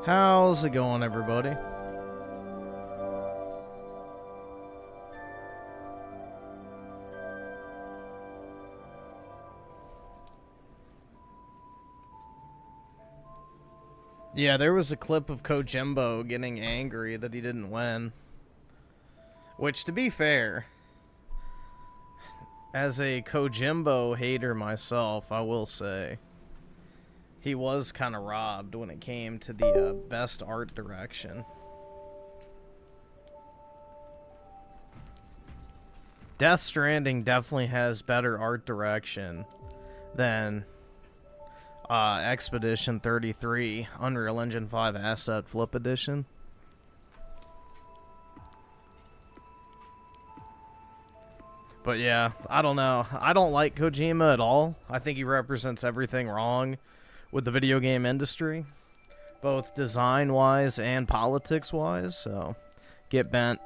How's it going, everybody? Yeah, there was a clip of Kojimbo getting angry that he didn't win. Which, to be fair, as a Kojimbo hater myself, I will say, he was kind of robbed when it came to the best art direction. Death Stranding definitely has better art direction than Expedition 33 Unreal Engine 5 Asset Flip Edition. But yeah, I don't know. I don't like Kojima at all. I think he represents everything wrong with the video game industry, both design-wise and politics-wise, so get bent.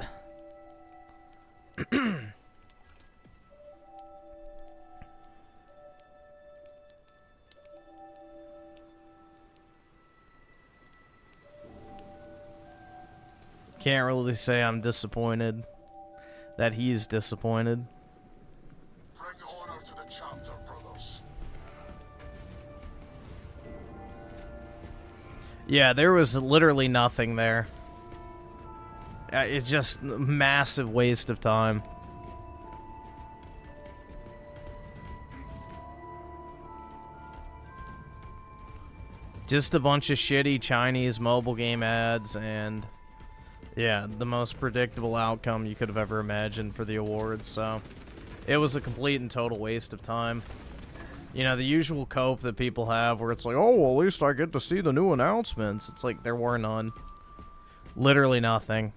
Can't really say I'm disappointed that he's disappointed. Bring order to the chapter, brothers. Yeah, there was literally nothing there. It's just a massive waste of time. Just a bunch of shitty Chinese mobile game ads and... yeah, the most predictable outcome you could have ever imagined for the awards, so... it was a complete and total waste of time. You know, the usual cope that people have where it's like, oh, well, at least I get to see the new announcements. It's like, there were none. Literally nothing.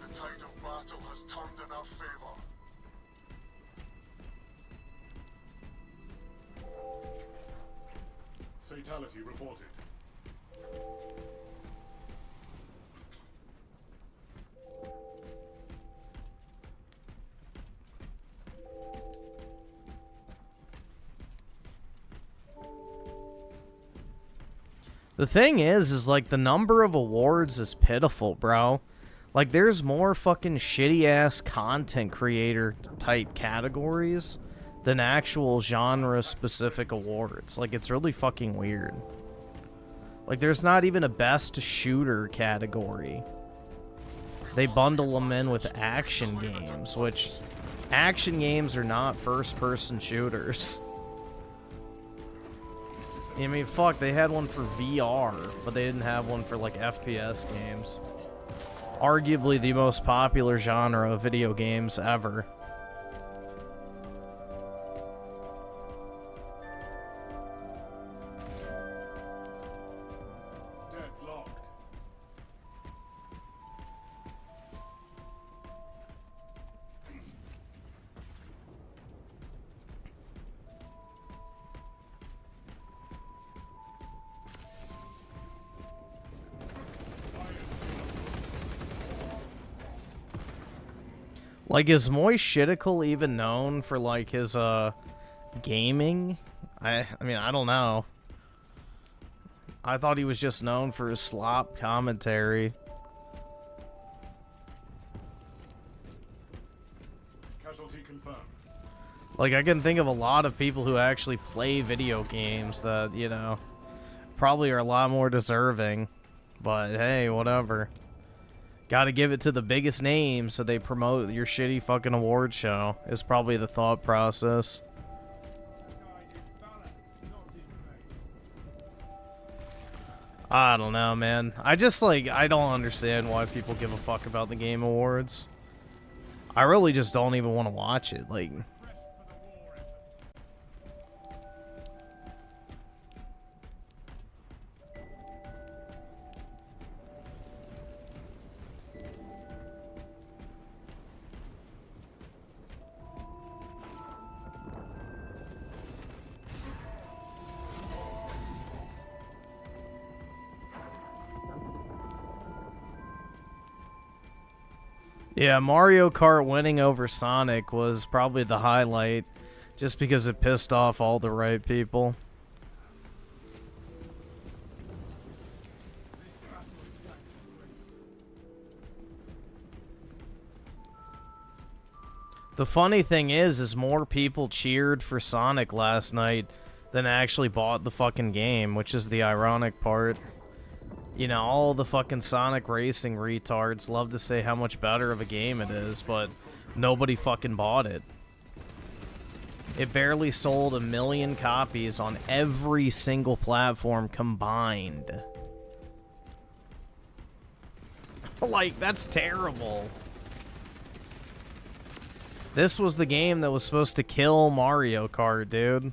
The tide of battle has turned in our favor. Fatality reported. The thing is like, the number of awards is pitiful, bro. Like, there's more fucking shitty-ass content creator type categories than actual genre-specific awards. Like, it's really fucking weird. Like, there's not even a best shooter category. They bundle them in with action games, which action games are not first-person shooters. I mean, fuck, they had one for VR, but they didn't have one for, like, FPS games. Arguably the most popular genre of video games ever. Like, is Moist Shitticle even known for, like, his, gaming? I mean, I don't know. I thought he was just known for his slop commentary. Casualty confirmed. Like, I can think of a lot of people who actually play video games that, you know, probably are a lot more deserving. But, hey, whatever. Gotta give it to the biggest names so they promote your shitty fucking award show, is probably the thought process. I don't know, man. I just, like, I don't understand why people give a fuck about the Game Awards. I really just don't even want to watch it, like... Yeah, Mario Kart winning over Sonic was probably the highlight, just because it pissed off all the right people. The funny thing is more people cheered for Sonic last night than actually bought the fucking game, which is the ironic part. You know, all the fucking Sonic Racing retards love to say how much better of a game it is, but nobody fucking bought it. It barely sold 1 million copies on every single platform combined. Like, that's terrible. This was the game that was supposed to kill Mario Kart, dude.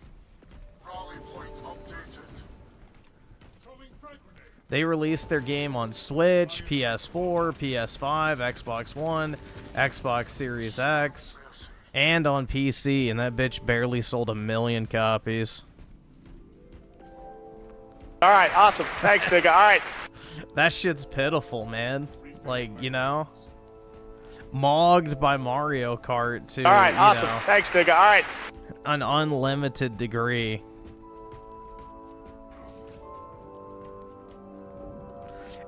Rally point updated. They released their game on Switch, PS4, PS5, Xbox One, Xbox Series X, and on PC, and that bitch barely sold 1 million copies. Alright, awesome. Thanks, nigga. Alright. That shit's pitiful, man. Like, you know? Mogged by Mario Kart to, Alright, awesome. know, Thanks, nigga. Alright. an unlimited degree.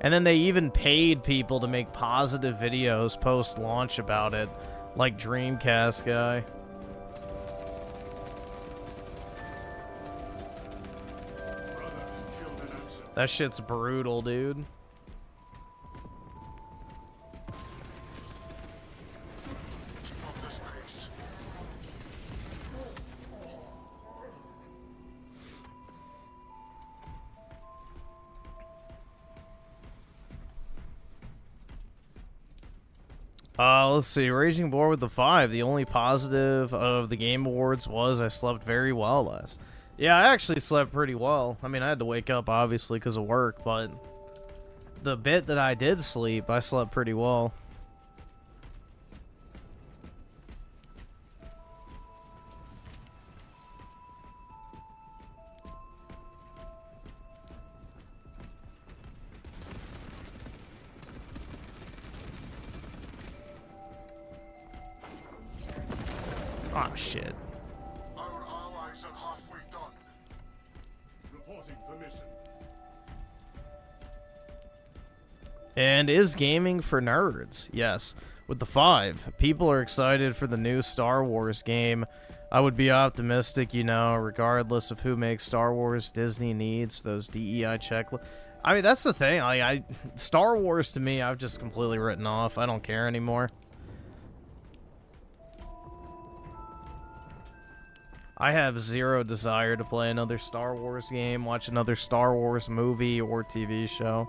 And then they even paid people to make positive videos post-launch about it, like DreamCastGuy. That shit's brutal, dude. Keep up this pace. Let's see. Raging Boar with the 5. The only positive of the Game Awards was I slept very well last. Yeah, I actually slept pretty well. I mean, I had to wake up, obviously, because of work, but the bit that I did sleep, I slept pretty well. Oh, shit. Our allies are halfway done. Reporting for mission. And is gaming for nerds? Yes. With the 5, people are excited for the new Star Wars game. I would be optimistic, you know, regardless of who makes Star Wars. Disney needs those DEI checklists. I mean, that's the thing. Star Wars, to me, I've just completely written off. I don't care anymore. I have zero desire to play another Star Wars game, watch another Star Wars movie or TV show.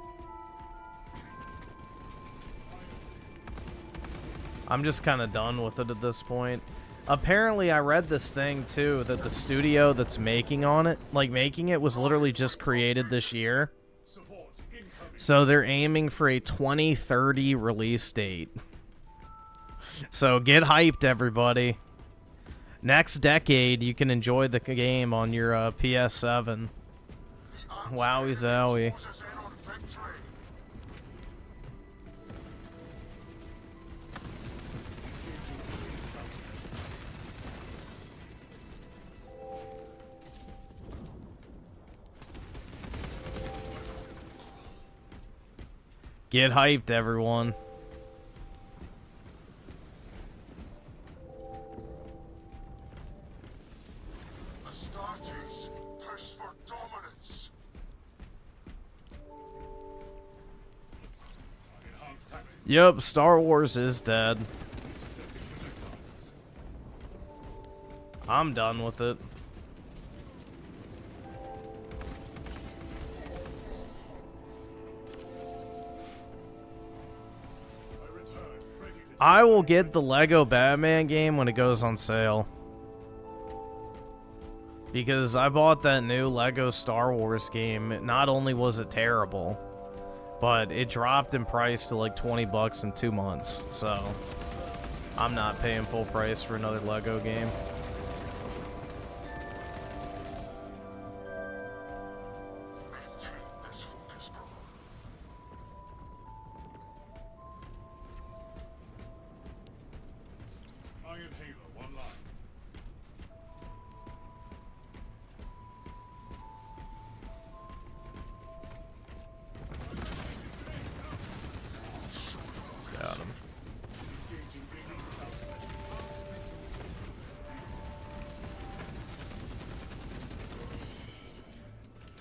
I'm just kind of done with it at this point. Apparently, I read this thing, too, that the studio that's making it was literally just created this year. So they're aiming for a 2030 release date. So get hyped, everybody. Next decade, you can enjoy the game on your PS7. Wowie zowie. Closes in on victory. Get hyped, everyone. Astartes, push for dominance. Yep, Star Wars is dead. I'm done with it. I will get the Lego Batman game when it goes on sale. Because I bought that new Lego Star Wars game. Not only was it terrible, but it dropped in price to like 20 bucks in 2 months. So, I'm not paying full price for another Lego game. Maintain this focus, brother.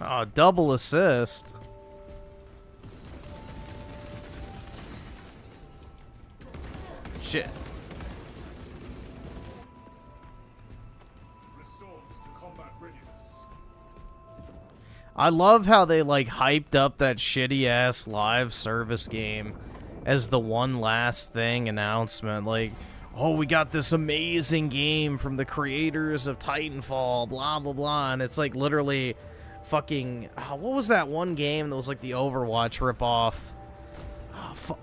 Oh, double assist. Shit. Restored to combat readiness. I love how they like hyped up that shitty ass live service game as the one last thing announcement. Like, oh, we got this amazing game from the creators of Titanfall, blah blah blah, and it's like literally fucking what was that one game that was like the Overwatch ripoff?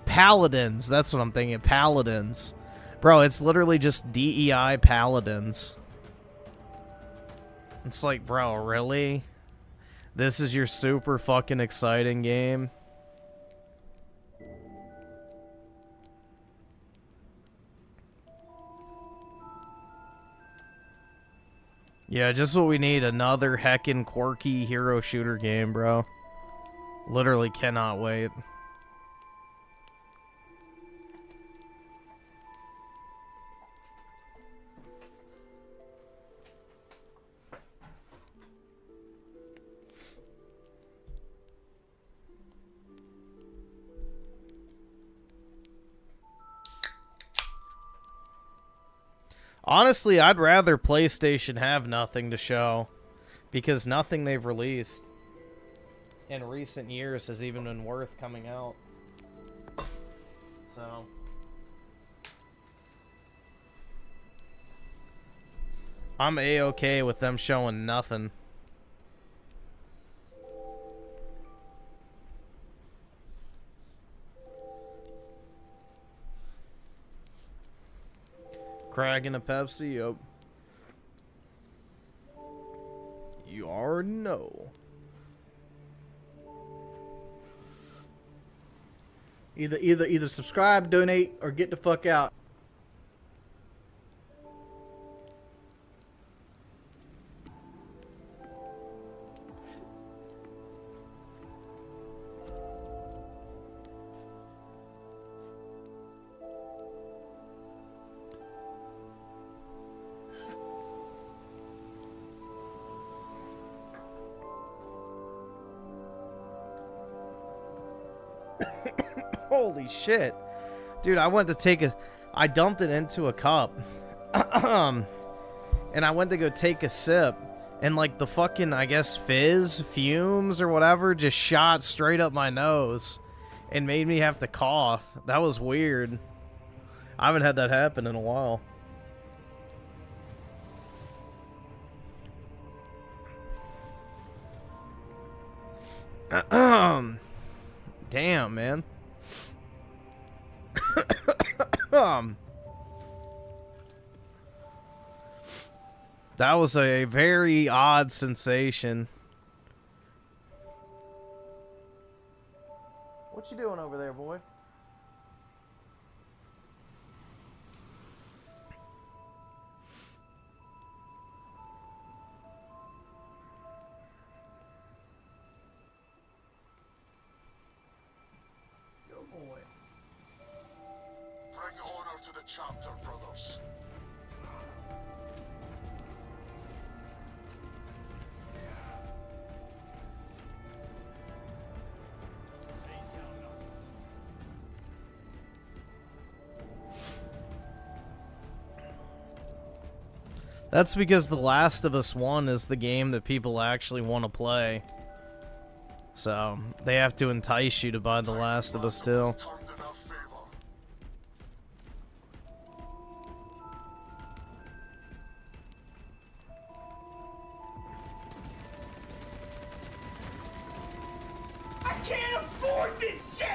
Paladins. That's what I'm thinking. Paladins, bro. It's literally just DEI Paladins. It's like, bro, really? This is your super fucking exciting game? Yeah, just what we need. Another heckin' quirky hero shooter game, bro. Literally cannot wait. Honestly, I'd rather PlayStation have nothing to show, because nothing they've released in recent years has even been worth coming out. So I'm A-okay with them showing nothing. Cracking a Pepsi, yup. You already know. Either subscribe, donate, or get the fuck out. Holy shit. Dude, I went to take a... I dumped it into a cup. And I went to go take a sip. And, like, the fucking, I guess, fumes or whatever just shot straight up my nose. And made me have to cough. That was weird. I haven't had that happen in a while. Damn, man. That was a very odd sensation. What you doing over there, boy? Bring honor to the chapter, brothers. That's because The Last of Us 1 is the game that people actually want to play. So, they have to entice you to buy The Last of Us 2. Turned in our favor. I can't afford this shit!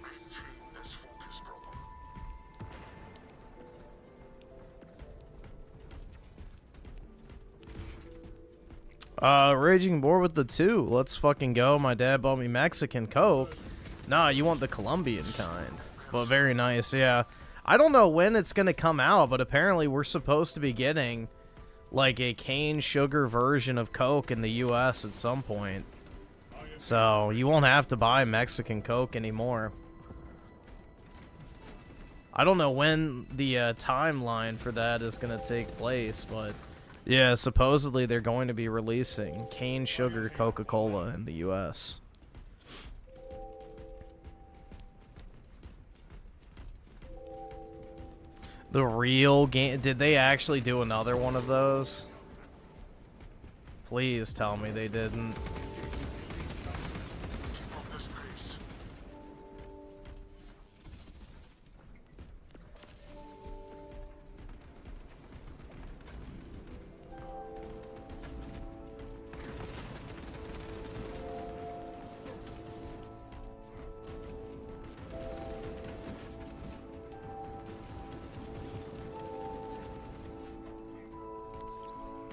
Maintain this focus, brother. Raging Boar with the 2. Let's fucking go. My dad bought me Mexican Coke. Nah, you want the Colombian kind. But very nice, yeah. I don't know when it's gonna come out, but apparently we're supposed to be getting like a cane sugar version of Coke in the US at some point. So you won't have to buy Mexican Coke anymore. I don't know when the timeline for that is gonna take place, but Yeah, supposedly they're going to be releasing cane sugar Coca-Cola in the US. The real game. Did they actually do another one of those? Please tell me they didn't. Keep up this pace.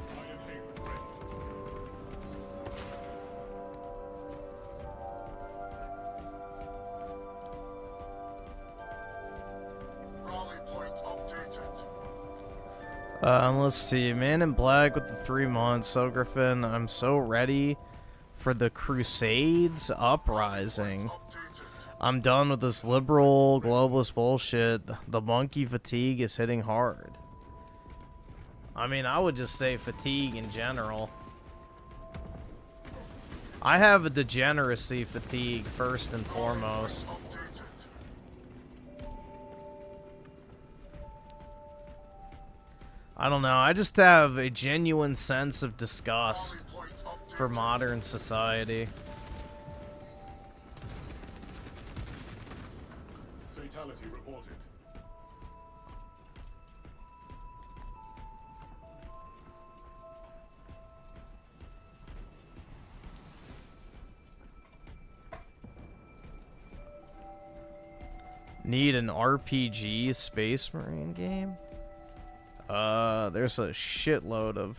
I am Hayward Ray. Rally point updated. Let's see. Man in Black with the 3 months. So, Griffin, I'm so ready for the Crusades Uprising. Updated. I'm done with this liberal globalist bullshit. The monkey fatigue is hitting hard. I mean, I would just say fatigue in general. I have a degeneracy fatigue first and foremost. Updated. I don't know. I just have a genuine sense of disgust Rally point updated. for modern society. Fatality reported. Need an RPG Space Marine game? There's a shitload of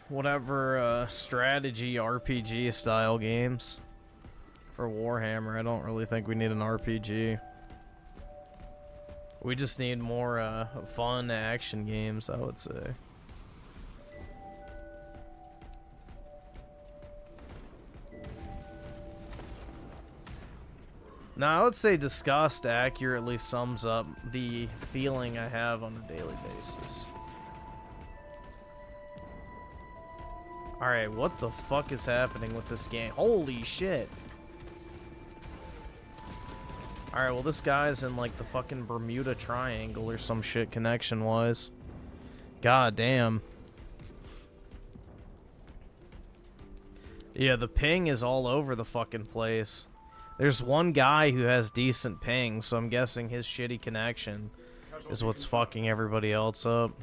whatever strategy RPG style games for Warhammer. I don't really think we need an RPG. We just need more fun action games, I would say. Now, I would say disgust accurately sums up the feeling I have on a daily basis. Alright, what the fuck is happening with this game? Holy shit! Alright, well this guy's in like the fucking Bermuda Triangle or some shit connection-wise. God damn. Yeah, the ping is all over the fucking place. There's one guy who has decent ping, so I'm guessing his shitty connection is what's fucking everybody else up.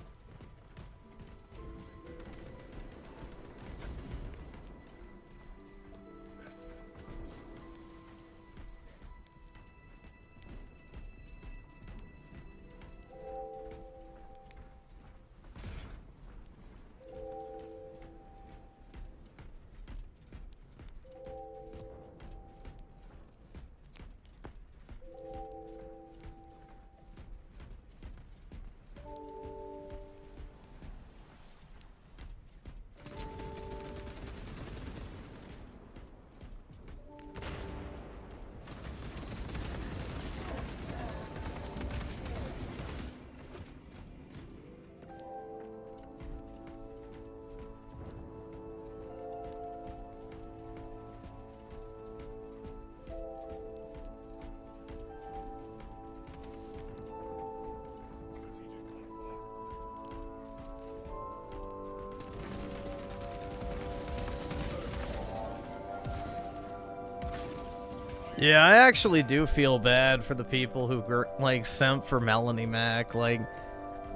Yeah, I actually do feel bad for the people who like simp for Melonie Mac. Like,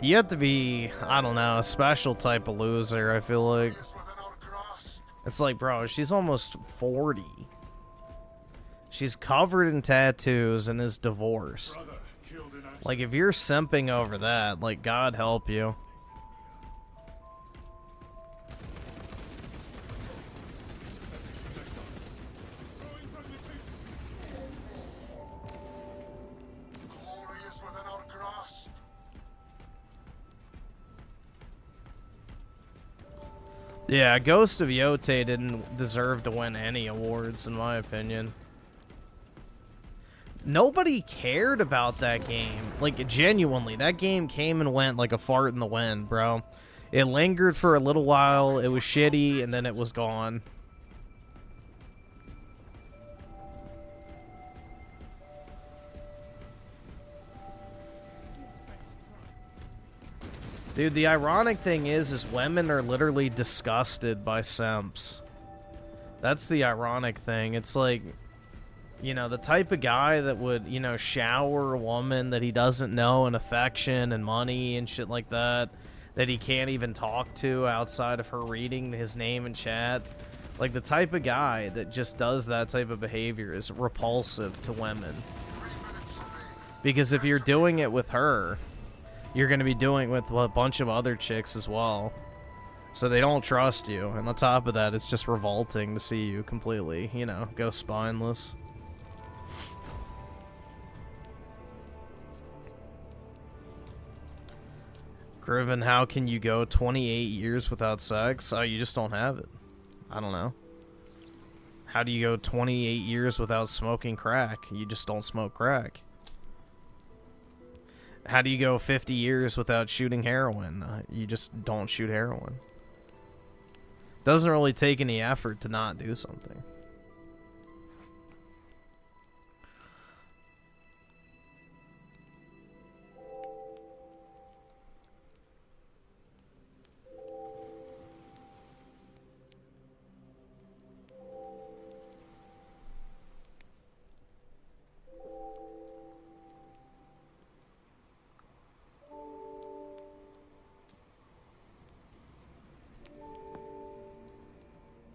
you have to be, I don't know, a special type of loser. I feel like Is within our grasp. it's like, bro, she's almost 40. She's covered in tattoos and is divorced. Brother killed in action. Like, if you're simping over that, like, God help you. Glory is within our grasp. Yeah, Ghost of Yote didn't deserve to win any awards, in my opinion. nobody cared about that game. Like, genuinely, that game came and went like a fart in the wind, bro. It lingered for a little while, it was shitty, and then it was gone. Dude, the ironic thing is women are literally disgusted by simps. That's the ironic thing. It's like, you know, the type of guy that would, you know, shower a woman that he doesn't know in affection and money and shit like that, that he can't even talk to outside of her reading his name in chat. Like, the type of guy that just does that type of behavior is repulsive to women. Because if you're doing it with her, you're going to be doing it with a bunch of other chicks as well. So they don't trust you. And on top of that, it's just revolting to see you completely, you know, go spineless. Griffin, how can you go 28 years without sex? Oh, you just don't have it. I don't know. How do you go 28 years without smoking crack? You just don't smoke crack. How do you go 50 years without shooting heroin? You just don't shoot heroin. Doesn't really take any effort to not do something.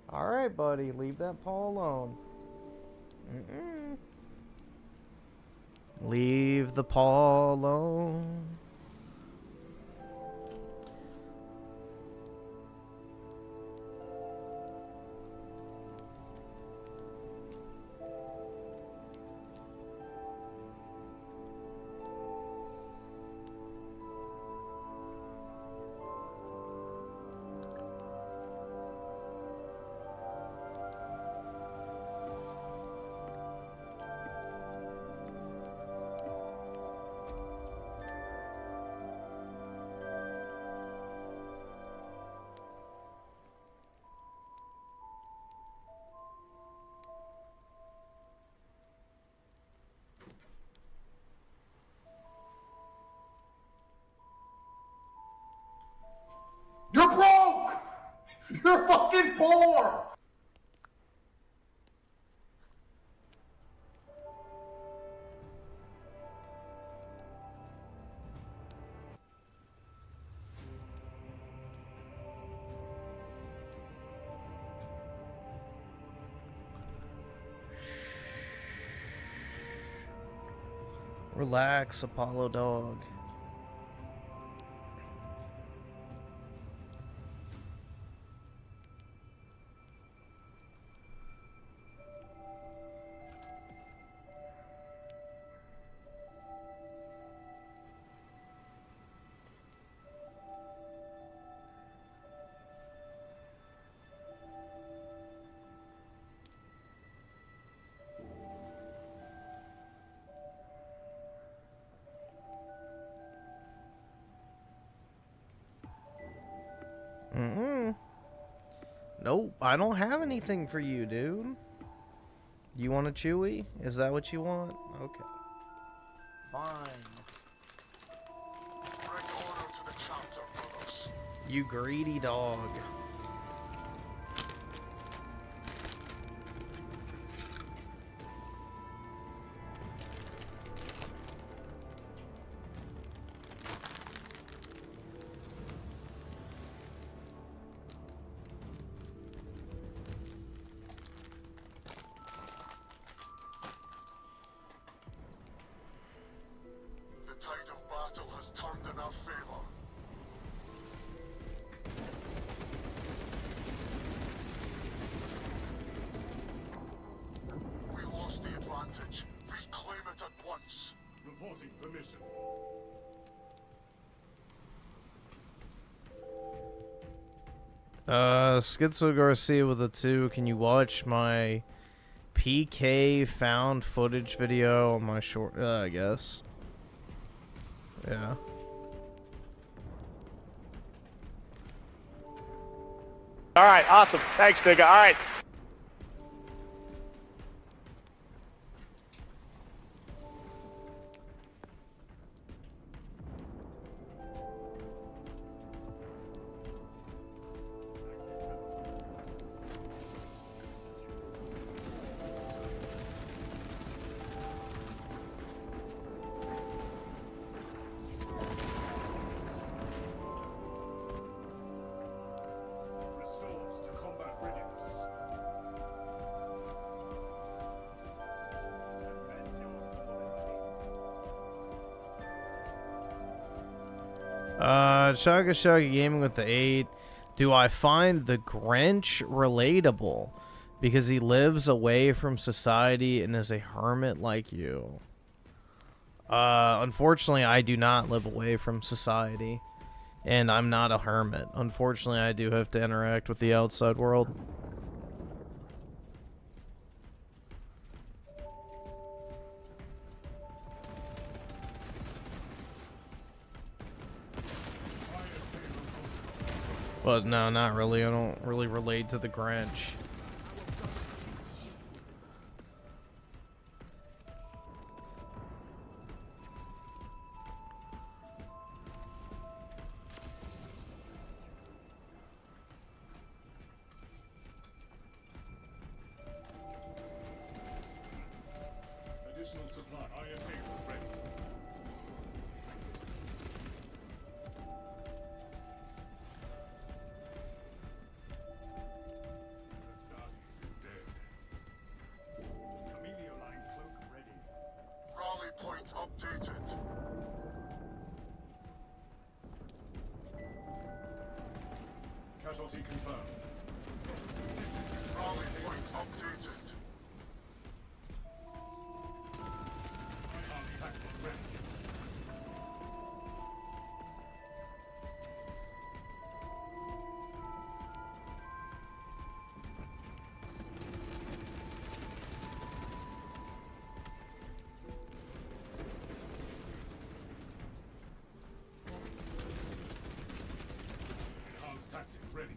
Alright, buddy. Leave that paw alone. Leave the paw alone. You're broke! You're fucking poor! Relax, Apollo dog. Nope, I don't have anything for you, dude. You want a Chewy? Is that what you want? Okay. Fine. Bring order to the chapter, brothers. You greedy dog. The tide of battle has turned in our favor. We lost the advantage. Reclaim it at once. Reporting for mission. Schizo Garcia with a 2. Can you watch my PK found footage video on my short, I guess. Yeah. All right, awesome. Thanks, nigga. All right. Restores to combat readiness. Shugga Shugga Gaming with the 8. Do I find the Grinch relatable? Because he lives away from society and is a hermit like you. Unfortunately, I do not live away from society. And I'm not a hermit. Unfortunately, I do have to interact with the outside world. But no, not really. I don't really relate to the Grinch. Additional supply. Iron Haven ready. Astartes is dead. Line cloak ready. Rally point updated. Casualty confirmed. Rally point updated. Enhanced tactic ready. Enhanced tactic ready.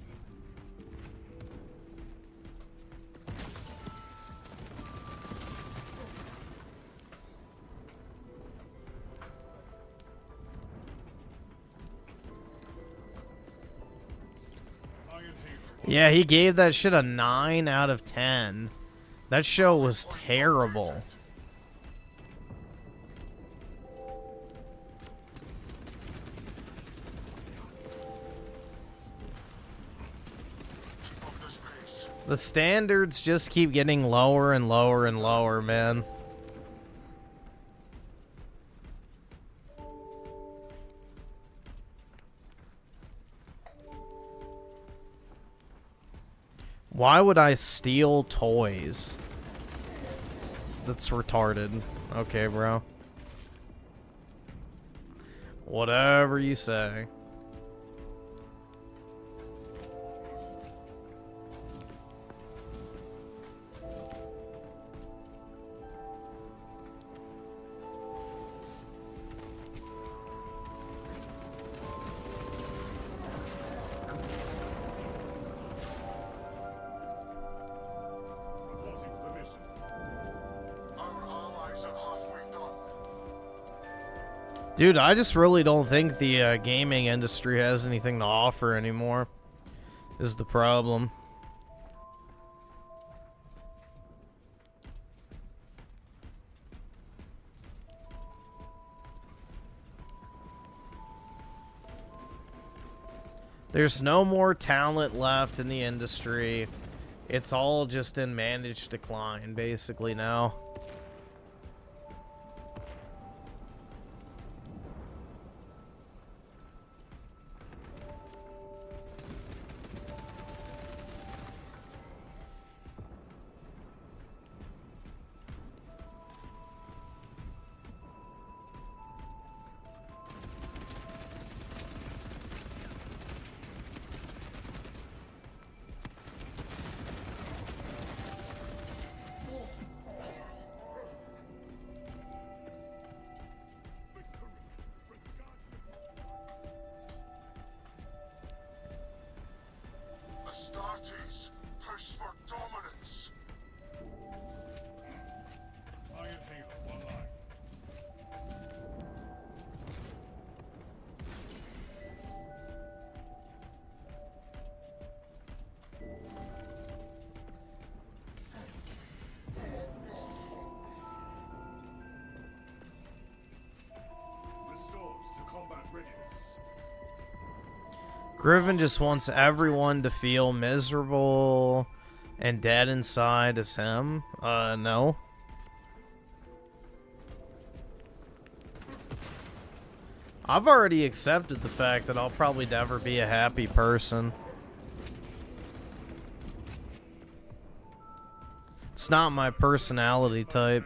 Iron Haven. Yeah, he gave that shit a 9 out of 10. That show was terrible. Keep up this pace. The standards just keep getting lower and lower and lower, man. Why would I steal toys? That's retarded. Okay, bro. Whatever you say. Reporting for mission. Our allies are halfway done. Dude, I just really don't think the gaming industry has anything to offer anymore. Is the problem. There's no more talent left in the industry. It's all just in managed decline, basically, now. readiness. Griffin just wants everyone to feel miserable and dead inside as him. No. I've already accepted the fact that I'll probably never be a happy person. It's not my personality type.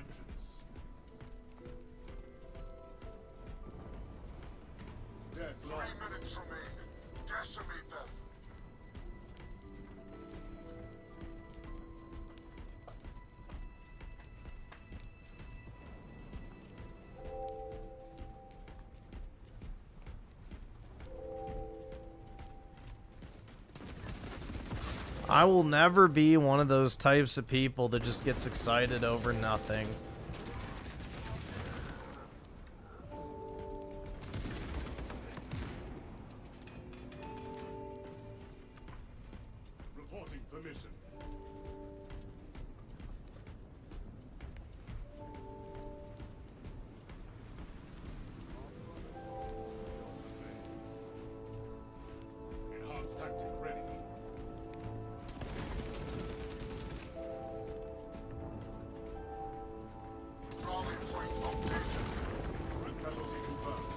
Death 3 long. minutes remain. Decimate them. I will never be one of those types of people that just gets excited over nothing. Reporting for mission. Enhanced tactic ready. Rally point updated. Red casualty confirmed.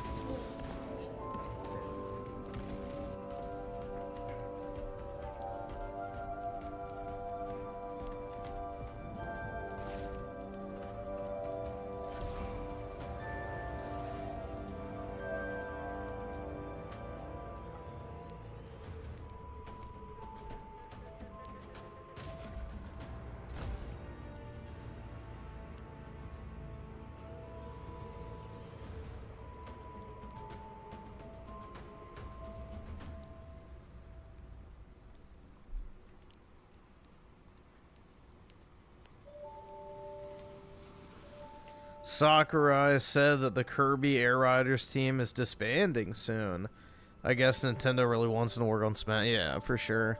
Sakurai said that the Kirby Air Riders team is disbanding soon. I guess Nintendo really wants to work on Smash. Yeah, for sure.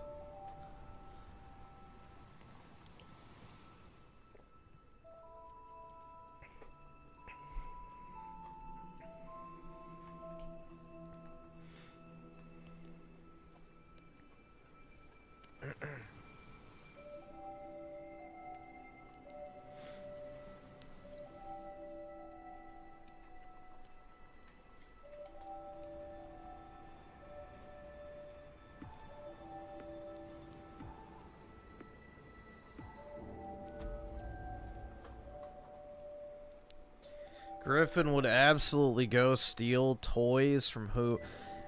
Griffin would absolutely go steal toys from who?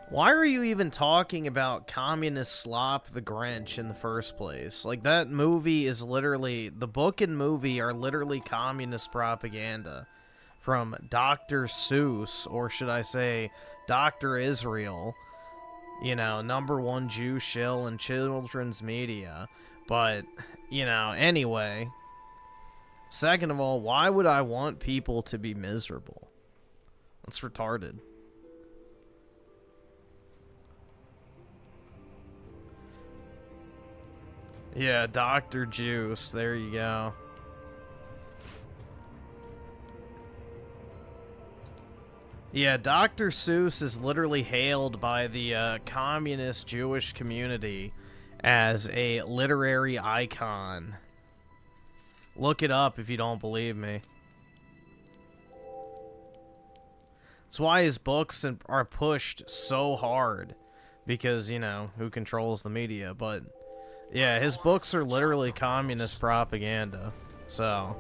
Why are you even talking about Communist Slop the Grinch in the first place? Like, that movie is literally, the book and movie are literally communist propaganda from Dr. Seuss, or should I say Dr. Israel, you know, #1 Jew shill in children's media. But, you know, anyway. Second of all, why would I want people to be miserable? That's retarded. Yeah, Dr. Juice. There you go. Yeah, Dr. Seuss is literally hailed by the communist Jewish community as a literary icon. Look it up if you don't believe me. That's why his books are pushed so hard. Because, you know, who controls the media. But, yeah, his books are literally communist propaganda. So...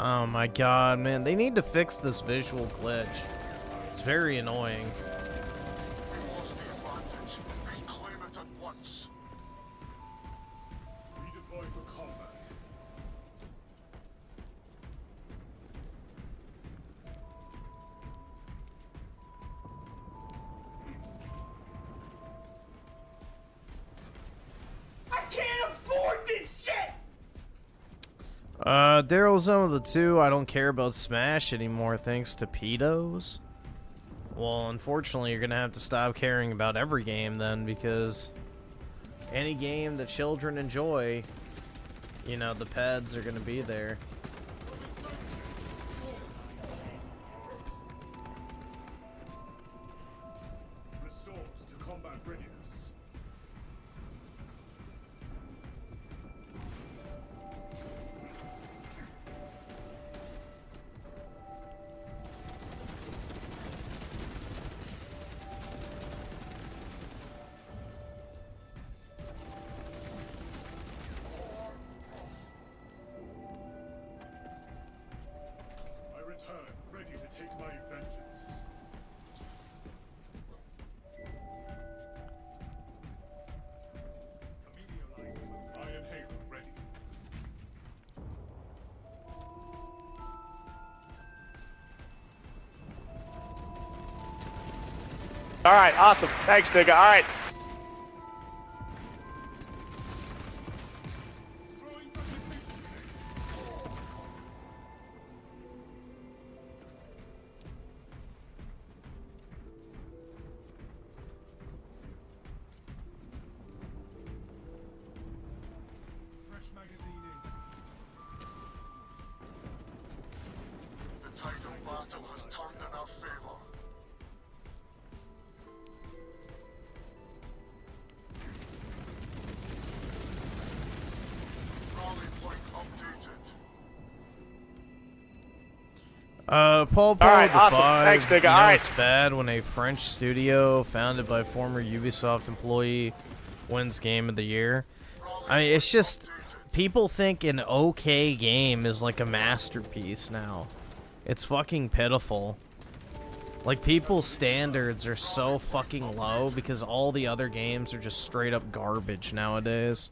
Oh my god, man. They need to fix this visual glitch. It's very annoying. We lost the Daryl Zone of the 2, I don't care about Smash anymore thanks to pedos. Well, unfortunately, you're gonna have to stop caring about every game then, because any game that children enjoy, you know, the peds are gonna be there. Restores to combat readiness. I return, ready to take my vengeance. I am Halo, ready. All right, awesome. Thanks, nigga. All right. Fresh magazine in. The title battle has turned in our favor. Rally point updated. Paul Paul Alright, the awesome. 5, Thanks, nigga. you know Alright. it's bad when a French studio founded by former Ubisoft employee wins Game of the Year. I mean, it's just, people think an okay game is like a masterpiece now. It's fucking pitiful. Like, people's standards are so fucking low because all the other games are just straight up garbage nowadays.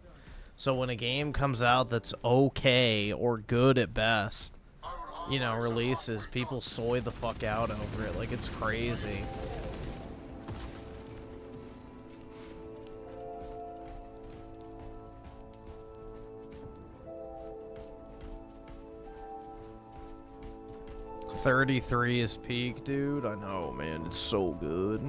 So when a game comes out that's okay or good at best, you know, releases, people soy the fuck out over it. Like, it's crazy. $33 is peak, dude. I know, man. It's so good.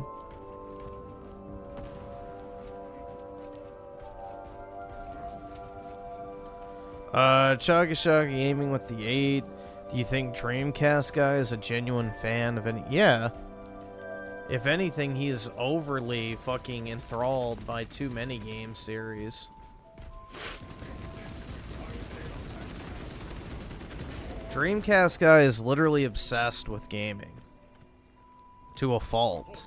Chugga Chugga Gaming with the 8. Do you think DreamCastGuy is a genuine fan of any? Yeah. If anything, he's overly fucking enthralled by too many game series. DreamCastGuy is literally obsessed with gaming. To a fault.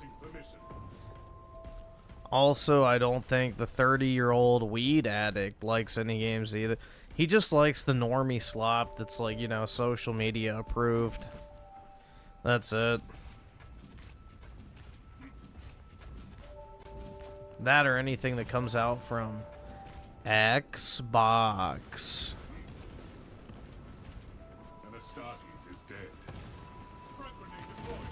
Also, I don't think the 30-year-old weed addict likes any games either. He just likes the normie slop that's, like, you know, social media approved. That's it. That or anything that comes out from Xbox. Anastasius is dead. Frag grenade deployed.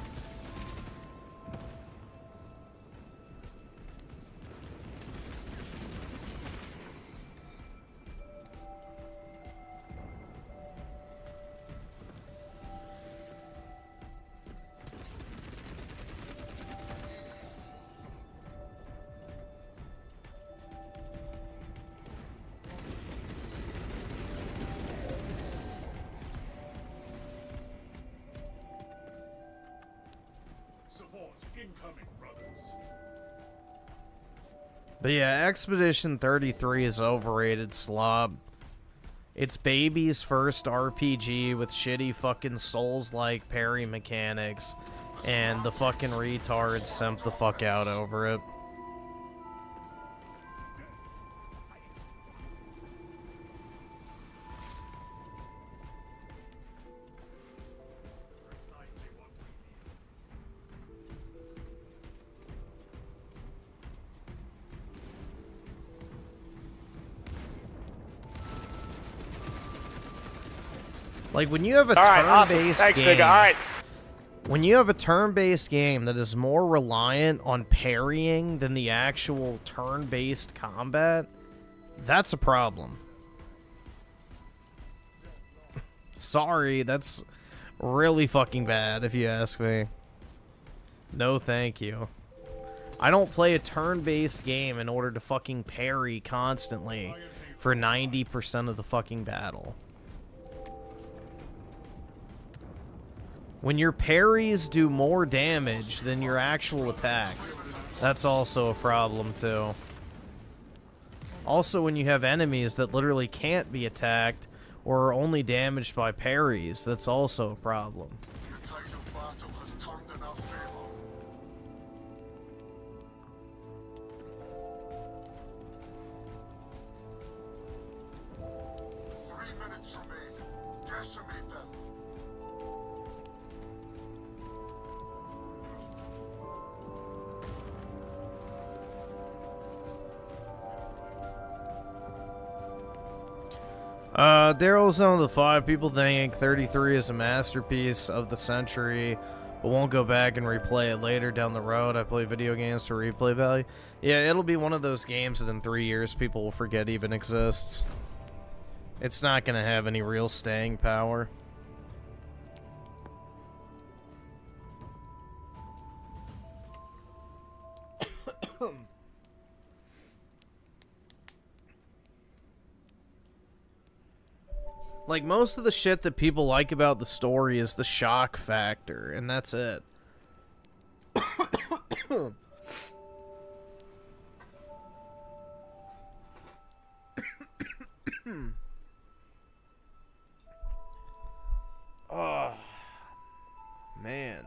Support incoming, brothers. But yeah, Expedition 33 is overrated slob. It's baby's first RPG with shitty fucking Souls-like parry mechanics, and the fucking retards simp the fuck out over it. Like, when you have a Alright, awesome. turn-based Thanks, game, nigga. Alright. when you have a turn-based game that is more reliant on parrying than the actual turn-based combat, that's a problem. Sorry, that's really fucking bad if you ask me. No thank you. I don't play a turn-based game in order to fucking parry constantly for 90% of the fucking battle. When your parries do more damage than your actual attacks, that's also a problem too. Also, when you have enemies that literally can't be attacked or are only damaged by parries, that's also a problem. The tide of battle has turned in our favor. Minutes remain. Decimate them. Daryl's one of the 5 people think 33 is a masterpiece of the century, but won't go back and replay it later down the road. I play video games for replay value. Yeah, it'll be one of those games that in 3 years people will forget even exists. It's not gonna have any real staying power. Like, most of the shit that people like about the story is the shock factor, and that's it. Oh, man.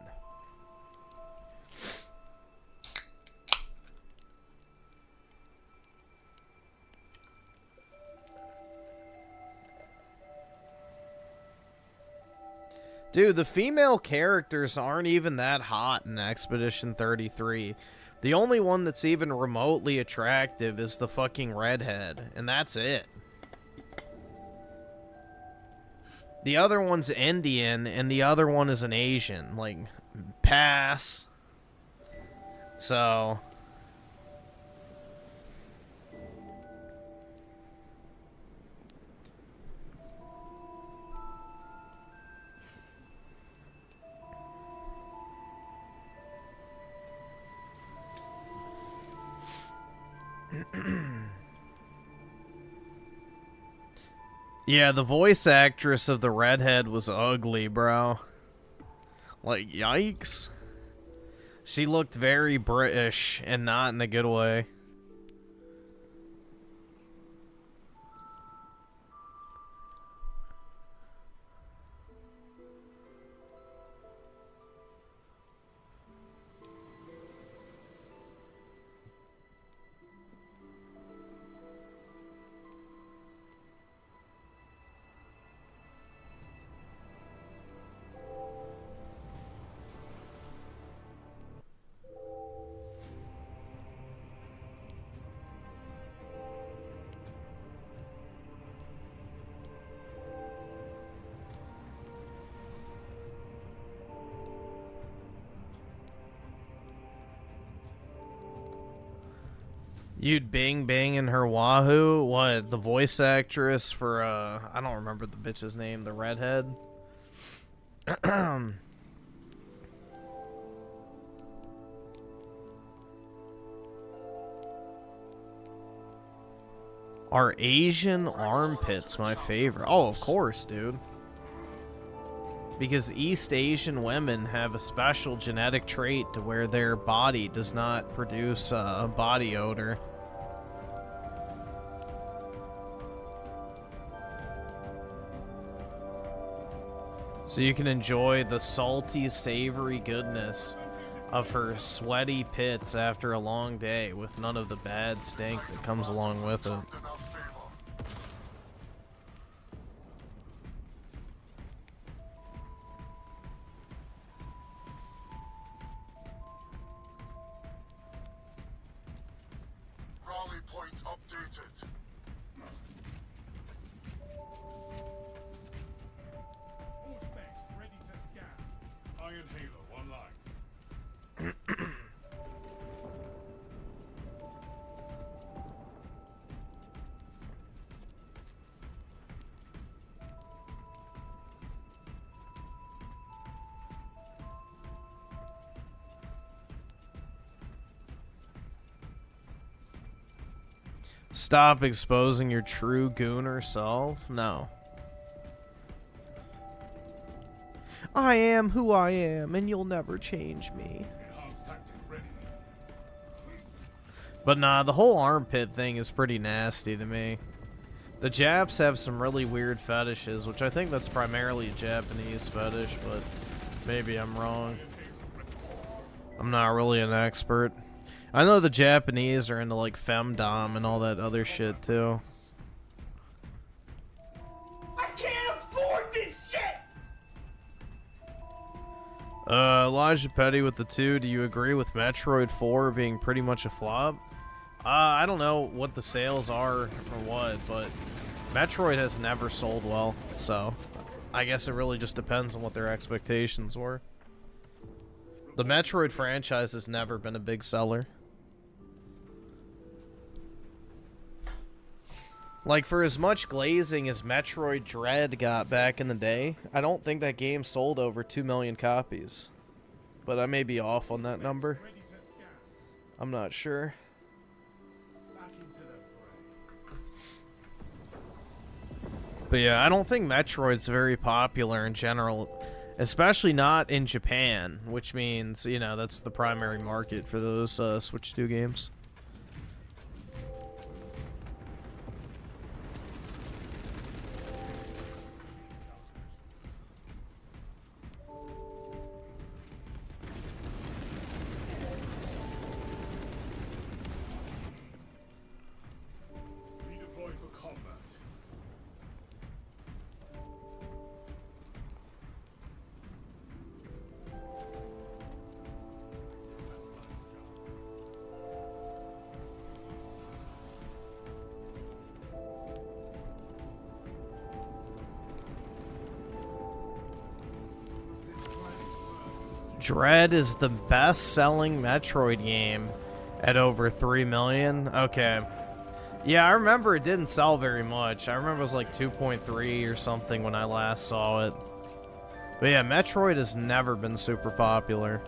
Dude, the female characters aren't even that hot in Expedition 33. The only one that's even remotely attractive is the fucking redhead, and that's it. The other one's Indian, and the other one is an Asian. Like, pass. So... Yeah, the voice actress of the redhead was ugly, bro. Like, yikes. She looked very British, and not in a good way. You'd Bing Bang in her Wahoo? What, the voice actress for, I don't remember the bitch's name, the redhead? Are Asian armpits my favorite? Oh, of course, dude. Because East Asian women have a special genetic trait to where their body does not produce body odor. So you can enjoy the salty, savory goodness of her sweaty pits after a long day with none of the bad stink that comes along with it. Rally point updated. All specs ready to scan. Iron Halo online. Stop exposing your true gooner self? No. I am who I am, and you'll never change me. Enhanced tactic ready. But nah, the whole armpit thing is pretty nasty to me. The Japs have some really weird fetishes, which I think that's primarily a Japanese fetish, but maybe I'm wrong. I'm not really an expert. I know the Japanese are into like femdom and all that other shit too. I can't afford this shit! Elijah Petty with the 2. Do you agree with Metroid 4 being pretty much a flop? I don't know what the sales are or what, but Metroid has never sold well, so I guess it really just depends on what their expectations were. The Metroid franchise has never been a big seller. Like, for as much glazing as Metroid Dread got back in the day, I don't think that game sold over 2 million copies. But I may be off on that number. I'm not sure. But yeah, I don't think Metroid's very popular in general, especially not in Japan, which means, you know, that's the primary market for those Switch 2 games. Redeploy for combat. Dread is the best-selling Metroid game at over 3 million. Okay. Yeah, I remember it didn't sell very much. I remember it was like 2.3 or something when I last saw it. But yeah, Metroid has never been super popular.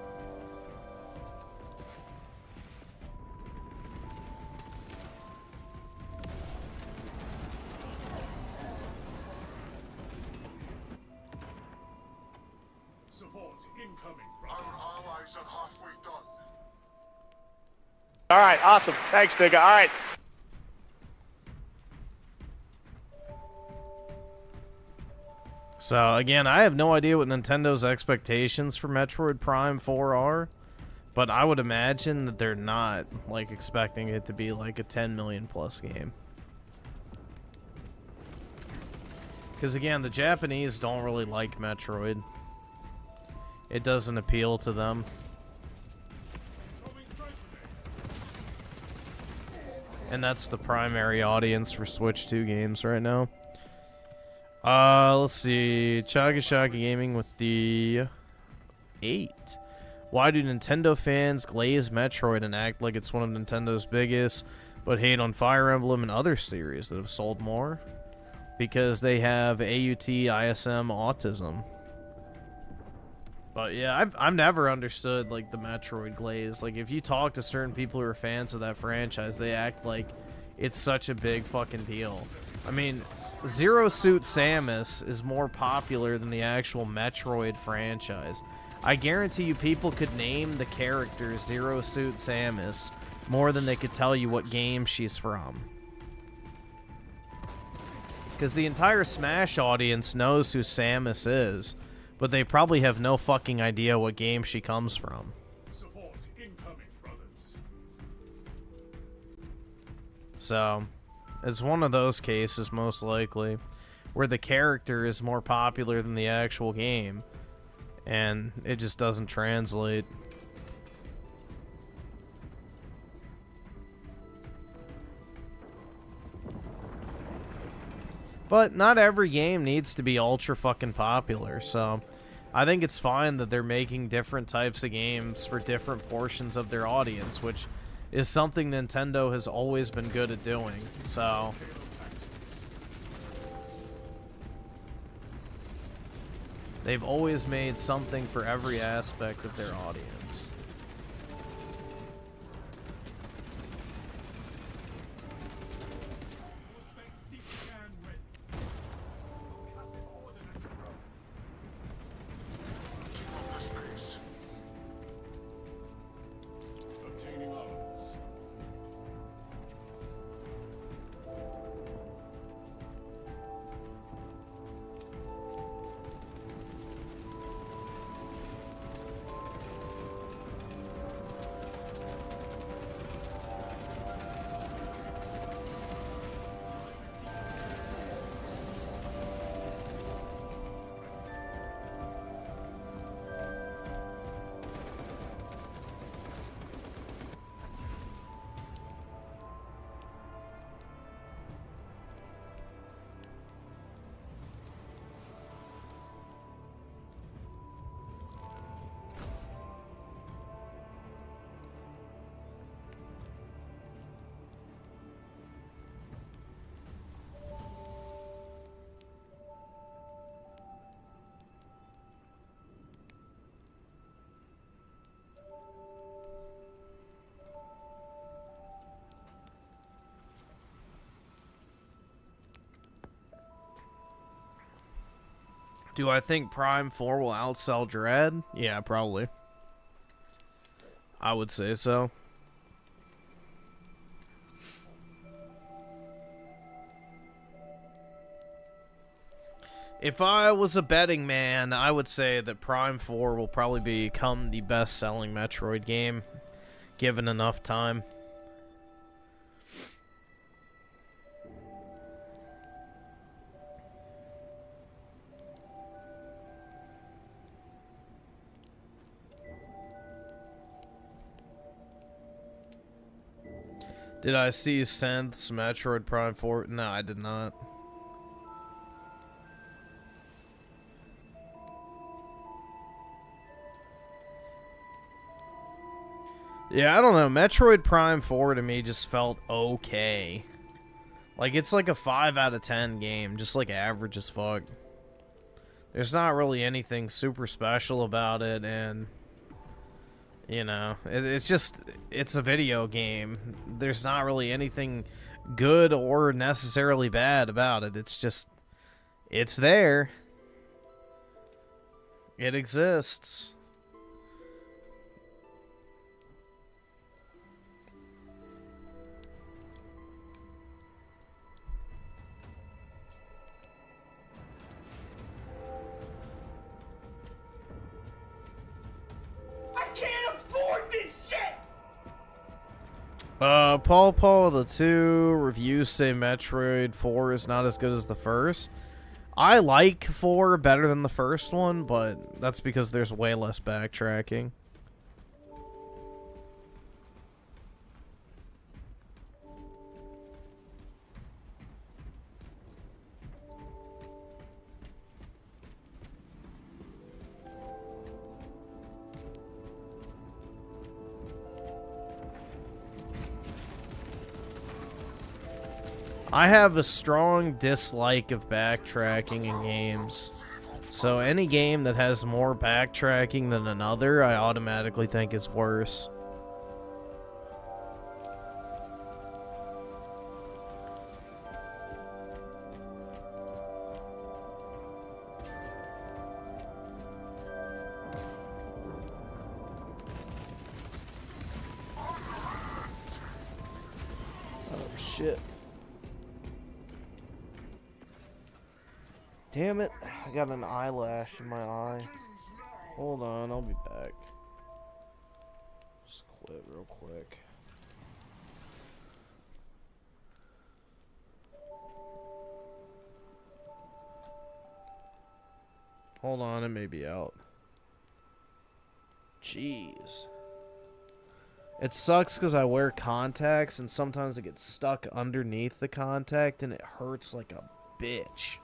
Support incoming, Our brothers. allies are halfway done. All right, awesome. Thanks, nigga. All right. So, again, I have no idea what Nintendo's expectations for Metroid Prime 4 are, but I would imagine that they're not, like, expecting it to be, like, a 10 million plus game. Because, again, the Japanese don't really like Metroid. It doesn't appeal to them. And that's the primary audience for Switch 2 games right now. Let's see. Chaga Shaka Gaming with the 8. Why do Nintendo fans glaze Metroid and act like it's one of Nintendo's biggest, but hate on Fire Emblem and other series that have sold more? Because they have AUT, ISM, autism. But yeah, I've never understood like the Metroid glaze. Like if you talk to certain people who are fans of that franchise, they act like it's such a big fucking deal. I mean, Zero Suit Samus is more popular than the actual Metroid franchise. I guarantee you people could name the character Zero Suit Samus more than they could tell you what game she's from. Because the entire Smash audience knows who Samus is, but they probably have no fucking idea what game she comes from. Support incoming, brothers. So, it's one of those cases, most likely, where the character is more popular than the actual game, and it just doesn't translate. But not every game needs to be ultra fucking popular, so I think it's fine that they're making different types of games for different portions of their audience, which is something Nintendo has always been good at doing. So they've always made something for every aspect of their audience. Do I think Prime 4 will outsell Dread? Yeah, probably. I would say so. If I was a betting man, I would say that Prime 4 will probably become the best-selling Metroid game, given enough time. Did I see Synth's Metroid Prime 4? No, I did not. Yeah, I don't know. Metroid Prime 4 to me just felt okay. Like, it's like a 5 out of 10 game, just like average as fuck. There's not really anything super special about it, and, you know, it's a video game. There's not really anything good or necessarily bad about it. It's just, it's there. It exists. Paul the 2 reviews say Metroid 4 is not as good as the first. I like 4 better than the first one, but that's because there's way less backtracking. I have a strong dislike of backtracking in games. So any game that has more backtracking than another, I automatically think is worse. Oh shit. Damn it, I got an eyelash in my eye. Hold on, I'll be back. Just quit real quick. Hold on, it may be out. Jeez. It sucks because I wear contacts and sometimes it gets stuck underneath the contact and it hurts like a bitch.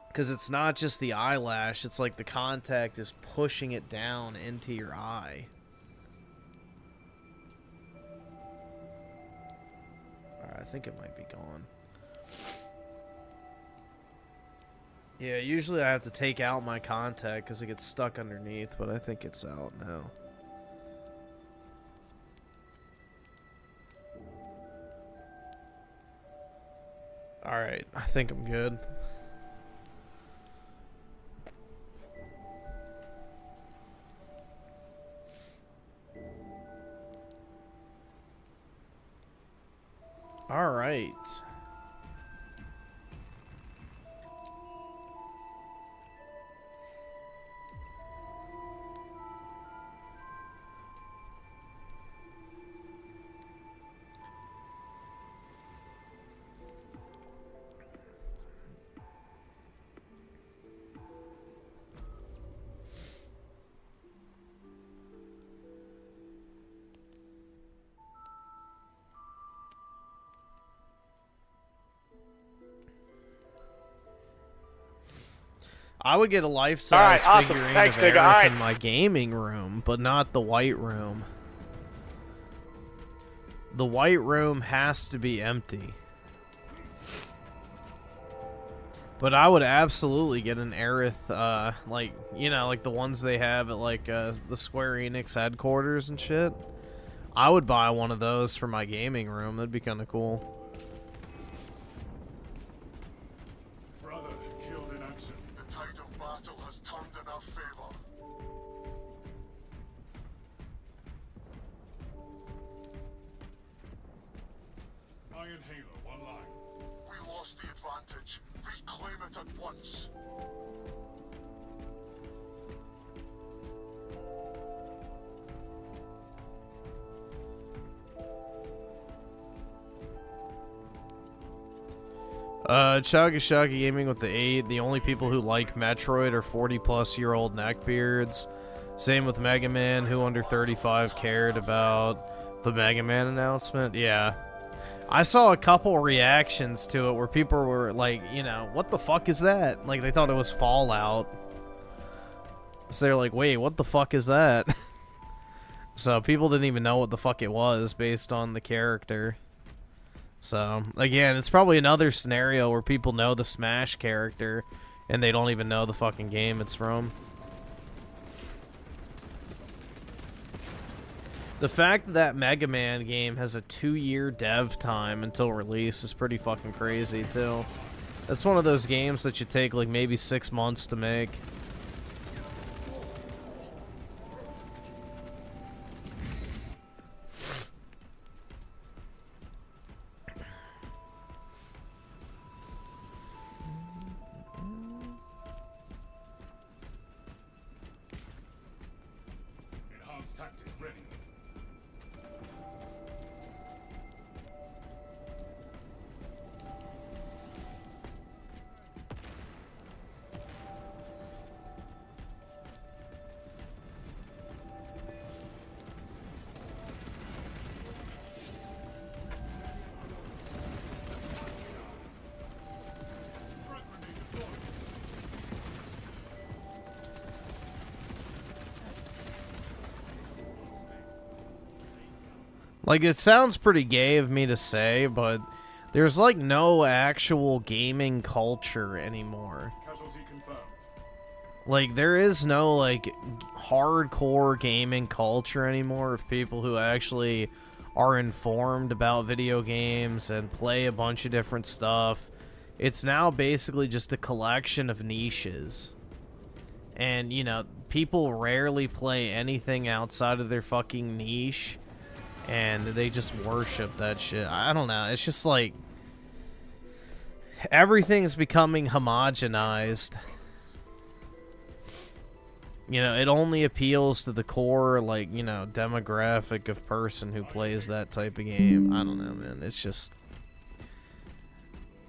Because it's not just the eyelash, it's like the contact is pushing it down into your eye. Alright, I think it might be gone. Yeah, usually I have to take out my contact because it gets stuck underneath, but I think it's out now. Alright, I think I'm good. All right. I would get a life-size awesome. figurine Thanks, of nigga. Eric in my gaming room, but not the white room. The white room has to be empty. But I would absolutely get an Aerith, like, you know, like the ones they have at, like, the Square Enix headquarters and shit. I would buy one of those for my gaming room. That'd be kind of cool. Brother, Iron Halo online. We lost the advantage. Reclaim it at once. Shaggy Gaming with the 8. The only people who like Metroid are 40-plus-year-old neckbeards. Same with Mega Man, who under 35 cared about the Mega Man announcement. Yeah. I saw a couple reactions to it where people were like, you know, what the fuck is that? Like, they thought it was Fallout. So they're like, wait, what the fuck is that? So people didn't even know what the fuck it was based on the character. So, again, it's probably another scenario where people know the Smash character and they don't even know the fucking game it's from. The fact that that Mega Man game has a 2-year dev time until release is pretty fucking crazy, too. That's one of those games that you take, like, maybe 6 months to make. Enhanced tactic ready. Like, it sounds pretty gay of me to say, but there's, like, no actual gaming culture anymore. Casualty confirmed. Like, there is no, like, hardcore gaming culture anymore of people who actually are informed about video games and play a bunch of different stuff. It's now basically just a collection of niches. And, you know, people rarely play anything outside of their fucking niche. And they just worship that shit. I don't know. It's just like everything's becoming homogenized. You know, it only appeals to the core, like, you know, demographic of person who plays that type of game. I don't know, man. It's just...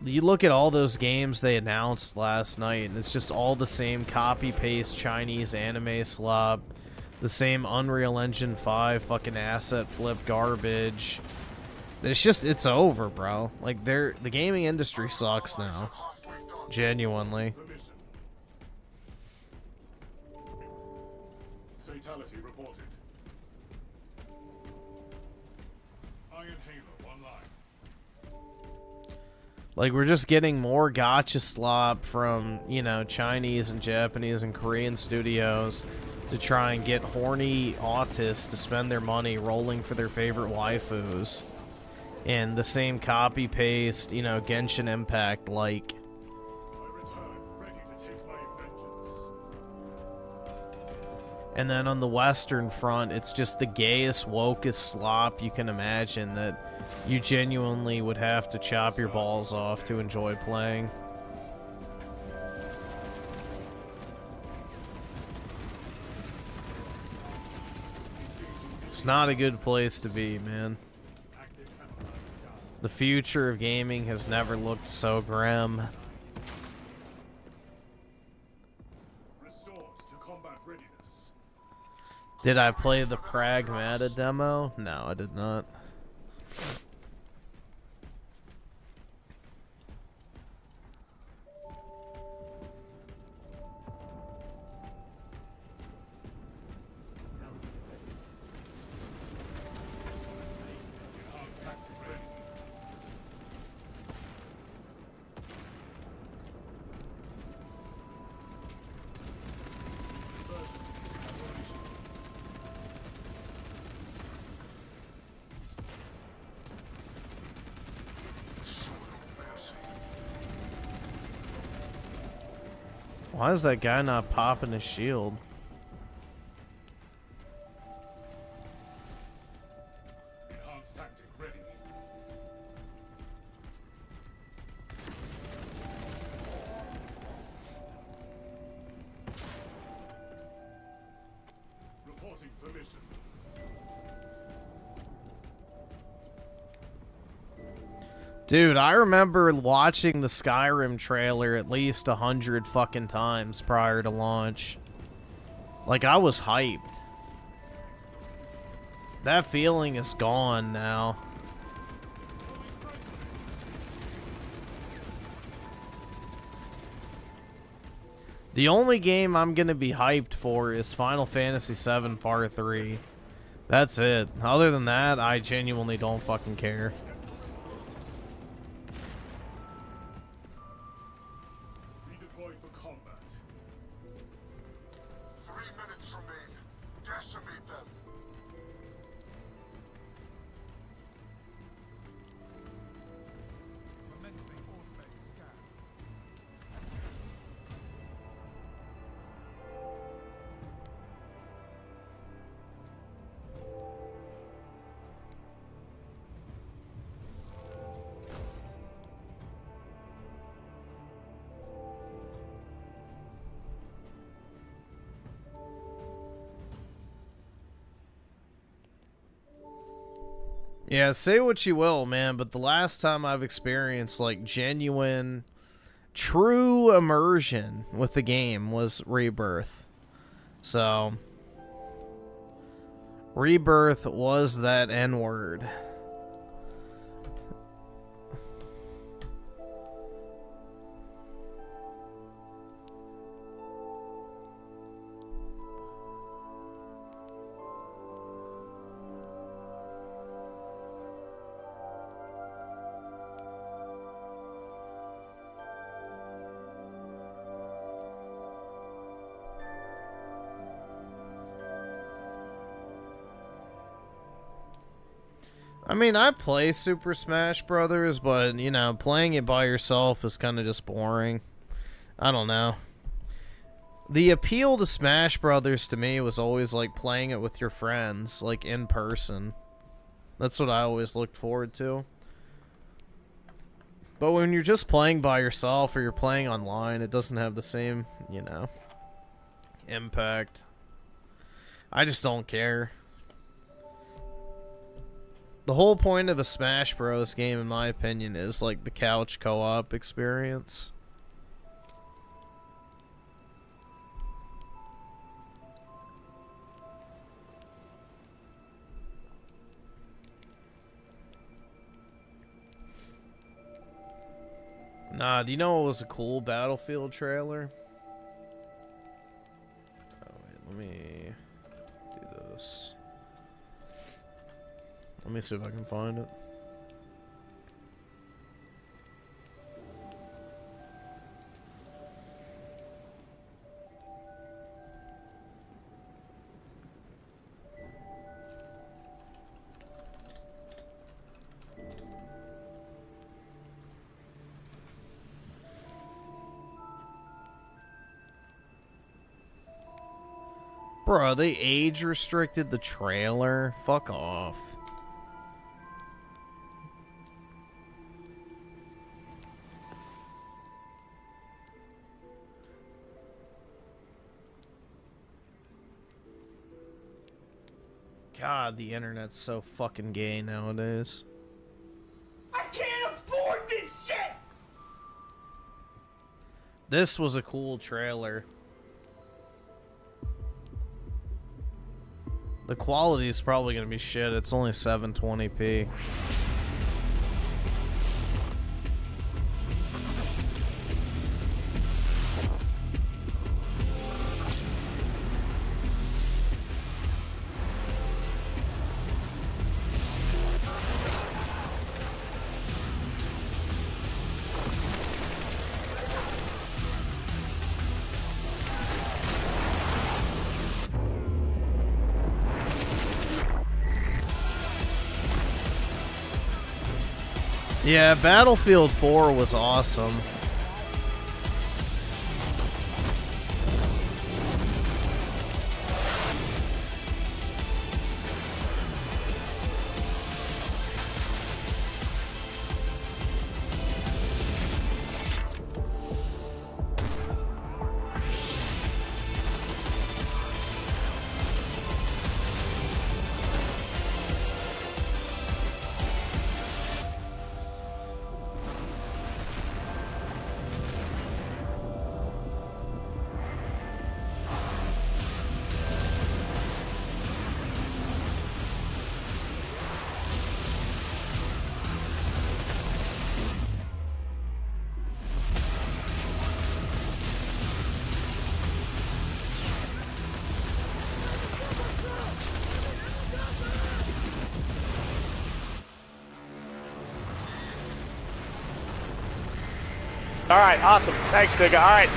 You look at all those games they announced last night, and it's just all the same copy-paste Chinese anime slop. The same Unreal Engine 5 fucking asset flip garbage. It's just, it's over, bro. Like, the gaming industry sucks now. Genuinely. The mission. Fatality reported. Iron Halo online. Like, we're just getting more gacha slop from, you know, Chinese and Japanese and Korean studios to try and get horny autists to spend their money rolling for their favorite waifus. And the same copy-paste, you know, Genshin Impact like. I return, ready to take my vengeance. And then on the Western front, it's just the gayest, wokest slop you can imagine that you genuinely would have to chop your balls off to enjoy playing. It's not a good place to be, man. The future of gaming has never looked so grim. Restored to combat readiness. Did I play the Pragmata demo? No, I did not. Enhanced tactic ready. Why is that guy not popping his shield? Enhanced tactic ready. Dude, I remember watching the Skyrim trailer at least 100 fucking times prior to launch. Like, I was hyped. That feeling is gone now. The only game I'm gonna be hyped for is Final Fantasy VII Part 3. That's it. Other than that, I genuinely don't fucking care. Redeploy for combat. 3 minutes remain. Decimate them. Commencing all-space scan. Yeah, say what you will, man, but the last time I've experienced, like, genuine, true immersion with the game was Rebirth. So, Rebirth was that N-word. I mean, I play Super Smash Brothers, but, you know, playing it by yourself is kind of just boring. I don't know. The appeal to Smash Brothers to me was always, like, playing it with your friends, like, in person. That's what I always looked forward to. But when you're just playing by yourself or you're playing online, it doesn't have the same, you know, impact. I just don't care. The whole point of a Smash Bros. Game, in my opinion, is like the couch co-op experience. Nah, do you know what was a cool Battlefield trailer? Oh, wait, let me do this. Let me see if I can find it. Bro, they age restricted the trailer? Fuck off. God, the internet's so fucking gay nowadays. I can't afford this shit! This was a cool trailer. The quality is probably gonna be shit. It's only 720p. Yeah, Battlefield 4 was awesome. All right, awesome. Thanks, nigga. All right.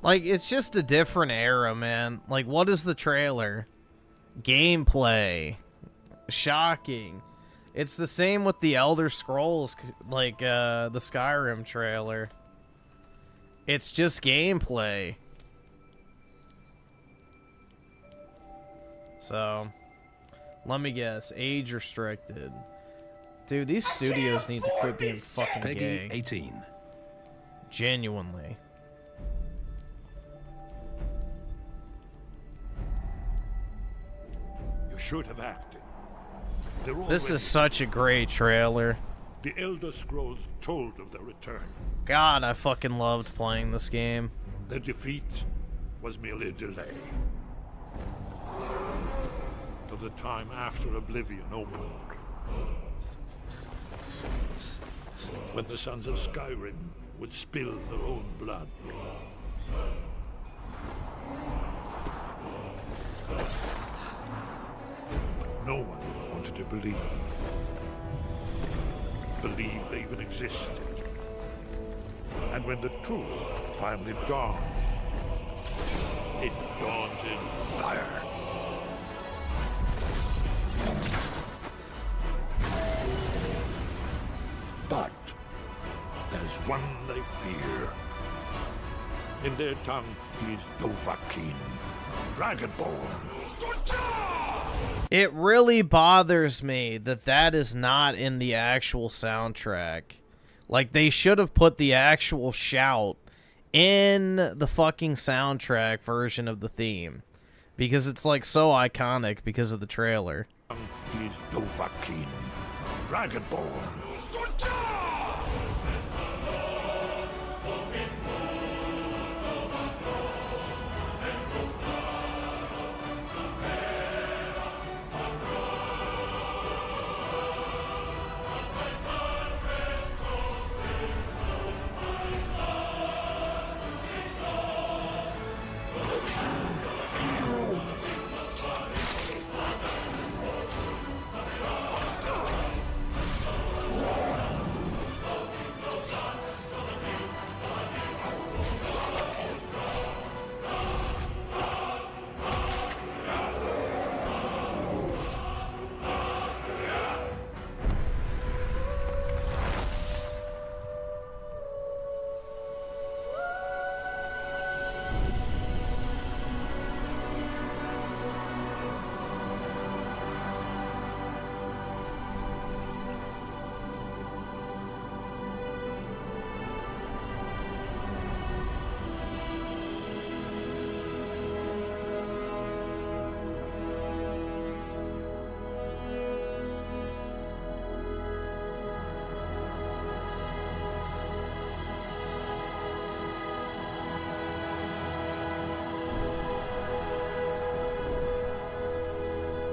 Like, it's just a different era, man. Like, what is the trailer? Gameplay. Shocking. It's the same with the Elder Scrolls, like, the Skyrim trailer. It's just gameplay. So, let me guess. Age restricted. Dude, these studios need to quit being fucking Peggy gay. 18. Genuinely. You should have acted. This is such a great trailer. The Elder Scrolls told of their return. God, I fucking loved playing this game. Their defeat was merely a delay. To the time after Oblivion opened. When the sons of Skyrim would spill their own blood. But no one wanted to believe they even existed. And when the truth finally dawns, it dawns in fire. But there's one they fear. In their tongue, he's Dovahkiin, Dragonborn. It really bothers me that that is not in the actual soundtrack. Like, they should have put the actual shout in the fucking soundtrack version of the theme. Because it's, like, so iconic because of the trailer. He's Dovahkiin, Dragonborn.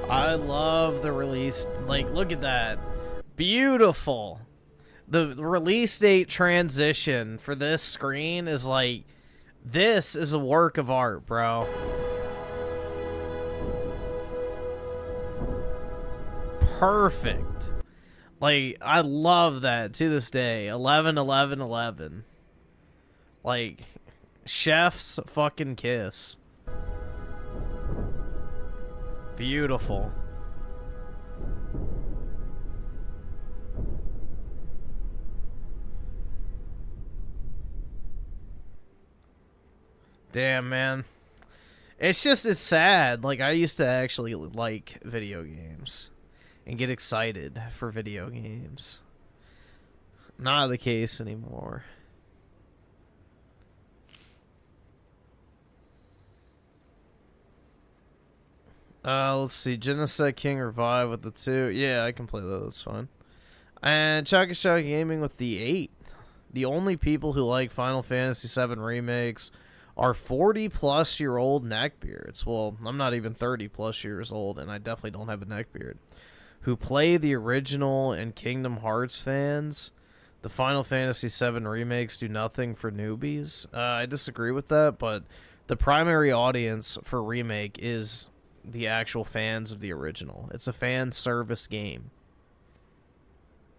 I love the release. Like, look at that. Beautiful. The release date transition for this screen is like, this is a work of art, bro. Perfect. Like, I love that to this day. 11/11/11. Like, chef's fucking kiss. Beautiful. Damn, man. It's just, it's sad. Like, I used to actually like video games and get excited for video games. Not the case anymore. Let's see. Genocide King Revive with the 2. Yeah, I can play those. That's fine. And Chaka Chaka Gaming with the 8. The only people who like Final Fantasy VII remakes are 40-plus-year-old neckbeards. Well, I'm not even 30-plus years old, and I definitely don't have a neckbeard. Who play the original and Kingdom Hearts fans. The Final Fantasy VII remakes do nothing for newbies. I disagree with that, but the primary audience for remake is the actual fans of the original. It's a fan service game.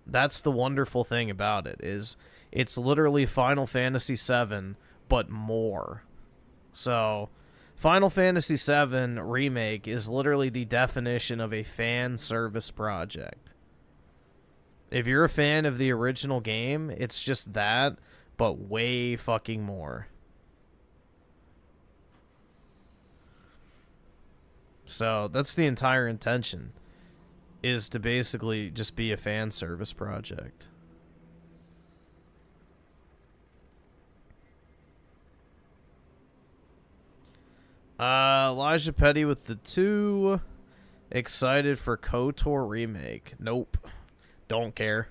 That's the wonderful thing about it, is it's literally Final Fantasy VII, but more. So, Final Fantasy VII Remake is literally the definition of a fan service project. If you're a fan of the original game, it's just that, but way fucking more. So, that's the entire intention, is to basically just be a fan service project. Elijah Petty with the 2. Excited for KOTOR remake. Nope. Don't care.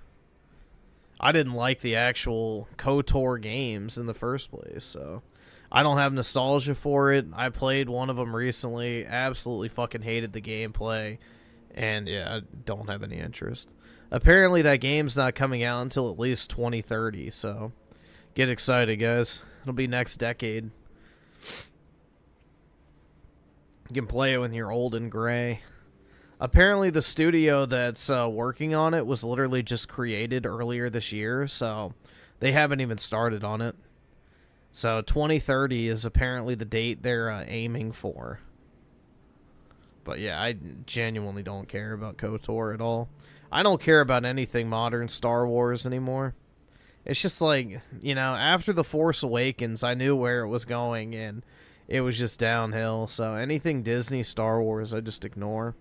I didn't like the actual KOTOR games in the first place, so I don't have nostalgia for it. I played one of them recently. Absolutely fucking hated the gameplay. And yeah, I don't have any interest. Apparently that game's not coming out until at least 2030, so get excited, guys. It'll be next decade. You can play it when you're old and gray. Apparently the studio that's working on it was literally just created earlier this year, so they haven't even started on it. So 2030 is apparently the date they're aiming for. But yeah, I genuinely don't care about KOTOR at all. I don't care about anything modern Star Wars anymore. It's just like, you know, after The Force Awakens, I knew where it was going, and it was just downhill. So anything Disney, Star Wars, I just ignore.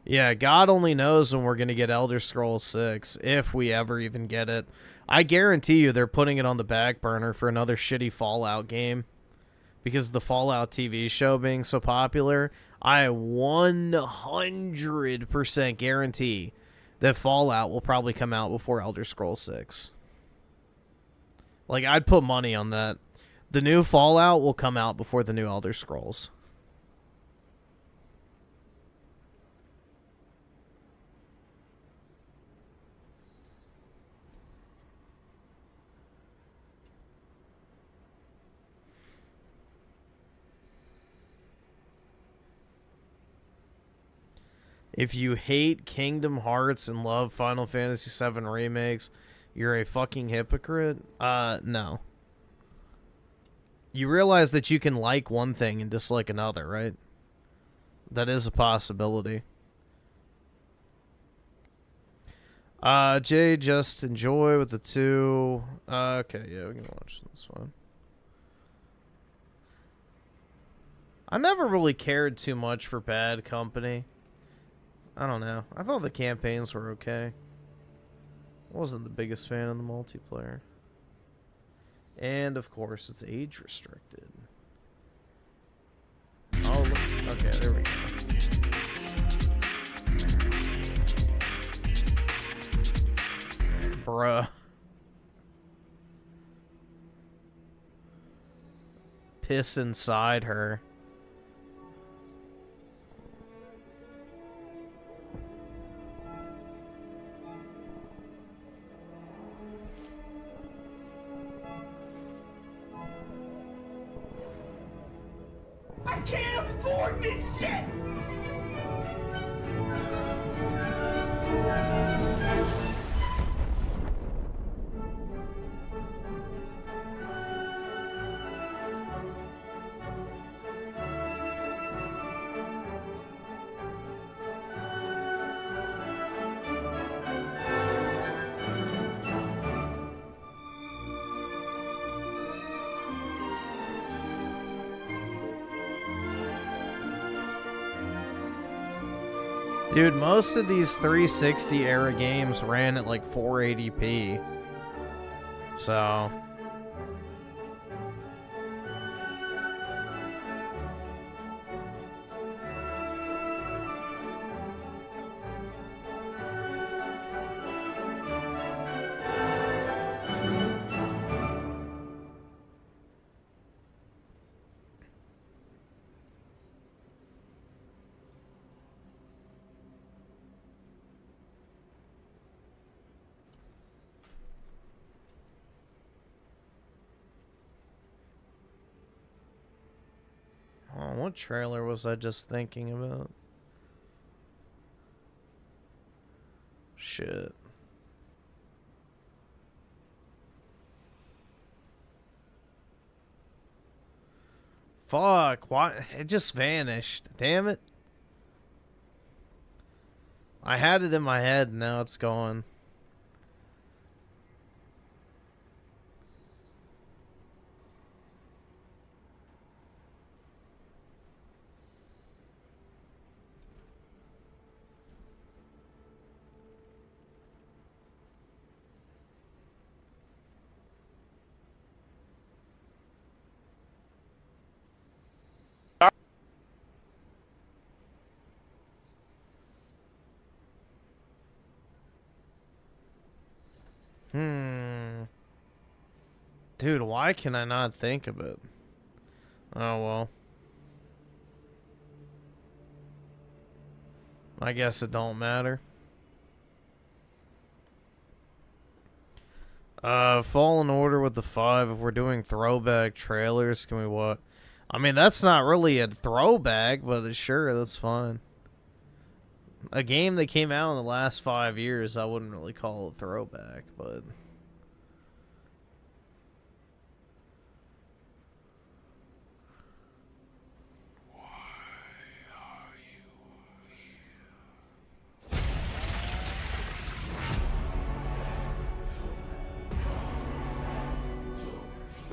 Yeah, God only knows when we're going to get Elder Scrolls 6, if we ever even get it. I guarantee you they're putting it on the back burner for another shitty Fallout game. Because of the Fallout TV show being so popular, I 100% guarantee that Fallout will probably come out before Elder Scrolls 6. Like, I'd put money on that. The new Fallout will come out before the new Elder Scrolls. If you hate Kingdom Hearts and love Final Fantasy VII remakes, you're a fucking hypocrite? No. You realize that you can like one thing and dislike another, right? That is a possibility. Jay, just enjoy with the 2. Okay, yeah, we can watch this one. I never really cared too much for Bad Company. I don't know. I thought the campaigns were okay. I wasn't the biggest fan of the multiplayer. And, of course, it's age restricted. Oh, look. Okay, there we go. Bruh. Piss inside her. I can't afford this shit! Dude, most of these 360 era games ran at like 480p. So... What trailer was I just thinking about? Shit. Fuck, why? It just vanished. Damn it. I had it in my head, and now it's gone. Dude, why can I not think of it? Oh, well. I guess it don't matter. Fall in order with the 5. If we're doing throwback trailers, can we what? I mean, that's not really a throwback, but sure, that's fine. A game that came out in the last 5 years, I wouldn't really call a throwback, but...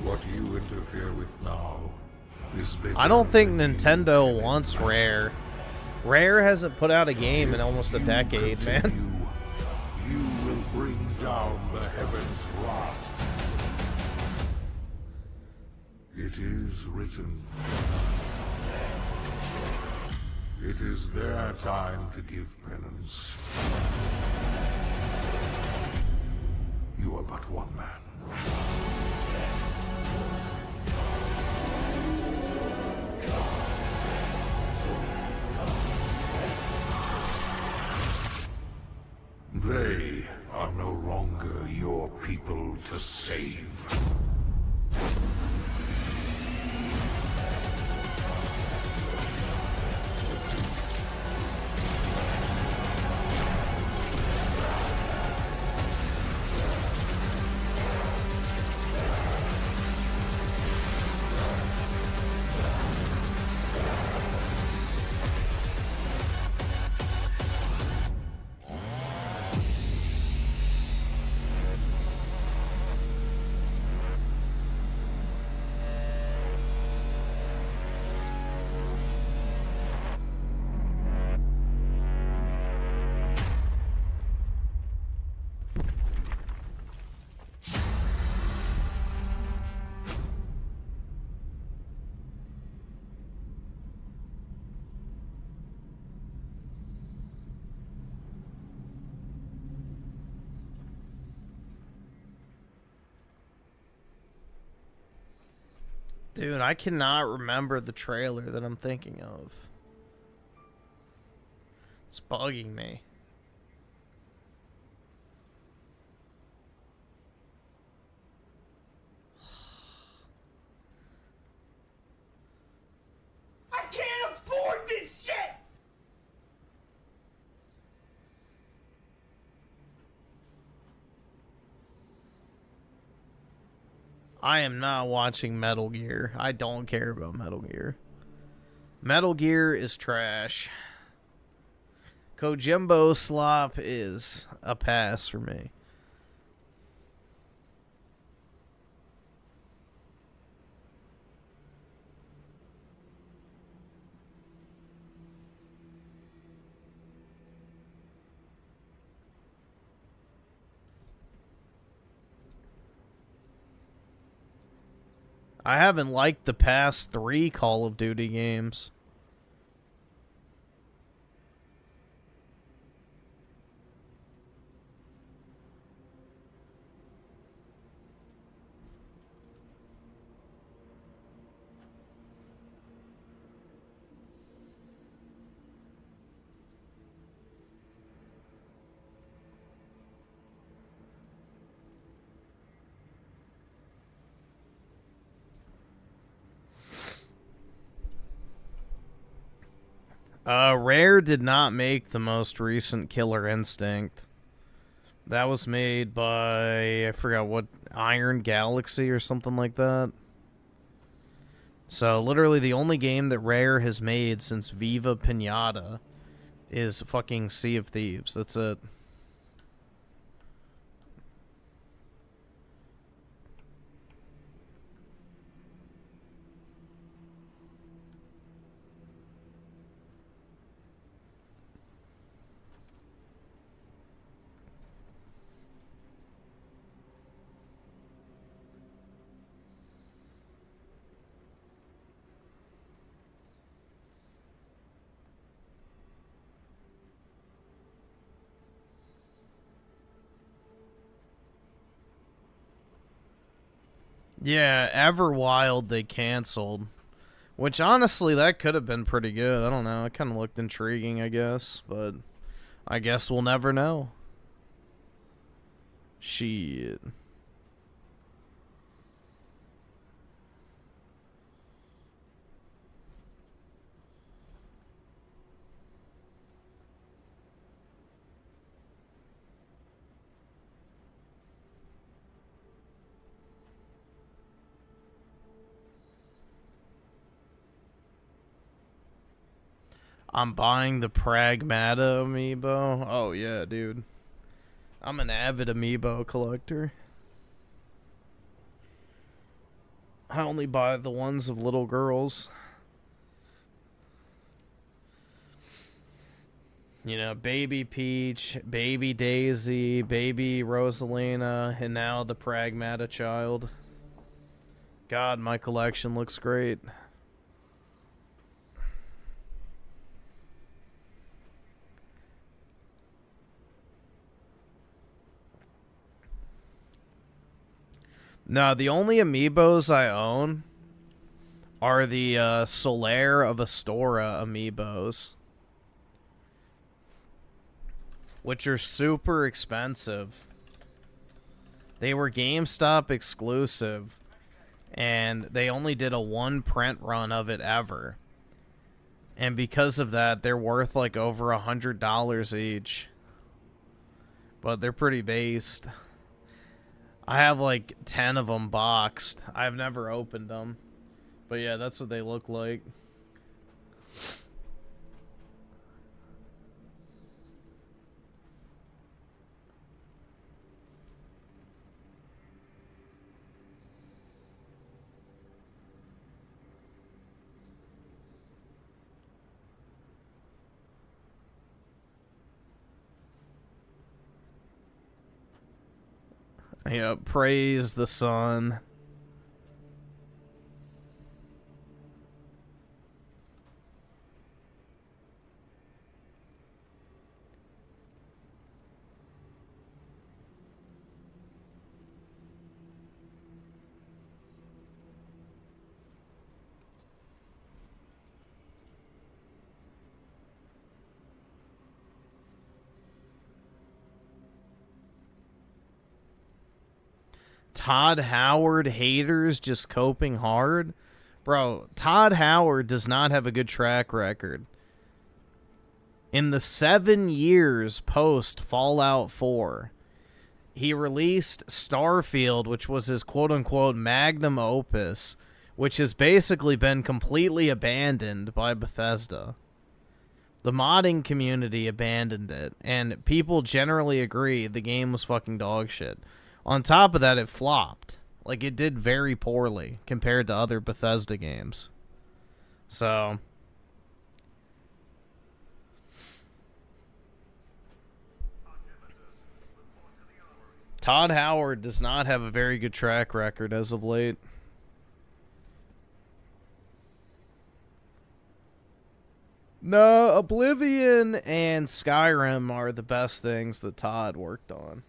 What you interfere with now is bigger I don't think than Nintendo you wants can Rare. Rare hasn't put out a game in almost a If you decade, man. continue, you will bring down the heavens' wrath. It is written. It is their time to give penance. You are but one man. They are no longer your people to save. Dude, I cannot remember the trailer that I'm thinking of. It's bugging me. I can't afford this shit! I am not watching Metal Gear. I don't care about Metal Gear. Metal Gear is trash. Kojimbo slop is a pass for me. I haven't liked the past 3 Call of Duty games. Rare did not make the most recent Killer Instinct. That was made by, I forgot what, Iron Galaxy or something like that. So, literally the only game that Rare has made since Viva Pinata is fucking Sea of Thieves. That's it. Yeah, Everwild they canceled. Which, honestly, that could have been pretty good. I don't know. It kind of looked intriguing, I guess. But I guess we'll never know. Shit. I'm buying the Pragmata amiibo. Oh, yeah, dude. I'm an avid amiibo collector. I only buy the ones of little girls. You know, Baby Peach, Baby Daisy, Baby Rosalina, and now the Pragmata child. God, my collection looks great. No, the only amiibos I own are the Solaire of Astora amiibos, which are super expensive. They were GameStop exclusive, and they only did a one print run of it ever. And because of that, they're worth like over $100 each. But they're pretty based. I have like 10 of them boxed. I've never opened them. But yeah, that's what they look like. Yeah, praise the sun. Todd Howard haters just coping hard. Bro, Todd Howard does not have a good track record. In the 7 years post Fallout 4, he released Starfield, which was his quote-unquote magnum opus, which has basically been completely abandoned by Bethesda. The modding community abandoned it, and people generally agree the game was fucking dog shit. On top of that, it flopped. Like, it did very poorly compared to other Bethesda games. So Todd Howard does not have a very good track record as of late. No, Oblivion and Skyrim are the best things that Todd worked on.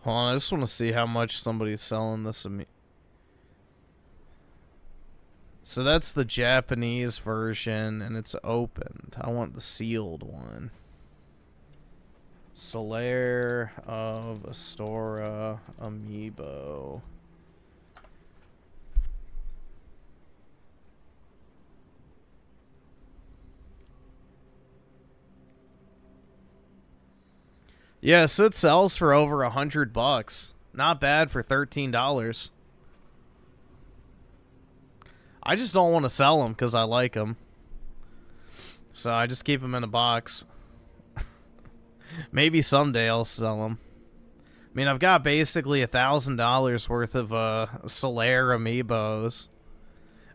Hold on, I just want to see how much somebody's selling this. So that's the Japanese version, and it's opened. I want the sealed one. Solaire of Astora Amiibo. Yeah, so it sells for over $100. Not bad for $13. I just don't want to sell them because I like them. So I just keep them in a box. Maybe someday I'll sell them. I mean, I've got basically $1,000 worth of Solaire amiibos.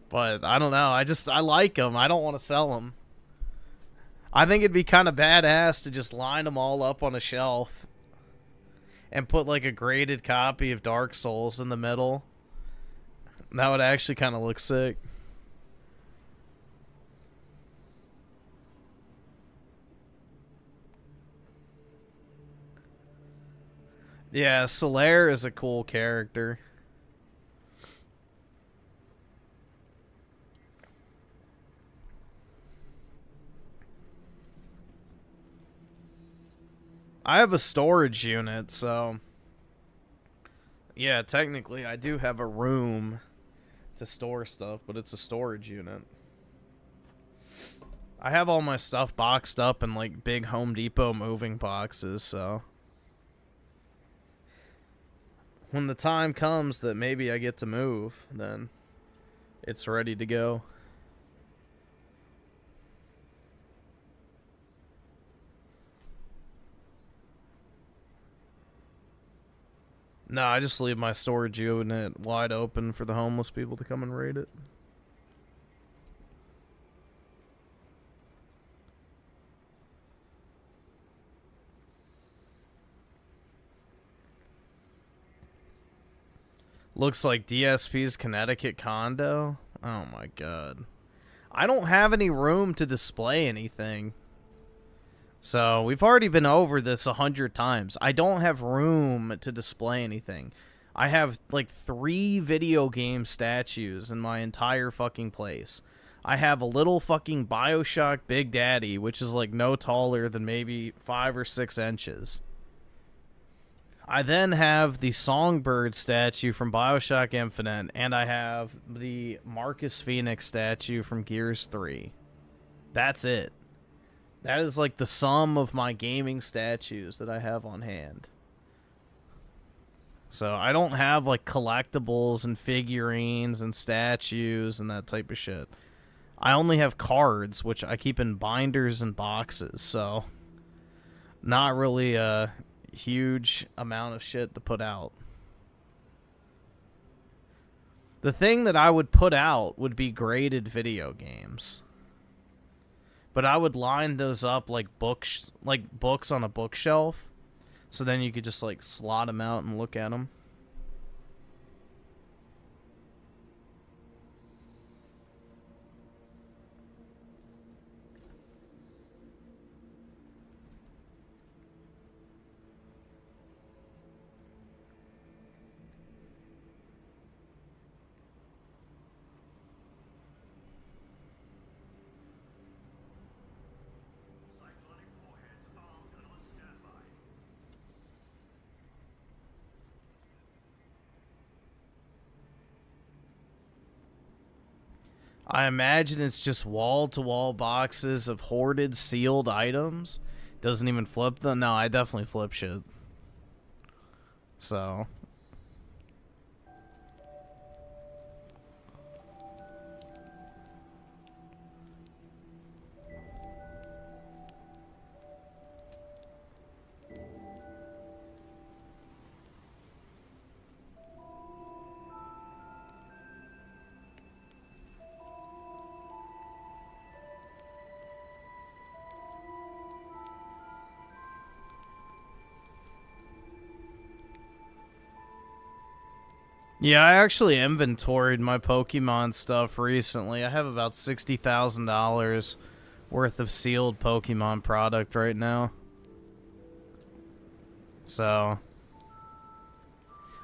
But I don't know. I like them. I don't want to sell them. I think it'd be kind of badass to just line them all up on a shelf and put like a graded copy of Dark Souls in the middle. That would actually kind of look sick. Yeah, Solaire is a cool character. I have a storage unit, so yeah, technically I do have a room to store stuff, but it's a storage unit. I have all my stuff boxed up in like big Home Depot moving boxes, so when the time comes that maybe I get to move, then it's ready to go. No, I just leave my storage unit wide open for the homeless people to come and raid it. Looks like DSP's Connecticut condo. Oh my god. I don't have any room to display anything. So, we've already been over this 100 times. I don't have room to display anything. I have, like, 3 video game statues in my entire fucking place. I have a little fucking BioShock Big Daddy, which is, like, no taller than maybe 5 or 6 inches. I then have the Songbird statue from BioShock Infinite, and I have the Marcus Phoenix statue from Gears 3. That's it. That is like the sum of my gaming statues that I have on hand. So I don't have like collectibles and figurines and statues and that type of shit. I only have cards, which I keep in binders and boxes, so not really a huge amount of shit to put out. The thing that I would put out would be graded video games. But I would line those up like books on a bookshelf, so then you could just like slot them out and look at them. I imagine it's just wall-to-wall boxes of hoarded, sealed items. Doesn't even flip them. No, I definitely flip shit. So... yeah, I actually inventoried my Pokemon stuff recently. I have about $60,000 worth of sealed Pokemon product right now. So,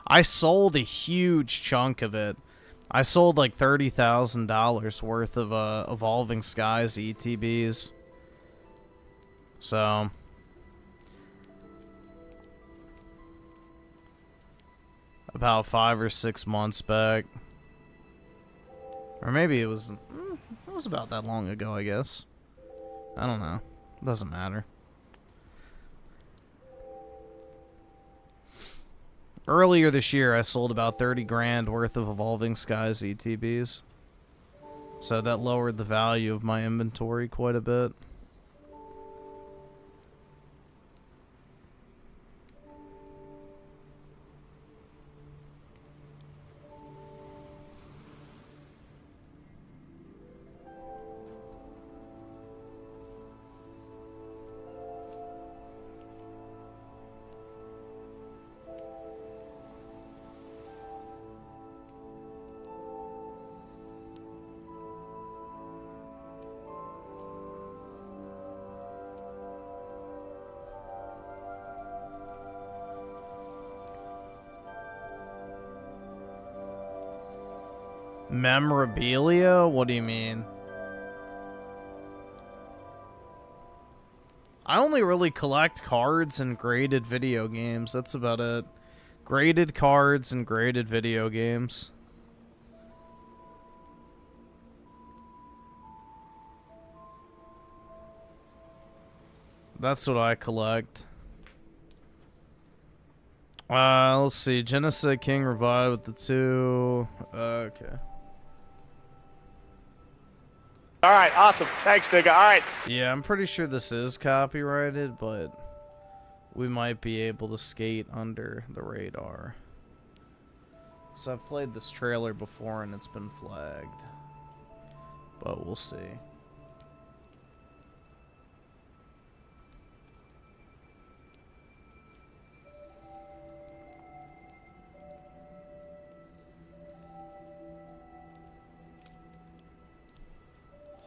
I sold a huge chunk of it. I sold like $30,000 worth of Evolving Skies ETBs. So about 5 or 6 months back. Or maybe it was about that long ago, I guess. I don't know. Doesn't matter. Earlier this year, I sold about 30 grand worth of Evolving Skies ETBs. So that lowered the value of my inventory quite a bit. Memorabilia? What do you mean? I only really collect cards and graded video games. That's about it. Graded cards and graded video games. That's what I collect. Let's see. Genocide King revived with the 2. Okay. All right, awesome. Thanks, nigga. All right. Yeah, I'm pretty sure this is copyrighted, but we might be able to skate under the radar. So I've played this trailer before and it's been flagged. But we'll see.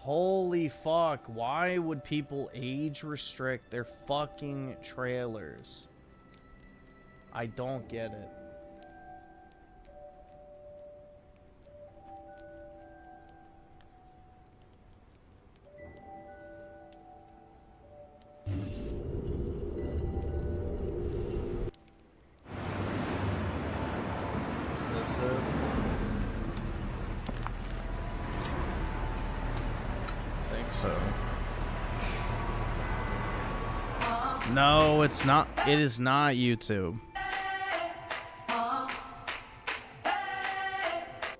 Holy fuck, why would people age restrict their fucking trailers? I don't get it. Is this it? So no, it's not. It is not YouTube.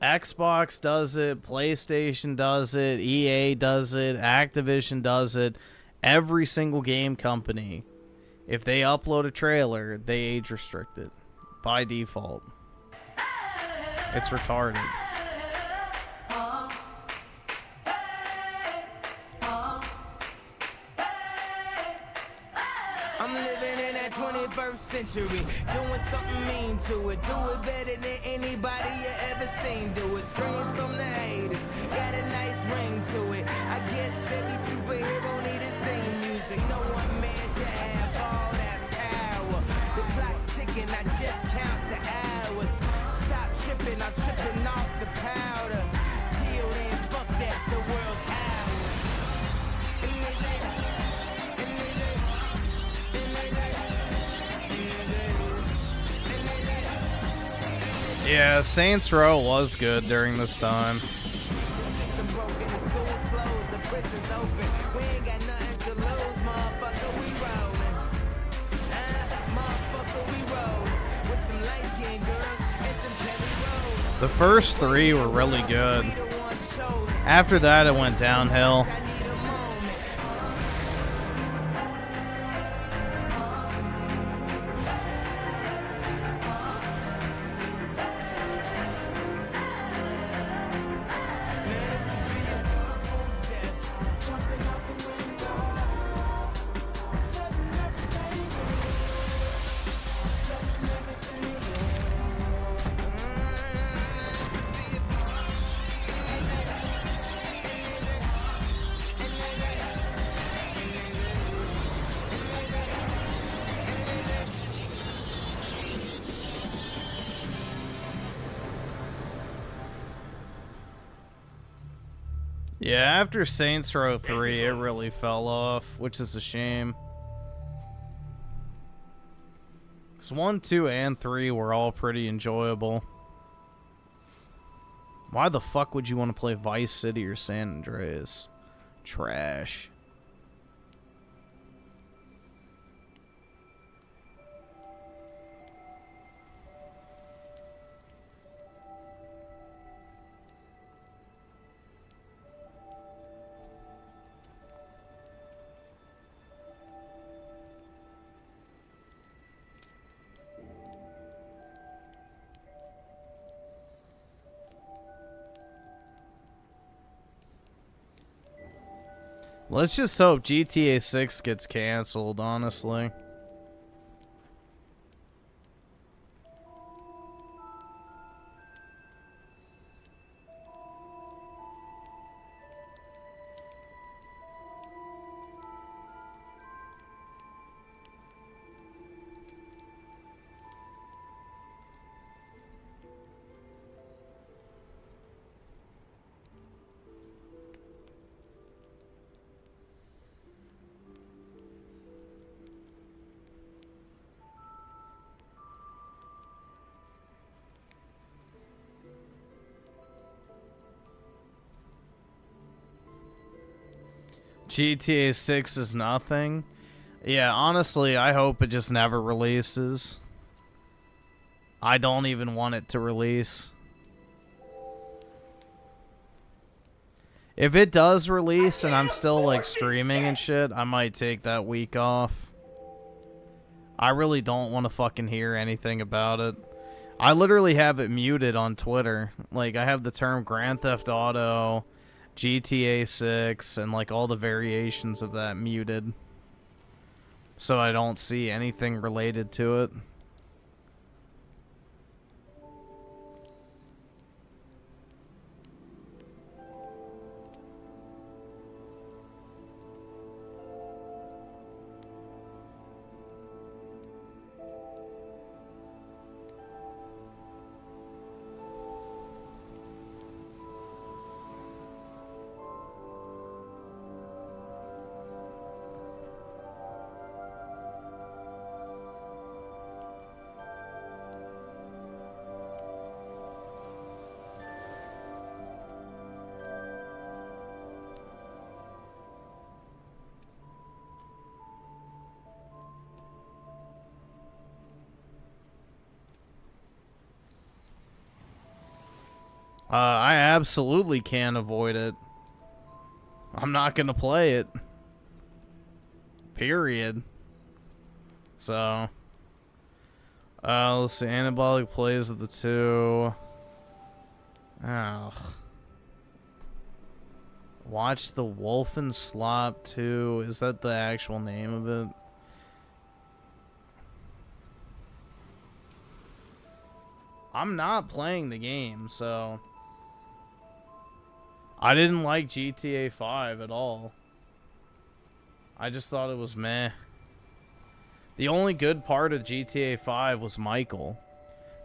Xbox does it, PlayStation does it, EA does it, Activision does it. Every single game company, if they upload a trailer, they age restrict it by default. It's retarded. Century, doing something mean to it, do it better than anybody you ever seen do it. Screams from the haters, got a nice ring to it. I guess every superhero need his theme music. No one man should have all that power. The clock's ticking, I just count the hours. Stop tripping, I'm tripping off the powder. Till then, fuck that, the world's ours. Yeah, Saints Row was good during this time. The first 3 were really good. After that, it went downhill. Yeah, after Saints Row 3, it really fell off, which is a shame. 'Cause 1, 2, and 3 were all pretty enjoyable. Why the fuck would you want to play Vice City or San Andreas? Trash. Let's just hope GTA 6 gets canceled, honestly. GTA 6 is nothing. Yeah, honestly, I hope it just never releases. I don't even want it to release. If it does release and I'm still like streaming and shit, I might take that week off. I really don't want to fucking hear anything about it. I literally have it muted on Twitter. Like, I have the term Grand Theft Auto, GTA 6, and like all the variations of that muted, so I don't see anything related to it. I absolutely can't avoid it. I'm not gonna play it. Period. So, let's see. Anabolic plays of the two. Oh. Watch the Wolfen Slop 2. Is that the actual name of it? I'm not playing the game, so I didn't like GTA 5 at all. I just thought it was meh. The only good part of GTA 5 was Michael.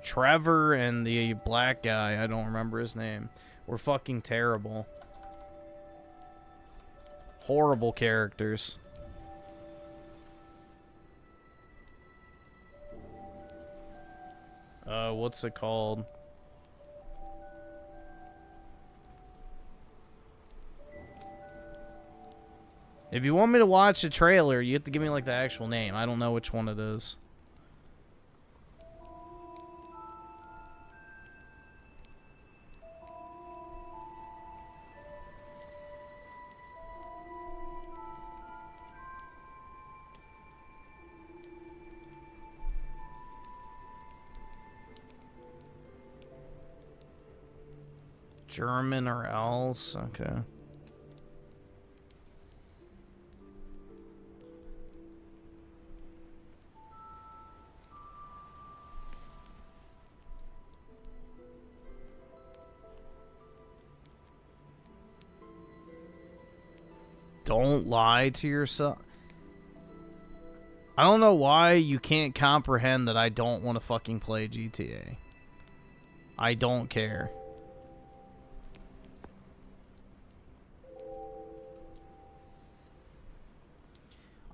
Trevor and the black guy, I don't remember his name, were fucking terrible. Horrible characters. What's it called? If you want me to watch the trailer, you have to give me like the actual name. I don't know which one it is. German or else? Okay. Don't lie to yourself. I don't know why you can't comprehend that I don't want to fucking play GTA. I don't care.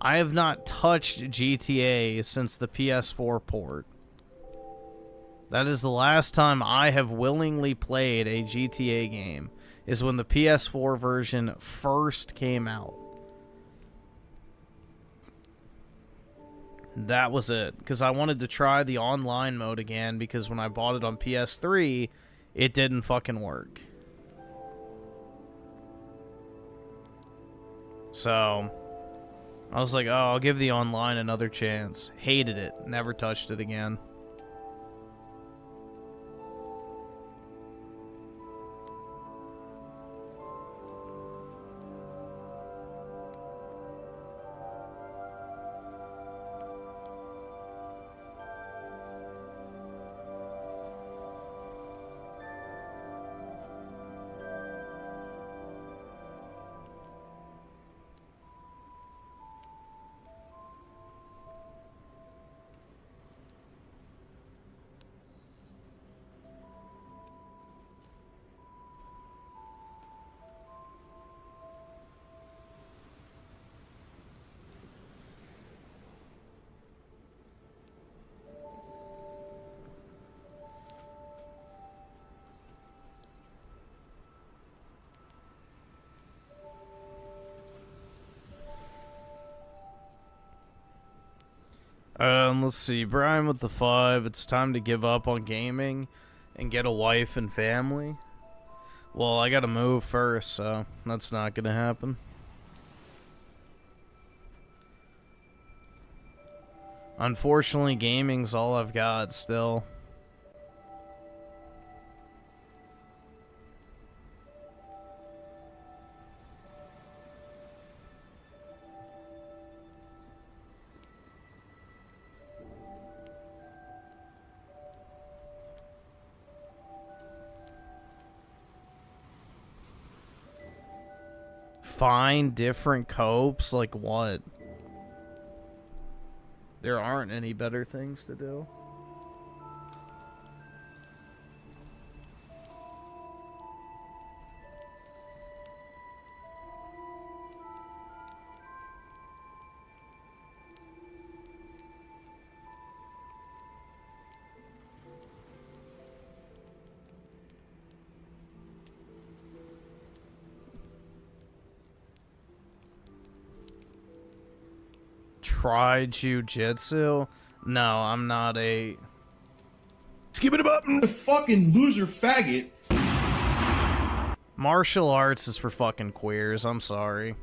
I have not touched GTA since the PS4 port. That is the last time I have willingly played a GTA game, is when the PS4 version first came out. That was it, because I wanted to try the online mode again, because when I bought it on PS3, it didn't fucking work. So, I was like, oh, I'll give the online another chance. Hated it. Never touched it again. Let's see. Brian with the 5. It's time to give up on gaming and get a wife and family. Well, I gotta move first, so that's not gonna happen. Unfortunately, gaming's all I've got still. Find different copes? Like what? There aren't any better things to do. Try jujitsu? No, I'm not a... Skip it up, fucking loser faggot. Martial arts is for fucking queers, I'm sorry.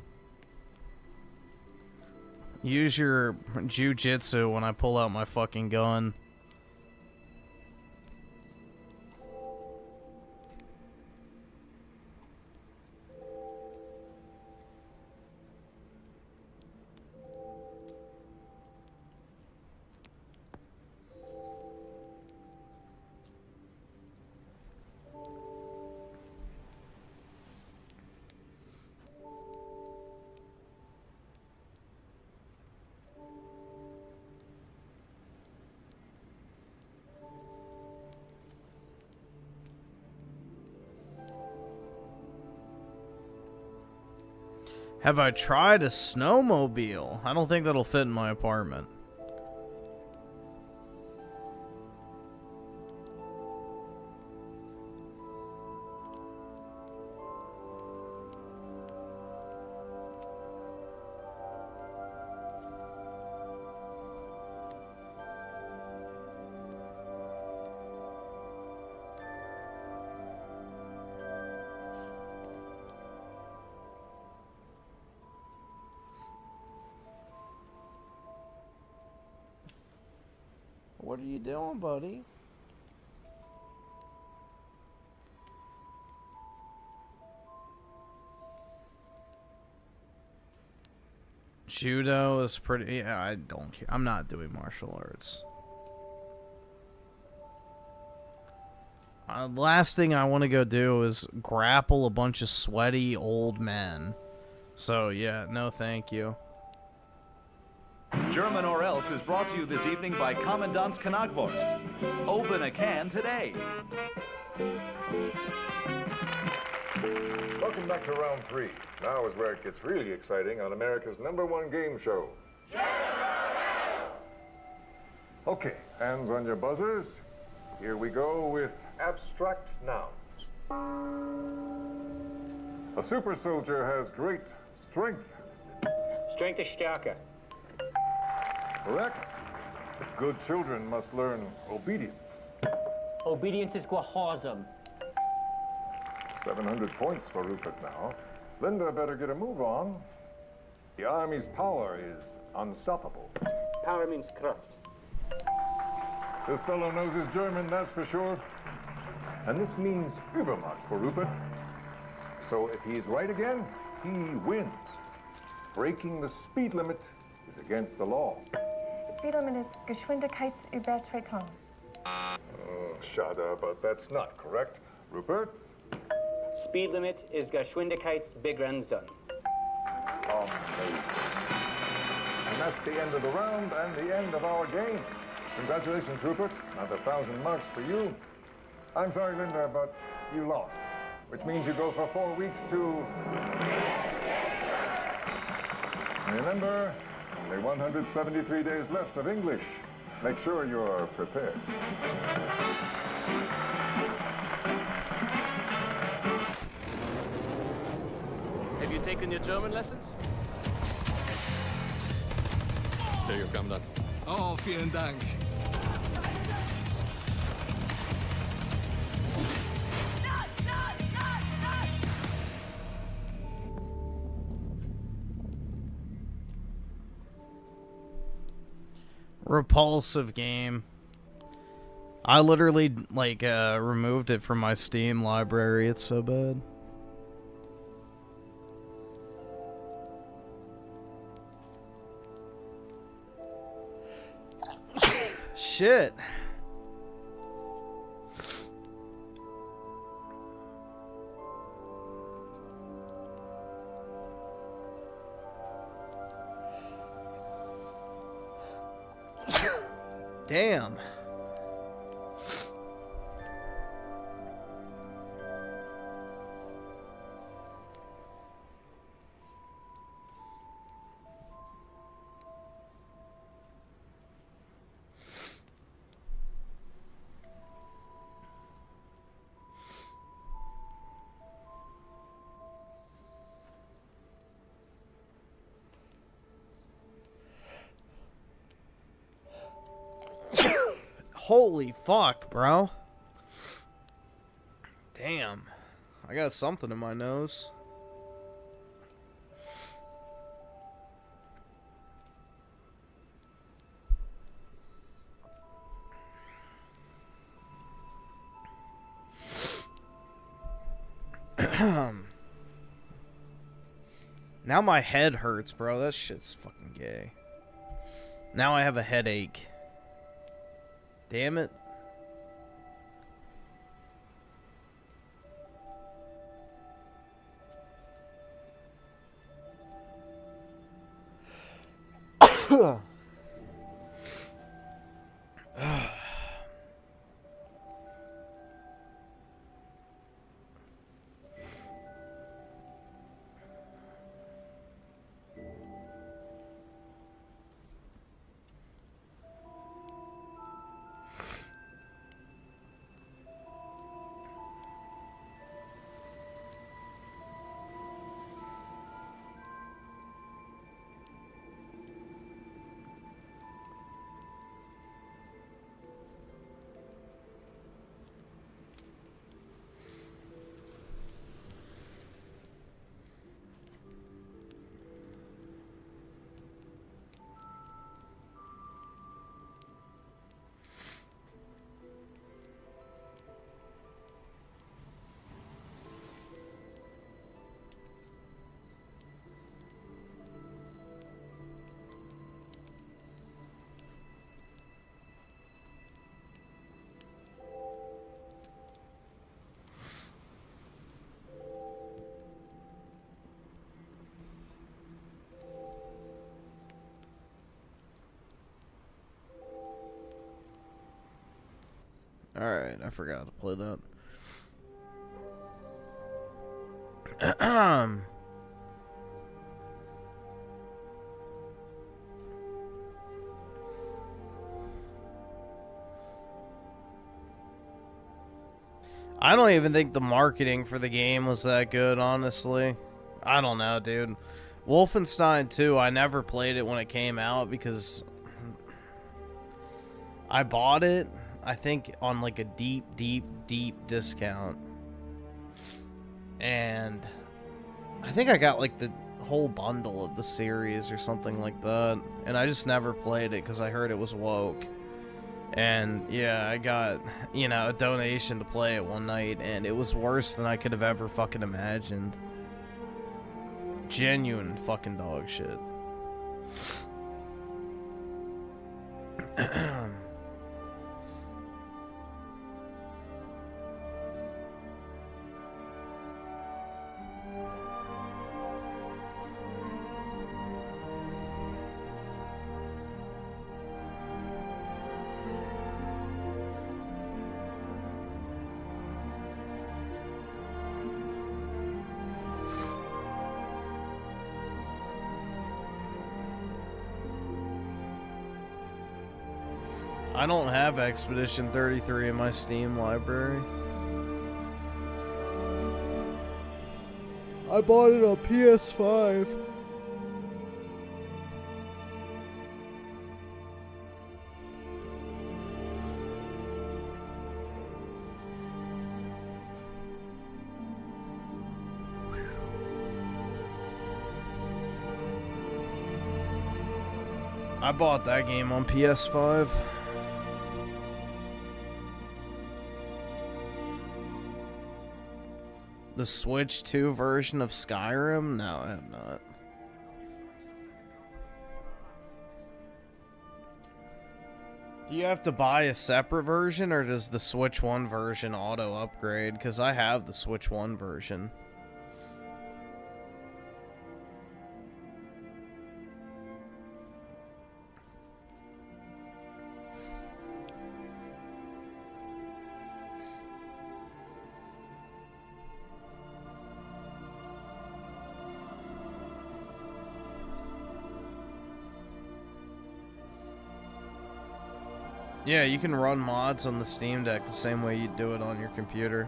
Use your jujitsu when I pull out my fucking gun. Have I tried a snowmobile? I don't think that'll fit in my apartment. What are you doing, buddy? Judo is pretty... Yeah, I don't care. I'm not doing martial arts. The last thing I want to go do is grapple a bunch of sweaty old men. So, yeah, no thank you. German or Else is brought to you this evening by Commandant's Knockwurst. Open a can today. Welcome back to round 3. Now is where it gets really exciting on America's #1 game show. Okay, hands on your buzzers. Here we go with abstract nouns. A super soldier has great strength. Strength is stärker. Correct. Good children must learn obedience. Obedience is gehorsam. 700 points for Rupert now. Linda better get a move on. The army's power is unstoppable. Power means Kraft. This fellow knows his German, that's for sure. And this means Übermacht for Rupert. So if he's right again, he wins. Breaking the speed limit is against the law. Speed limit is Geschwindigkeitsübertretung. Shada, but that's not correct. Rupert? Speed limit is Geschwindigkeitsbegrenzung. Amazing. And that's the end of the round and the end of our game. Congratulations, Rupert. Another 1,000 marks for you. I'm sorry, Linda, but you lost. Which means you go for 4 weeks to... Remember, only 173 days left of English. Make sure you're prepared. Have you taken your German lessons? There you come, dann. Oh, vielen Dank. Repulsive game. I literally, like, removed it from my Steam library. It's so bad. Shit. Damn. Holy fuck, bro. Damn. I got something in my nose. Now my head hurts, bro. That shit's fucking gay. Now I have a headache. Damn it. Alright, I forgot to play that. I don't even think the marketing for the game was that good, honestly. I don't know, dude. Wolfenstein 2, I never played it when it came out because I bought it, I think, on like a deep discount. And I think I got like the whole bundle of the series or something like that. And I just never played it because I heard it was woke. And yeah, I got, you know, a donation to play it one night, and it was worse than I could have ever fucking imagined. Genuine fucking dog shit. I don't have Expedition 33 in my Steam library. I bought it on PS5. I bought that game on PS5. The Switch 2 version of Skyrim? No, I have not. Do you have to buy a separate version, or does the Switch 1 version auto upgrade? Because I have the Switch 1 version. Yeah, you can run mods on the Steam Deck the same way you do it on your computer.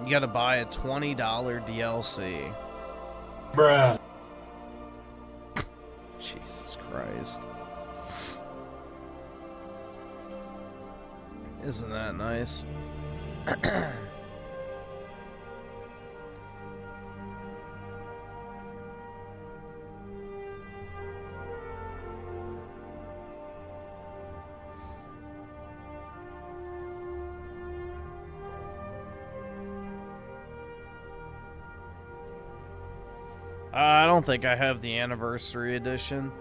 You gotta buy a $20 DLC. Bruh. Jesus Christ. Isn't that nice? I don't think I have the Anniversary Edition.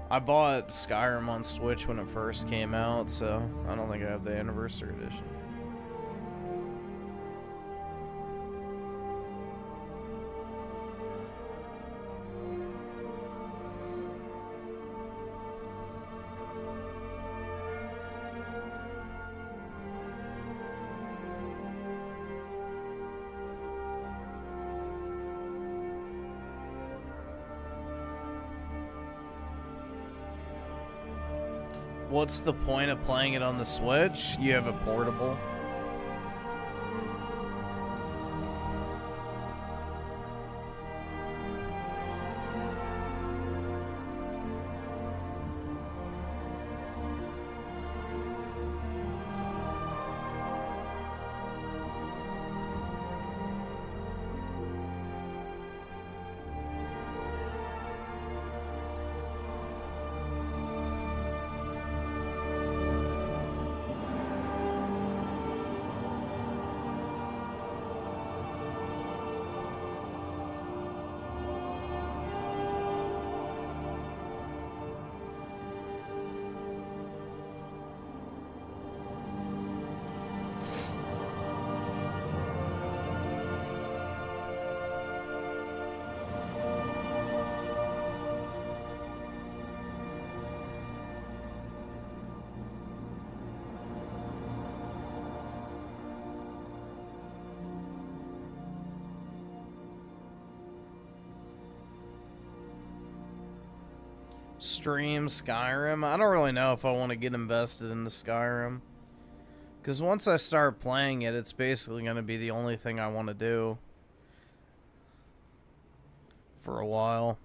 I bought Skyrim on Switch when it first came out, so I don't think I have the Anniversary Edition. What's the point of playing it on the Switch? You have a portable. Stream Skyrim. I don't really know if I want to get invested into Skyrim. Because once I start playing it, it's basically going to be the only thing I want to do for a while.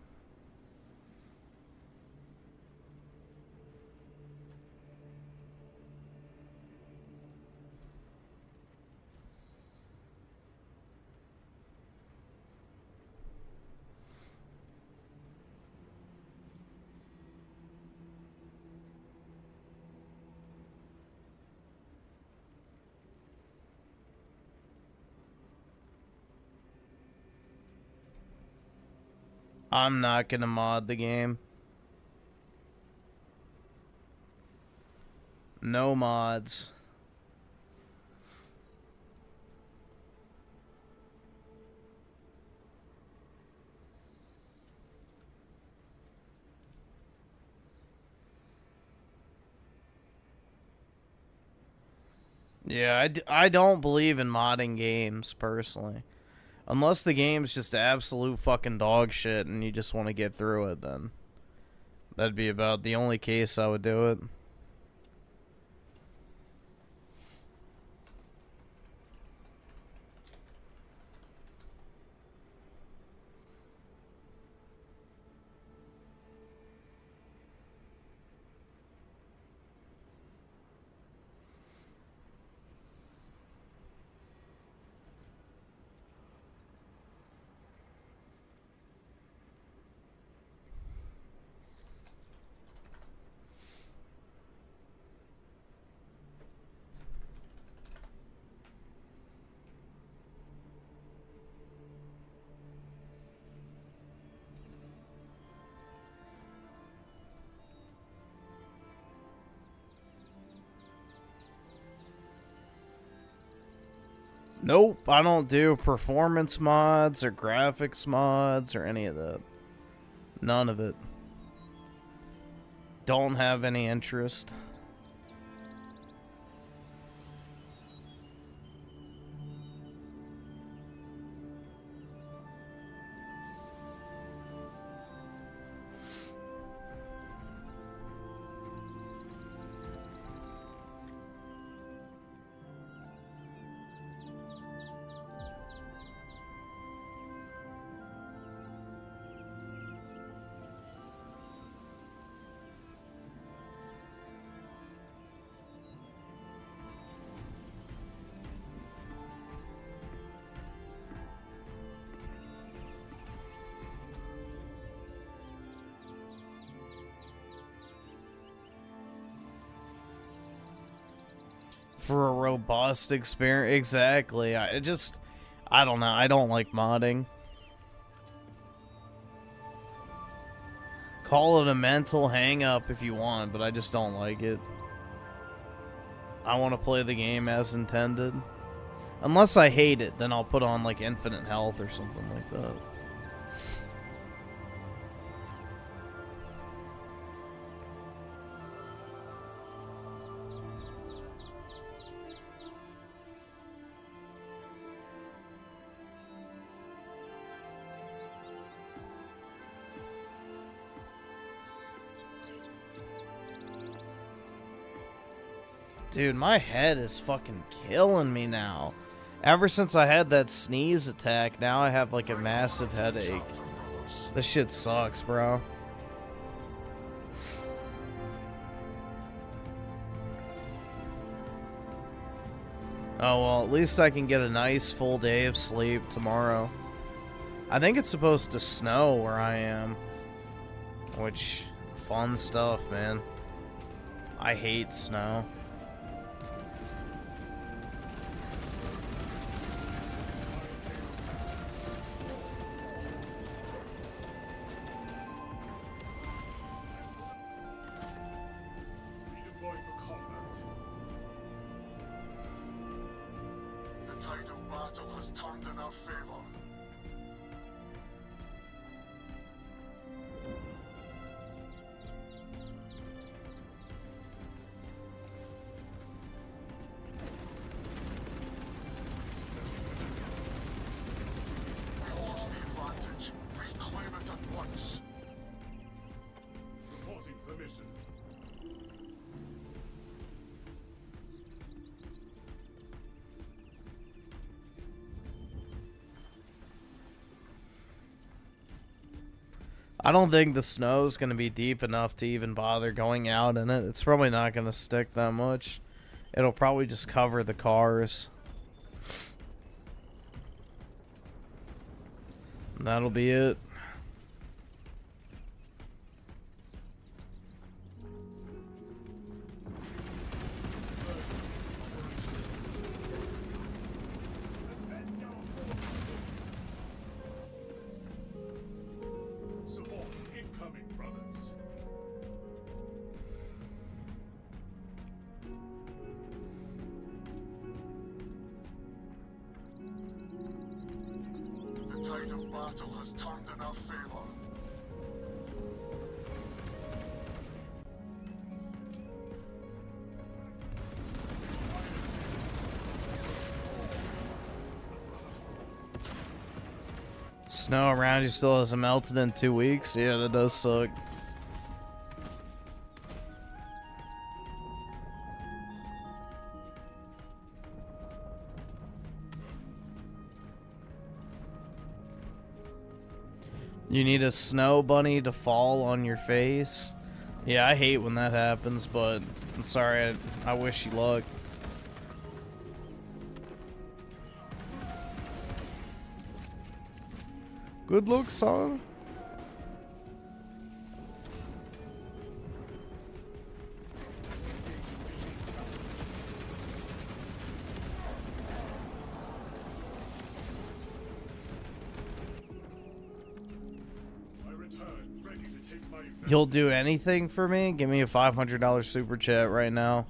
I'm not gonna mod the game. No mods. Yeah, I don't believe in modding games, personally. Unless the game's just absolute fucking dog shit and you just want to get through it, then that'd be about the only case I would do it. Nope, I don't do performance mods or graphics mods or any of that. None of it. Don't have any interest. For a robust experience, exactly. I don't know. I don't like modding. Call it a mental hang-up if you want, but I just don't like it. I want to play the game as intended. Unless I hate it, then I'll put on like infinite health or something like that. Dude, my head is fucking killing me now. Ever since I had that sneeze attack, now I have like a massive headache. This shit sucks, bro. Oh, well, at least I can get a nice full day of sleep tomorrow. I think it's supposed to snow where I am. Which, fun stuff, man. I hate snow. I don't think the snow's going to be deep enough to even bother going out in it. It's probably not going to stick that much. It'll probably just cover the cars. And that'll be it. Support incoming, brothers. The tide of battle has turned in our favor. Snow around you still hasn't melted in 2 weeks. Yeah, that does suck. You need a snow bunny to fall on your face. Yeah, I hate when that happens, but I'm sorry. I wish you luck. Good luck, son. You'll do anything for me? Give me a $500 super chat right now.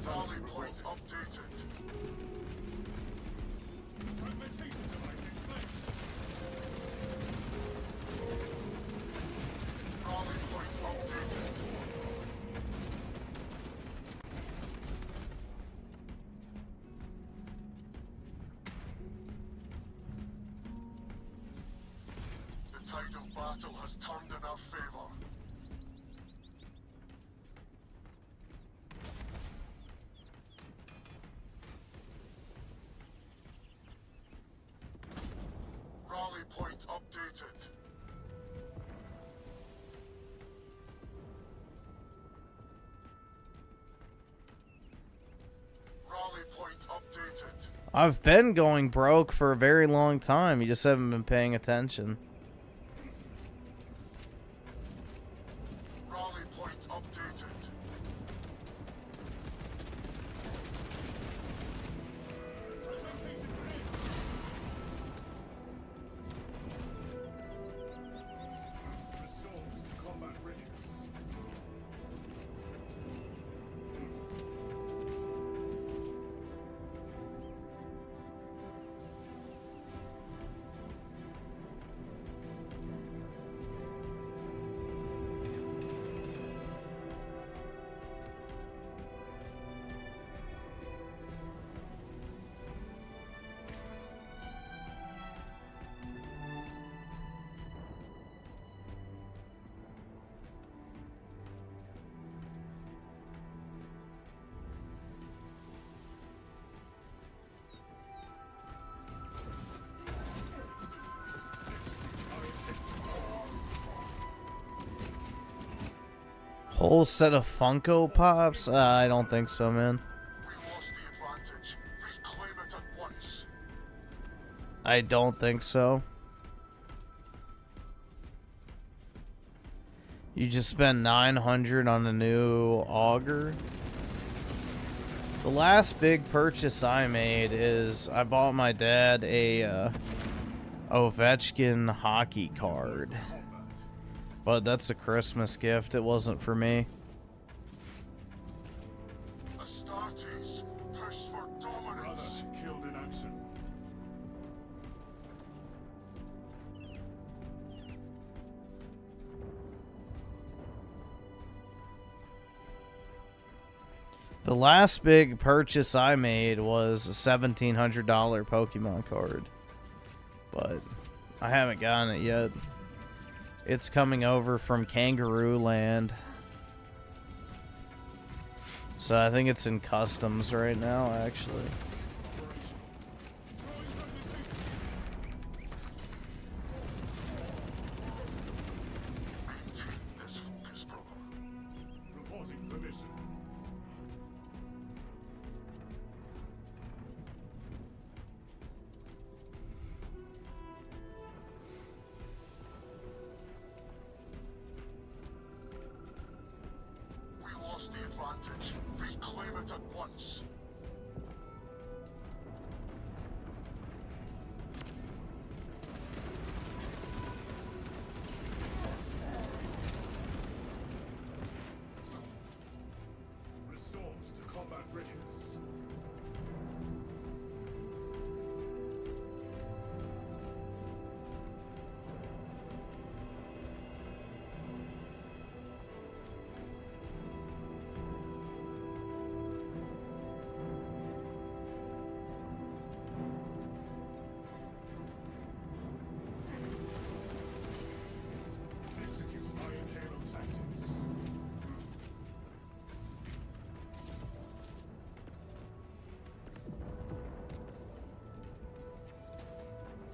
Rally point updated. Rally point updated. The tide of battle has turned in our favor. Rally point updated. Rally point updated. I've been going broke for a very long time. You just haven't been paying attention. Rally point updated. Restore combat readiness. Whole set of Funko Pops? I don't think so, man. We lost the advantage. Reclaim it at once. I don't think so. You just spent 900 on a new auger. The last big purchase I made is I bought my dad a Ovechkin hockey card. But that's a Christmas gift. It wasn't for me. Astartes, push for dominance. Killed in action. The last big purchase I made was a $1,700 Pokemon card. But I haven't gotten it yet. It's coming over from Kangaroo Land. So I think it's in customs right now, actually. Reporting for mission. We lost the advantage. Reclaim it at once. Restored to combat readiness. Execute Iron Halo tactics.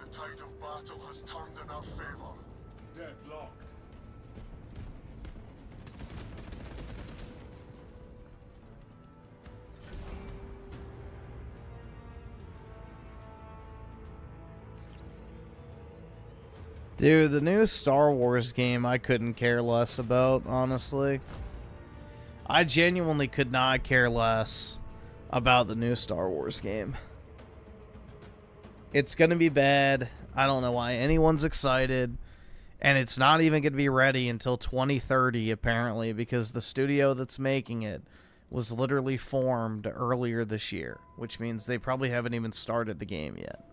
The tide of battle has turned in our favor. Deadlocked. Dude, the new Star Wars game I couldn't care less about, honestly. I genuinely could not care less about the new Star Wars game. It's gonna be bad. I don't know why anyone's excited. And it's not even gonna be ready until 2030, apparently, because the studio that's making it was literally formed earlier this year, which means they probably haven't even started the game yet.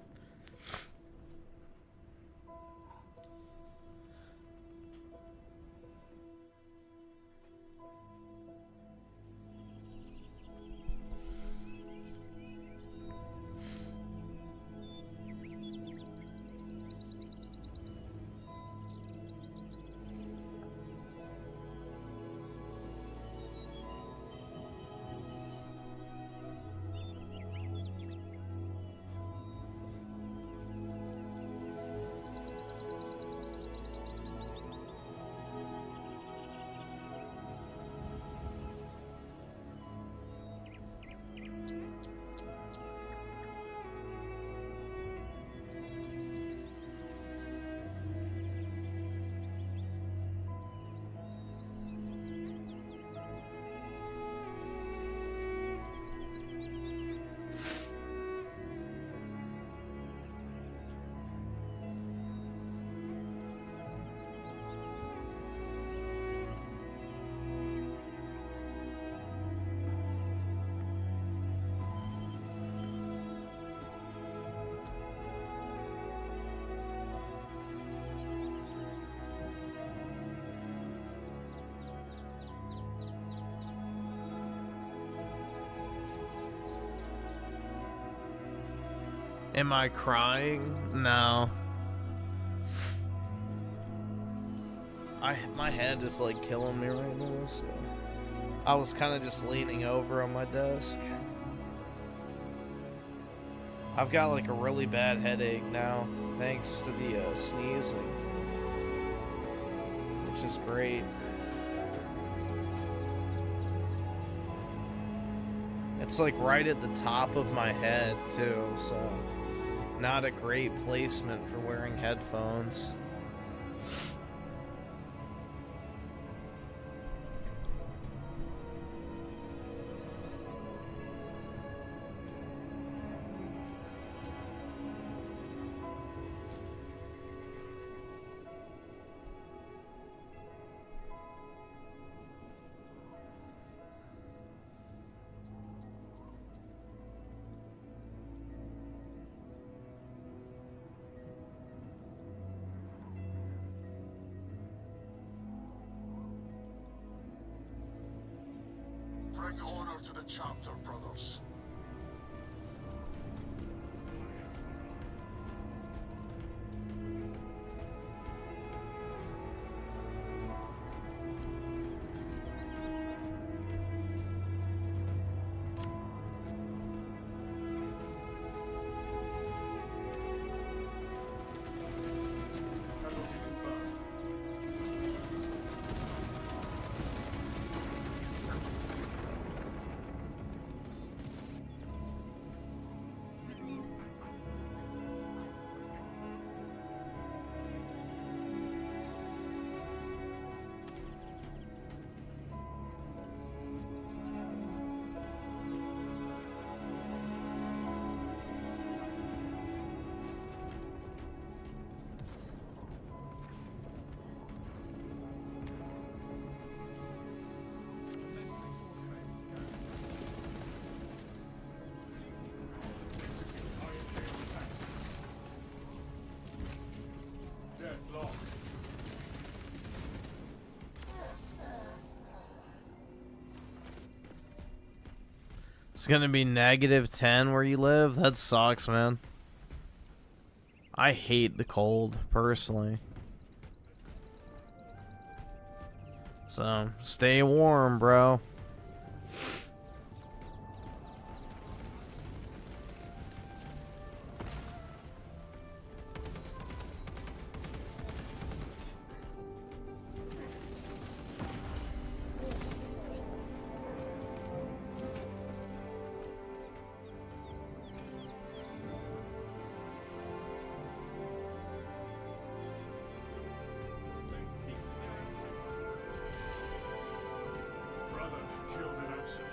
Am I crying? No. My head is like killing me right now, so I was kind of just leaning over on my desk. I've got like a really bad headache now, thanks to the sneezing, which is great. It's like right at the top of my head too, so not a great placement for wearing headphones. Bring honor to the chapter, brothers. It's gonna be -10 where you live? That sucks, man. I hate the cold, personally. So, stay warm, bro. Brother killed in action.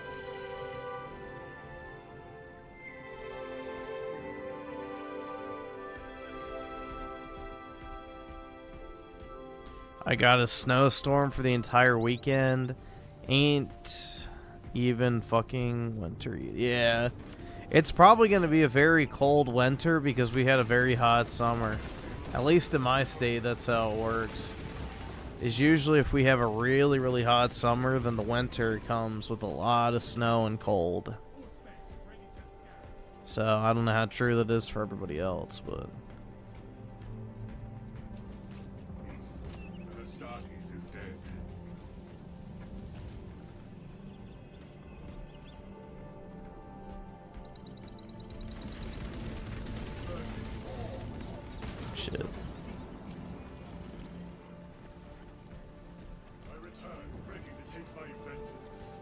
I got a snowstorm for the entire weekend. Ain't even fucking winter. Yeah. It's probably going to be a very cold winter because we had a very hot summer. At least in my state, that's how it works. Is usually if we have a really, really hot summer, then the winter comes with a lot of snow and cold. So I don't know how true that is for everybody else, but... Astartes is dead. Shit. I return, ready to take my vengeance.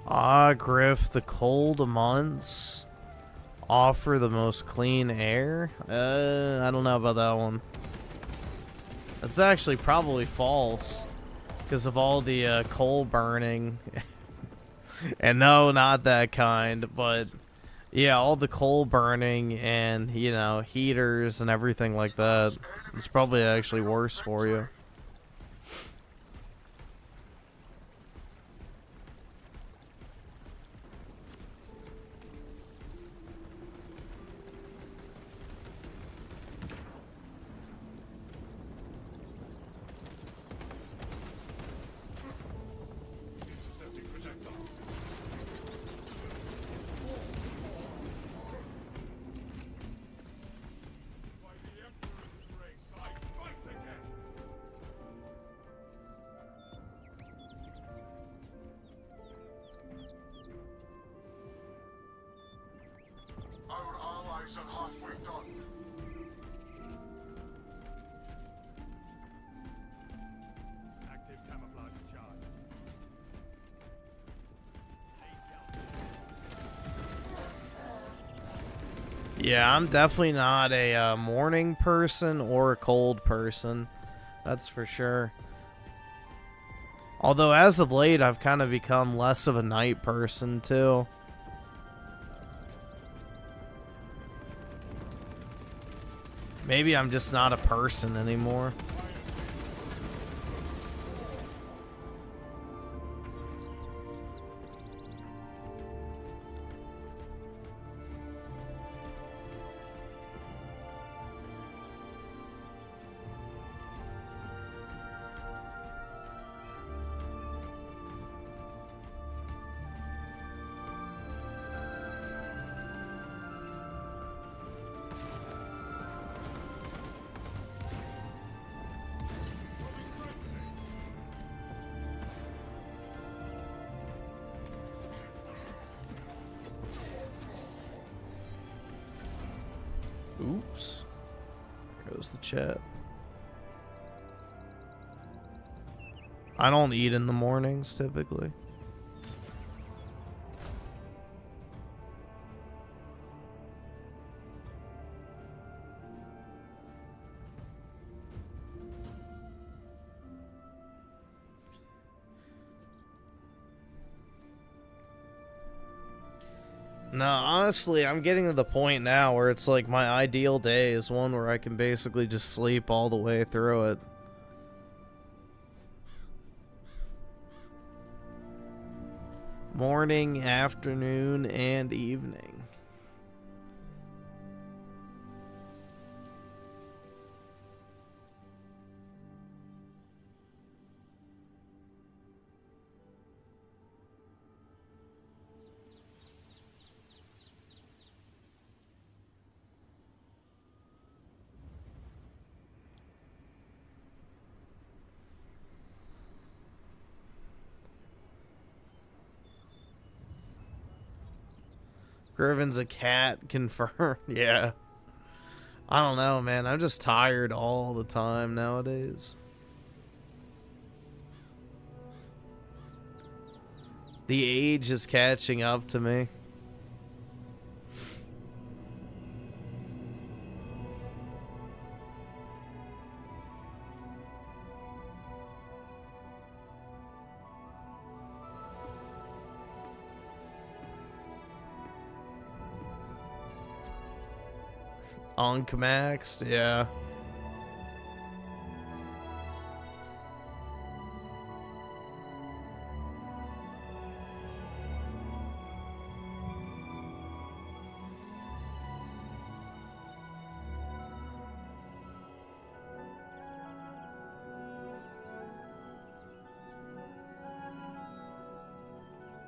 Ah, Griff, the cold months offer the most clean air? I don't know about that one. That's actually probably false because of all the coal burning. And no, not that kind, but yeah, all the coal burning and, you know, heaters and everything like that. It's probably actually worse for you. Intercepting projectiles. By the Emperor's grace, I fight again. Our allies are halfway done. Active camouflage charge. Yeah, I'm definitely not a morning person or a cold person. That's for sure. Although as of late, I've kind of become less of a night person too. Maybe I'm just not a person anymore. Oops. There goes the chat. I don't eat in the mornings typically. No, honestly, I'm getting to the point now where it's like my ideal day is one where I can basically just sleep all the way through it. Morning, afternoon, and evening. Griffin's a cat, confirmed. Yeah. I don't know, man. I'm just tired all the time nowadays. The age is catching up to me. Oncomaxed, yeah.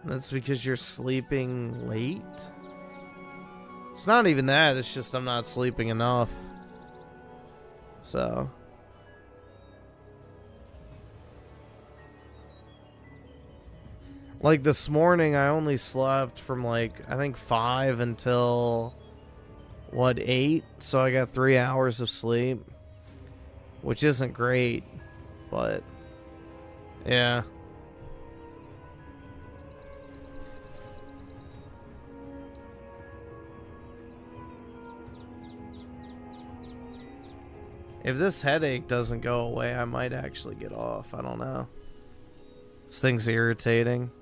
That's because you're sleeping late? It's not even that, it's just I'm not sleeping enough. So. Like this morning, I only slept from like, I think 5 until, what, 8? So I got 3 hours of sleep. Which isn't great, but, yeah. If this headache doesn't go away, I might actually get off. I don't know. This thing's irritating.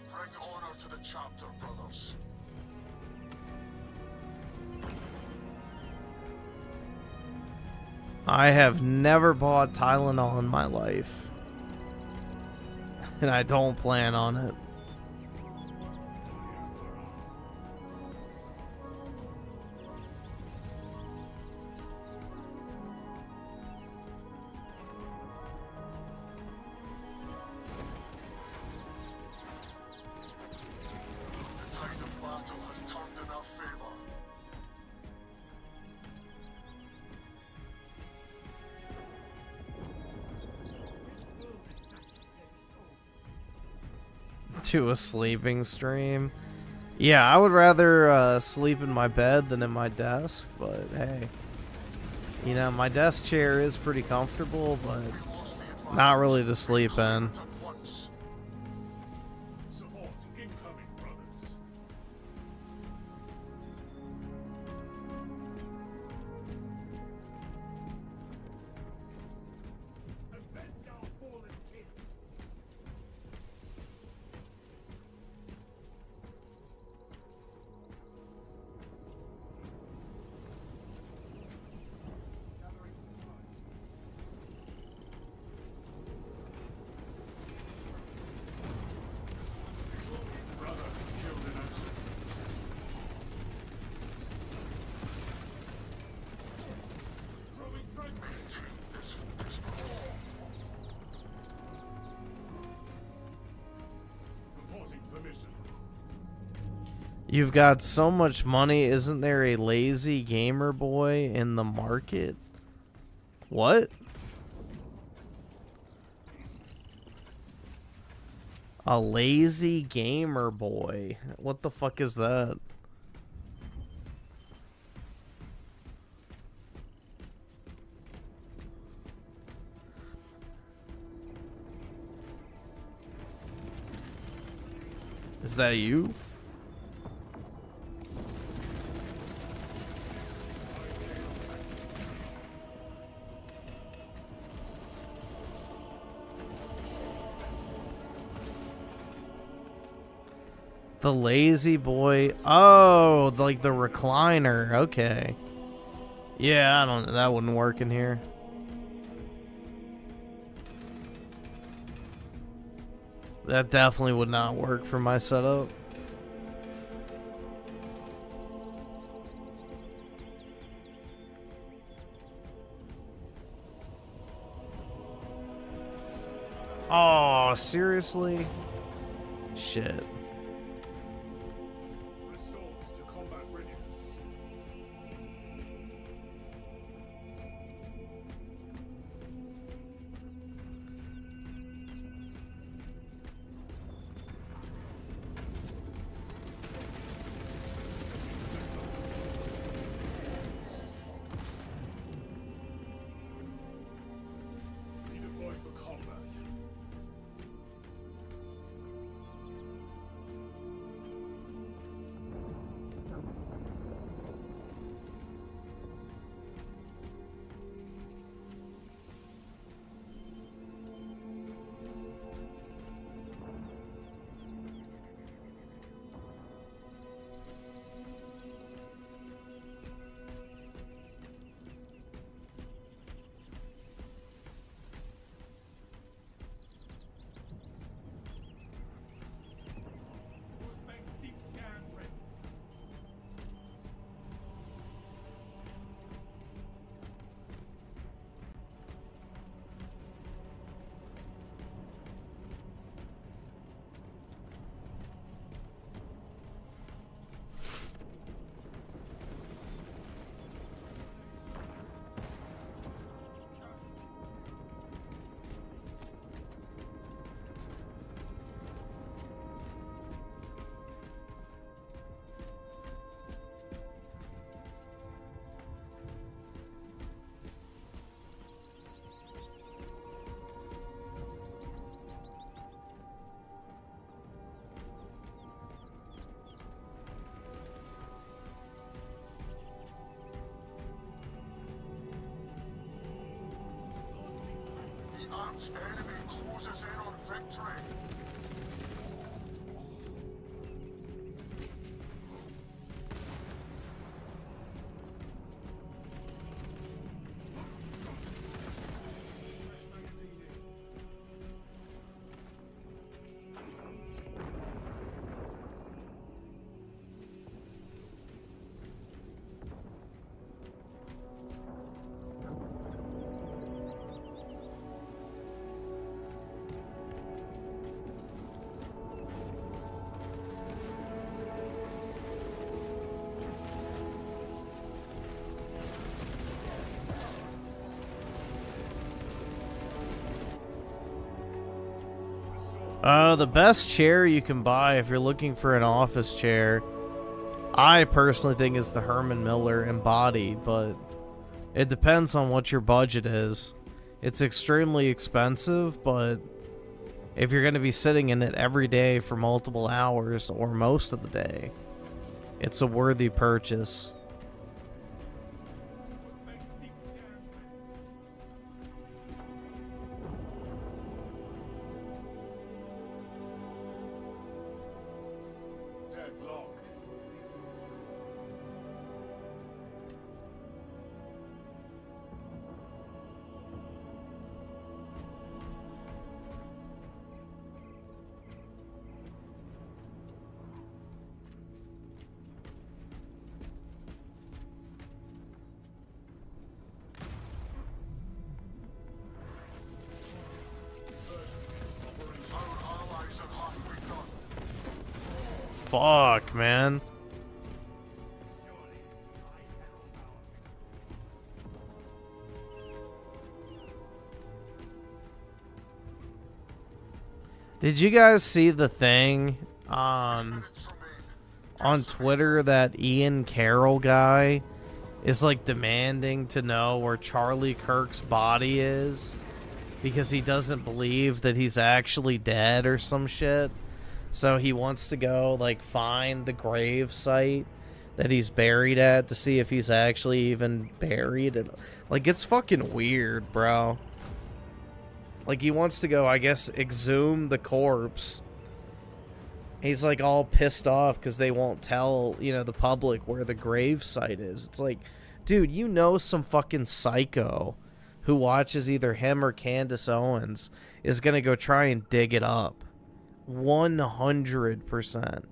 Bring order to the chapter, brothers. I have never bought Tylenol in my life. And I don't plan on it. The tide of battle has turned in our favor. To a sleeping stream. Yeah, I would rather sleep in my bed than in my desk, but hey. You know, my desk chair is pretty comfortable, but not really to sleep in. Support incoming, brothers. Avenge our fallen king. Gathering supplies. You've got so much money. Isn't there a lazy gamer boy in the market? What? A lazy gamer boy. What the fuck is that? Is that you? The lazy boy. Oh, like the recliner. Okay. Yeah, I don't. That wouldn't work in here. That definitely would not work for my setup. Oh, seriously? Shit. Arch enemy closes in on victory. The best chair you can buy if you're looking for an office chair, I personally think is the Herman Miller Embodied, but it depends on what your budget is. It's extremely expensive, but if you're going to be sitting in it every day for multiple hours or most of the day, it's a worthy purchase. Fuck, man. Did you guys see the thing on Twitter that Ian Carroll guy is like demanding to know where Charlie Kirk's body is because he doesn't believe that he's actually dead or some shit? So he wants to go like find the grave site that he's buried at to see if he's actually even buried. Like, it's fucking weird, bro. Like, he wants to go, I guess, exhume the corpse. He's, like, all pissed off because they won't tell, you know, the public where the grave site is. It's like, dude, you know some fucking psycho who watches either him or Candace Owens is going to go try and dig it up. 100%.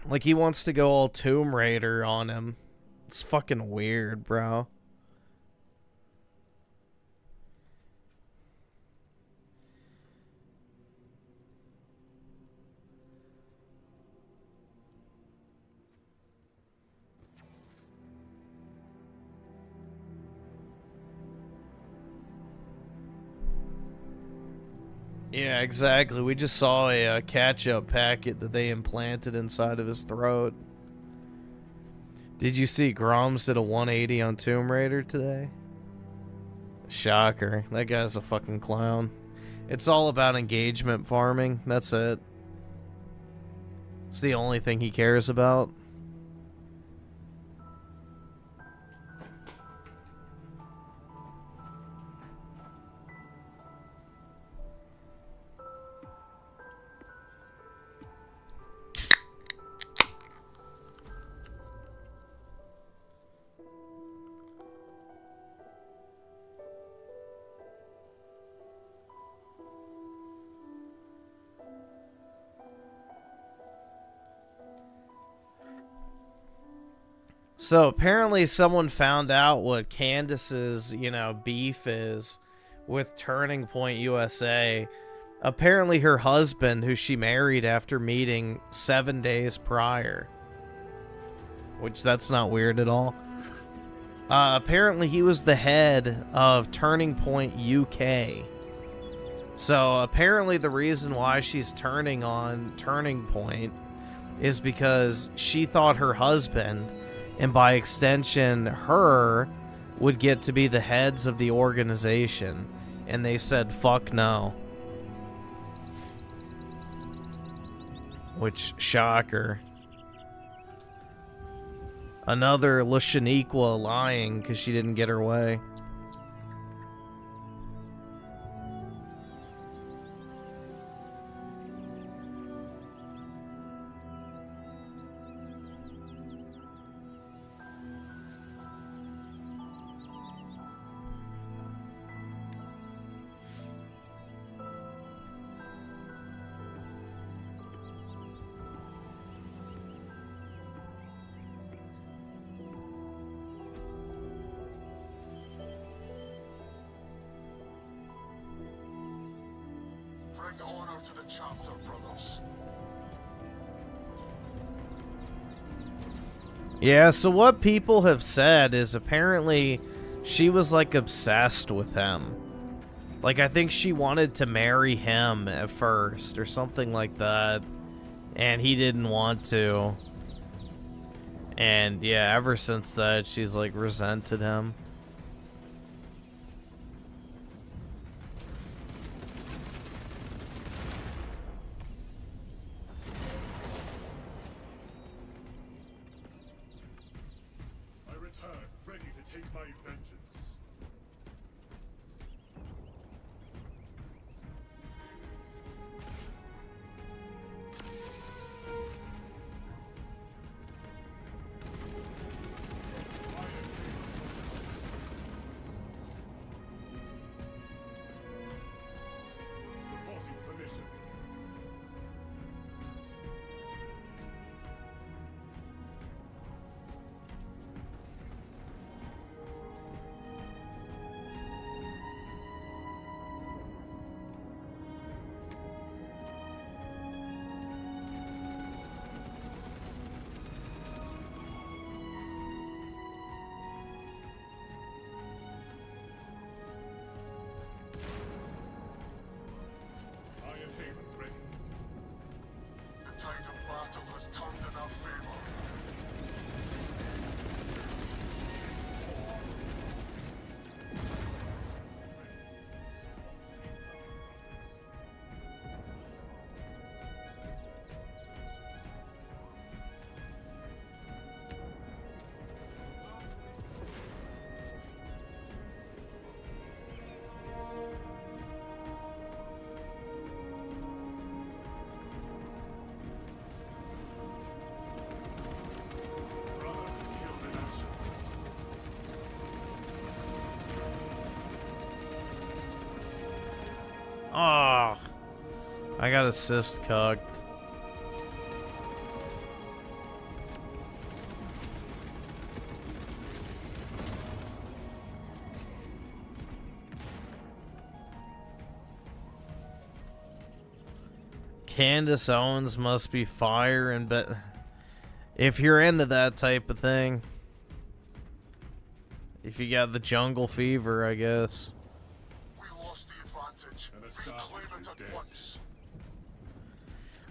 Like, he wants to go all Tomb Raider on him. It's fucking weird, bro. Yeah, exactly. We just saw a catch-up packet that they implanted inside of his throat. Did you see Groms did a 180 on Tomb Raider today? Shocker. That guy's a fucking clown. It's all about engagement farming. That's it. It's the only thing he cares about. So apparently someone found out what Candace's, you know, beef is with Turning Point USA. Apparently her husband, who she married after meeting 7 days prior. Which, that's not weird at all. Apparently he was the head of Turning Point UK. So apparently the reason why she's turning on Turning Point is because she thought her husband, and by extension her, would get to be the heads of the organization. And they said, fuck no. Which, shocker. Another La Shaniqua lying because she didn't get her way. To the chapter, brothers. Yeah, so what people have said is apparently she was like obsessed with him. Like, I think she wanted to marry him at first or something like that, and he didn't want to. And yeah, ever since that she's like resented him. Oh, I got assist cucked. Candace Owens must be fire and bet if you're into that type of thing. If you got the jungle fever, I guess. We lost the advantage. Reclaim it at once.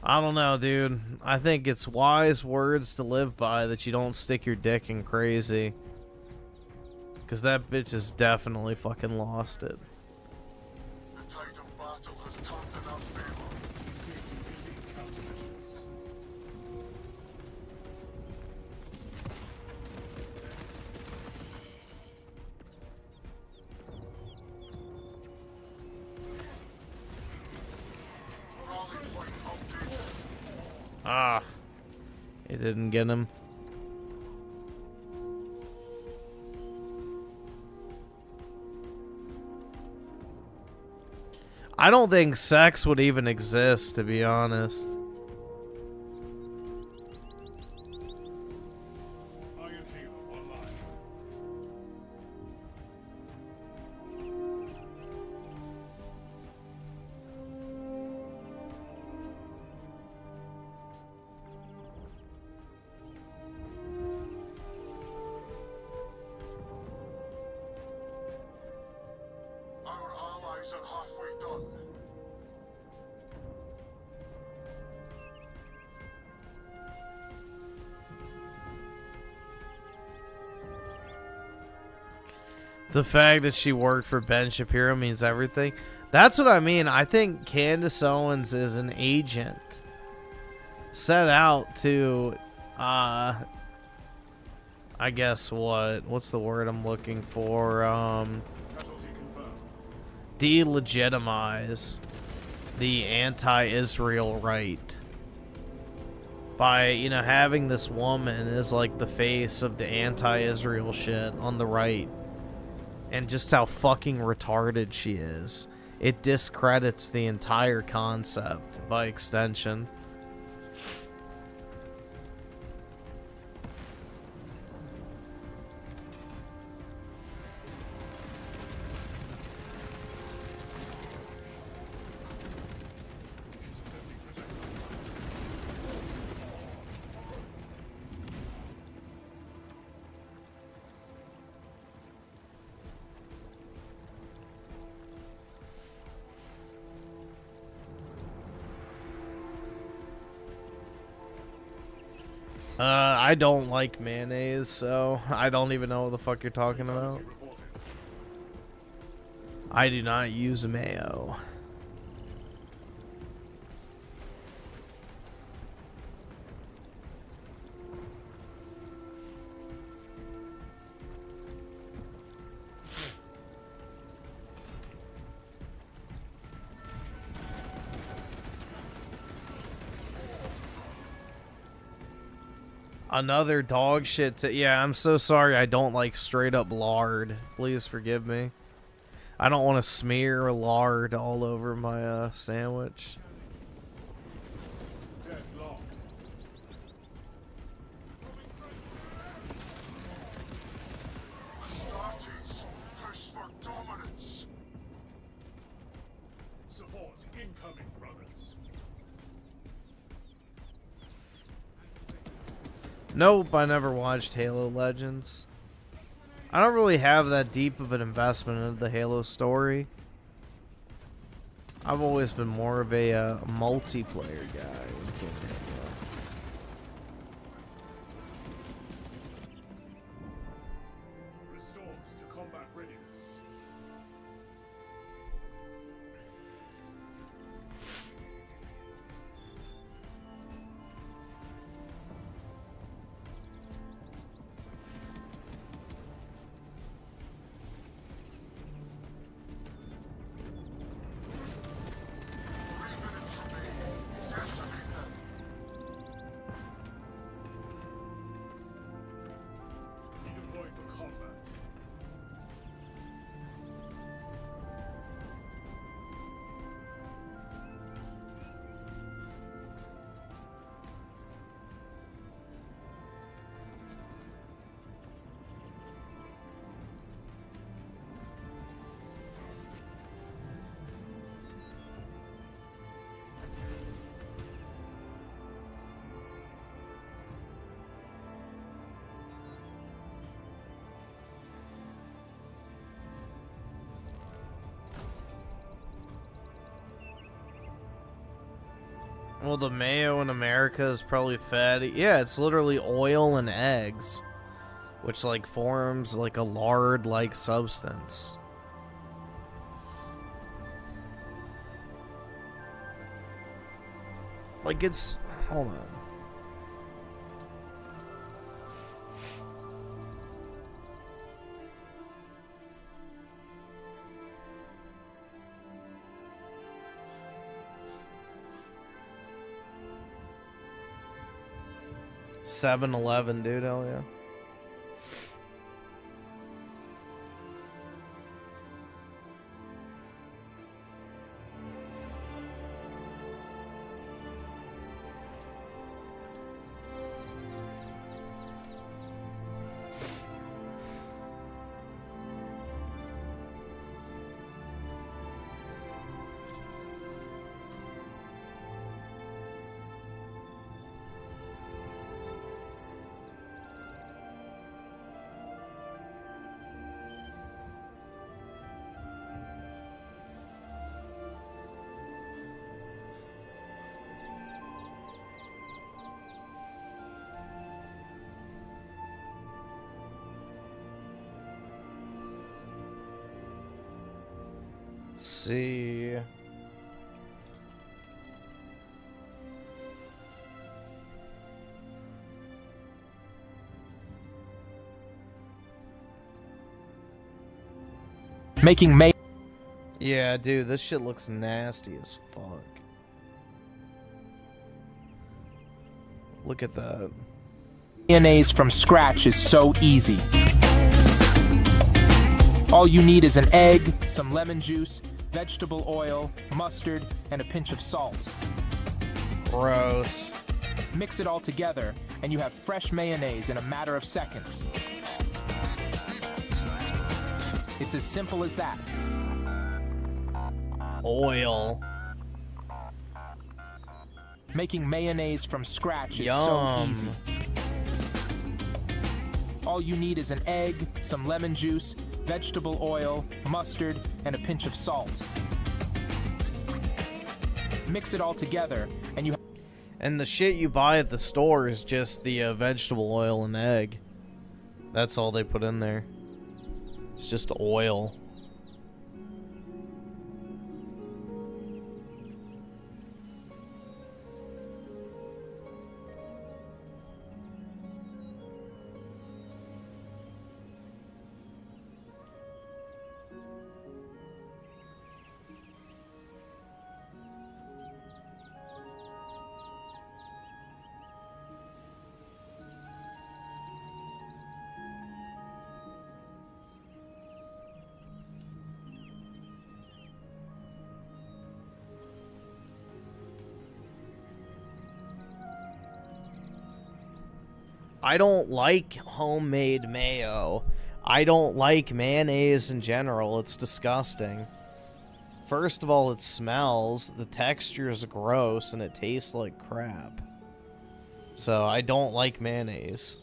I don't know, dude. I think it's wise words to live by that you don't stick your dick in crazy. Because that bitch has definitely fucking lost it. The title battle has turned in our favor. Ah, it didn't get him. I don't think sex would even exist, to be honest. Our allies are halfway done. The fact that she worked for Ben Shapiro means everything. That's what I mean. I think Candace Owens is an agent set out to, I guess what's the word I'm looking for? Delegitimize the anti-Israel right. By, you know, having this woman as like the face of the anti-Israel shit on the right. And just how fucking retarded she is. It discredits the entire concept by extension. I don't like mayonnaise, so I don't even know what the fuck you're talking about. I do not use mayo. Another dog shit. Yeah, I'm so sorry. I don't like straight up lard. Please forgive me. I don't want to smear lard all over my sandwich. Astartes, push for dominance. Support incoming, brothers. Nope, I never watched Halo Legends. I don't really have that deep of an investment into the Halo story. I've always been more of a multiplayer guy. Restored to combat readiness. Well, the mayo in America is probably fatty. Yeah, it's literally oil and eggs, which like forms like a lard-like substance. Like it's, hold on. $7-11, dude, hell yeah. Let's see. Making may. Yeah, dude, this shit looks nasty as fuck. Look at that. Mayonnaise from scratch is so easy. All you need is an egg, some lemon juice, vegetable oil, mustard, and a pinch of salt. Gross. Mix it all together, and you have fresh mayonnaise in a matter of seconds. It's as simple as that. Oil. Making mayonnaise from scratch is so Yum. easy. All you need is an egg, some lemon juice, vegetable oil, mustard, and a pinch of salt. Mix it all together, and you. And the shit you buy at the store is just the vegetable oil and egg. That's all they put in there. It's just oil. I don't like homemade mayo. I don't like mayonnaise in general. It's disgusting. First of all, it smells, the texture is gross, and it tastes like crap. So I don't like mayonnaise.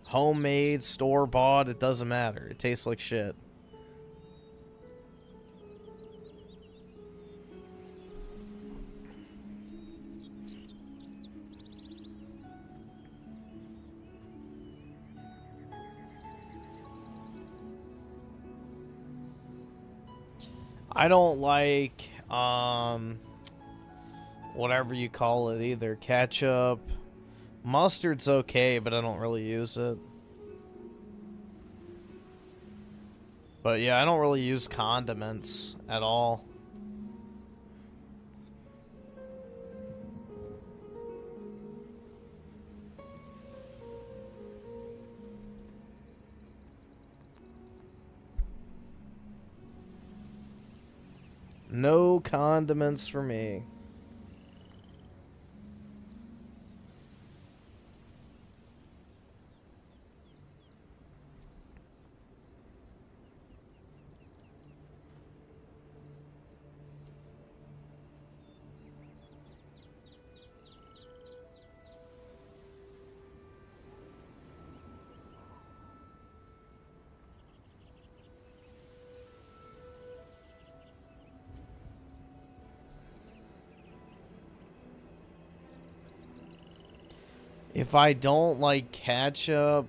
Homemade, store-bought, it doesn't matter. It tastes like shit. I don't like, whatever you call it either. Ketchup. Mustard's okay, but I don't really use it. But yeah, I don't really use condiments at all. No condiments for me. If I don't like ketchup,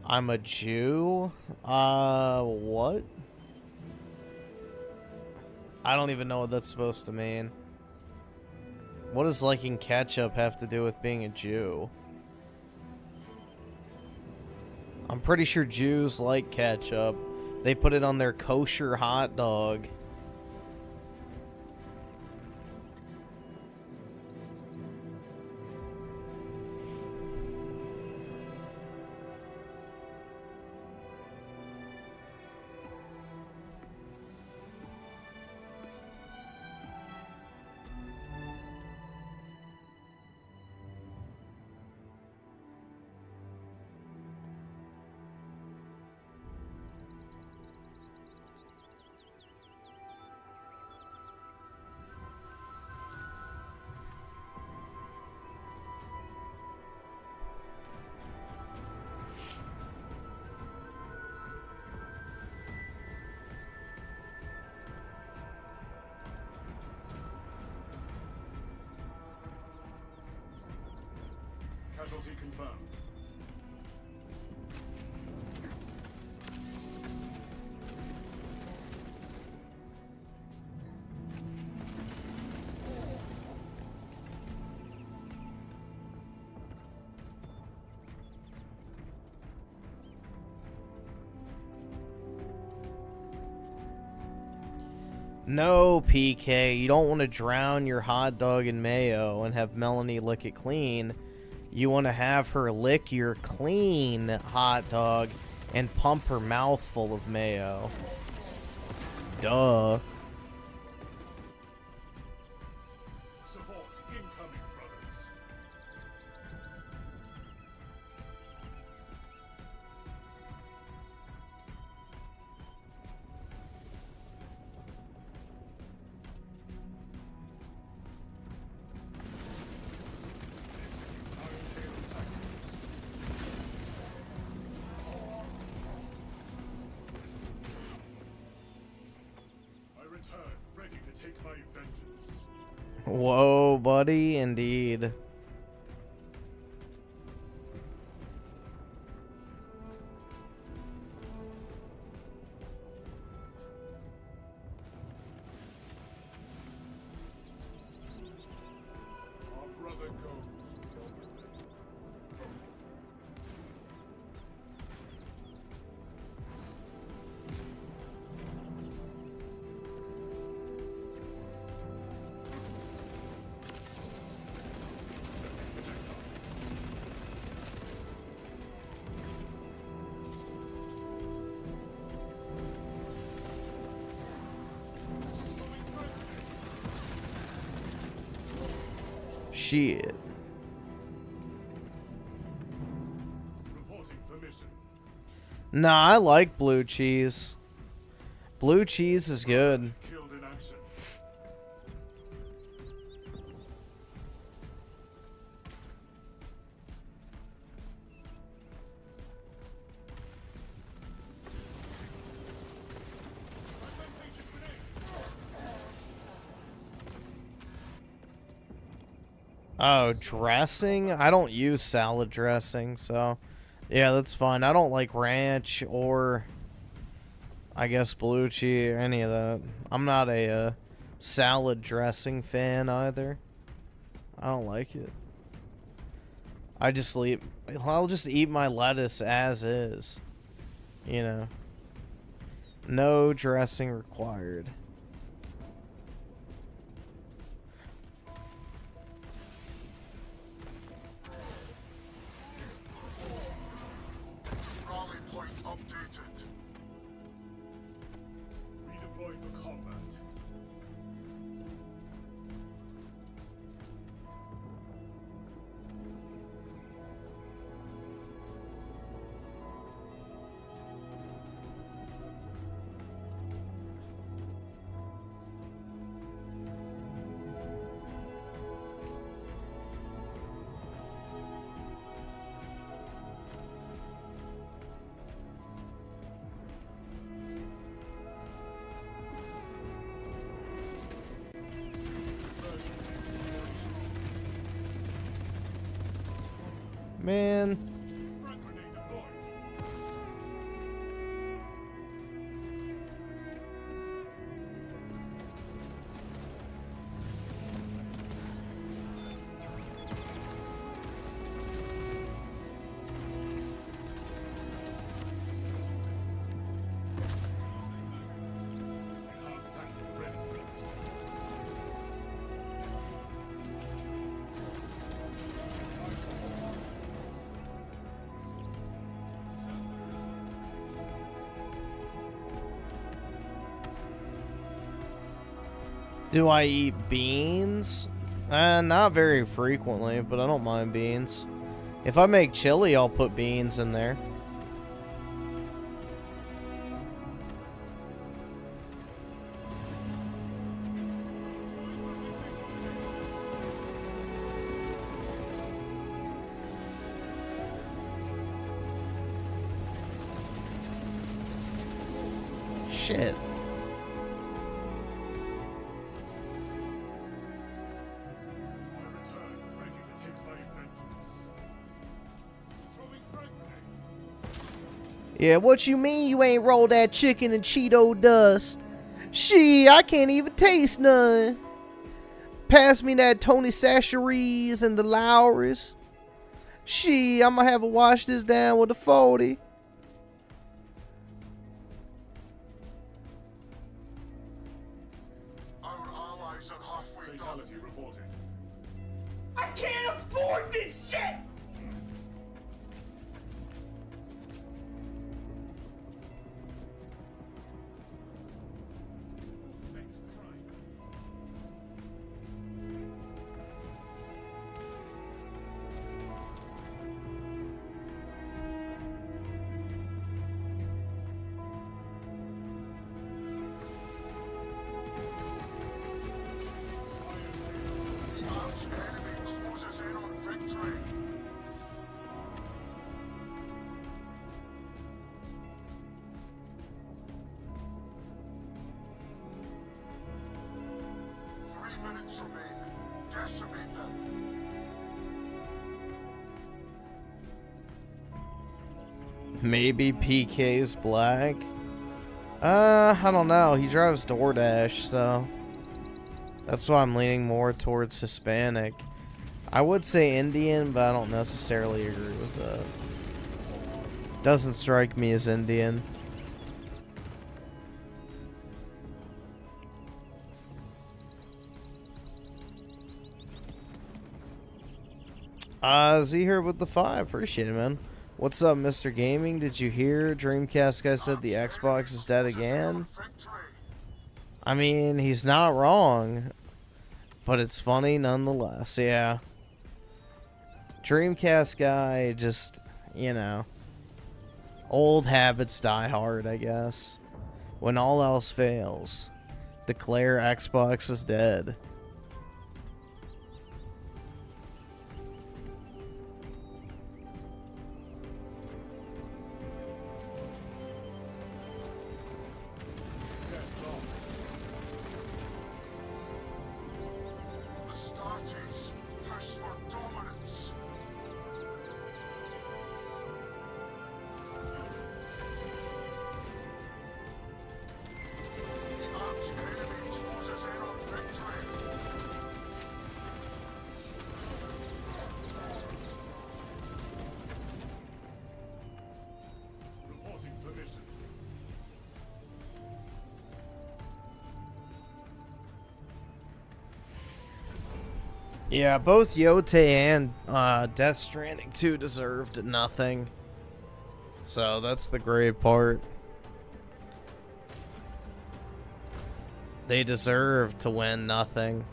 I'm a Jew? What? I don't even know what that's supposed to mean. What does liking ketchup have to do with being a Jew? I'm pretty sure Jews like ketchup. They put it on their kosher hot dog. Casualty confirmed. No, PK, you don't want to drown your hot dog in mayo and have Melonie lick it clean. You want to have her lick your clean hot dog and pump her mouth full of mayo. Duh. Support incoming, brothers. I return, ready to take my vengeance. Whoa, buddy, indeed. Our brother goes. Shit. Reporting for mission. Nah, I like blue cheese. Blue cheese is good. Killed in action. Oh, dressing? I don't use salad dressing, so yeah, that's fine. I don't like ranch or I guess blue cheese or any of that. I'm not a salad dressing fan either. I don't like it. I'll just eat my lettuce as is. You know. No dressing required. Rally point updated. Redeploy for combat. Man. Do I eat beans? Not very frequently, but I don't mind beans. If I make chili, I'll put beans in there. Shit. Yeah, what you mean you ain't rolled that chicken in Cheeto dust? Shit, I can't even taste none. Pass me that Tony Sacheries and the Lowrys. Shit, I'ma have to wash this down with a 40. Fatality reported. I can't afford this shit! Maybe PK's black? I don't know. He drives DoorDash, so that's why I'm leaning more towards Hispanic. I would say Indian, but I don't necessarily agree with that. Doesn't strike me as Indian. Z here with the 5. Appreciate it, man. What's up, Mr. Gaming? Did you hear Dreamcast guy said the Xbox is dead again? I mean, he's not wrong, but it's funny nonetheless. Yeah. Dreamcast guy just, you know, old habits die hard, I guess. When all else fails, declare Xbox is dead. Yeah, both Yote and Death Stranding 2 deserved nothing. So that's the great part. They deserve to win nothing.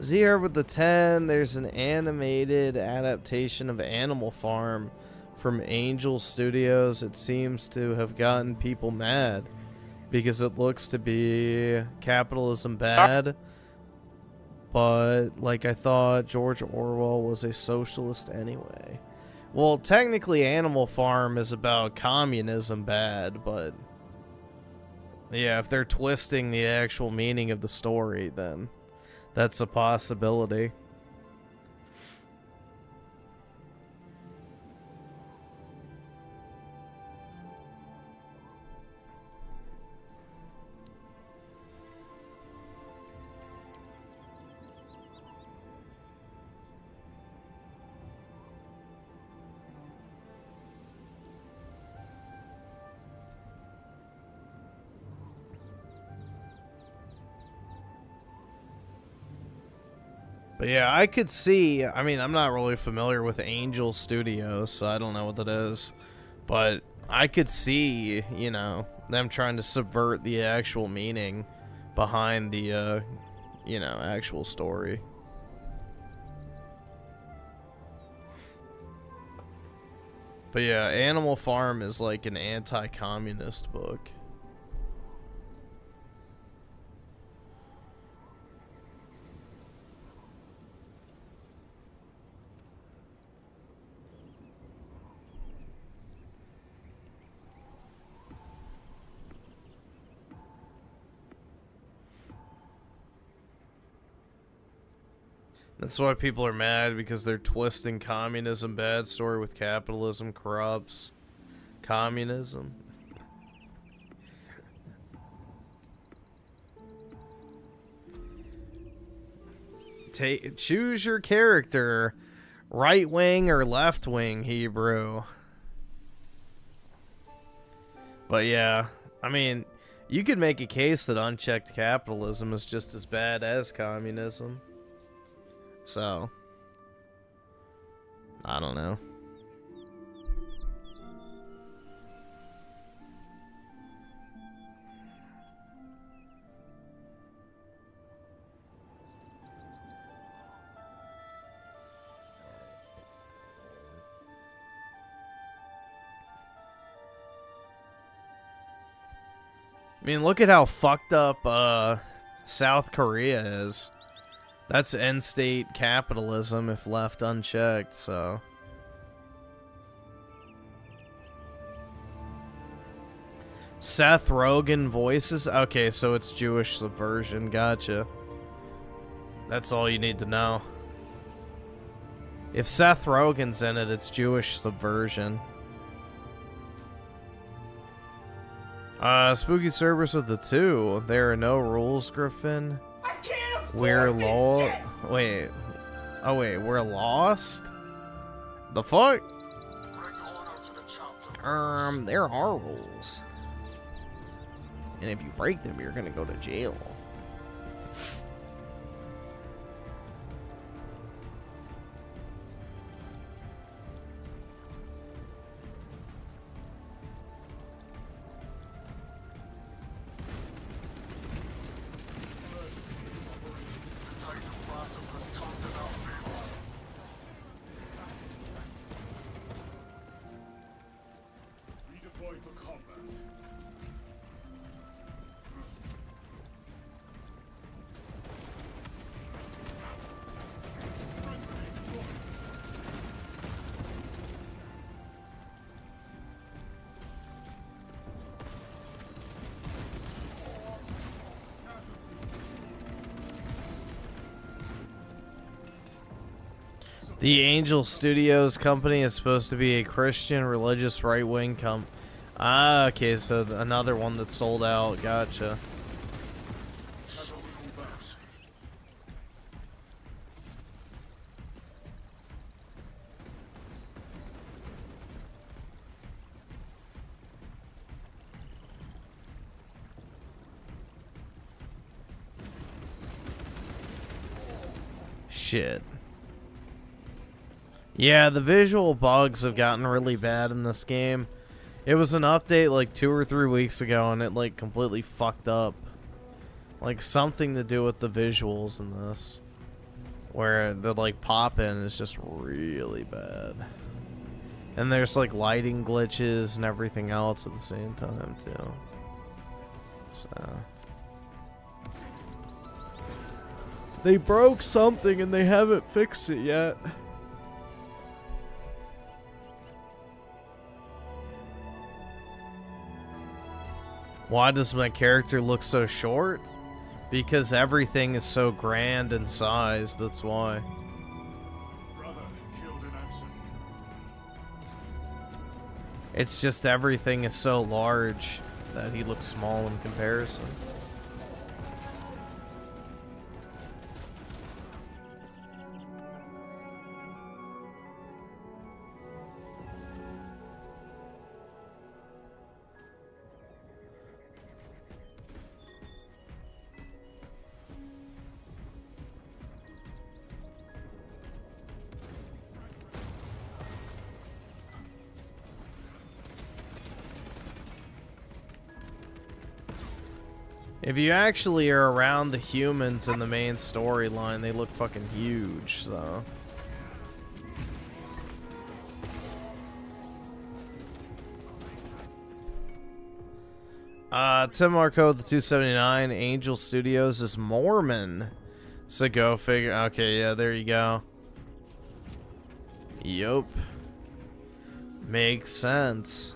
Zero with the 10. There's an animated adaptation of Animal Farm from Angel Studios. It seems to have gotten people mad because it looks to be capitalism bad. But, like, I thought George Orwell was a socialist anyway. Well, technically Animal Farm is about communism bad, but yeah, if they're twisting the actual meaning of the story, then That's a possibility. But yeah, I could see, I mean, I'm not really familiar with Angel Studios, so I don't know what that is. But I could see, you know, them trying to subvert the actual meaning behind the, you know, actual story. But yeah, Animal Farm is like an anti-communist book. That's why people are mad, because they're twisting communism bad story with capitalism corrupts communism. Choose your character, right wing or left wing, Hebrew. But yeah, I mean, you could make a case that unchecked capitalism is just as bad as communism. So, I don't know. I mean, look at how fucked up South Korea is. That's end-state capitalism if left unchecked, so... Seth Rogen voices? Okay, so it's Jewish subversion, gotcha. That's all you need to know. If Seth Rogen's in it, it's Jewish subversion. Spooky Cerberus with the 2. There are no rules, Griffin. We're lost. Wait. Oh, wait. We're lost? The fuck? There are rules. And if you break them, you're gonna go to jail. The Angel Studios company is supposed to be a Christian religious right-wing Ah, okay, so another one that's sold out. Gotcha. Shit. Yeah, the visual bugs have gotten really bad in this game. It was an update like 2 or 3 weeks ago, and it like completely fucked up. Like something to do with the visuals in this, where the like pop-in is just really bad. And there's like lighting glitches and everything else at the same time too. So they broke something and they haven't fixed it yet. Why does my character look so short? Because everything is so grand in size, that's why. Brother killed in action. It's just everything is so large that he looks small in comparison. If you actually are around the humans in the main storyline, they look fucking huge, so. Tim Marco, the 279, Angel Studios is Mormon. So go figure. Okay, yeah, there you go. Yup. Makes sense.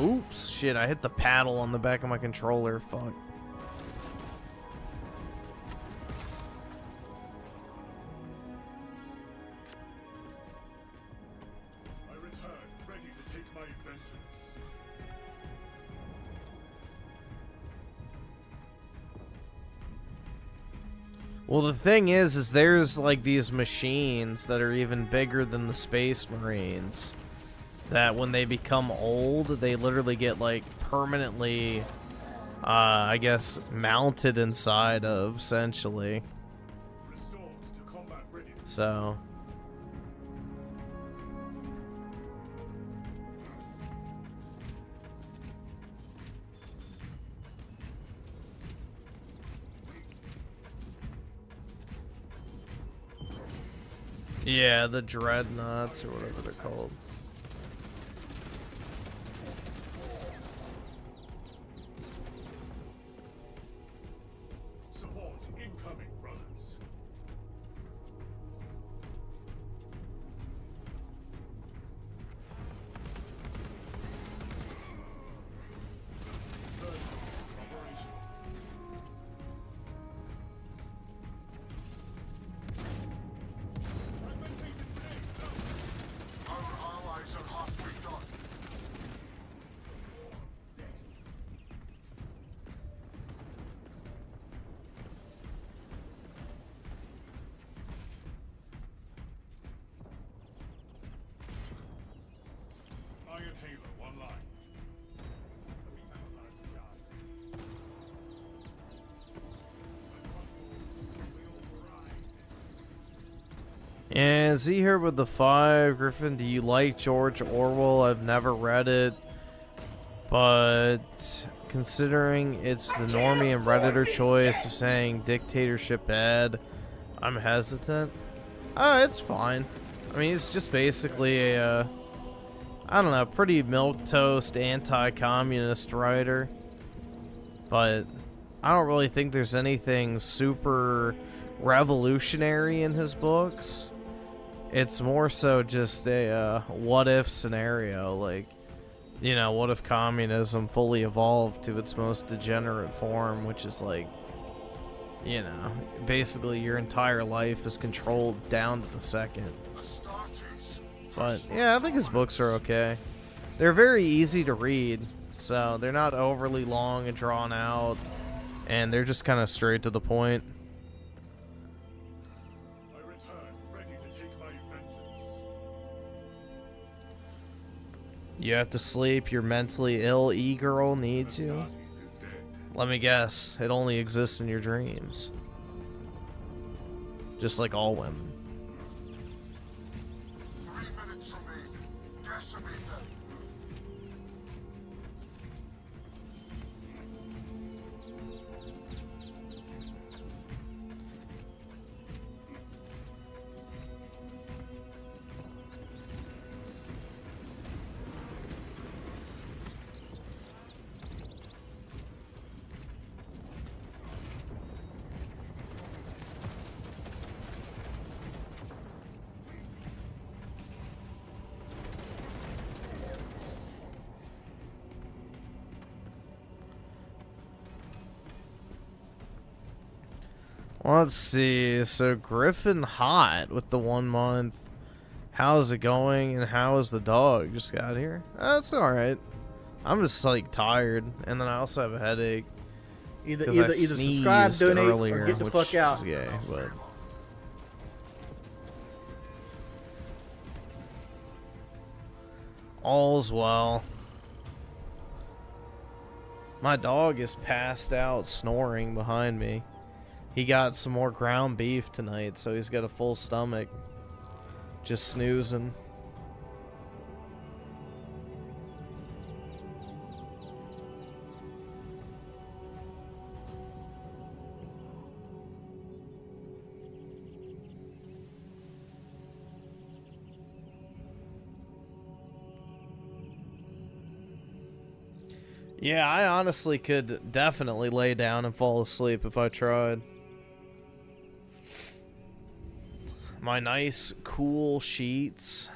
Oops, shit, I hit the paddle on the back of my controller, fuck. I return, ready to take my vengeance. Well, the thing is there's like these machines that are even bigger than the Space Marines. That when they become old, they literally get like permanently, I guess, mounted inside of, essentially. So. Yeah, the dreadnoughts or whatever they're called. Support incoming, brothers. Our allies are halfway done. Iron Halo online. And Z here with the 5. Griffin, do you like George Orwell? I've never read it, but considering it's the normie and Redditor choice of saying dictatorship bad, I'm hesitant. It's fine. I mean, it's just basically a, I don't know, pretty milquetoast anti-communist writer, but I don't really think there's anything super revolutionary in his books. It's more so just a what-if scenario, like, you know, what if communism fully evolved to its most degenerate form, which is like, you know, basically your entire life is controlled down to the second. But yeah, I think his books are okay. They're very easy to read, so they're not overly long and drawn out, and they're just kind of straight to the point. You have to sleep, you're mentally ill, e-girl needs you. Let me guess, it only exists in your dreams. Just like all women. 3 minutes remain. Decimate them. Let's see. So Griffin hot with the 1 month. How's it going? And how is the dog? Just got here. That's all right. I'm just like tired, and then I also have a headache. Either subscribe, donate, earlier, or get the fuck out. Is gay, but all's well. My dog is passed out snoring behind me. He got some more ground beef tonight, so he's got a full stomach. Just snoozing. Yeah, I honestly could definitely lay down and fall asleep if I tried. My nice, cool sheets.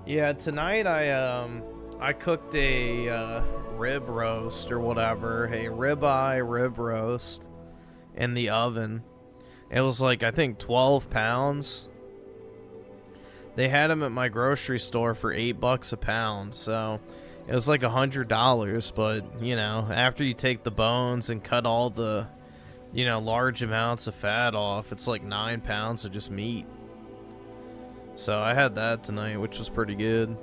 Yeah, tonight I cooked a rib roast or whatever, a ribeye rib roast in the oven. It was like, I think 12 pounds. They had them at my grocery store for $8 a pound, so it was like $100. But you know, after you take the bones and cut all the, you know, large amounts of fat off, it's like 9 pounds of just meat. So I had that tonight, which was pretty good.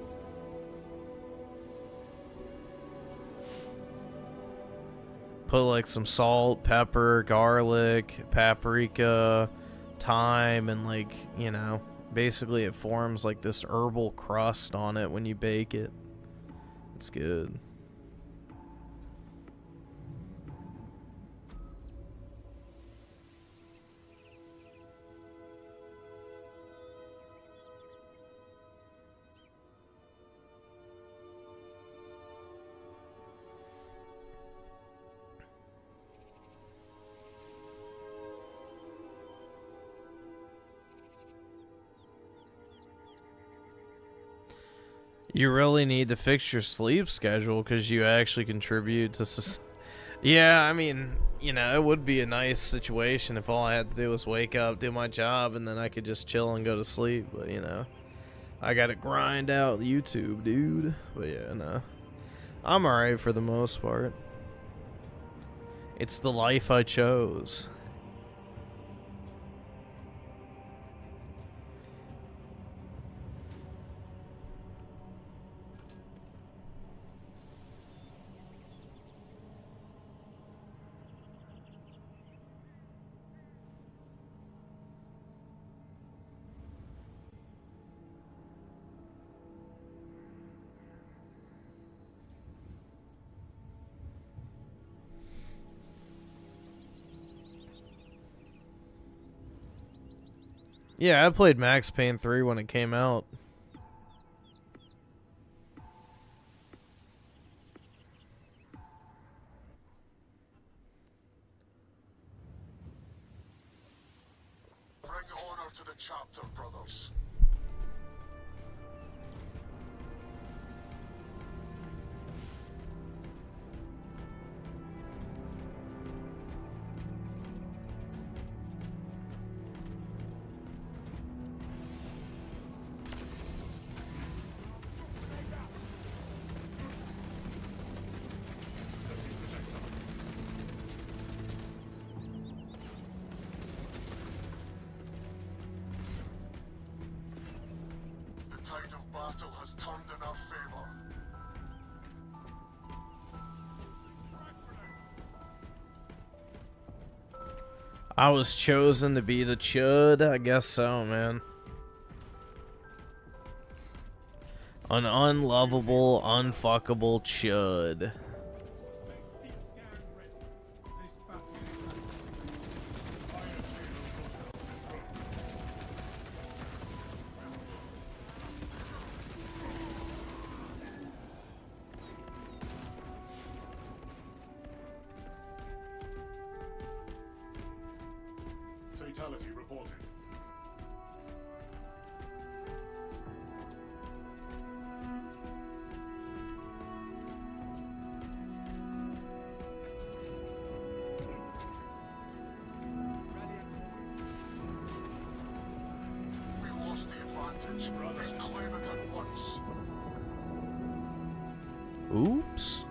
Put like some salt, pepper, garlic, paprika, thyme, and like, you know, basically it forms like this herbal crust on it when you bake it. It's good. You really need to fix your sleep schedule because you actually contribute to yeah, I mean, you know, it would be a nice situation if all I had to do was wake up, do my job, and then I could just chill and go to sleep. But, you know, I got to grind out YouTube, dude. But, yeah, no. I'm alright for the most part. It's the life I chose. Yeah, I played Max Payne 3 when it came out. Bring order to the chapter, brothers. Battle has turned in our favor. I was chosen to be the chud. I guess so, man. An unlovable, unfuckable chud. fatality reported. We lost the advantage. Reclaim it at once. Oops.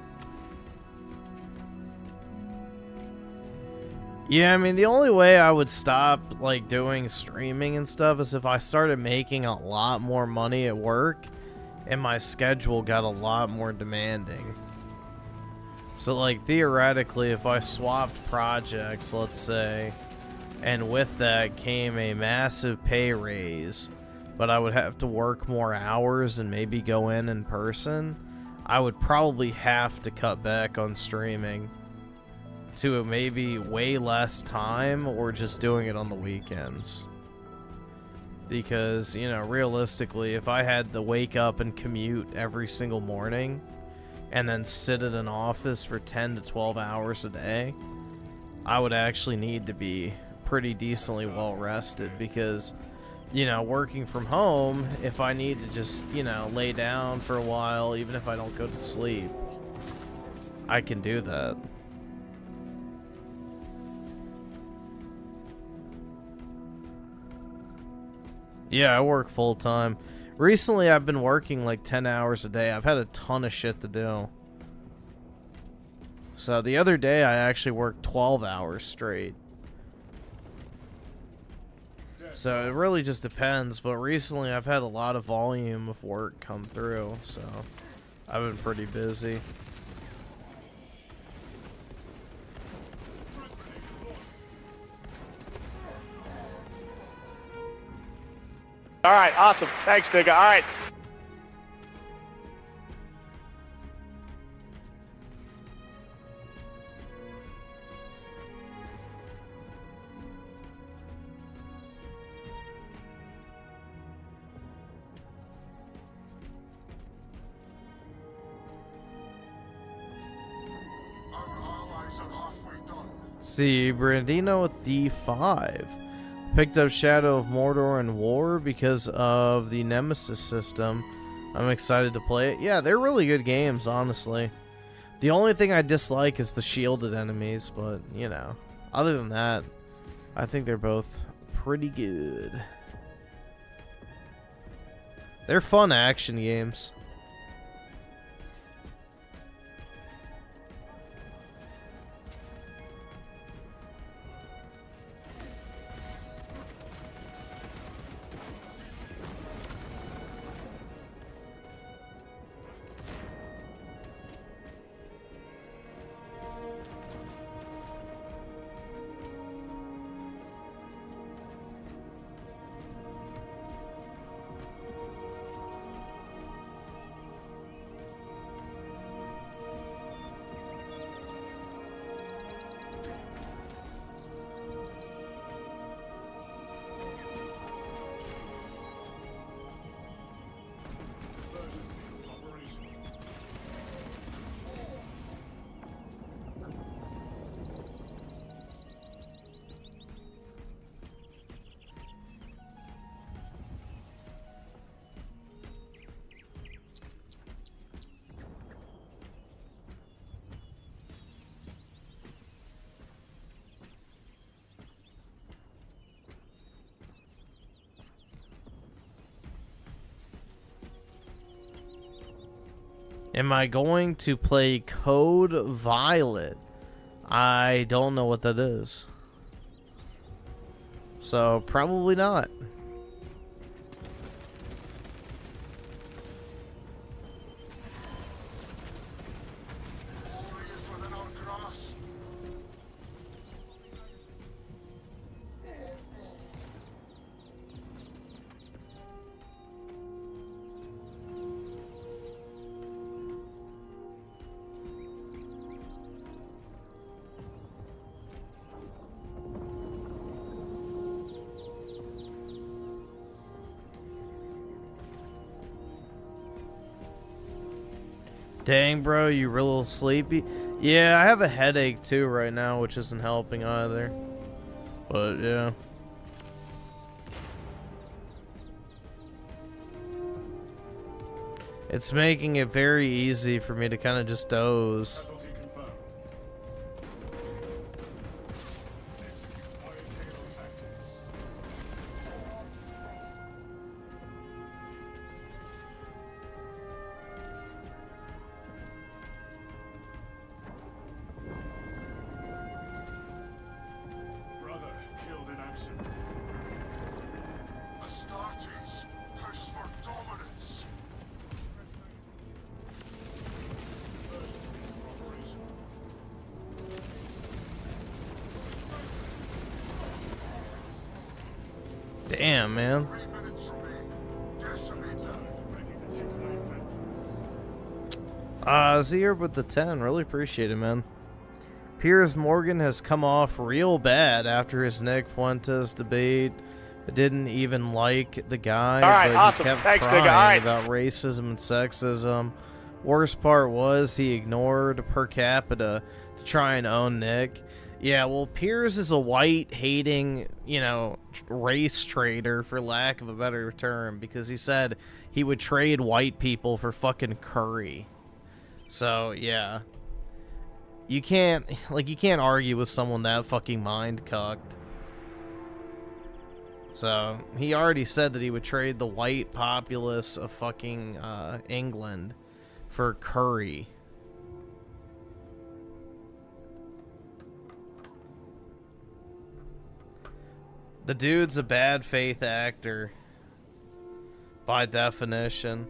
Yeah, I mean, the only way I would stop, like, doing streaming and stuff is if I started making a lot more money at work and my schedule got a lot more demanding. So, like, theoretically, if I swapped projects, let's say, and with that came a massive pay raise, but I would have to work more hours and maybe go in person, I would probably have to cut back on streaming to maybe way less time or just doing it on the weekends. Because, you know, realistically, if I had to wake up and commute every single morning and then sit at an office for 10 to 12 hours a day, I would actually need to be pretty decently well rested because, you know, working from home, if I need to just, you know, lay down for a while, even if I don't go to sleep, I can do that. Yeah, I work full time. Recently, I've been working like 10 hours a day. I've had a ton of shit to do. So the other day, I actually worked 12 hours straight. So it really just depends. But recently, I've had a lot of volume of work come through. So I've been pretty busy. All right, awesome. Thanks, nigga. All right. See, Brandino with D5. Picked up Shadow of Mordor and War because of the Nemesis system. I'm excited to play it. Yeah, they're really good games, honestly. The only thing I dislike is the shielded enemies, but, you know, other than that, I think they're both pretty good. They're fun action games. Am I going to play Code Violet? I don't know what that is. So, probably not. Dang, bro, you real sleepy? Yeah, I have a headache too right now, which isn't helping either. But, yeah. It's making it very easy for me to kind of just doze. Casualty confirmed. Execute IKO tactics. Brother killed in action. Astartes, push for dominance. Damn, man. 3 minutes remain. Decimate them. Ready to take my vengeance. Zier with the 10. Really appreciate it, man. Piers Morgan has come off real bad after his Nick Fuentes debate. I didn't even like the guy, All right, but awesome. he kept Thanks, crying nigga. All right. about racism and sexism. Worst part was he ignored per capita to try and own Nick. Yeah, well, Piers is a white-hating, you know, race trader, for lack of a better term, because he said he would trade white people for fucking curry. So, yeah. You can't argue with someone that fucking mind-cucked. So, he already said that he would trade the white populace of fucking England for curry. The dude's a bad faith actor, by definition.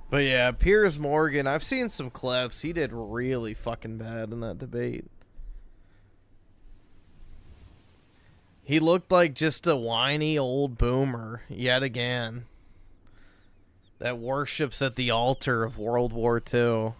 But yeah, Piers Morgan, I've seen some clips. He did really fucking bad in that debate. He looked like just a whiny old boomer, yet again, that worships at the altar of World War II.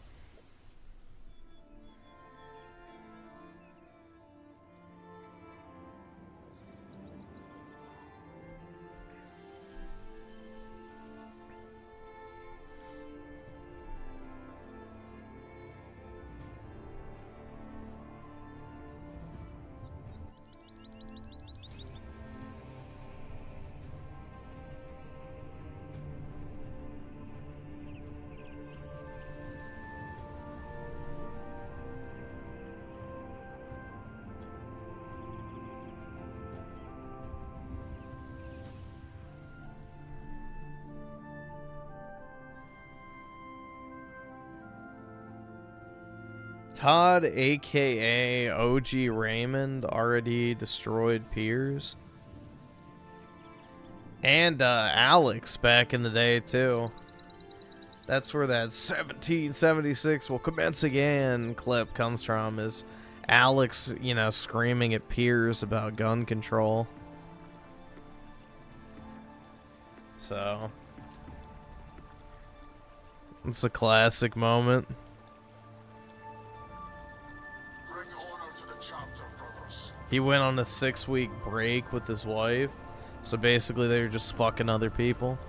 Todd, aka OG Raymond, already destroyed Piers. And Alex back in the day, too. That's where that 1776 will commence again clip comes from, is Alex, you know, screaming at Piers about gun control. So, it's a classic moment. He went on a 6-week break with his wife, so basically they were just fucking other people.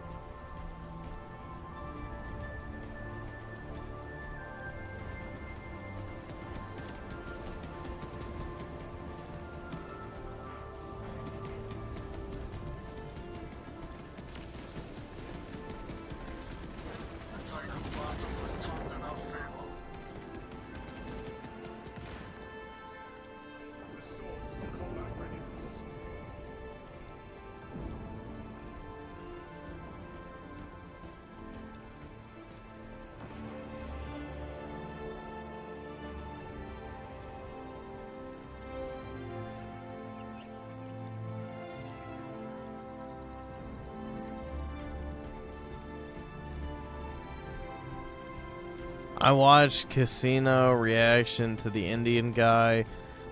I watched Casino reaction to the Indian guy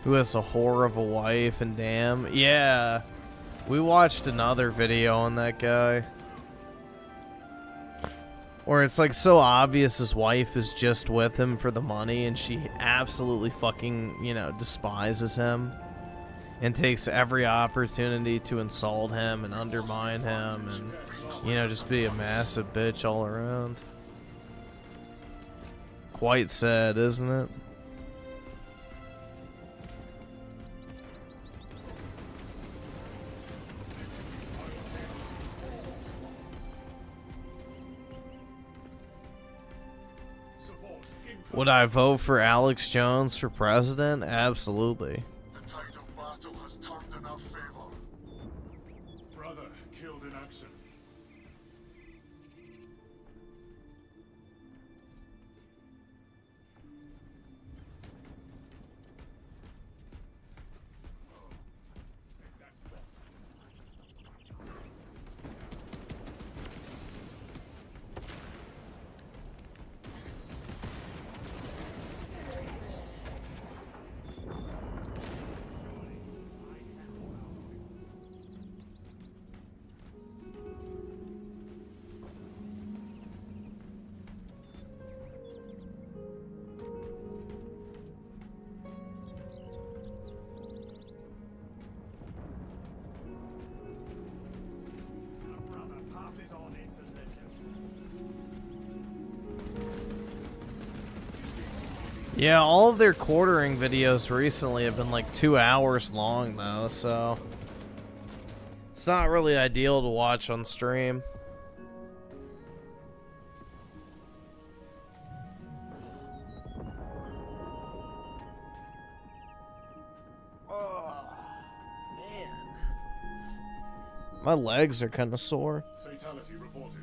who has a whore of a wife, and damn, yeah, we watched another video on that guy. Or it's like so obvious his wife is just with him for the money and she absolutely fucking, you know, despises him and takes every opportunity to insult him and undermine him and, you know, just be a massive bitch all around. Quite sad, isn't it? Would I vote for Alex Jones for president? Absolutely. The tide of battle has turned in our favor. Brother killed in action. Yeah, all of their quartering videos recently have been like 2 hours long though, so it's not really ideal to watch on stream. Oh, man. My legs are kind of sore. Fatality reported.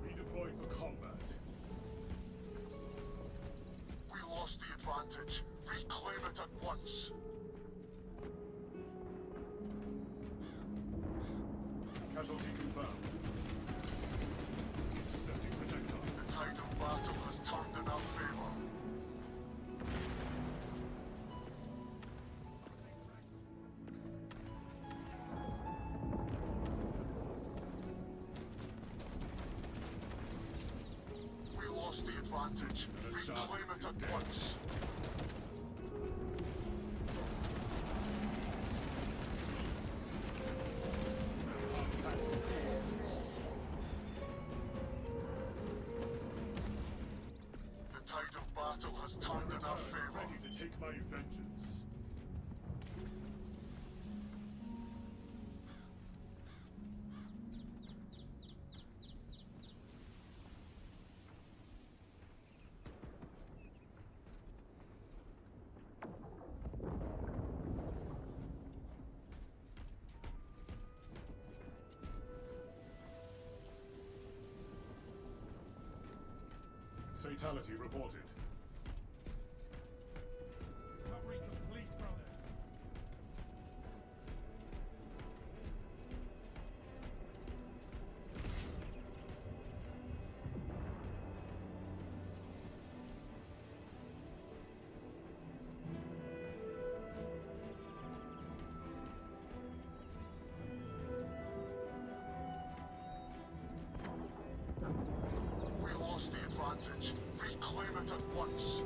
Redeploy for combat. We lost the advantage. Reclaim it at once. Casualty confirmed. Intercepting projectile. The tide of battle has turned in our favor. We lost the advantage. Reclaim it at once. The tide of battle has turned in our favor. Ready to take my vengeance. Fatality reported. Recovery complete, brothers. We lost the advantage. Reclaim it at once.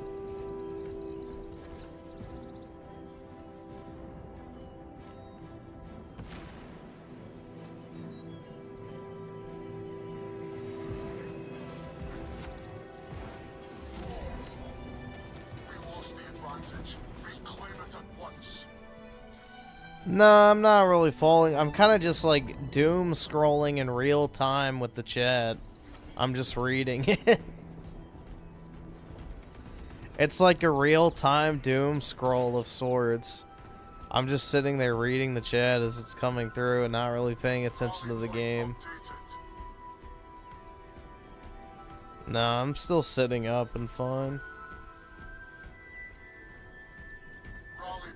We lost the advantage. Reclaim it at once. No, I'm not really falling. I'm kind of just like doom scrolling in real time with the chat. I'm just reading it. It's like a real-time doom scroll of sorts. I'm just sitting there reading the chat as it's coming through and not really paying attention to the game. No, I'm still sitting up and fine. Rally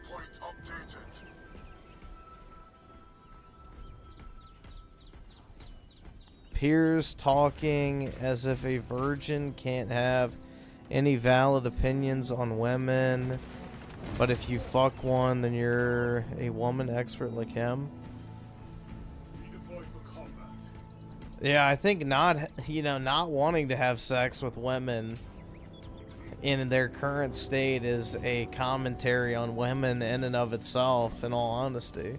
Piers talking as if a virgin can't have any valid opinions on women, but if you fuck one, then you're a woman expert like him. Yeah, I think not, you know, not wanting to have sex with women in their current state is a commentary on women in and of itself, in all honesty.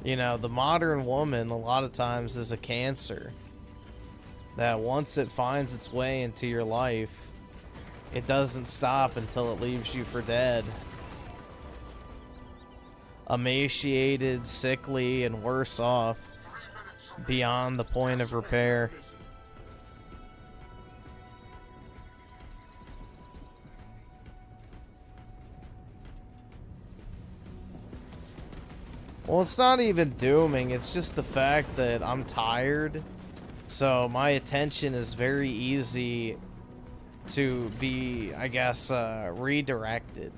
You know, the modern woman a lot of times is a cancer that once it finds its way into your life, it doesn't stop until it leaves you for dead. Emaciated, sickly, and worse off, beyond the point of repair. Well, it's not even dooming, it's just the fact that I'm tired, so my attention is very easy to be, I guess, redirected.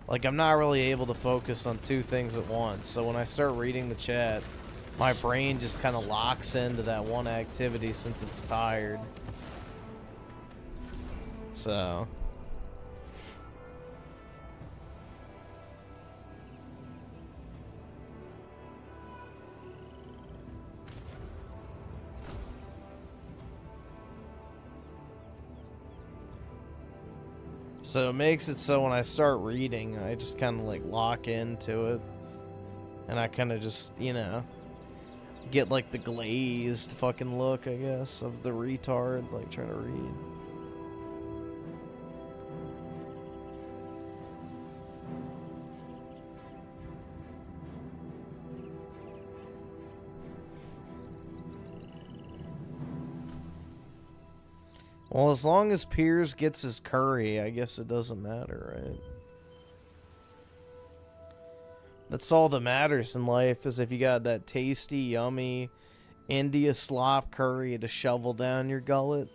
Like, I'm not really able to focus on two things at once, so when I start reading the chat, my brain just kind of locks into that one activity since it's tired. So... So it makes it so when I start reading, I just kind of like lock into it. And I kind of just, you know, get like the glazed fucking look, I guess, of the retard, like trying to read. Well, as long as Piers gets his curry, I guess it doesn't matter, right? That's all that matters in life, is if you got that tasty, yummy India slop curry to shovel down your gullet.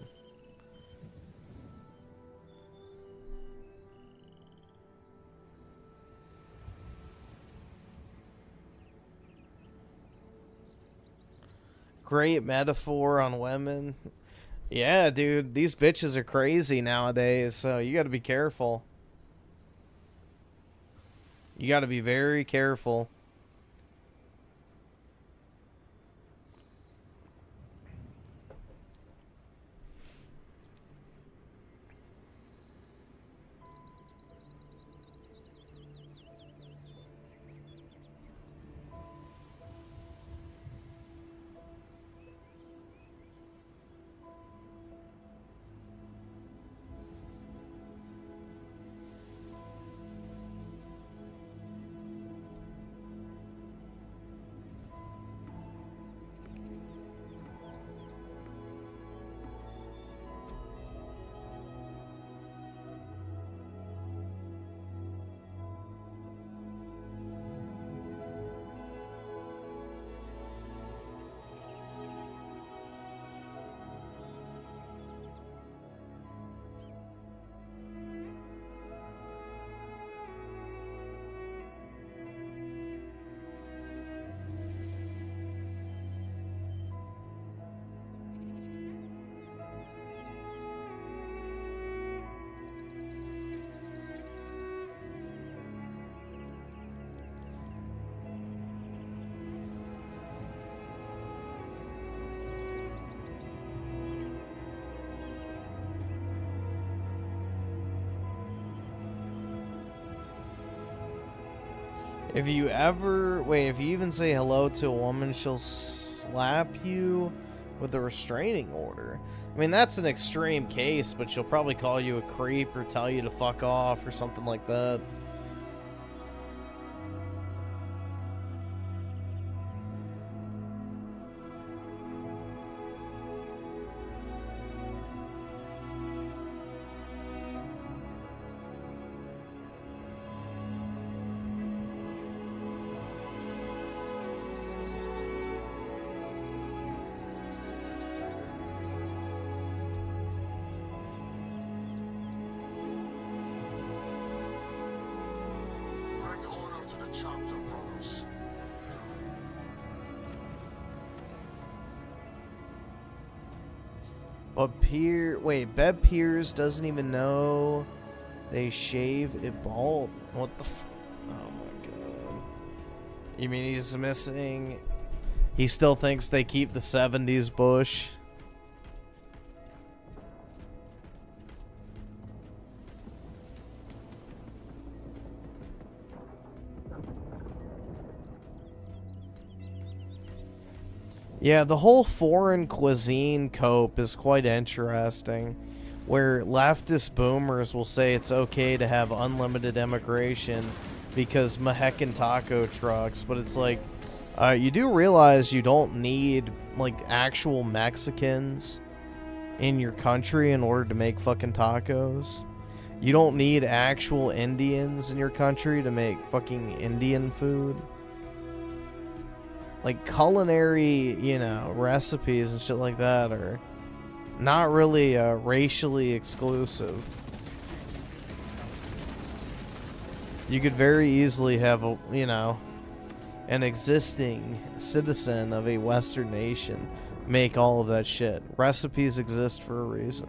Great metaphor on women. Yeah, dude, these bitches are crazy nowadays, so you gotta be careful. You gotta be very careful. If you ever... Wait, if you even say hello to a woman, she'll slap you with a restraining order. I mean, that's an extreme case, but she'll probably call you a creep or tell you to fuck off or something like that. But Beb Piers doesn't even know they shave it bald. What the oh my god. You mean he's missing... He still thinks they keep the 70s bush? Yeah, the whole foreign cuisine cope is quite interesting, where leftist boomers will say it's okay to have unlimited immigration because Mexican taco trucks, but it's like, you do realize you don't need, like, actual Mexicans in your country in order to make fucking tacos. You don't need actual Indians in your country to make fucking Indian food. Like, culinary, you know, recipes and shit like that are not really racially exclusive. You could very easily have a, you know, an existing citizen of a Western nation make all of that shit. Recipes exist for a reason.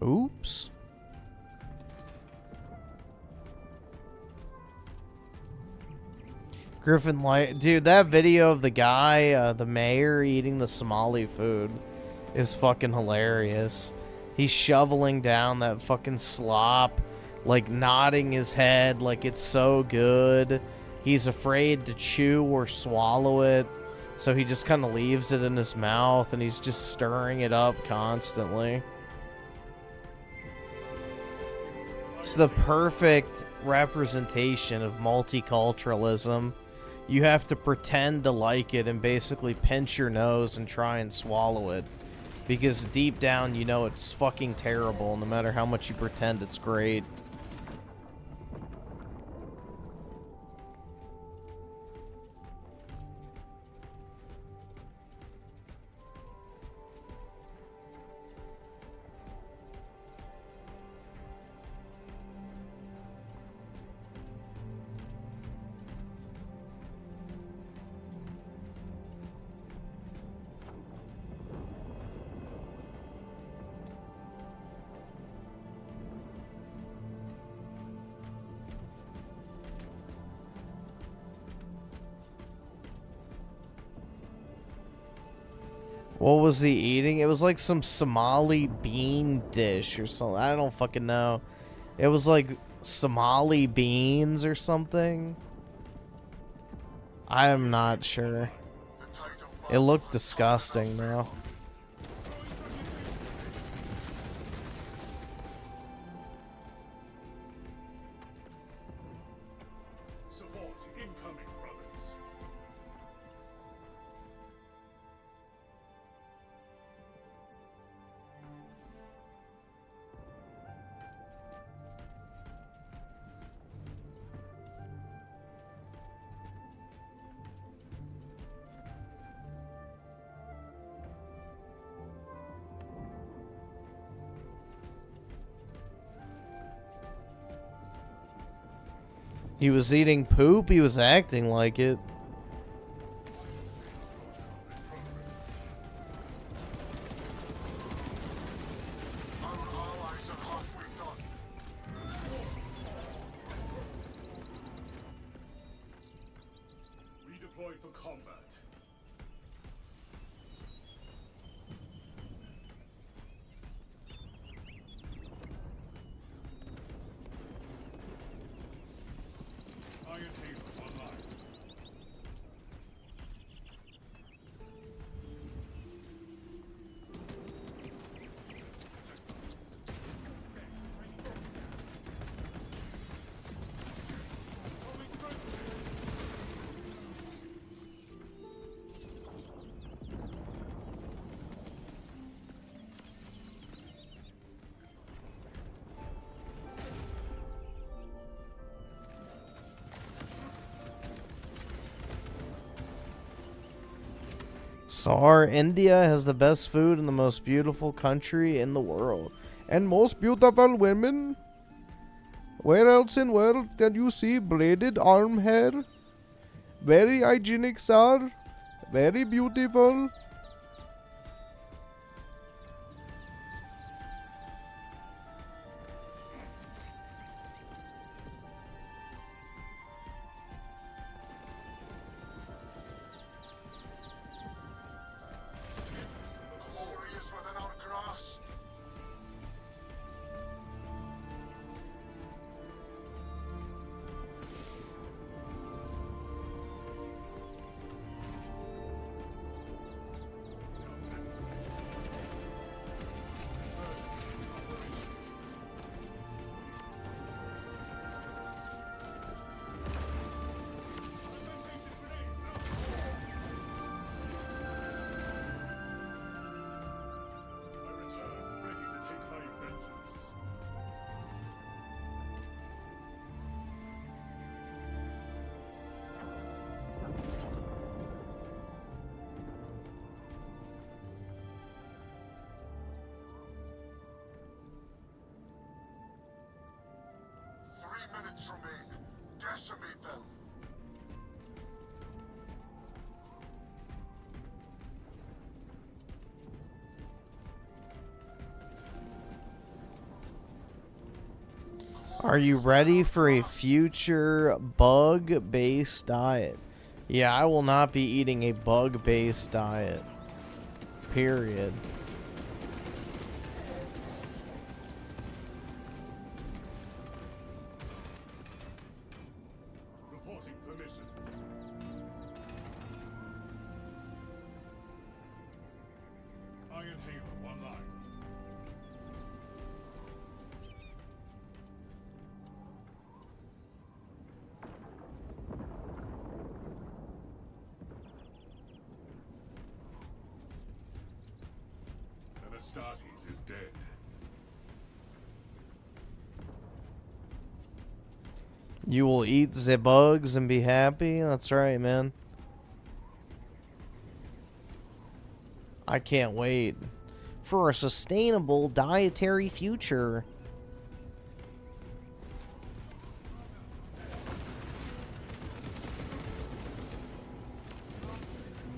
Oops. Griffin, dude, that video of the guy, the mayor, eating the Somali food is fucking hilarious. He's shoveling down that fucking slop, like nodding his head like it's so good. He's afraid to chew or swallow it, so he just kind of leaves it in his mouth and he's just stirring it up constantly. It's the perfect representation of multiculturalism. You have to pretend to like it and basically pinch your nose and try and swallow it. Because deep down you know it's fucking terrible no matter how much you pretend it's great. What was he eating? It was like some Somali bean dish or something. I don't fucking know. It was like Somali beans or something. I'm not sure. It looked disgusting though. Support incoming, brothers. He was eating poop? He was acting like it. Redeploy for combat. Iron Tamer online. SAAR, India has the best food and the most beautiful country in the world. And most beautiful women. Where else in world can you see braided arm hair? Very hygienic, SAAR. Very beautiful. Glory is within our grasp. I return, ready to take my vengeance. Minutes remain. Decimate them. Are you ready for a future bug-based diet? Yeah, I will not be eating a bug-based diet. Period. Reporting for mission. Iron Hamer, one line. Astartes is dead. You will eat the bugs and be happy? That's right, man. I can't wait for a sustainable dietary future.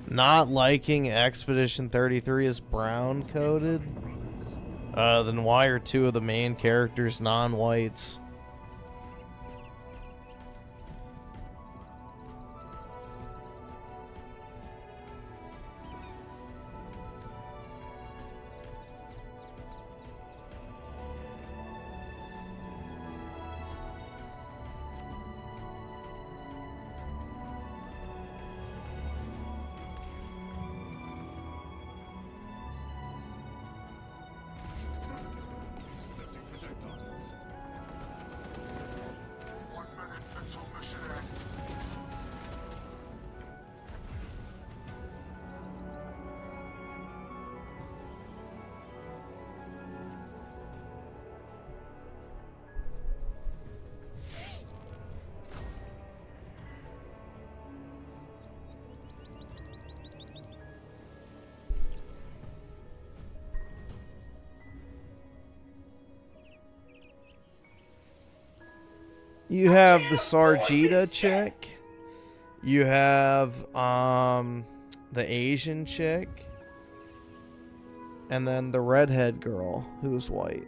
Not liking Expedition 33 is brown coded? Then why are two of the main characters non-whites? Intercepting projectiles. 1 minute until mission end. You have the Sarjita chick. You have the Asian chick. And then the redhead girl who's white.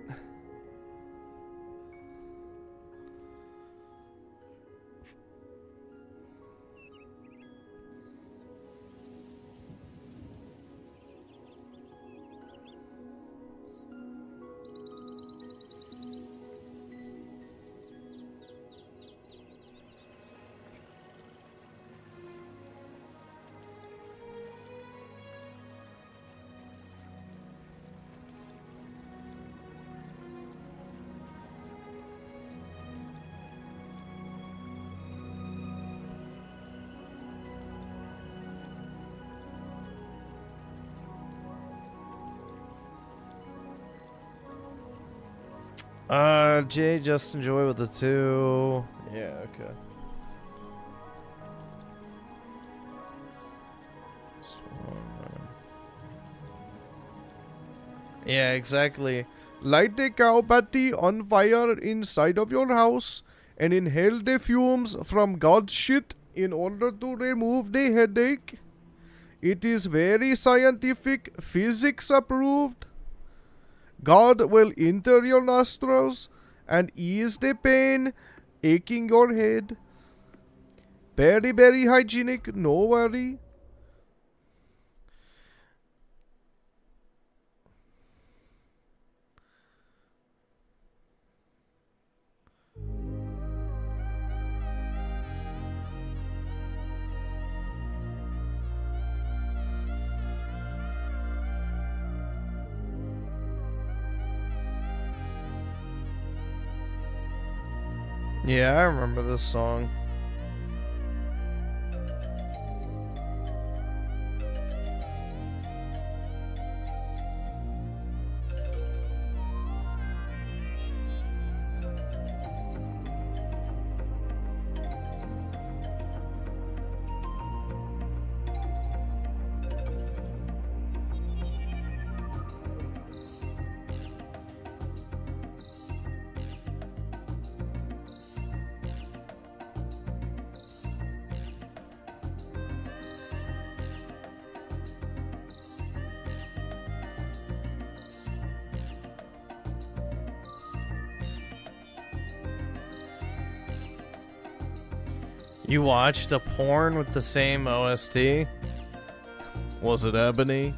Jay, just enjoy with the two. Yeah, okay. Yeah, exactly. Light a cow patty on fire inside of your house and inhale the fumes from God's shit in order to remove the headache. It is very scientific, physics approved. God will enter your nostrils and ease the pain aching your head. Very, very hygienic, no worry. Yeah, I remember this song. You watched a porn with the same OST? Was it Ebony?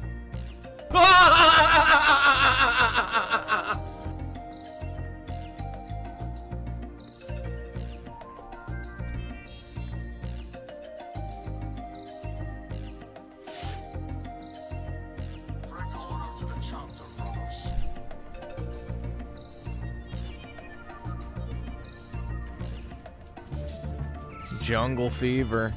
Jungle Fever.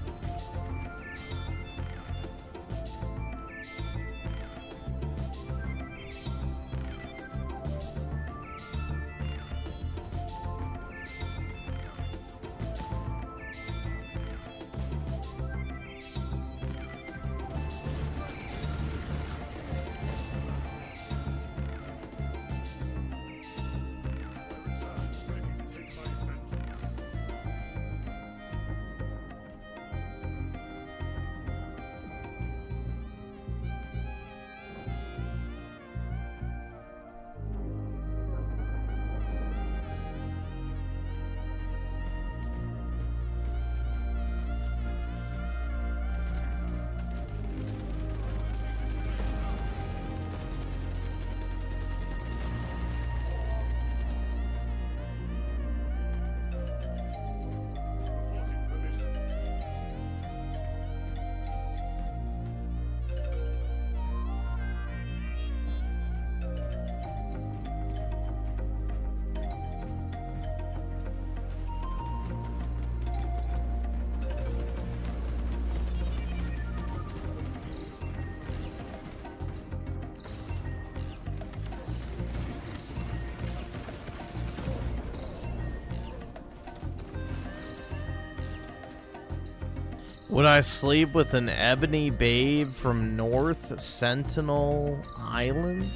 Would I sleep with an ebony babe from North Sentinel Island?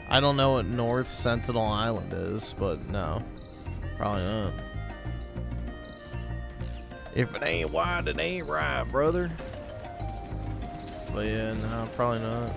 I don't know what North Sentinel Island is, but no. Probably not. If it ain't white, it ain't right, brother. But yeah, no, probably not.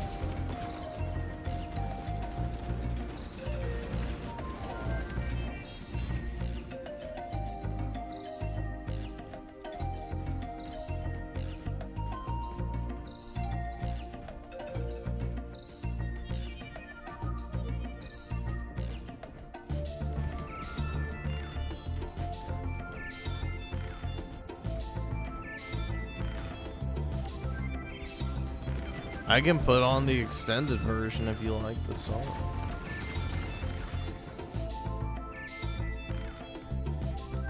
I can put on the extended version if you like the song.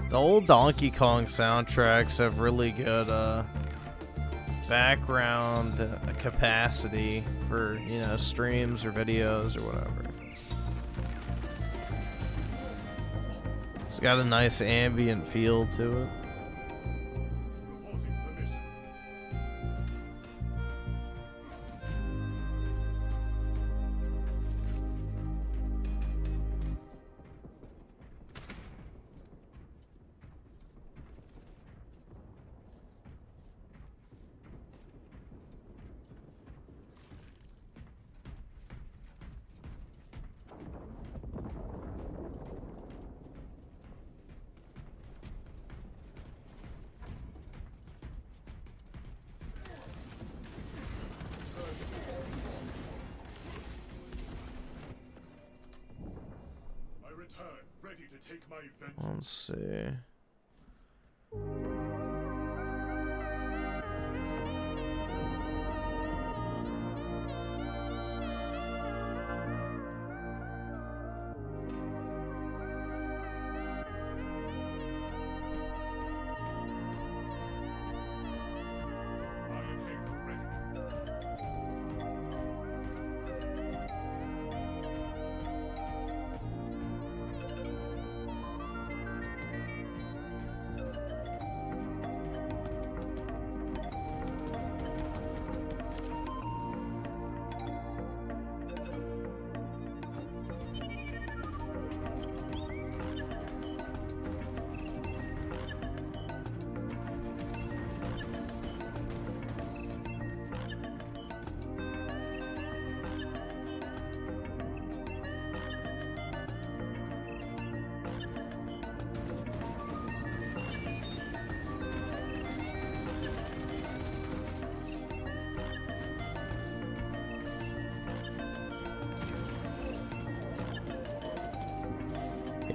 The old Donkey Kong soundtracks have really good background capacity for, you know, streams or videos or whatever. It's got a nice ambient feel to it. take my vengeance. Let's see.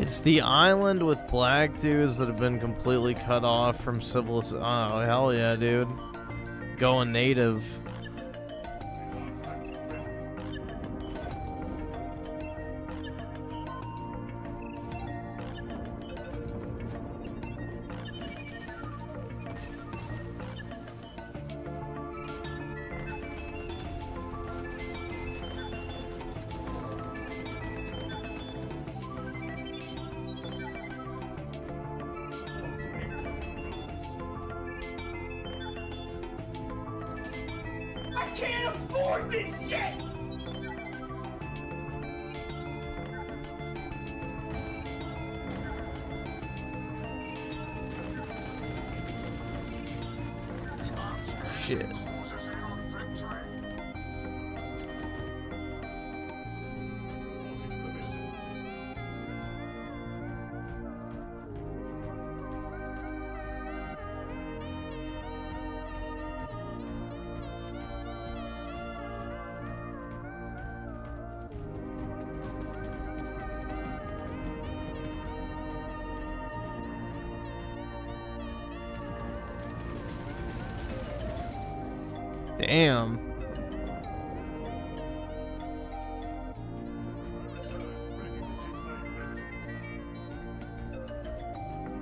It's the island with black dudes that have been completely cut off from civilization. Oh, hell yeah, dude. Going native. I can't afford this shit! Shit. Damn.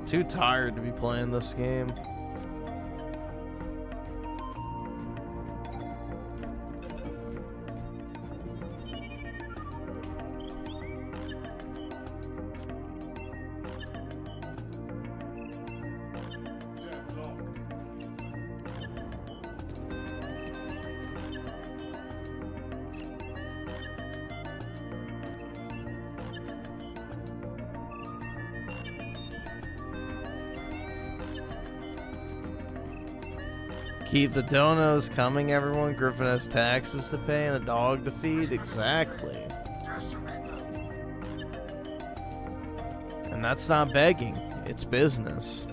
Too tired to be playing this game. Keep the donos coming, everyone. Griffin has taxes to pay and a dog to feed. Exactly. And that's not begging, it's business.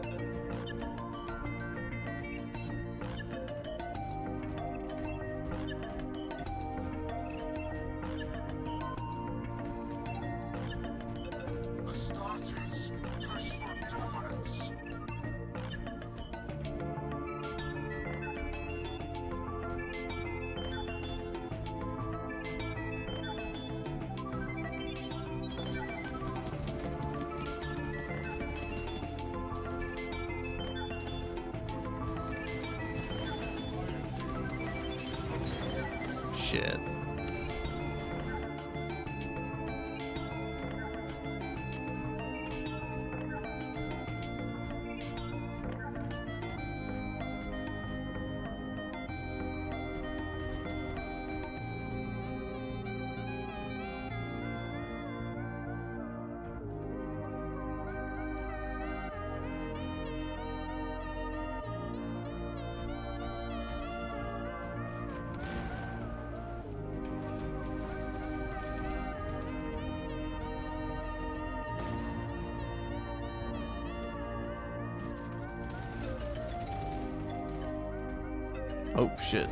Shit. Oh, shit.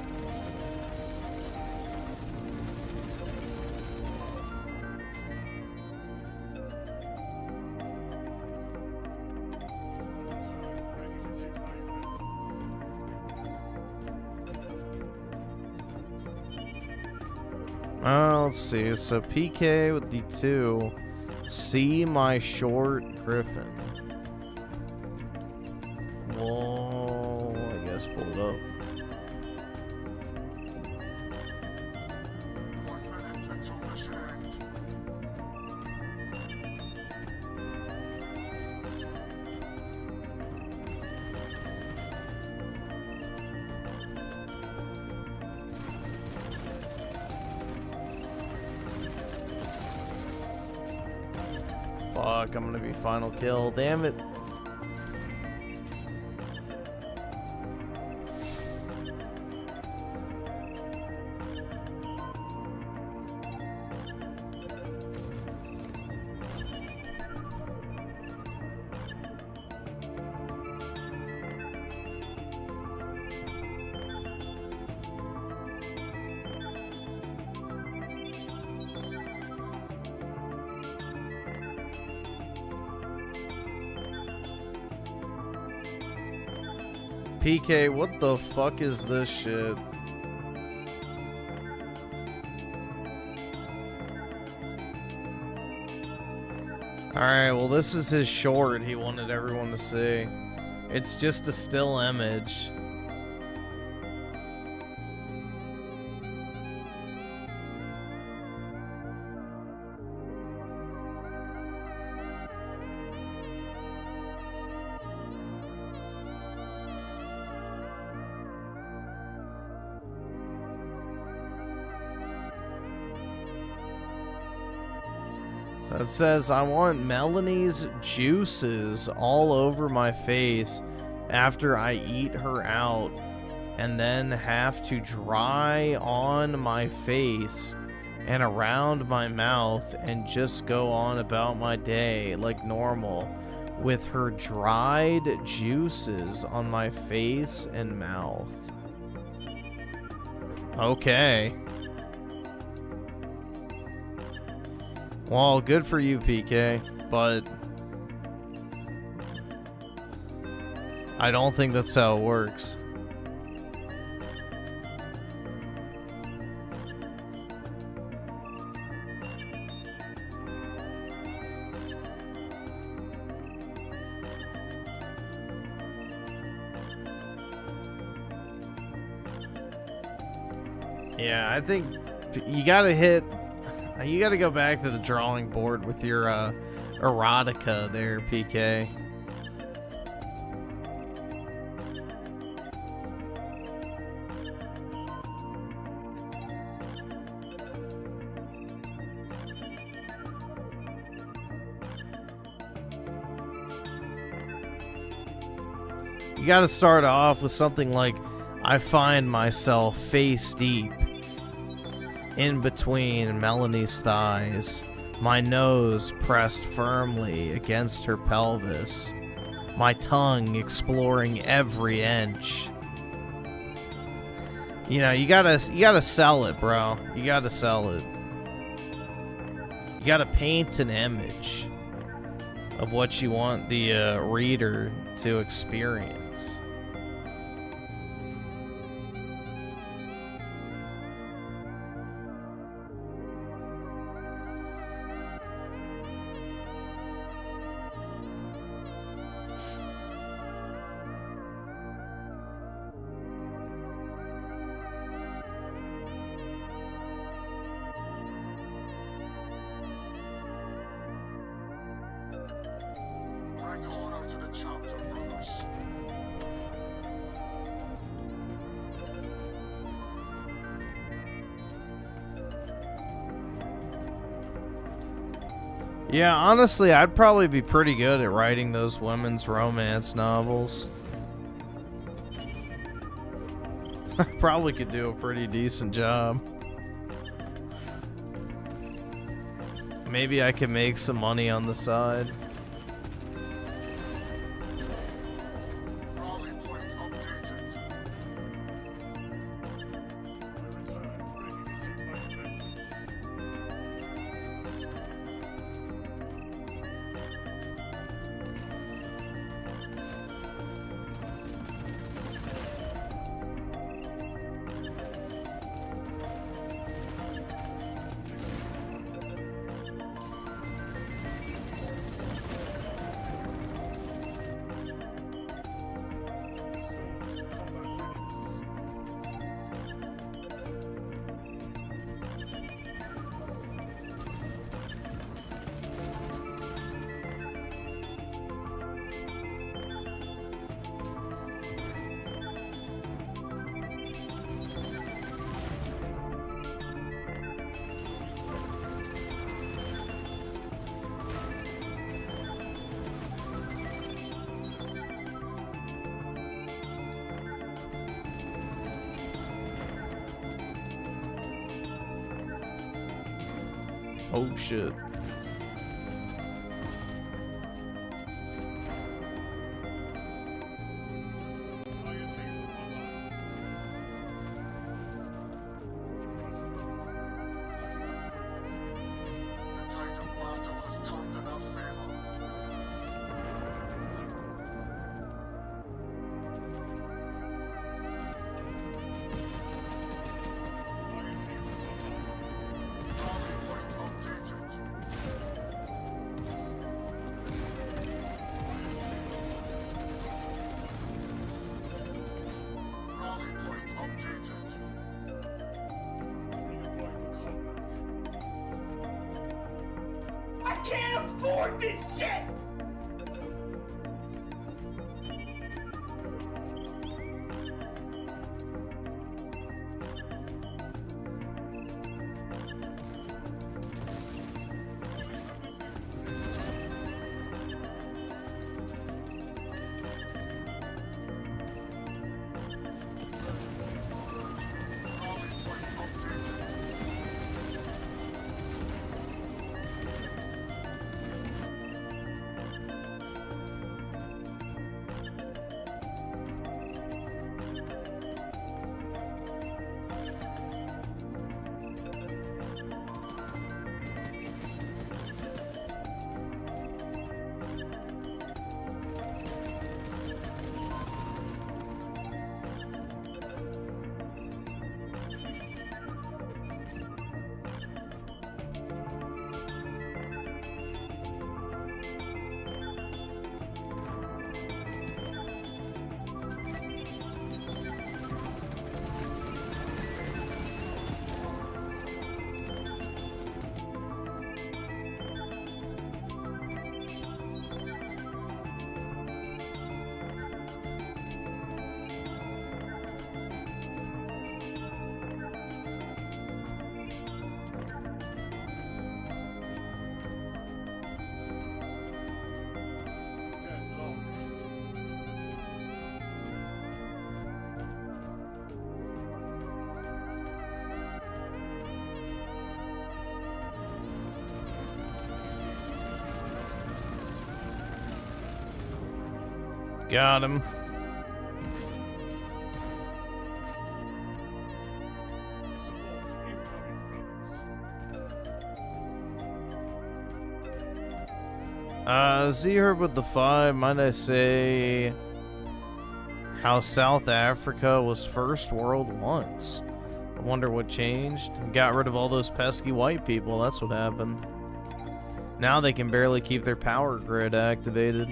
Let's see. So PK with D2. See my short Griffin. Whoa, I guess pull it up. Fuck, I'm gonna be final kill. Damn it. PK, what the fuck is this shit? Alright, well this is his short he wanted everyone to see. It's just a still image. So it says, I want Melonie's juices all over my face after I eat her out, and then have to dry on my face and around my mouth and just go on about my day like normal with her dried juices on my face and mouth. Okay. Well, good for you, PK, but I don't think that's how it works. Yeah, I think you gotta go back to the drawing board with your erotica there, PK. You gotta start off with something like, I find myself face deep in between Melonie's thighs, my nose pressed firmly against her pelvis, my tongue exploring every inch. You know, you gotta sell it, bro. You gotta sell it. You gotta paint an image of what you want the reader to experience. Yeah, honestly, I'd probably be pretty good at writing those women's romance novels. I probably could do a pretty decent job. Maybe I could make some money on the side. Oh shit. I can't afford this shit! Got him. Z Herb with the 5, might I say how South Africa was first world once. I wonder what changed. Got rid of all those pesky white people, that's what happened. Now they can barely keep their power grid activated.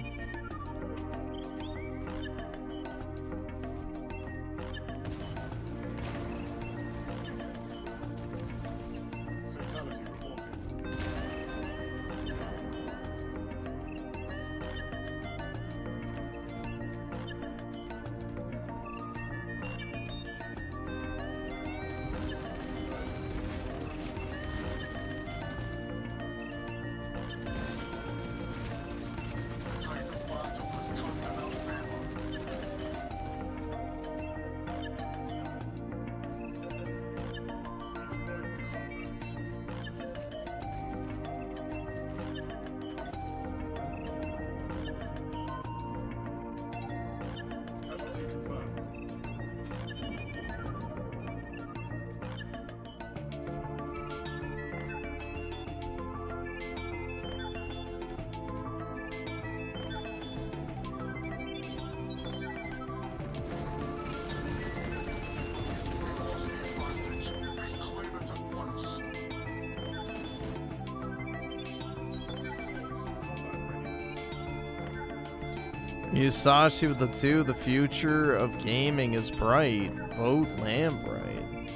Musashi with the 2, the future of gaming is bright. Vote Lambright.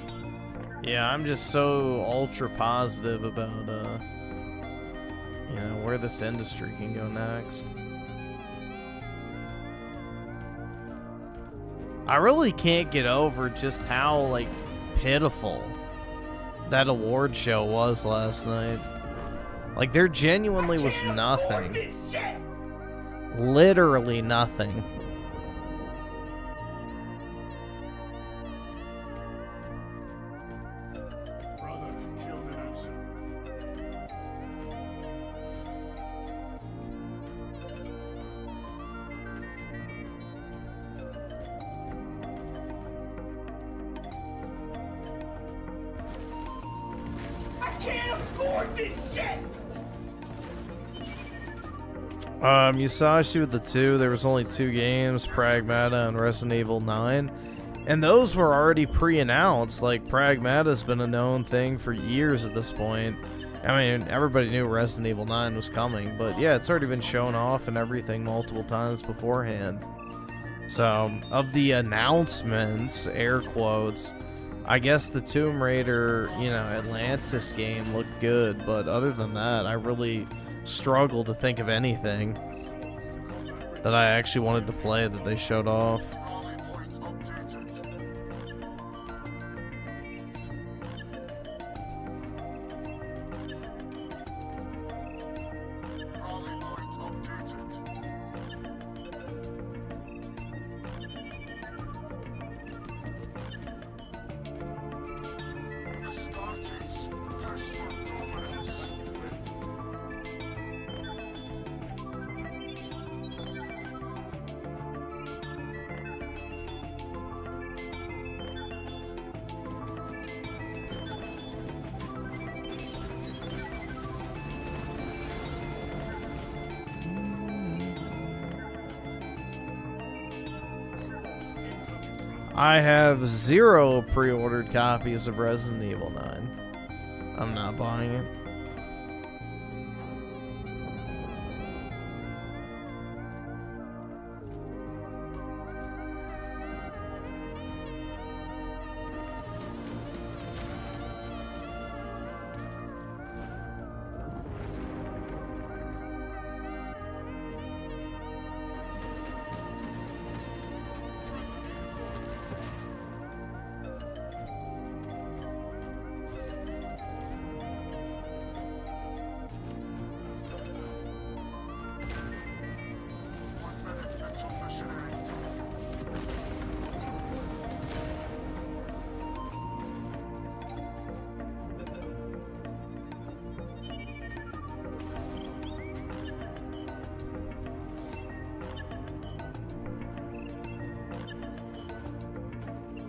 Yeah, I'm just so ultra positive about, you know, where this industry can go next. I really can't get over just how, like, pitiful that award show was last night. Like, there genuinely was nothing. Literally nothing. Brother killed in action. afford this shit! Musashi with the 2, there was only 2 games, Pragmata and Resident Evil 9. And those were already pre-announced. Like, Pragmata's been a known thing for years at this point. I mean, everybody knew Resident Evil 9 was coming, but yeah, it's already been shown off and everything multiple times beforehand. So, of the announcements, air quotes, I guess the Tomb Raider, you know, Atlantis game looked good, but other than that, I really struggle to think of anything that I actually wanted to play that they showed off. I have 0 pre-ordered copies of Resident Evil 9. I'm not buying it.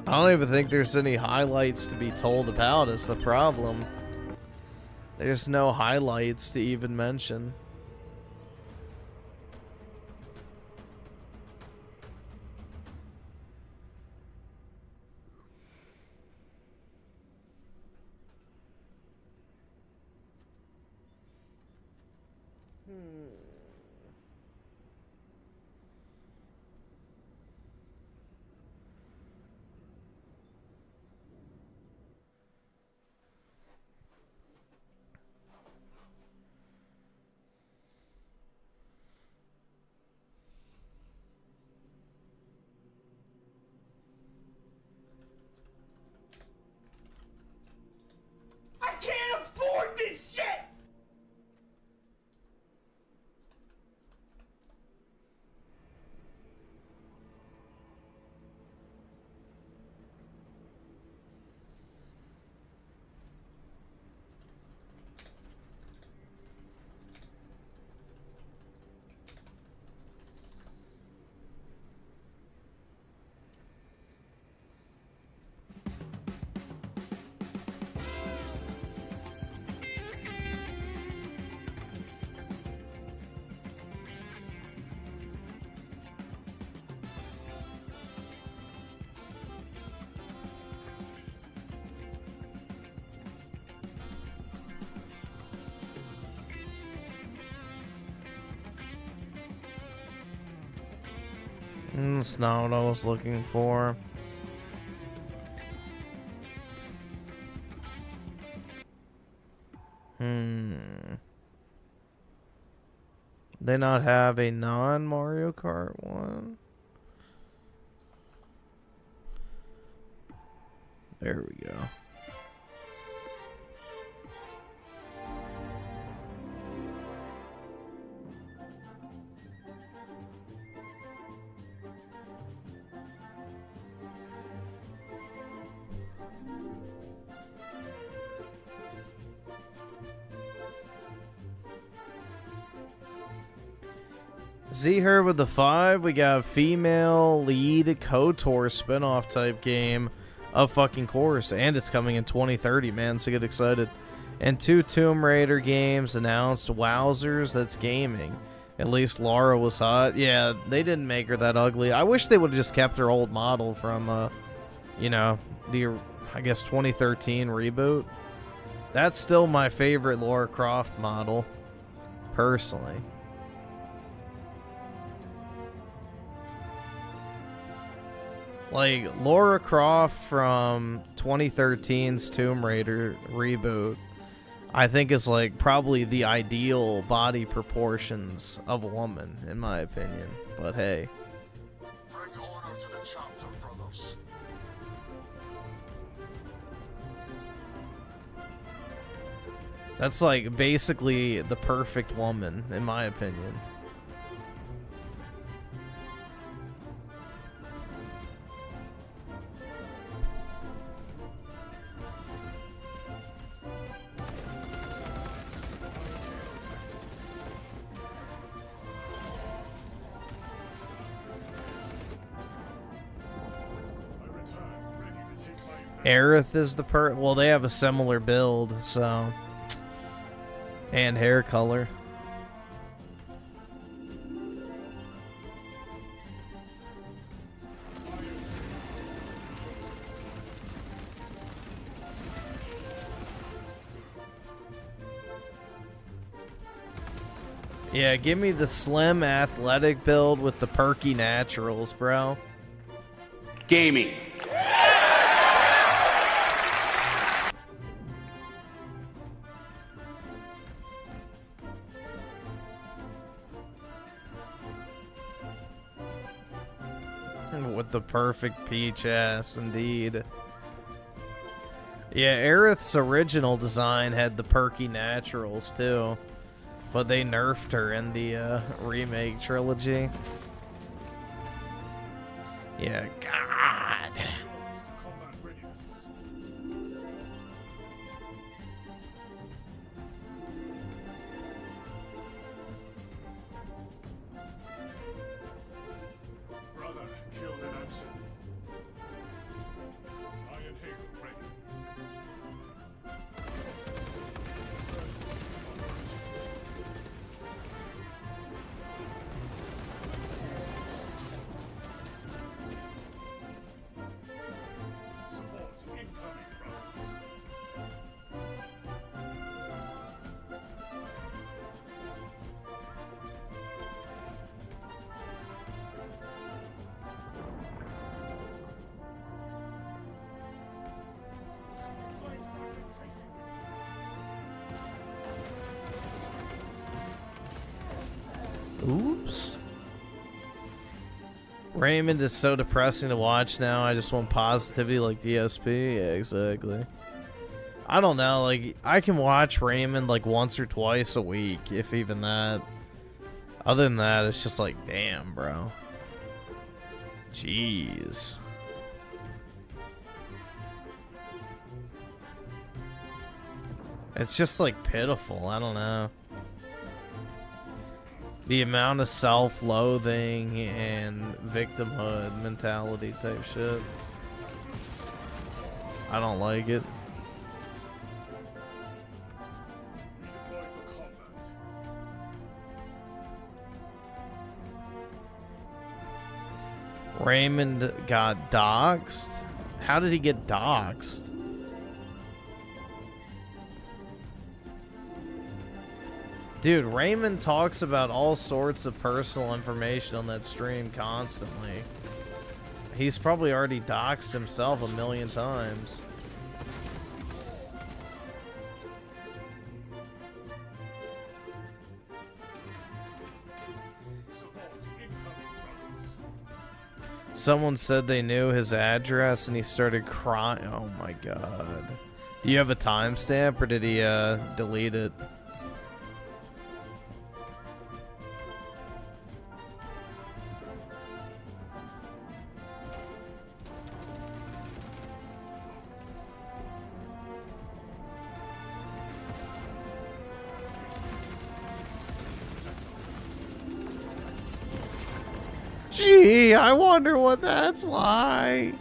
I don't even think there's any highlights to be told about is the problem. There's no highlights to even mention. I can't afford this shit! That's not what I was looking for. They not have a non-Mario Kart one? There we go. Z-Her with the 5, we got a female lead KOTOR spin-off type game of fucking course, and it's coming in 2030, man, so get excited. And 2 Tomb Raider games announced. Wowzers, that's gaming. At least Laura was hot. Yeah, they didn't make her that ugly. I wish they would have just kept her old model from, you know, the, I guess, 2013 reboot. That's still my favorite Lara Croft model, personally. Like, Lara Croft from 2013's Tomb Raider reboot, I think is like probably the ideal body proportions of a woman, in my opinion. But hey. Bring order to the chapter, brothers. That's like basically the perfect woman, in my opinion. Aerith is the well, they have a similar build, so, and hair color. Yeah, give me the slim athletic build with the perky naturals, bro. Gaming. With the perfect peach ass, indeed. Yeah, Aerith's original design had the perky naturals too, but they nerfed her in the remake trilogy. Yeah, God. Oops. Raymond is so depressing to watch now. I just want positivity like DSP. Yeah, exactly. I don't know. Like, I can watch Raymond like once or twice a week, if even that. Other than that, it's just like, damn, bro. Jeez. It's just like pitiful. I don't know. The amount of self-loathing and victimhood mentality type shit. I don't like it. Raymond got doxxed? How did he get doxxed? Dude, Raymond talks about all sorts of personal information on that stream constantly. He's probably already doxed himself a million times. Someone said they knew his address and he started crying. Oh my god. Do you have a timestamp or did he delete it? Gee, I wonder what that's like.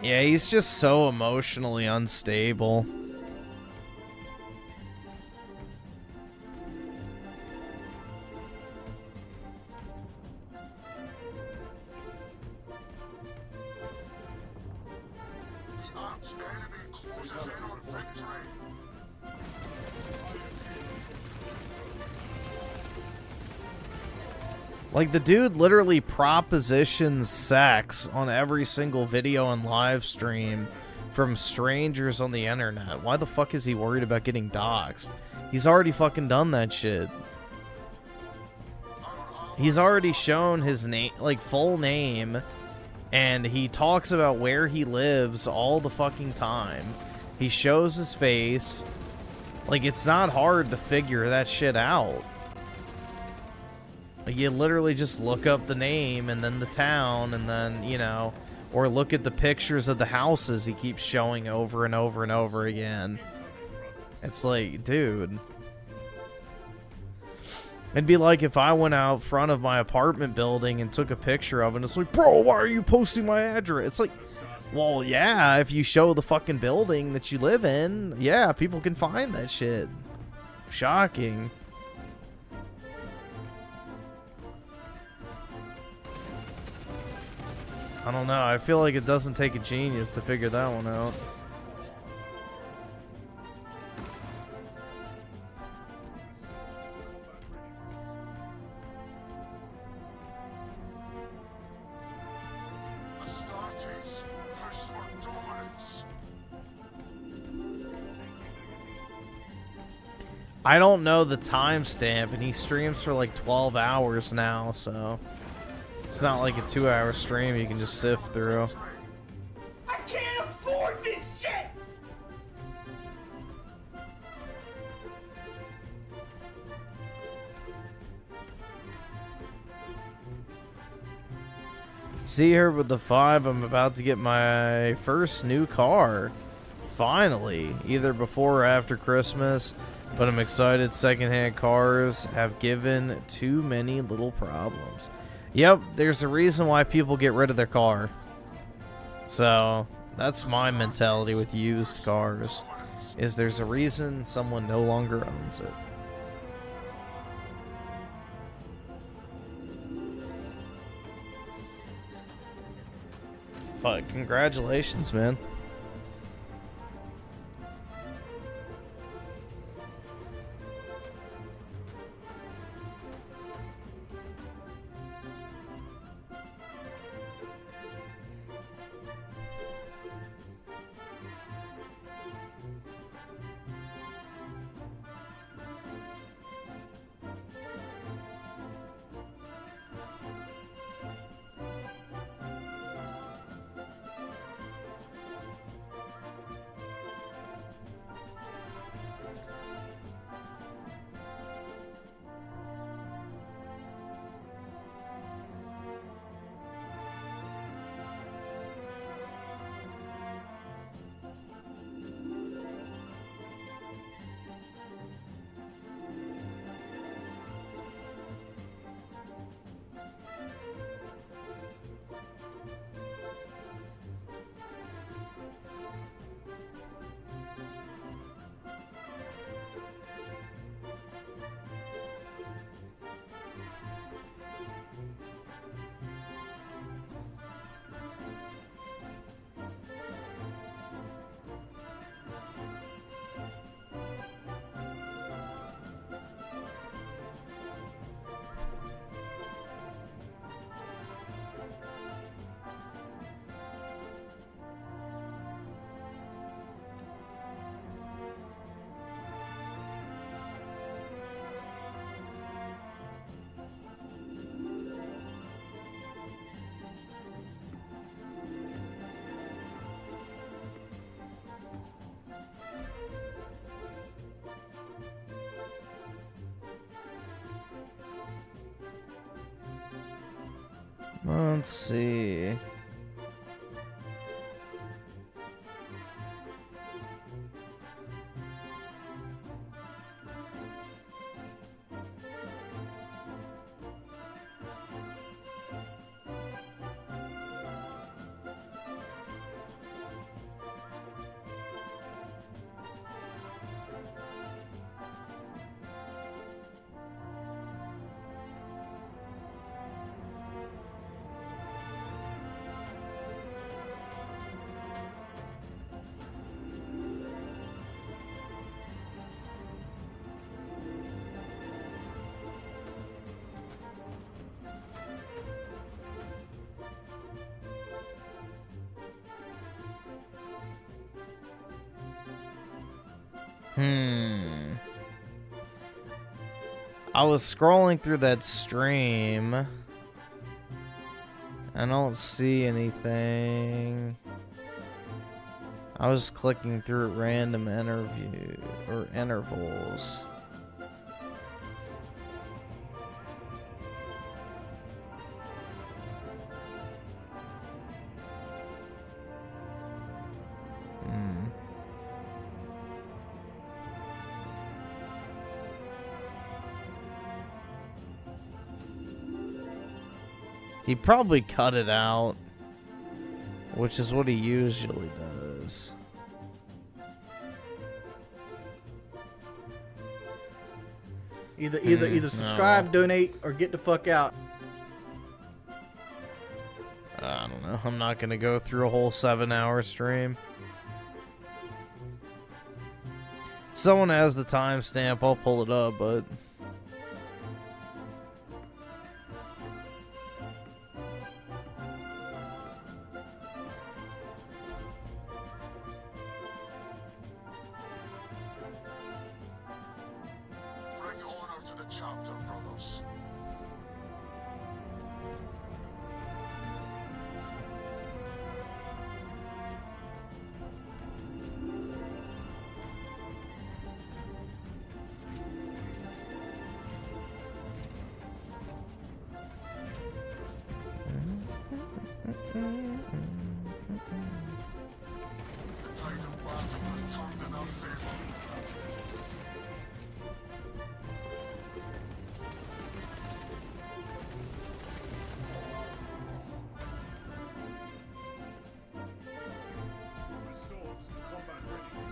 Yeah, he's just so emotionally unstable. The arch enemy closes in on victory. Like, the dude literally propositions sex on every single video and live stream from strangers on the internet. Why the fuck is he worried about getting doxxed? He's already fucking done that shit. He's already shown his name, like, full name, and he talks about where he lives all the fucking time. He shows his face. Like, it's not hard to figure that shit out. Like, you literally just look up the name and then the town and then, you know, or look at the pictures of the houses he keeps showing over and over and over again. It's like, dude. It'd be like if I went out front of my apartment building and took a picture of it and it's like, bro, why are you posting my address? It's like, well, yeah, if you show the fucking building that you live in, yeah, people can find that shit. Shocking. I don't know. I feel like it doesn't take a genius to figure that one out. Astartes, push for dominance. I don't know the timestamp, and he streams for like 12 hours now, so it's not like a 2-hour stream you can just sift through. I can't afford this shit! See her with the 5. I'm about to get my first new car. Finally. Either before or after Christmas. But I'm excited. Secondhand cars have given too many little problems. Yep, there's a reason why people get rid of their car. So, that's my mentality with used cars. Is there's a reason someone no longer owns it. But congratulations, man. Let's see. I was scrolling through that stream. I don't see anything. I was clicking through random intervals. He probably cut it out, which is what he usually does. Either subscribe, donate, or get the fuck out. I don't know. I'm not gonna go through a whole 7-hour stream. Someone has the timestamp. I'll pull it up, but.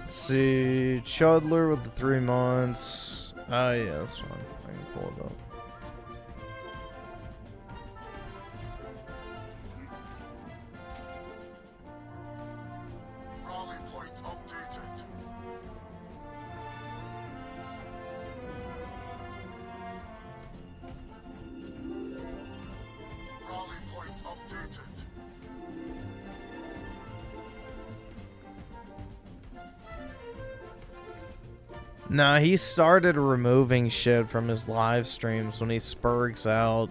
See, Chudler with the 3 months. Oh, yeah, that's fine. I can pull it up. Rally point updated. Rally point updated. Nah, he started removing shit from his live streams when he spurgs out.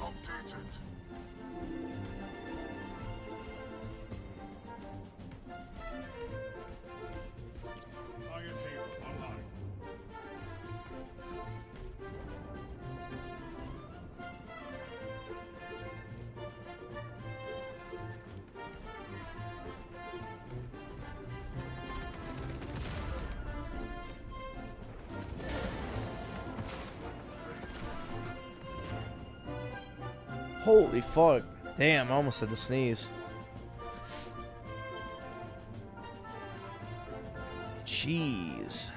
updated. Iron Halo online. Holy fuck. Damn, I almost had to sneeze. Jeez.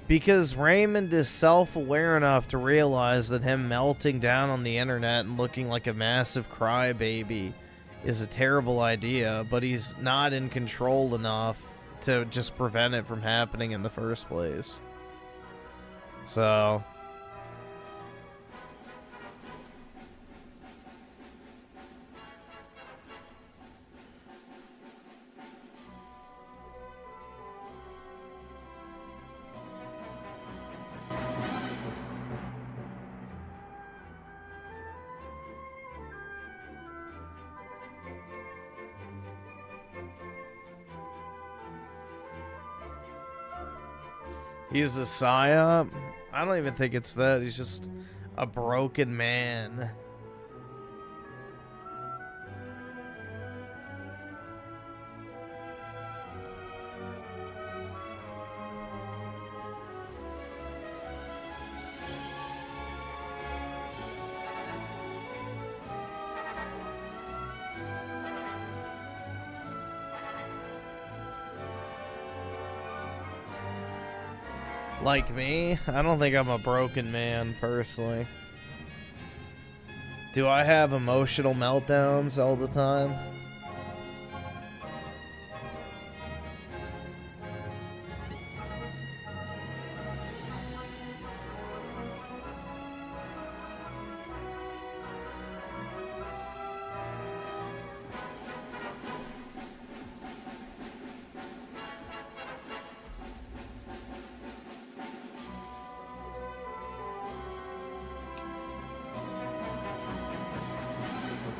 Because Raymond is self-aware enough to realize that him melting down on the internet and looking like a massive crybaby is a terrible idea, but he's not in control enough to just prevent it from happening in the first place. So... He's a psyop? I don't even think it's that. He's just a broken man. Like me? I don't think I'm a broken man, personally. Do I have emotional meltdowns all the time?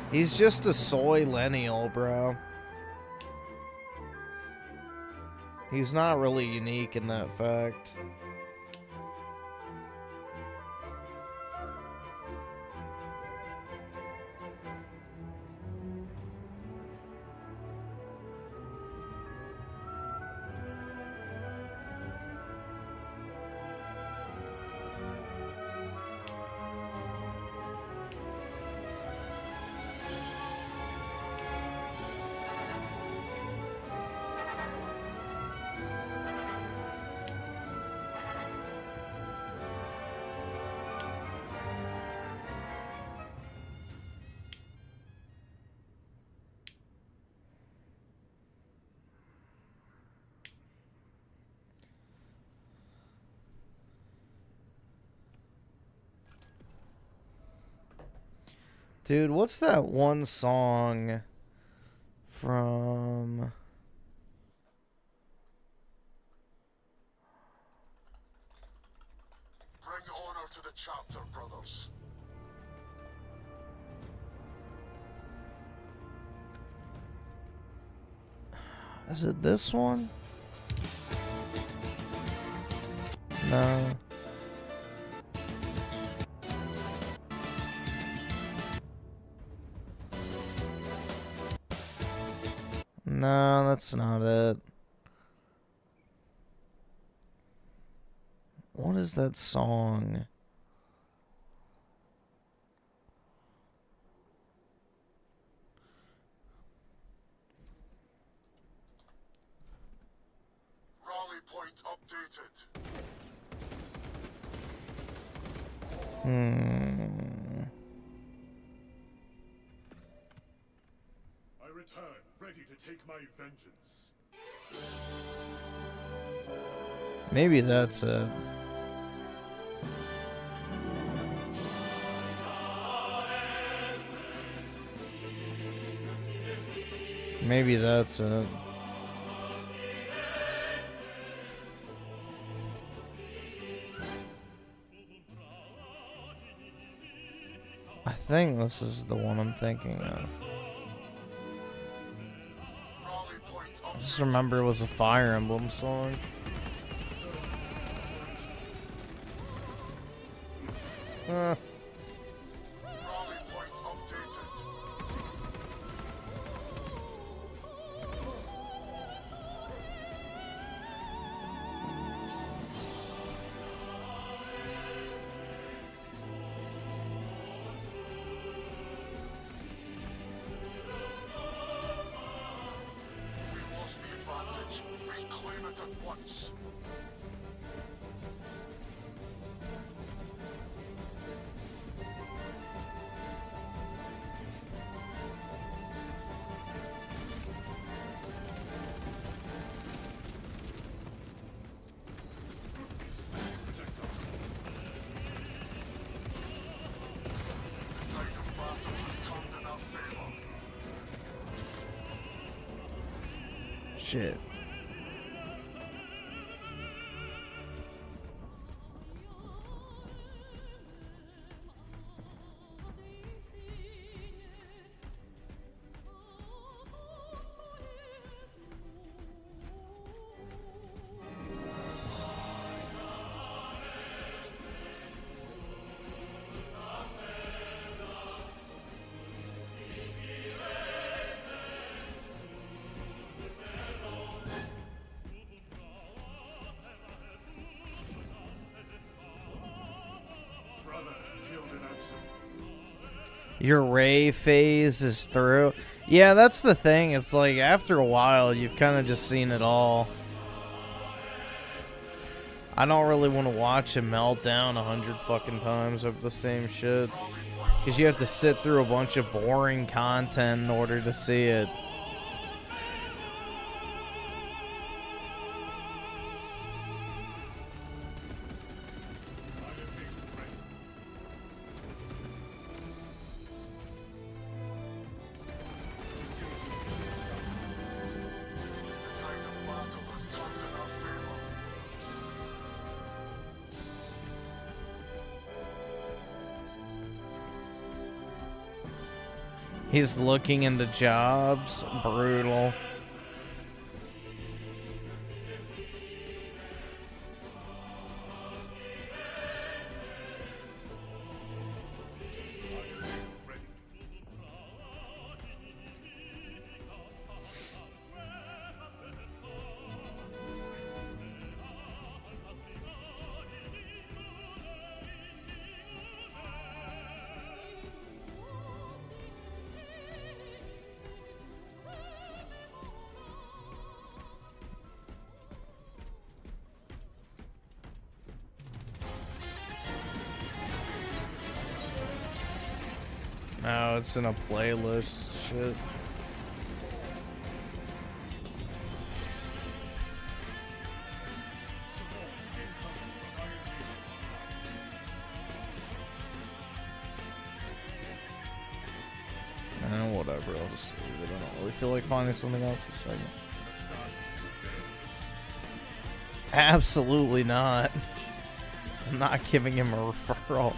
He's just a Soylenial, bro. He's not really unique in that fact. Dude, what's that one song from... Bring order to the chapter, brothers. Is it this one? No. No, that's not it. What is that song? Rally point updated. return, ready to take my vengeance. Maybe that's it. Maybe that's it. I think this is the one I'm thinking of. I just remember it was a Fire Emblem song. Shit. Your Ray phase is through. Yeah, that's the thing. It's like after a while, you've kind of just seen it all. I don't really want to watch him melt down 100 fucking times over the same shit. Because you have to sit through a bunch of boring content in order to see it. He's looking into jobs. Brutal. Oh, it's in a playlist. Shit. Whatever, I'll just leave it. I don't really feel like finding something else this segment. Absolutely not. I'm not giving him a referral.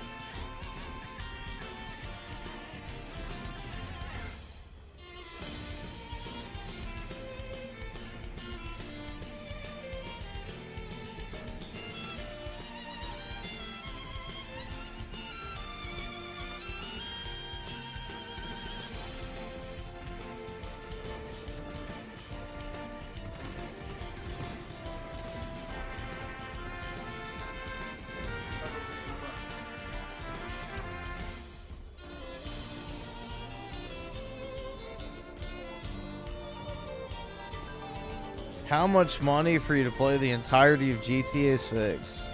How much money for you to play the entirety of GTA 6?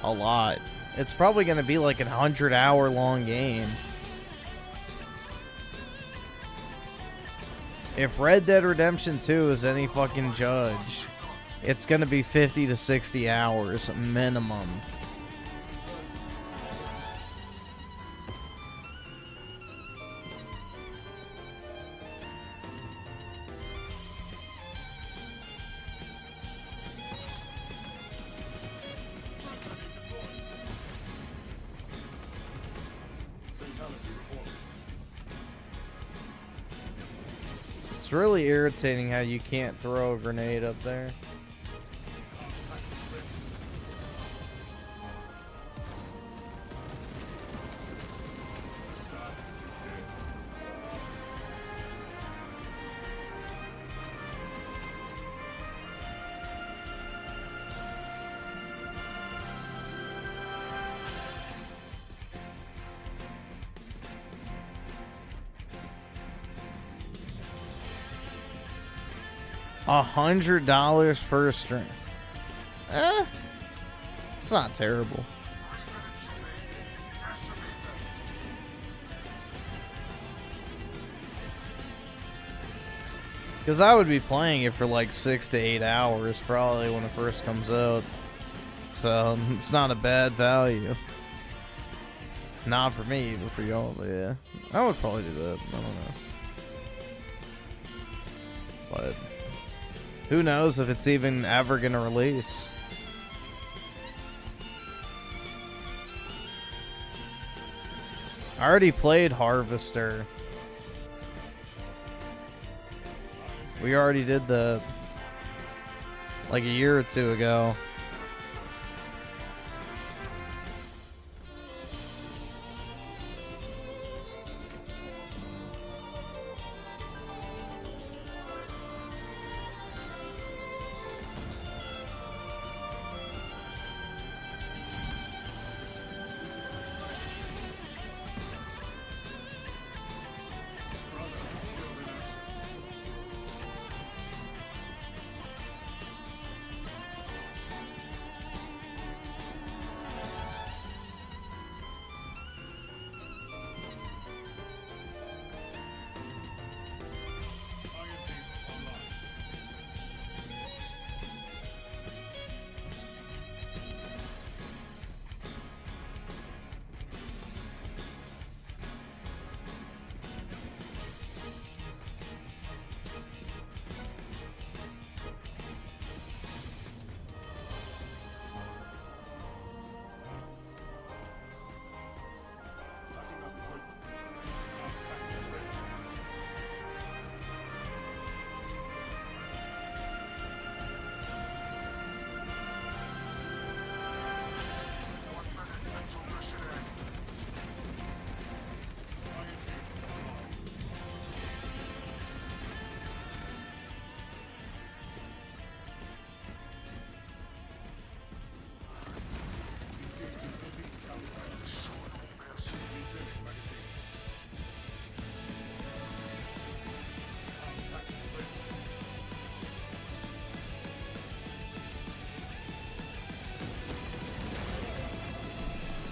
A lot. It's probably going to be like a 100-hour long game. If Red Dead Redemption 2 is any fucking judge, it's gonna be 50 to 60 hours minimum. It's really irritating how you can't throw a grenade up there. $100 per stream. It's not terrible. Because I would be playing it for like 6 to 8 hours probably when it first comes out. So it's not a bad value. Not for me, but for y'all, but yeah. I would probably do that. I don't know. But who knows if it's even ever gonna release? I already played Harvester. We already did the like a year or two ago.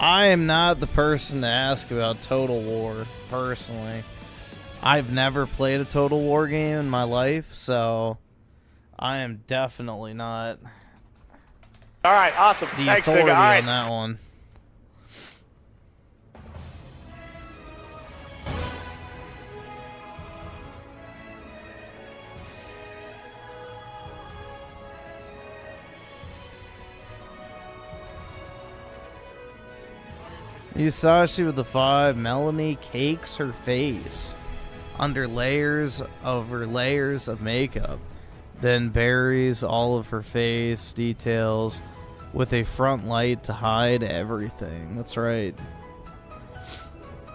I am not the person to ask about Total War, personally. I've never played a Total War game in my life, so I am definitely not All right, awesome. the Thanks, authority nigga. All right. on that one. Musashi with the 5. Melonie cakes her face under layers over layers of makeup, then buries all of her face details with a front light to hide everything. That's right.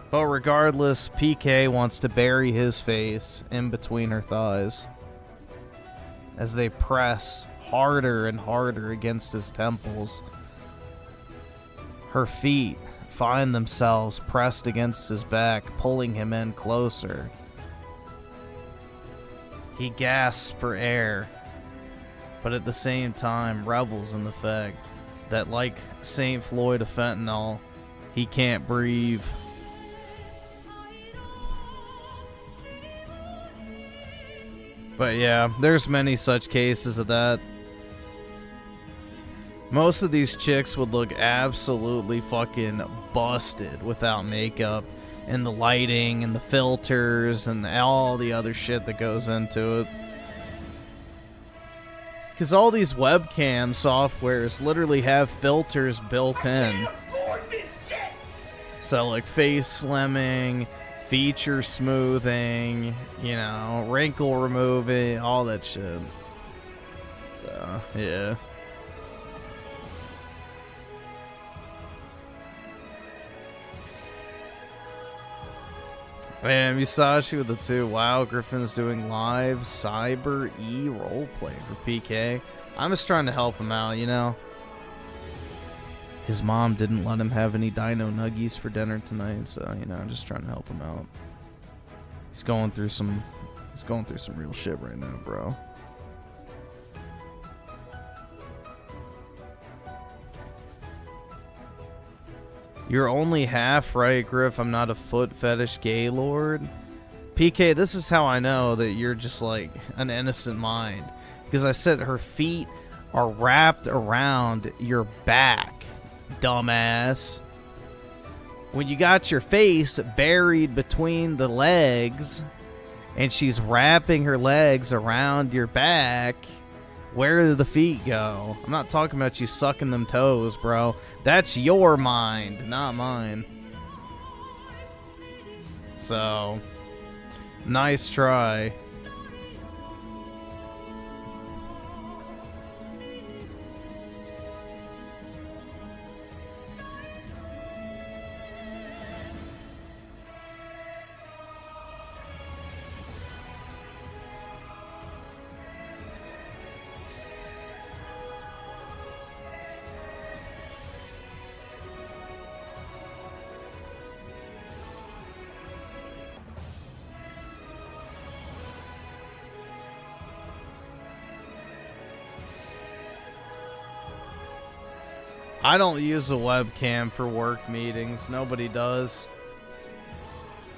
But regardless, PK wants to bury his face in between her thighs as they press harder and harder against his temples. Her feet find themselves pressed against his back, pulling him in closer. He gasps for air, but at the same time revels in the fact that, like St. Floyd of Fentanyl, he can't breathe. But yeah, there's many such cases of that. Most of these chicks would look absolutely fucking busted without makeup and the lighting and the filters and all the other shit that goes into it. Because all these webcam softwares literally have filters built in. So like face slimming, feature smoothing, you know, wrinkle removing, all that shit. So, yeah. Man, Musashi with the 2. Wow, Griffin's doing live Cyber E roleplay for PK. I'm just trying to help him out, you know. His mom didn't let him have any dino nuggies for dinner tonight, so, you know, I'm just trying to help him out. He's going through some real shit right now, bro. You're only half right, Griff. I'm not a foot fetish gay lord. PK, this is how I know that you're just like an innocent mind. Because I said her feet are wrapped around your back, dumbass. When you got your face buried between the legs and she's wrapping her legs around your back, where do the feet go? I'm not talking about you sucking them toes, bro. That's your mind, not mine. So, nice try. I don't use a webcam for work meetings. Nobody does.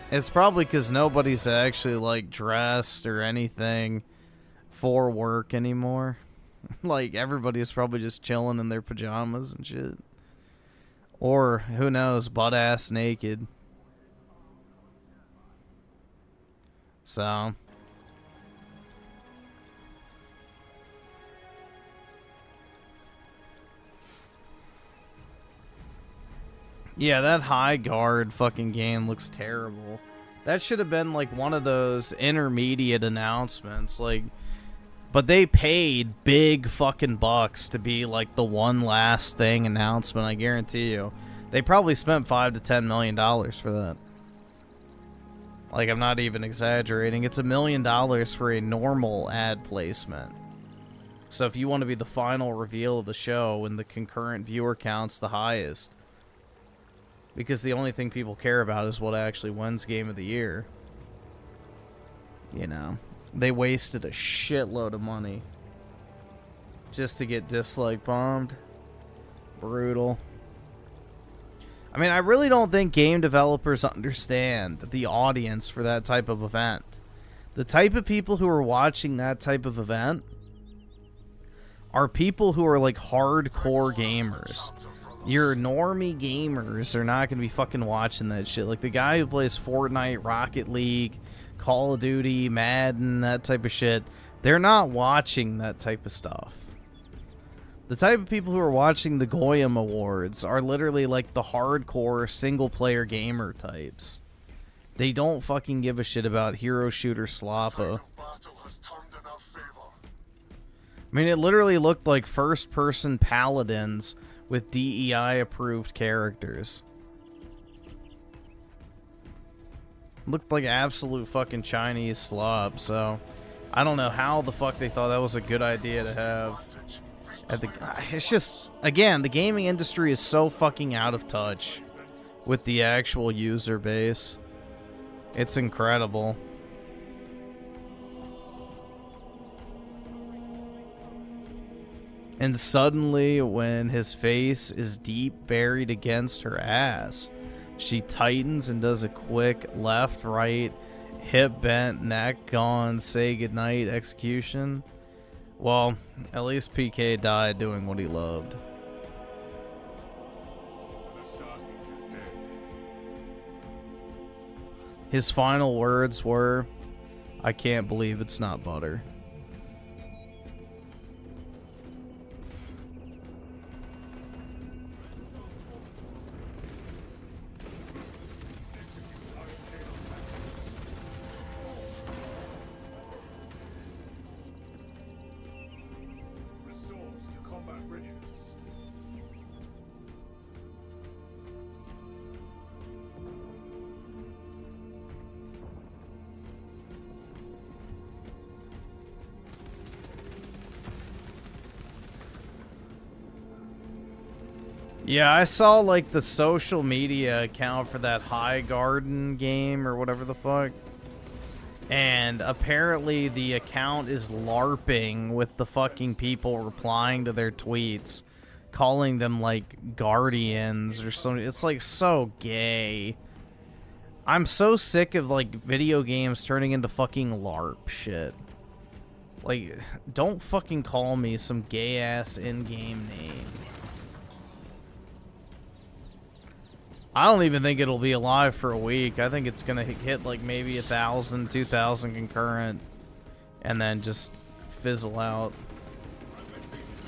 It's probably because nobody's actually, like, dressed or anything for work anymore. Like, everybody's probably just chilling in their pajamas and shit. Or, who knows, butt-ass naked. So... yeah, that high guard fucking game looks terrible. That should have been like one of those intermediate announcements, like, but they paid big fucking bucks to be like the one last thing announcement, I guarantee you. They probably spent $5 to $10 million for that. Like, I'm not even exaggerating. It's $1 million for a normal ad placement. So if you want to be the final reveal of the show and the concurrent viewer count's the highest, because the only thing people care about is what actually wins Game of the Year. You know, they wasted a shitload of money just to get dislike bombed. Brutal. I mean, I really don't think game developers understand the audience for that type of event. The type of people who are watching that type of event are people who are like hardcore gamers. Your normie gamers are not going to be fucking watching that shit. Like the guy who plays Fortnite, Rocket League, Call of Duty, Madden, that type of shit, they're not watching that type of stuff. The type of people who are watching the Goyim Awards are literally like the hardcore single-player gamer types. They don't fucking give a shit about hero shooter sloppa. I mean, it literally looked like first-person paladins with DEI-approved characters. Looked like absolute fucking Chinese slob, so I don't know how the fuck they thought that was a good idea to have. It's just, again, the gaming industry is so fucking out of touch with the actual user base. It's incredible. And suddenly, when his face is deep buried against her ass, she tightens and does a quick left, right, Hip bent, neck gone, say goodnight, execution. Well, at least PK died doing what he loved. His final words were, "I can't believe it's not butter." Restores to combat readiness. Yeah, I saw like the social media account for that High Garden game or whatever the fuck. And apparently the account is LARPing with the fucking people replying to their tweets, calling them like guardians or something. It's like so gay. I'm so sick of like video games turning into fucking LARP shit. Like, don't fucking call me some gay ass in-game name. I don't even think it'll be alive for a week. I think it's gonna hit like maybe 1,000, 2,000 concurrent, and then just fizzle out.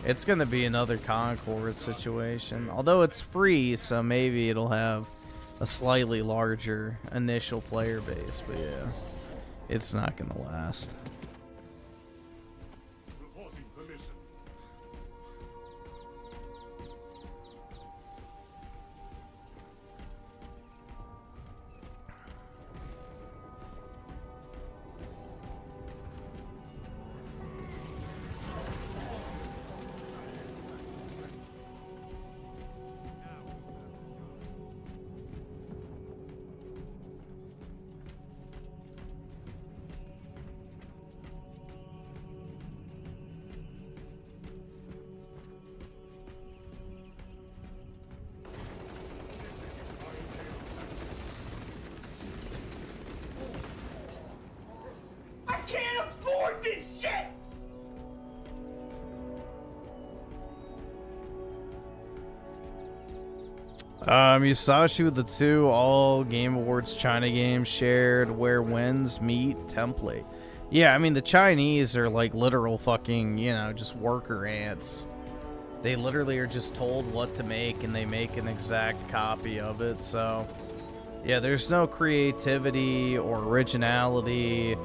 It's gonna be another Concord situation. Although it's free, so maybe it'll have a slightly larger initial player base. But yeah, it's not gonna last. Reporting for mission. I can't afford this shit! Musashi with the 2 All Game Awards China games shared where wins meet template. Yeah, I mean, the Chinese are like literal fucking, you know, just worker ants. They literally are just told what to make and they make an exact copy of it. So, yeah, there's no creativity or originality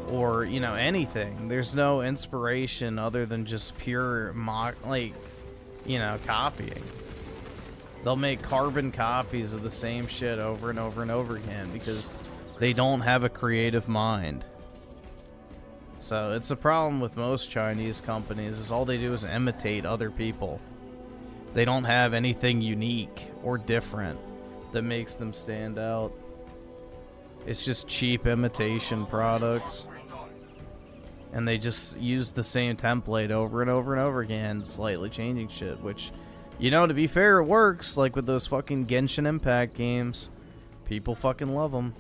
or, you know, anything. There's no inspiration other than just pure copying. They'll make carbon copies of the same shit over and over and over again because they don't have a creative mind. So it's a problem with most Chinese companies is all they do is imitate other people. They don't have anything unique or different that makes them stand out. It's just cheap imitation products. And they just use the same template over and over and over again, slightly changing shit, which, you know, to be fair, it works. Like with those fucking Genshin Impact games. People fucking love them.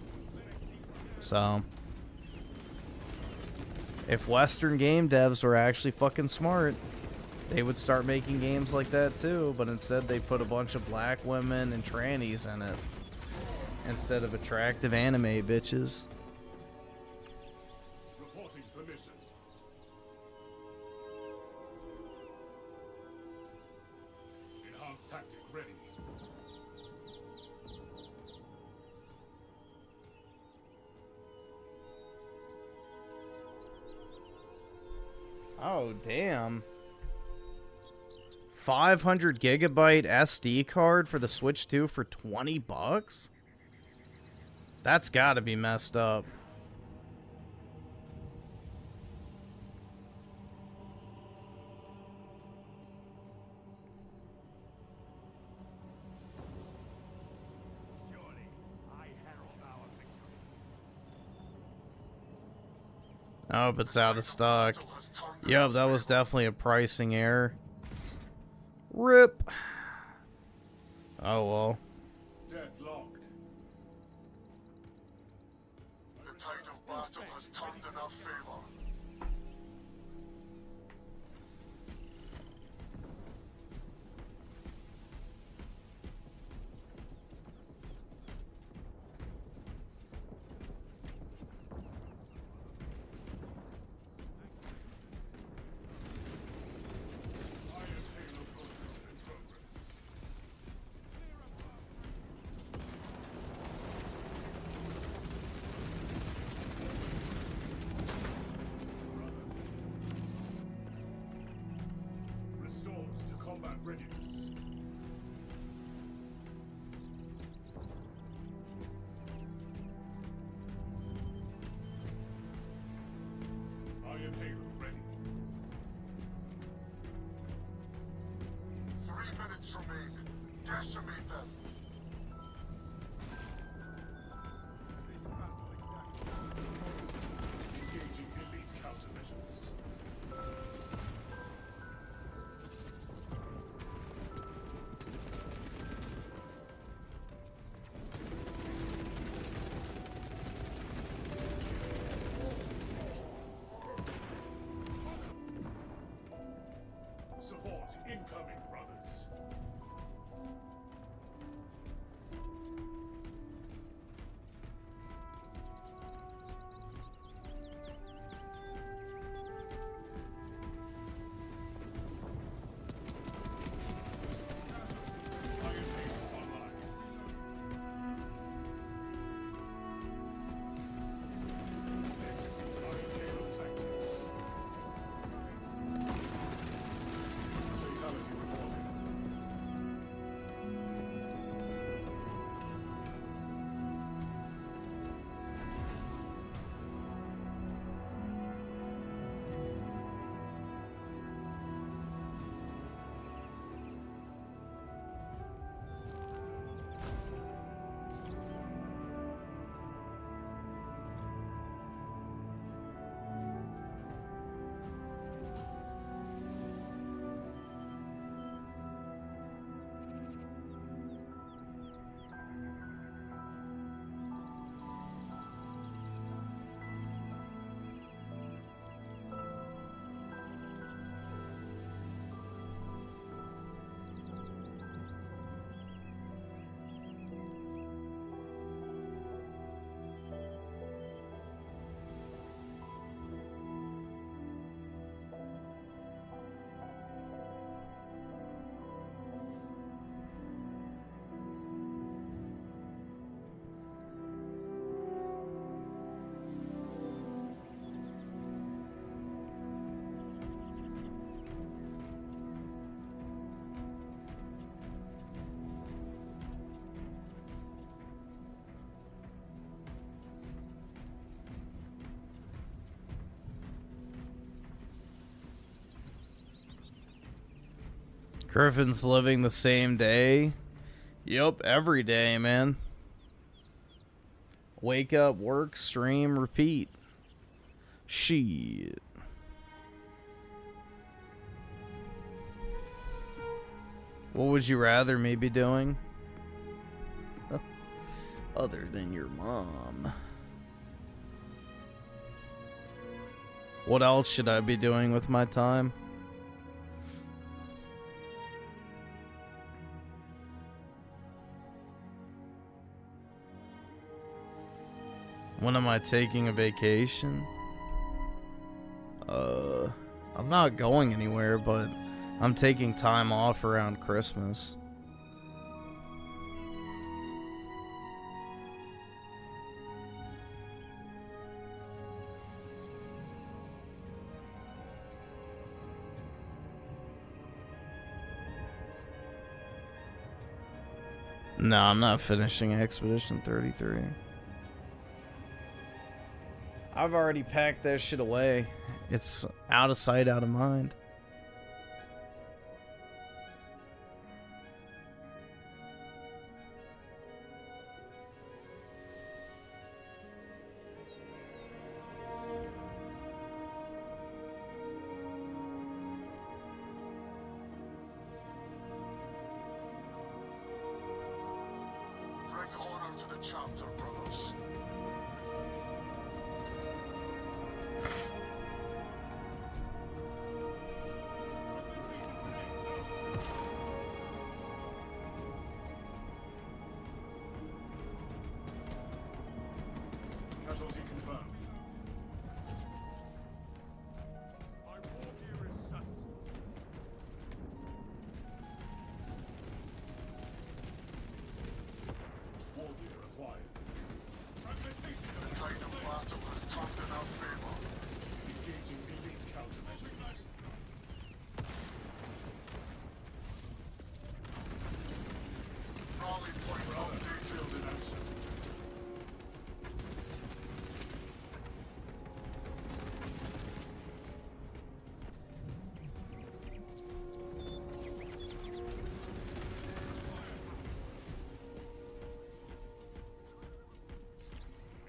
So, if Western game devs were actually fucking smart, they would start making games like that too. But instead they put a bunch of black women and trannies in it. Instead of attractive anime bitches. Reporting for mission. Enhanced tactic ready. Oh, damn. 500 gigabyte SD card for the Switch 2 for $20? That's gotta be messed up. Oh, but it's out of stock. Yep, that was definitely a pricing error. RIP. Oh well. Death locked. The tide of turned in our favor. Restored to combat readiness. Iron Halo ready. 3 minutes remaining. Decimate them. Engaging elite countermeasures. Support incoming, brothers. Iron Halo online. Execute Iron Halo tactics. Fatality recorded. Griffin's living the same day. Yup, every day, man. Wake up, work, stream, repeat. Shit. What would you rather me be doing? Other than your mom. What else should I be doing with my time? When am I taking a vacation? I'm not going anywhere, but I'm taking time off around Christmas. No, I'm not finishing Expedition 33. I've already packed that shit away. It's out of sight, out of mind. Bring order to the chapter, brothers.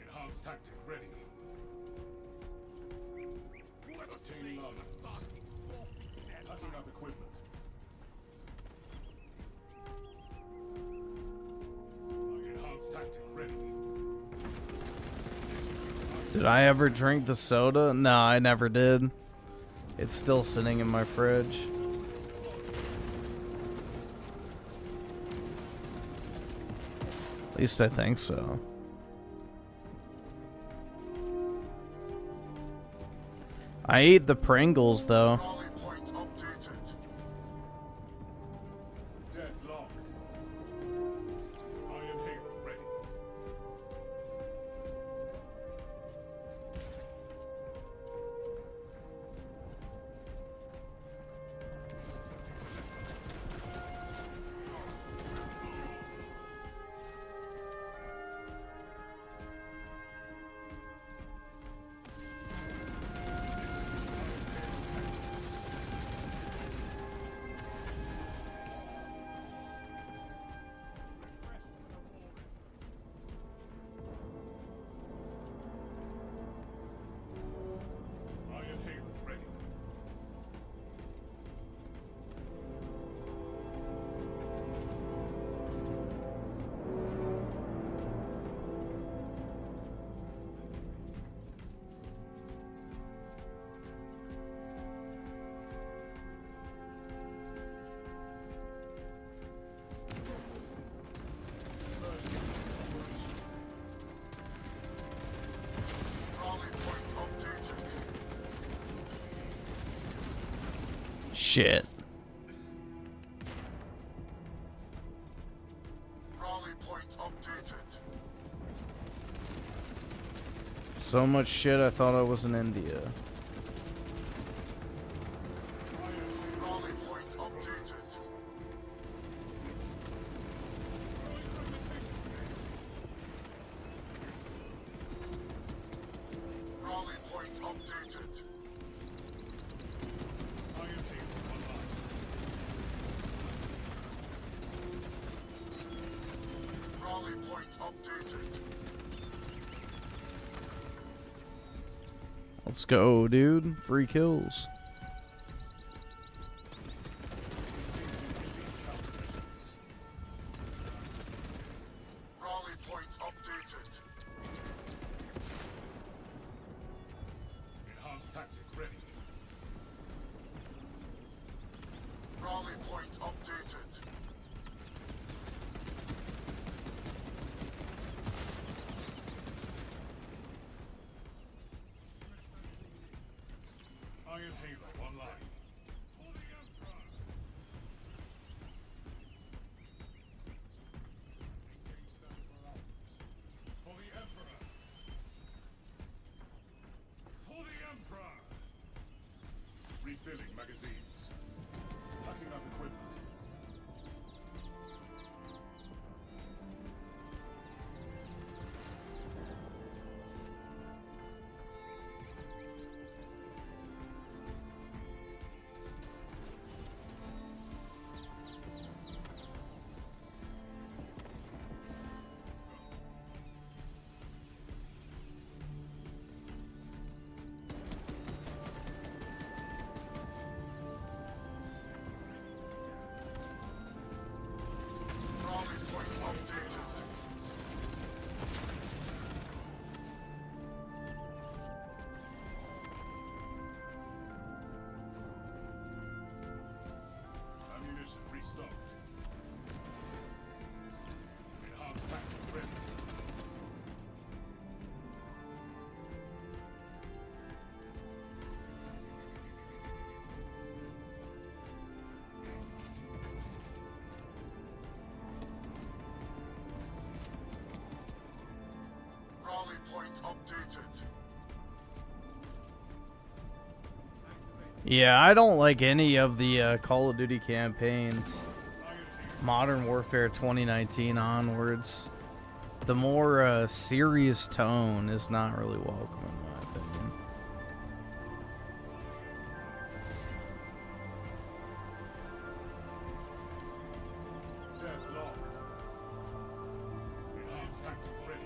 Enhanced tactic ready. Obtaining armor. Packing up equipment. Enhanced tactic ready. Did I ever drink the soda? No, I never did. It's still sitting in my fridge. At least I think so. I ate the Pringles though. Deadlocked. Iron Halo ready. Iron Halo ready. Shit. Rally point updated. So much shit I thought I was in India. Rally point updated. Rally point updated. Iron Halo online. Rally point updated. Let's go, dude. Free kills. Rally point updated. Enhanced tactic ready. Rally point updated. Iron Halo online. For the Emperor. For the Emperor. Refilling magazines. Packing up equipment. Rally point updated. Ammunition restocked. Enhanced tactic ready. Rally point updated. Yeah, I don't like any of the Call of Duty campaigns. Iron Halo Modern Warfare 2019 onwards, the more serious tone is not really welcome in my opinion. Death locked. Enhanced tactic ready.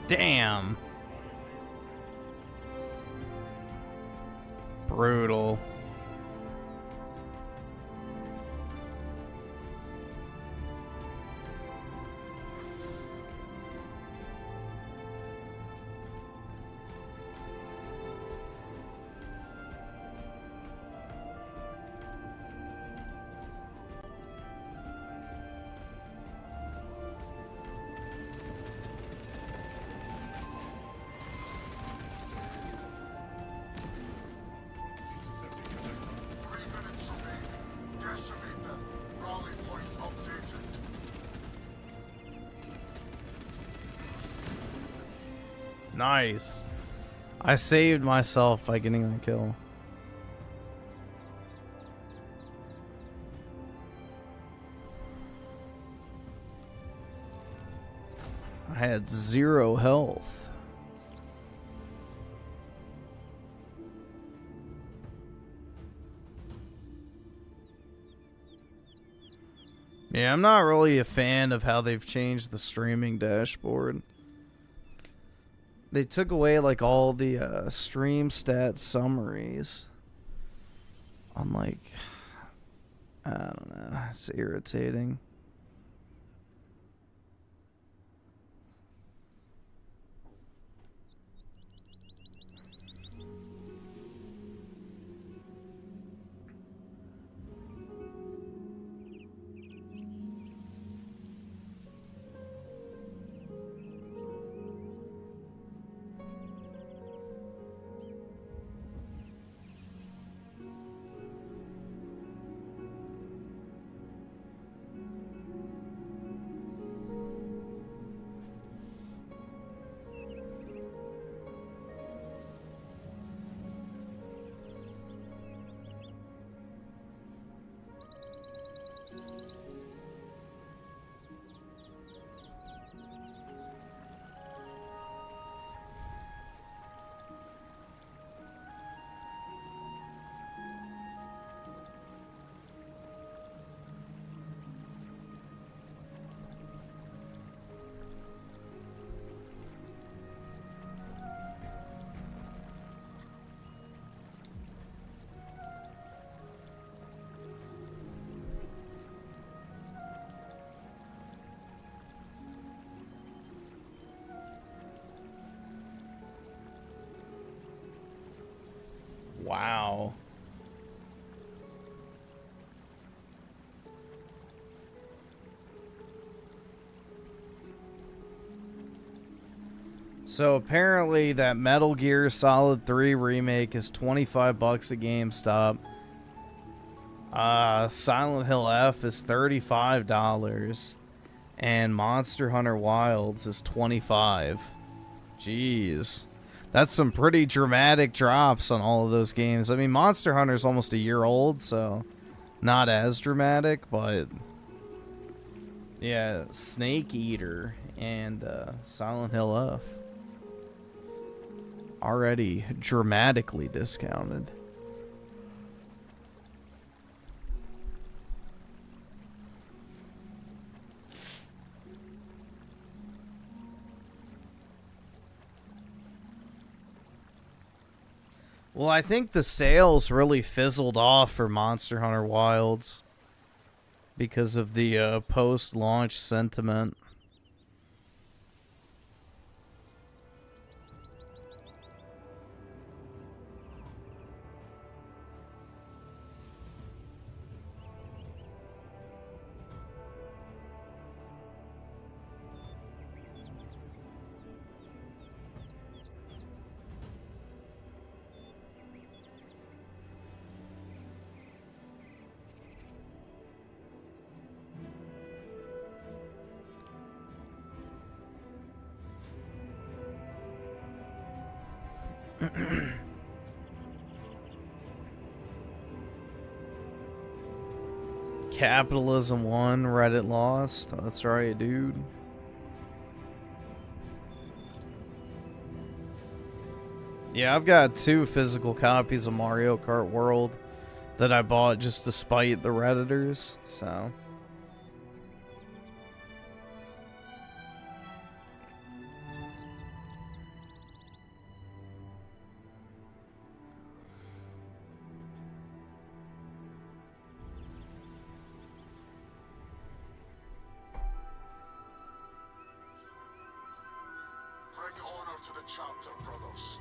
Damn. Brutal. Nice. I saved myself by getting the kill. I had 0 health. Yeah, I'm not really a fan of how they've changed the streaming dashboard. They took away like all the stream stat summaries. I'm like, I don't know, it's irritating. Wow. So apparently that Metal Gear Solid 3 remake is $25 at GameStop. Silent Hill F is $35. And Monster Hunter Wilds is $25. Jeez. That's some pretty dramatic drops on all of those games. I mean, Monster Hunter is almost a year old, so not as dramatic, but yeah, Snake Eater and Silent Hill F already dramatically discounted. Well, I think the sales really fizzled off for Monster Hunter Wilds because of the post-launch sentiment. Capitalism won, Reddit lost. That's right, dude. Yeah, I've got 2 physical copies of Mario Kart World that I bought just to spite the Redditors, so... Bring honor to the chapter, brothers.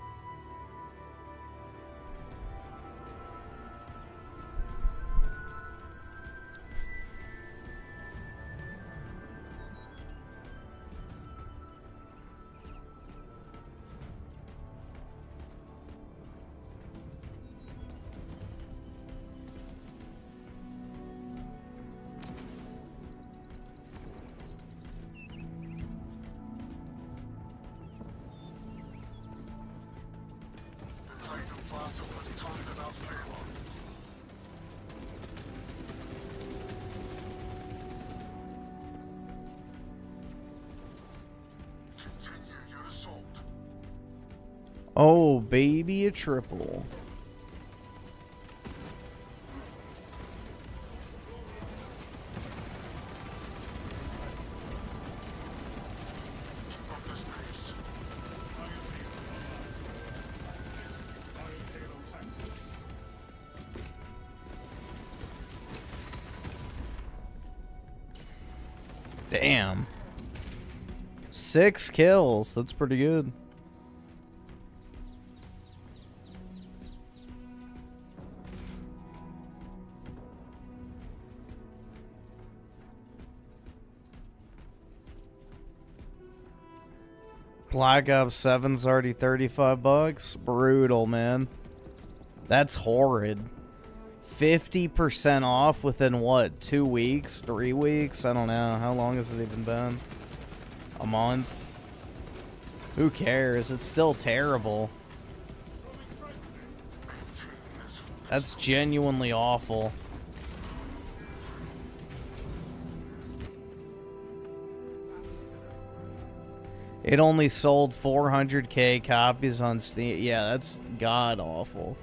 Oh, baby, a triple. Damn. 6 kills. That's pretty good. Black Ops 7's already $35. Brutal, man. That's horrid. 50% off within what? 2 weeks? 3 weeks? I don't know. How long has it even been? A month? Who cares? It's still terrible. That's genuinely awful. It only sold 400k copies on Steam. Yeah, that's god awful.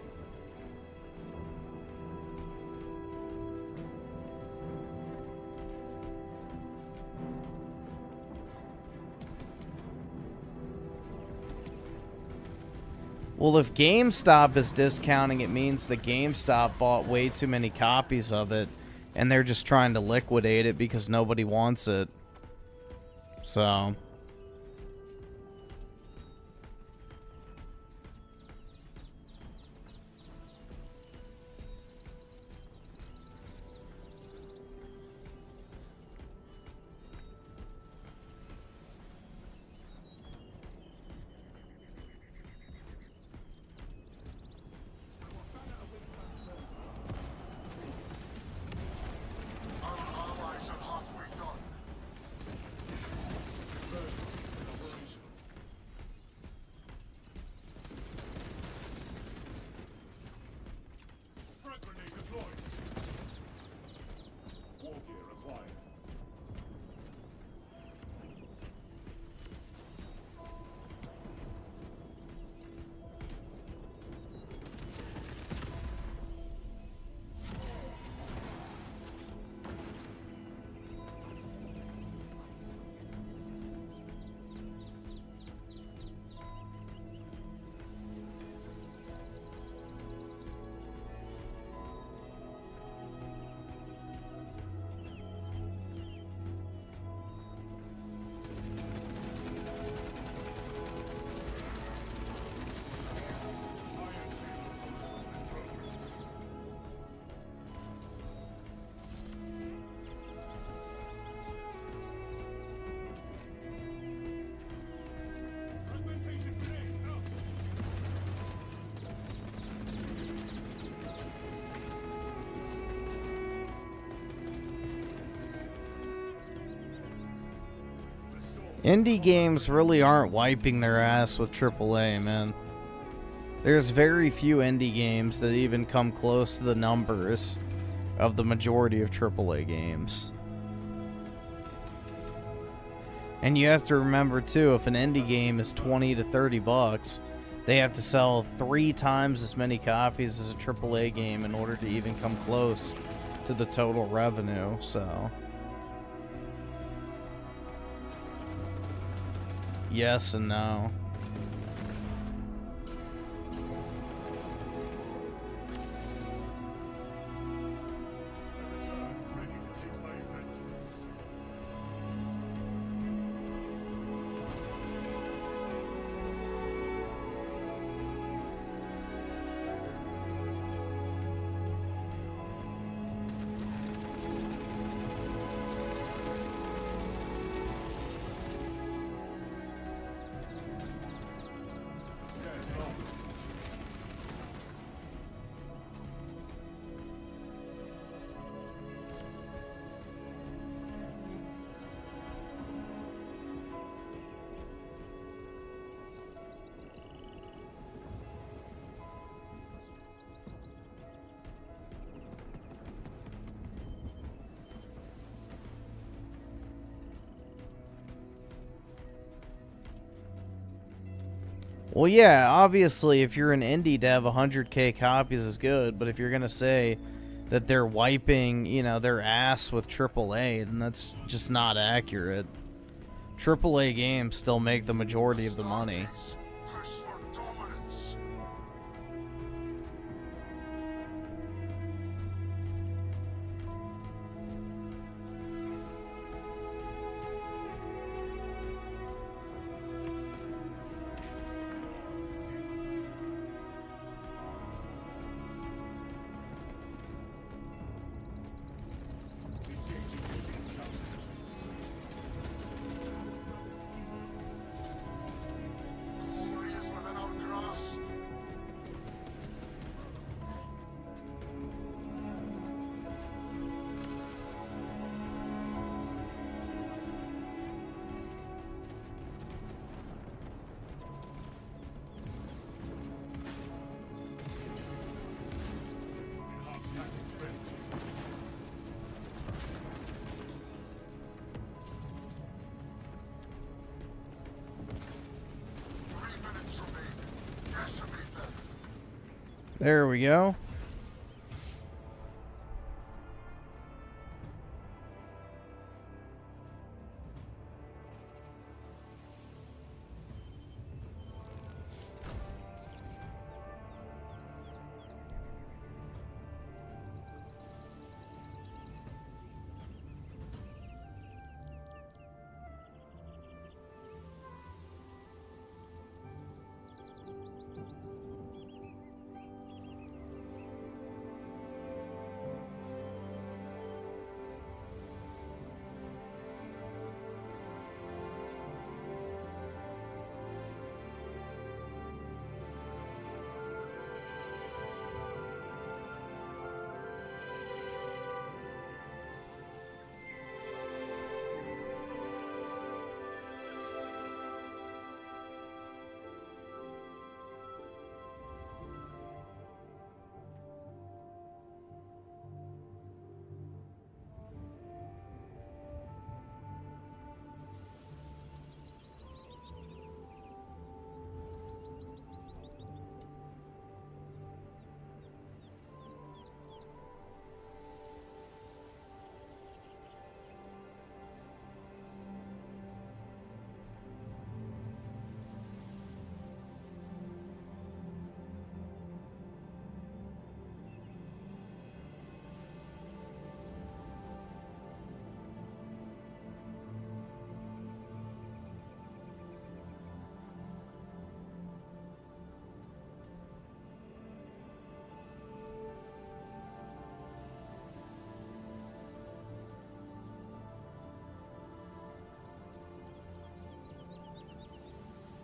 Well, if GameStop is discounting, it means that GameStop bought way too many copies of it, and they're just trying to liquidate it because nobody wants it. So... Indie games really aren't wiping their ass with AAA, man. There's very few indie games that even come close to the numbers of the majority of AAA games. And you have to remember too, if an indie game is 20 to 30 bucks, they have to sell 3 times as many copies as a AAA game in order to even come close to the total revenue, so... Yes and no. Well, yeah, obviously, if you're an indie dev, 100k copies is good, but if you're gonna say that they're wiping, you know, their ass with AAA, then that's just not accurate. AAA games still make the majority of the money. There we go.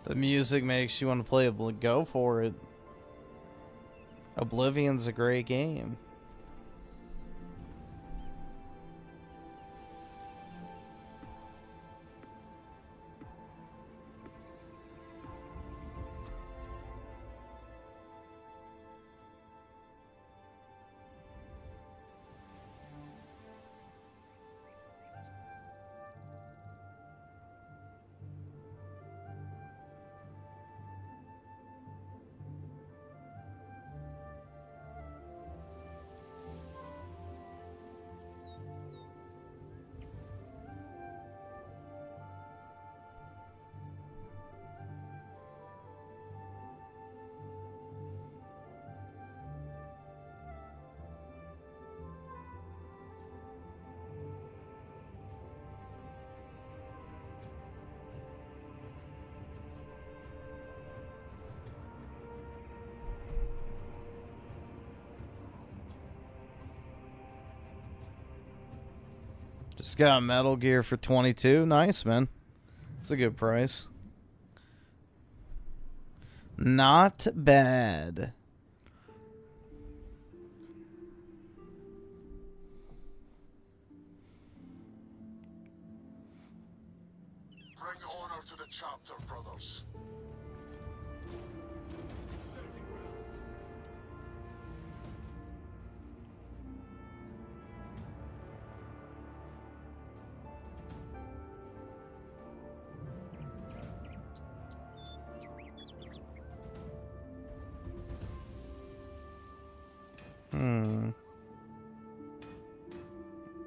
The music makes you want to play go for it. Oblivion's a great game. Just got Metal Gear for 22. Nice, man. It's a good price. Not bad. Bring honor to the chapter, brothers.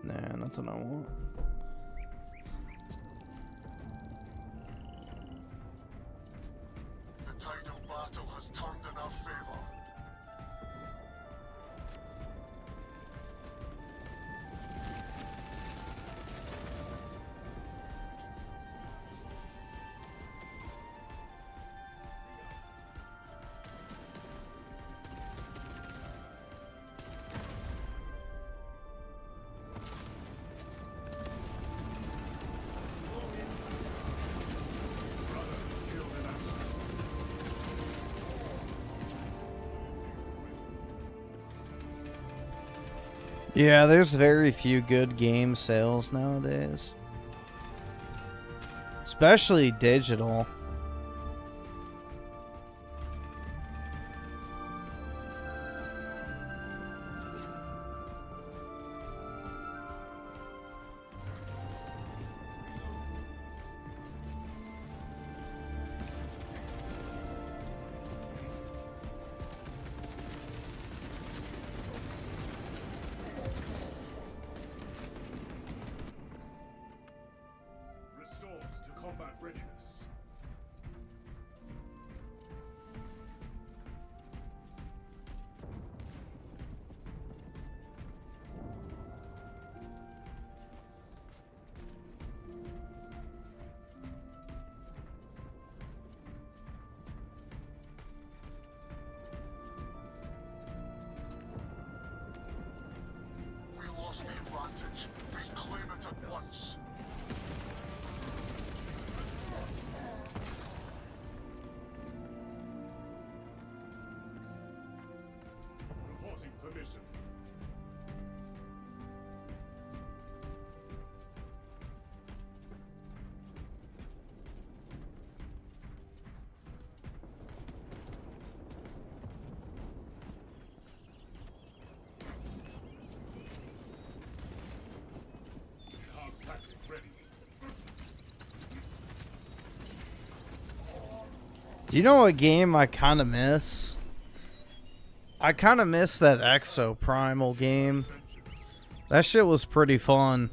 Nah, nothing I want. The tide of battle has turned in our favor. Yeah, there's very few good game sales nowadays. Especially digital. Restored to combat readiness. We lost the advantage. Reclaim it at once. Reporting for mission. Enhanced tactic ready. Do you know what game I kind of miss? I kind of miss that Exo Primal game. That shit was pretty fun.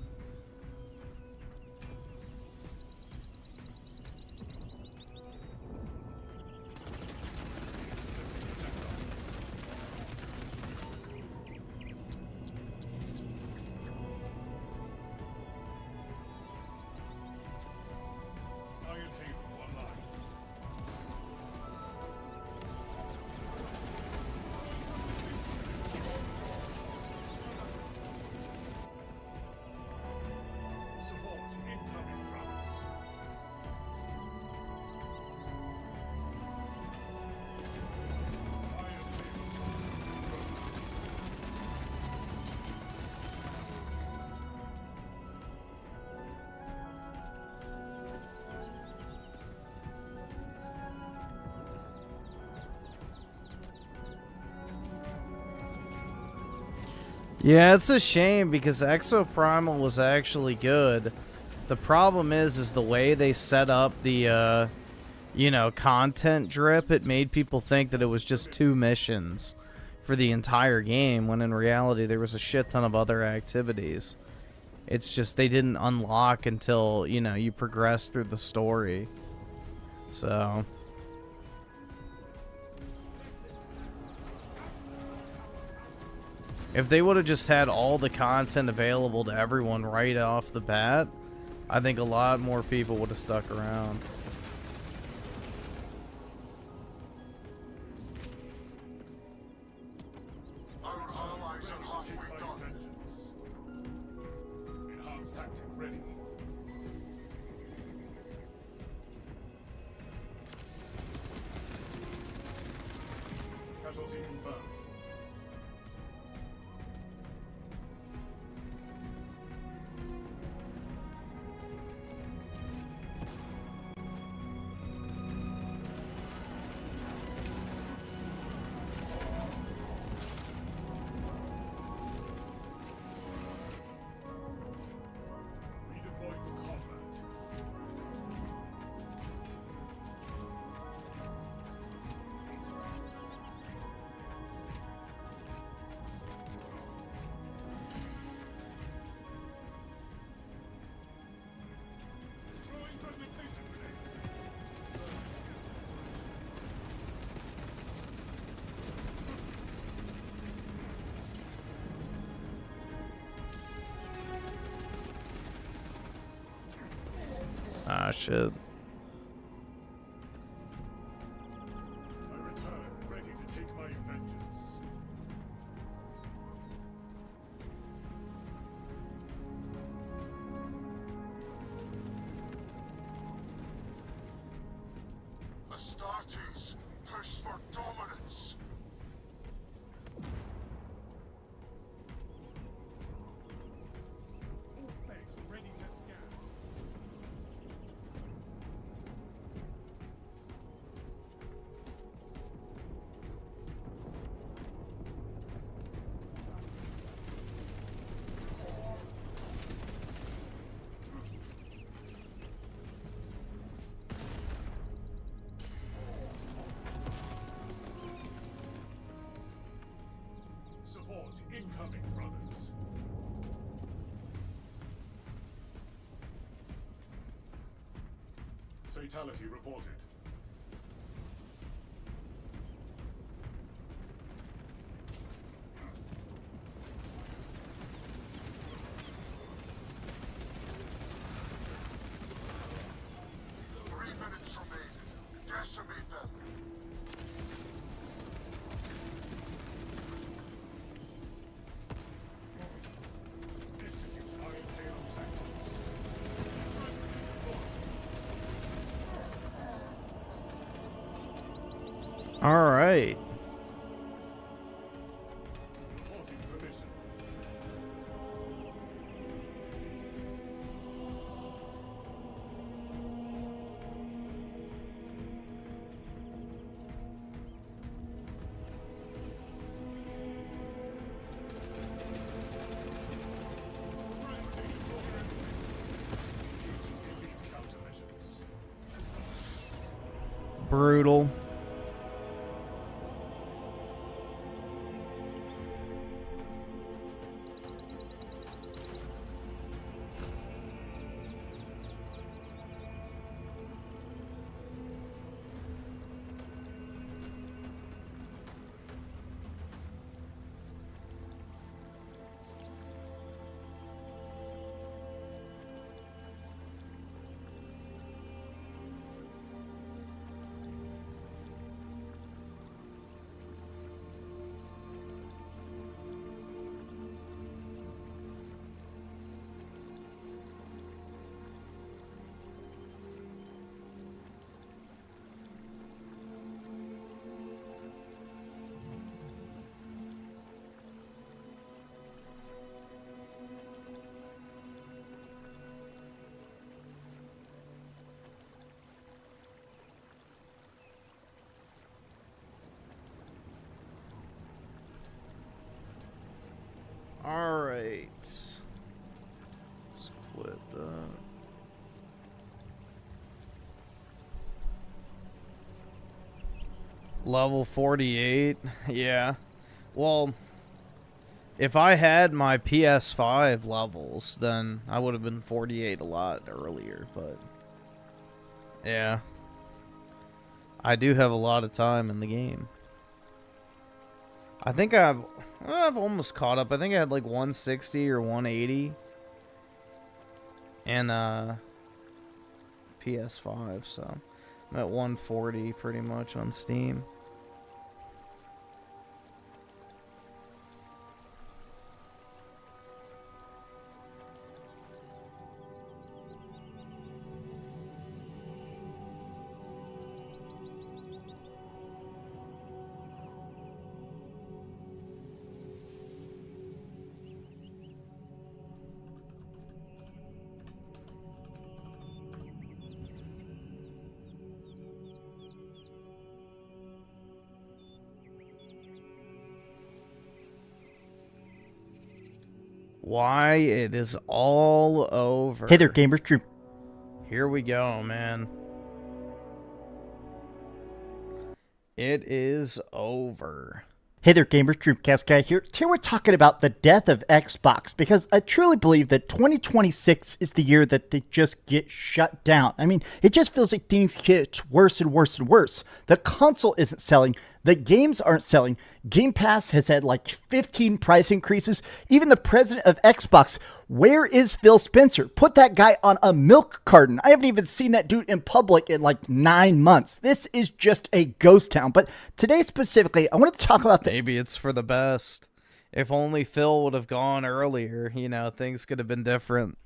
Iron Halo online. Support incoming rounds. Iron Yeah, it's a shame because Exo Primal was actually good. The problem is the way they set up the, you know, content drip. It made people think that it was just 2 missions for the entire game, when in reality there was a shit ton of other activities. It's just they didn't unlock until, you know, you progress through the story. So... if they would have just had all the content available to everyone right off the bat, I think a lot more people would have stuck around. Our allies are halfway done. Enhanced tactic Casualty confirmed. Redeploying for combat. Throwing fragmentation grenade. Ah, shit. I return, ready to take my vengeance. Astartes, push for dominance. All plagues ready to scan. Support incoming, brothers. Fatality reported. Three minutes remain. Decimate them. Execute Iron Halo tactics. All right. Reporting permission. Elite countermeasures. Brutal. All right. Let's quit that. Level 48. Yeah. Well, if I had my PS5 levels, then I would have been 48 a lot earlier, but yeah. I do have a lot of time in the game. I think I've almost caught up. I think I had like 160 or 180 and PS5, so I'm at 140 pretty much on Steam. Why it is all over. Hey there, gamers. Drew. Here we go, man. It is over. Hey there, gamers. PlaystationCastGuy here. Today we're talking about the death of Xbox, because I truly believe that 2026 is the year that they just get shut down. I mean, it just feels like things get worse and worse and worse. The console isn't selling. The games aren't selling. Game Pass has had like 15 price increases. Even the president of Xbox, where is Phil Spencer? Put that guy on a milk carton. I haven't even seen that dude in public in like 9 months. This is just a ghost town. But today specifically, I wanted to talk about maybe it's for the best. If only Phil would have gone earlier, you know, things could have been different.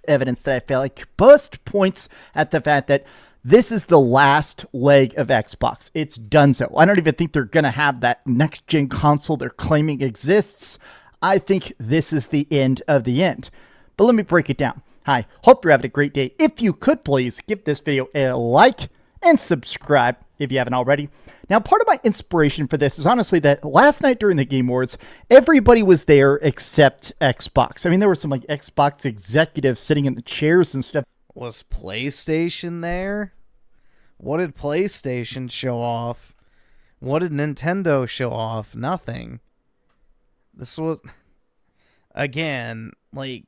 Evidence that I feel like bust points at the fact that this is the last leg of Xbox. It's done so. I don't even think they're going to have that next-gen console they're claiming exists. I think this is the end of the end. But let me break it down. Hi, hope you're having a great day. If you could please give this video a like and subscribe if you haven't already. Now, part of my inspiration for this is honestly that last night during the Game Awards, everybody was there except Xbox. I mean, there were some like Xbox executives sitting in the chairs and stuff. Was PlayStation there? What did PlayStation show off? What did Nintendo show off? Nothing. This was, again, like,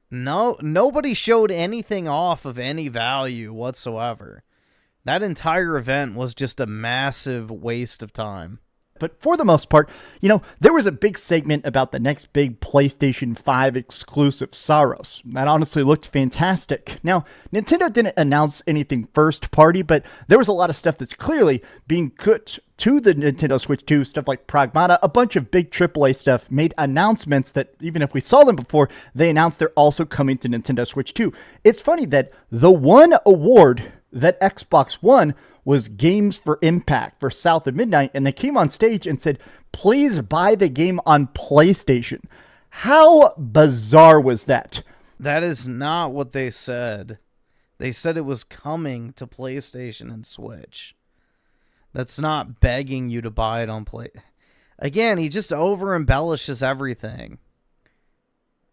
nobody showed anything off of any value whatsoever. That entire event was just a massive waste of time. But for the most part, you know, there was a big segment about the next big PlayStation 5 exclusive, Saros. That honestly looked fantastic. Now, Nintendo didn't announce anything first party, but there was a lot of stuff that's clearly being put to the Nintendo Switch 2, stuff like Pragmata, a bunch of big AAA stuff, made announcements that even if we saw them before, they announced they're also coming to Nintendo Switch 2. It's funny that the one award that Xbox won was Games for Impact for South of Midnight, and they came on stage and said, please buy the game on PlayStation. How bizarre was that? That is not what they said. They said it was coming to PlayStation and Switch. That's not begging you to buy it on Play. Again, he just over-embellishes everything.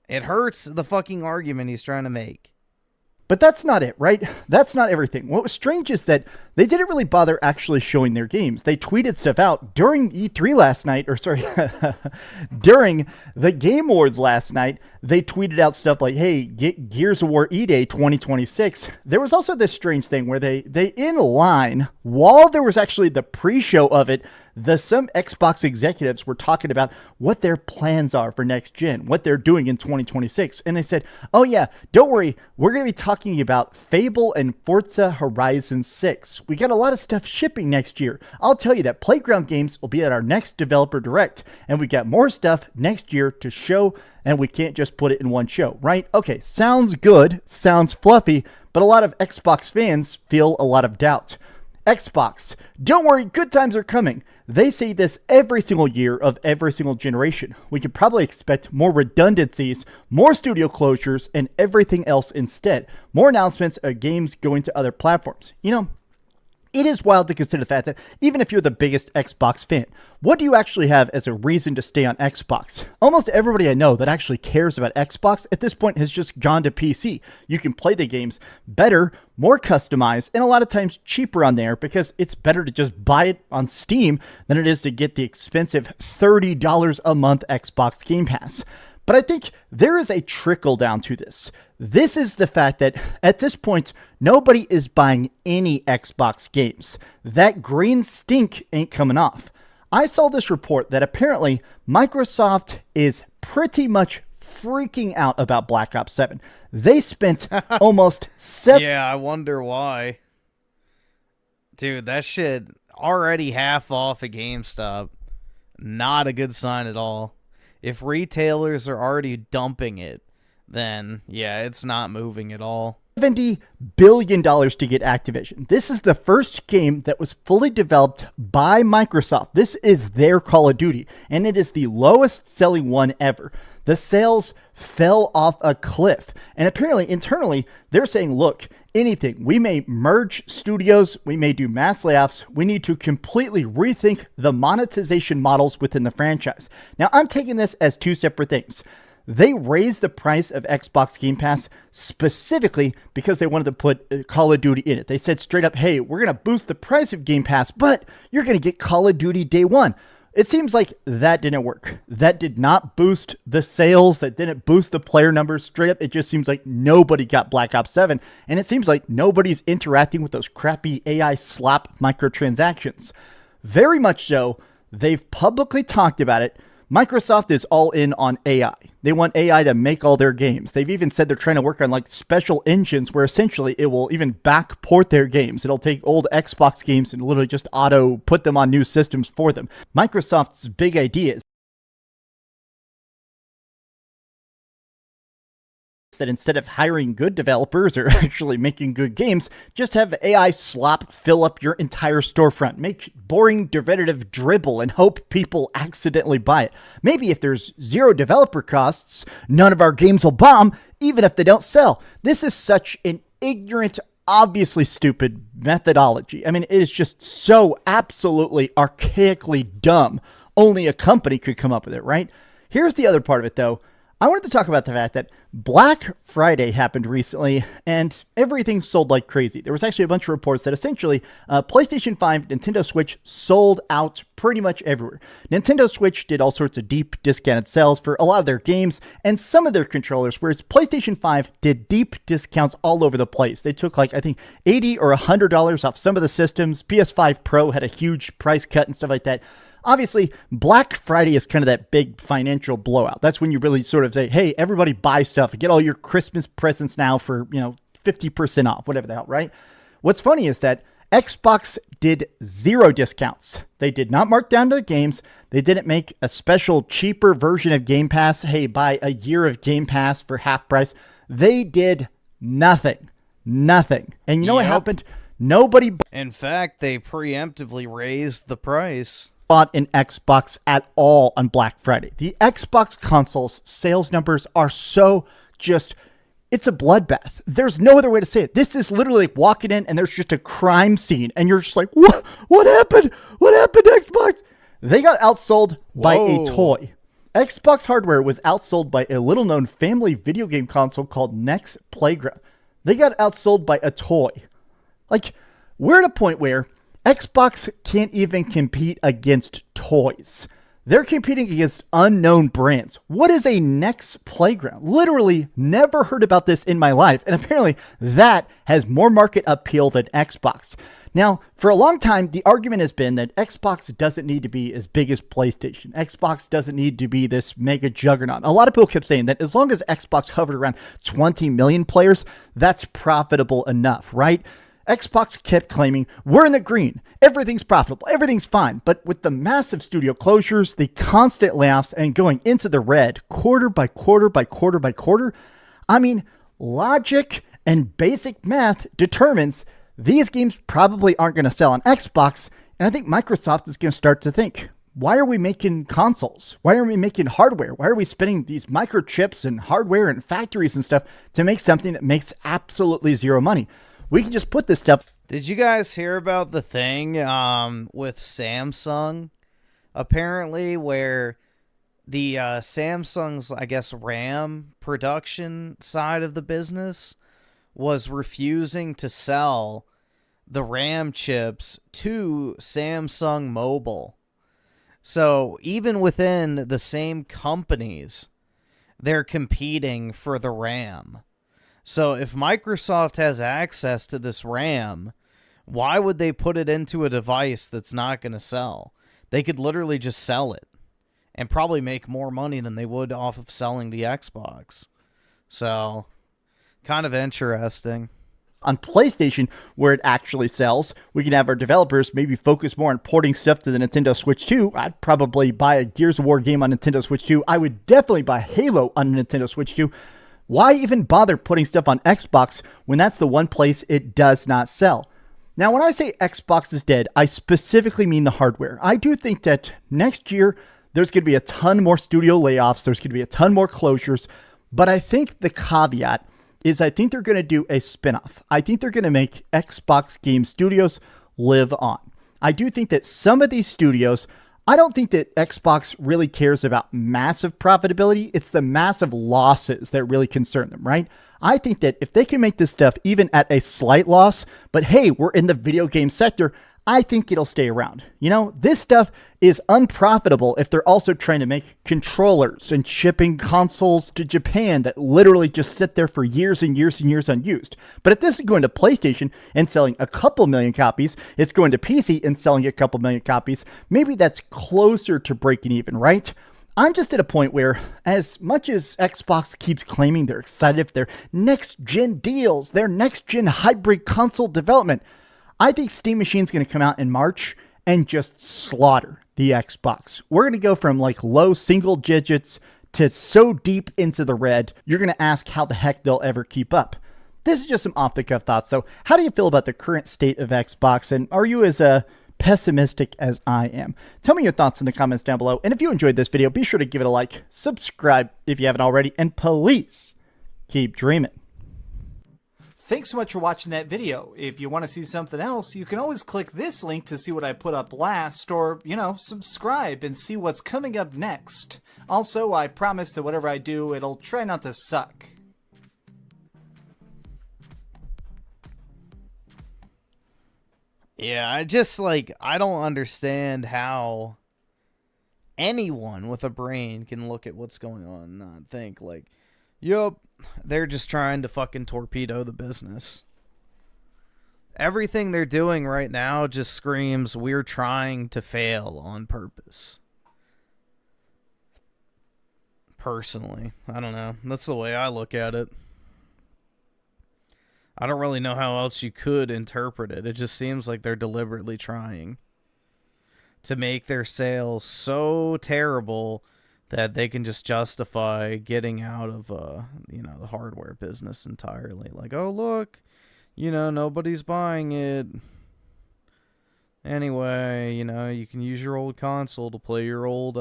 It hurts the fucking argument he's trying to make. But that's not it, right? That's not everything. What was strange is that they didn't really bother actually showing their games. They tweeted stuff out during E3 last night, or sorry, during the Game Awards last night. They tweeted out stuff like, hey, get Gears of War E-Day 2026. There was also this strange thing where they in line, while there was actually the pre-show of it, some Xbox executives were talking about what their plans are for next gen, what they're doing in 2026. And they said, oh yeah, don't worry, we're going to be talking about Fable and Forza Horizon 6. We got a lot of stuff shipping next year. I'll tell you that Playground Games will be at our next Developer Direct, and we got more stuff next year to show, and we can't just put it in one show, right? Okay, sounds good, sounds fluffy, but a lot of Xbox fans feel a lot of doubt. Xbox, don't worry, good times are coming. They say this every single year of every single generation. We could probably expect more redundancies, more studio closures, and everything else instead. More announcements of games going to other platforms. You know, it is wild to consider the fact that even if you're the biggest Xbox fan, what do you actually have as a reason to stay on Xbox? Almost everybody I know that actually cares about Xbox at this point has just gone to PC. You can play the games better, more customized, and a lot of times cheaper on there because it's better to just buy it on Steam than it is to get the expensive $30 a month Xbox Game Pass. But I think there is a trickle down to this. This is the fact that at this point, nobody is buying any Xbox games. That green stink ain't coming off. I saw this report that apparently Microsoft is pretty much freaking out about Black Ops 7. They spent almost Yeah, I wonder why. Dude, that shit already half off at GameStop. Not a good sign at all. If retailers are already dumping it, then yeah, it's not moving at all. $70 billion to get Activision. This is the first game that was fully developed by Microsoft. This is their Call of Duty, and it is the lowest selling one ever. The sales fell off a cliff. And apparently, internally, they're saying, look, anything. We may merge studios. We may do mass layoffs. We need to completely rethink the monetization models within the franchise. Now, I'm taking this as two separate things. They raised the price of Xbox Game Pass specifically because they wanted to put Call of Duty in it. They said straight up, hey, we're going to boost the price of Game Pass, but you're going to get Call of Duty day one. It seems like that didn't work. That did not boost the sales. That didn't boost the player numbers. Straight up, it just seems like nobody got Black Ops 7. And it seems like nobody's interacting with those crappy AI slap microtransactions. Very much so. They've publicly talked about it. Microsoft is all in on AI. They want AI to make all their games. They've even said they're trying to work on like special engines where essentially it will even backport their games. It'll take old Xbox games and literally just auto put them on new systems for them. Microsoft's big idea is that instead of hiring good developers or actually making good games, just have AI slop fill up your entire storefront. Make boring derivative dribble and hope people accidentally buy it. Maybe if there's zero developer costs, none of our games will bomb, even if they don't sell. This is such an ignorant, obviously stupid methodology. I mean, it is just so absolutely archaically dumb. Only a company could come up with it, right? Here's the other part of it, though. I wanted to talk about the fact that Black Friday happened recently and everything sold like crazy. There was actually a bunch of reports that essentially PlayStation 5, Nintendo Switch sold out pretty much everywhere. Nintendo Switch did all sorts of deep discounted sales for a lot of their games and some of their controllers, whereas PlayStation 5 did deep discounts all over the place. They took like, I think, $80 or $100 off some of the systems. PS5 Pro had a huge price cut and stuff like that. Obviously, Black Friday is kind of that big financial blowout. That's when you really sort of say, hey, everybody buy stuff. Get all your Christmas presents now for, 50% off, whatever the hell, right? What's funny is that Xbox did zero discounts. They did not mark down the games. They didn't make a special cheaper version of Game Pass. Hey, buy a year of Game Pass for half price. They did nothing. Nothing. And you know what happened? Nobody. In fact, they preemptively raised the price. Bought an Xbox at all on Black Friday. The Xbox consoles sales numbers are so just, it's a bloodbath. There's no other way to say it. This is literally like walking in and there's just a crime scene and you're just like, what happened? What happened to Xbox? They got outsold by a toy. Xbox hardware was outsold by a little known family video game console called Next Playground. They got outsold by a toy. Like, we're at a point where Xbox can't even compete against toys. They're competing against unknown brands. What is a Next Playground? Literally never heard about this in my life. And apparently that has more market appeal than Xbox. Now, for a long time, the argument has been that Xbox doesn't need to be as big as PlayStation. Xbox doesn't need to be this mega juggernaut. A lot of people kept saying that as long as Xbox hovered around 20 million players, that's profitable enough, right? Xbox kept claiming, we're in the green, everything's profitable, everything's fine. But with the massive studio closures, the constant layoffs, and going into the red quarter by quarter by quarter by quarter, I mean, logic and basic math determines these games probably aren't going to sell on Xbox. And I think Microsoft is going to start to think, why are we making consoles? Why are we making hardware? Why are we spending these microchips and hardware and factories and stuff to make something that makes absolutely zero money? We can just put this stuff. Did you guys hear about the thing with Samsung? Apparently, where the Samsung's, I guess, RAM production side of the business was refusing to sell the RAM chips to Samsung Mobile. So even within the same companies, they're competing for the RAM. So if Microsoft has access to this RAM, why would they put it into a device that's not going to sell? They could literally just sell it and probably make more money than they would off of selling the Xbox. So, kind of interesting. On PlayStation, where it actually sells, we can have our developers maybe focus more on porting stuff to the Nintendo Switch 2. I'd probably buy a Gears of War game on Nintendo Switch 2. I would definitely buy Halo on Nintendo Switch 2. Why even bother putting stuff on Xbox when that's the one place it does not sell? Now, when I say Xbox is dead, I specifically mean the hardware. I do think that next year, There's going to be a ton more studio layoffs. There's going to be a ton more closures. But I think the caveat is I think they're going to do a spinoff. I think they're going to make Xbox Game Studios live on. I do think that some of these studios, I don't think that Xbox really cares about massive profitability. It's the massive losses that really concern them, right? I think that if they can make this stuff even at a slight loss, but hey, we're in the video game sector, I think it'll stay around. You know, this stuff is unprofitable if they're also trying to make controllers and shipping consoles to Japan that literally just sit there for years and years and years unused. But if this is going to PlayStation and selling a couple million copies, it's going to PC and selling a couple million copies, maybe that's closer to breaking even, right? I'm just at a point where, as much as Xbox keeps claiming they're excited for their next-gen deals, their next-gen hybrid console development, I think Steam Machine's going to come out in March and just slaughter the Xbox. We're going to go from like low single digits to so deep into the red, you're going to ask how the heck they'll ever keep up. This is just some off-the-cuff thoughts, though. How do you feel about the current state of Xbox, and are you as pessimistic as I am? Tell me your thoughts in the comments down below, and if you enjoyed this video, be sure to give it a like, subscribe if you haven't already, and please keep dreaming. Thanks so much for watching that video. If you want to see something else, you can always click this link to see what I put up last, or, you know, subscribe and see what's coming up next. Also, I promise that whatever I do, it'll try not to suck. Yeah, I don't understand how anyone with a brain can look at what's going on and not think like, yup, they're just trying to fucking torpedo the business. Everything they're doing right now just screams, we're trying to fail on purpose. Personally, I don't know. That's the way I look at it. I don't really know how else you could interpret it. It just seems like they're deliberately trying to make their sales so terrible that they can just justify getting out of, you know, the hardware business entirely. Like, oh, look, you know, nobody's buying it. Anyway, you know, you can use your old console to play your old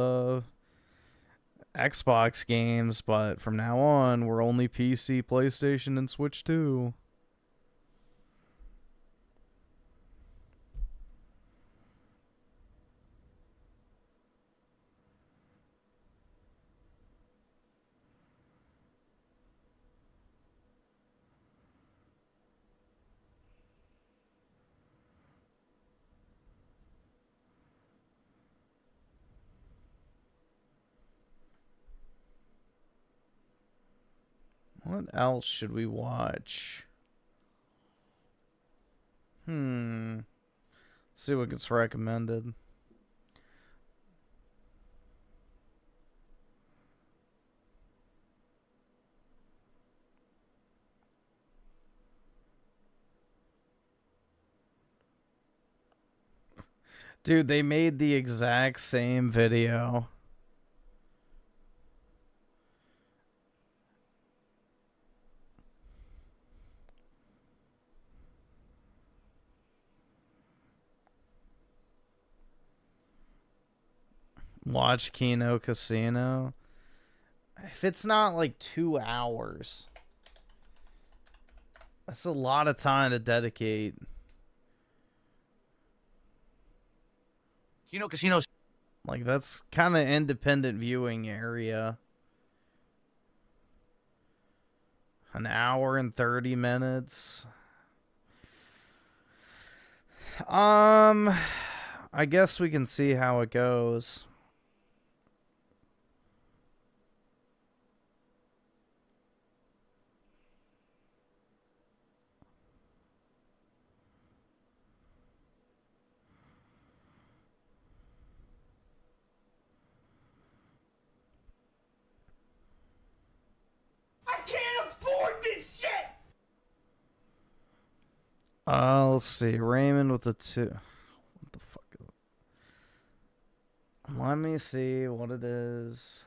Xbox games, but from now on, we're only PC, PlayStation, and Switch 2. What else should we watch? See what gets recommended. Dude, they made the exact same video. Watch Kino Casino. If it's not like 2 hours, that's a lot of time to dedicate. Kino Casino. Like, that's kind of independent viewing area. An hour and 30 minutes. I guess we can see how it goes. I can't afford this shit! Let's see. Raymond with the 2. What the fuck is it? Let me see what it is.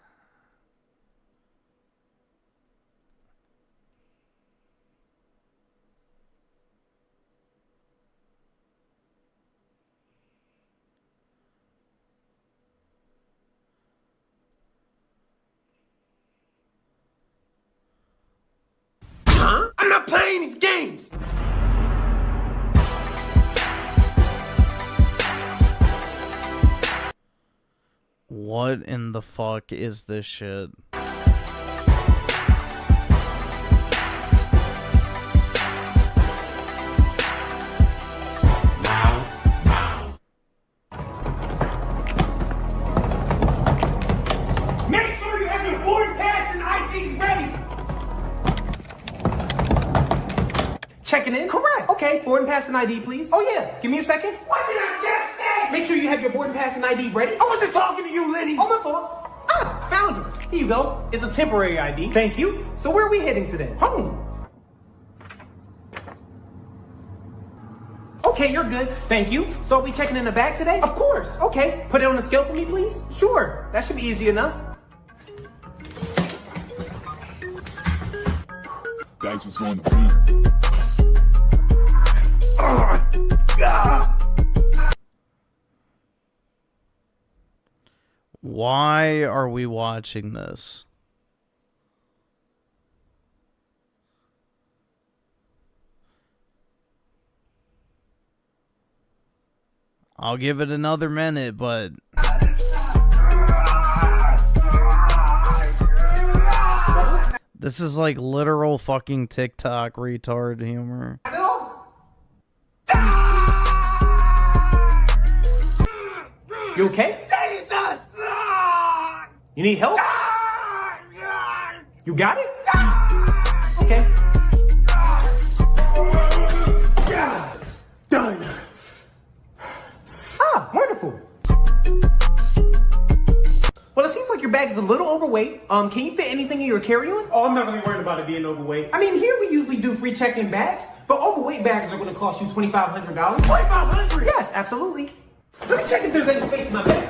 not playing these games. What in the fuck is this shit? Make sure you have your boarding pass and ID ready. Checking in? Correct. Okay, boarding pass and ID, please. Oh, yeah. Give me a second. What did I just say? Make sure you have your boarding pass and ID ready. I wasn't talking to you, Lenny. Oh, my fault. Ah, found it. Here you go. It's a temporary ID. Thank you. So where are we heading today? Home. Okay, you're good. Thank you. So are we checking in the bag today? Of course. Okay. Put it on the scale for me, please. Sure. That should be easy enough. Dice is on the beat. Why are we watching this? I'll give it another minute, but... This is like literal fucking TikTok retard humor. You okay? Jesus! You need help? You got it? Okay. Done. Ah, wonderful. Well, it seems like your bag is a little overweight. Can you fit anything in your carry-on? Oh, I'm not really worried about it being overweight. I mean, here we usually do free check-in bags, but overweight bags are going to cost you $2,500. $2,500? Yes, absolutely. Let me check if there's any space in my bag.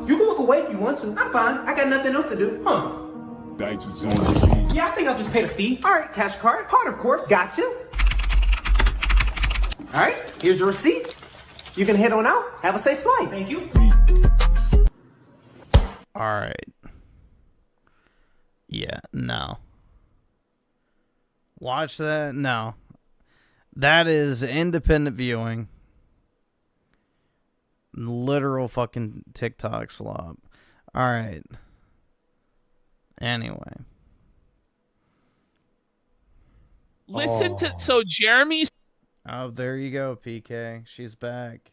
You can look away if you want to. I'm fine. I got nothing else to do. Huh. Dice is on the beat. Yeah, I think I'll just pay the fee. All right, cash card. Card, of course. Gotcha. All right, here's your receipt. You can head on out. Have a safe flight. Thank you. All right. Yeah, no. Watch that? No. That is independent viewing. Literal fucking TikTok slop. All right. Anyway. Listen to... So Jeremy's... Oh, there you go, PK. She's back.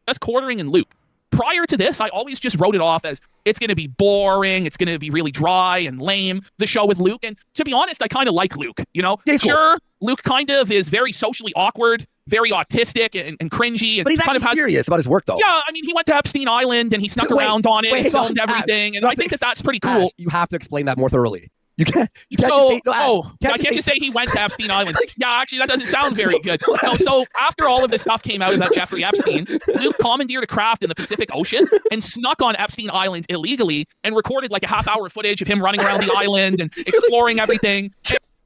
That's quartering and Luke. Prior to this, I always just wrote it off as it's going to be boring, it's going to be really dry and lame, the show with Luke. And to be honest, I kind of like Luke, you know? Yeah, sure, Luke kind of is very socially awkward, very autistic and cringy. And but he's kind actually of serious about his work, though. Yeah, I mean, he went to Epstein Island and he snuck around on it and filmed everything. And I think that's pretty cool. Ash, you have to explain that more thoroughly. You can't so, just say, I can't just say he went to Epstein Island. Yeah, actually, that doesn't sound very good. No, so after all of this stuff came out about Jeffrey Epstein, Luke commandeered a craft in the Pacific Ocean and snuck on Epstein Island illegally and recorded like a half-hour footage of him running around the island and exploring everything.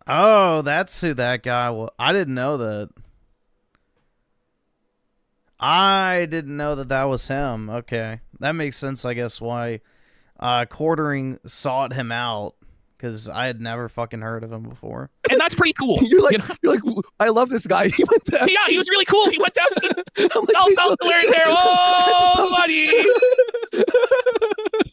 Oh, that's who that guy was. I didn't know that. I didn't know that was him. Okay. That makes sense, I guess, why Quartering sought him out. Because I had never fucking heard of him before. And that's pretty cool. You're like, I love this guy. He went to yeah, he was really cool. He went to Epstein. Self-wearing hair. Oh, buddy.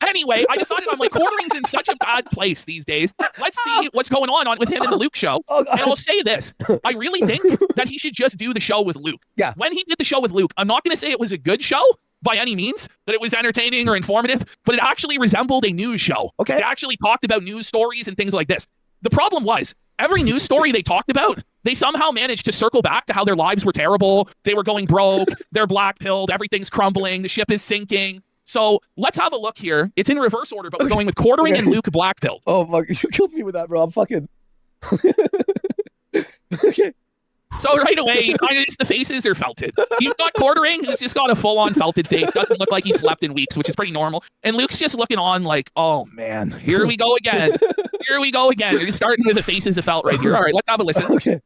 Anyway, I decided I'm like, Quartering's in such a bad place these days. Let's see what's going on with him in the Luke show. And I'll say this. I really think that he should just do the show with Luke. Yeah. When he did the show with Luke, I'm not going to say it was a good show by any means, that it was entertaining or informative, but it actually resembled a news show. Okay. It actually talked about news stories and things like this. The problem was, every news story they talked about, they somehow managed to circle back to how their lives were terrible, they were going broke, they're black-pilled, everything's crumbling, the ship is sinking. So let's have a look here. It's in reverse order, but we're going with Quartering and Luke black-pilled. Oh, fuck. You killed me with that, bro. I'm fucking... Okay. So right away, kind of just the faces are felted. You've got Quartering, who's just got a full-on felted face. Doesn't look like he slept in weeks, which is pretty normal. And Luke's just looking on like, oh man, here we go again. Here we go again. You're starting with the faces of felt right here. All right, let's have a listen. Okay.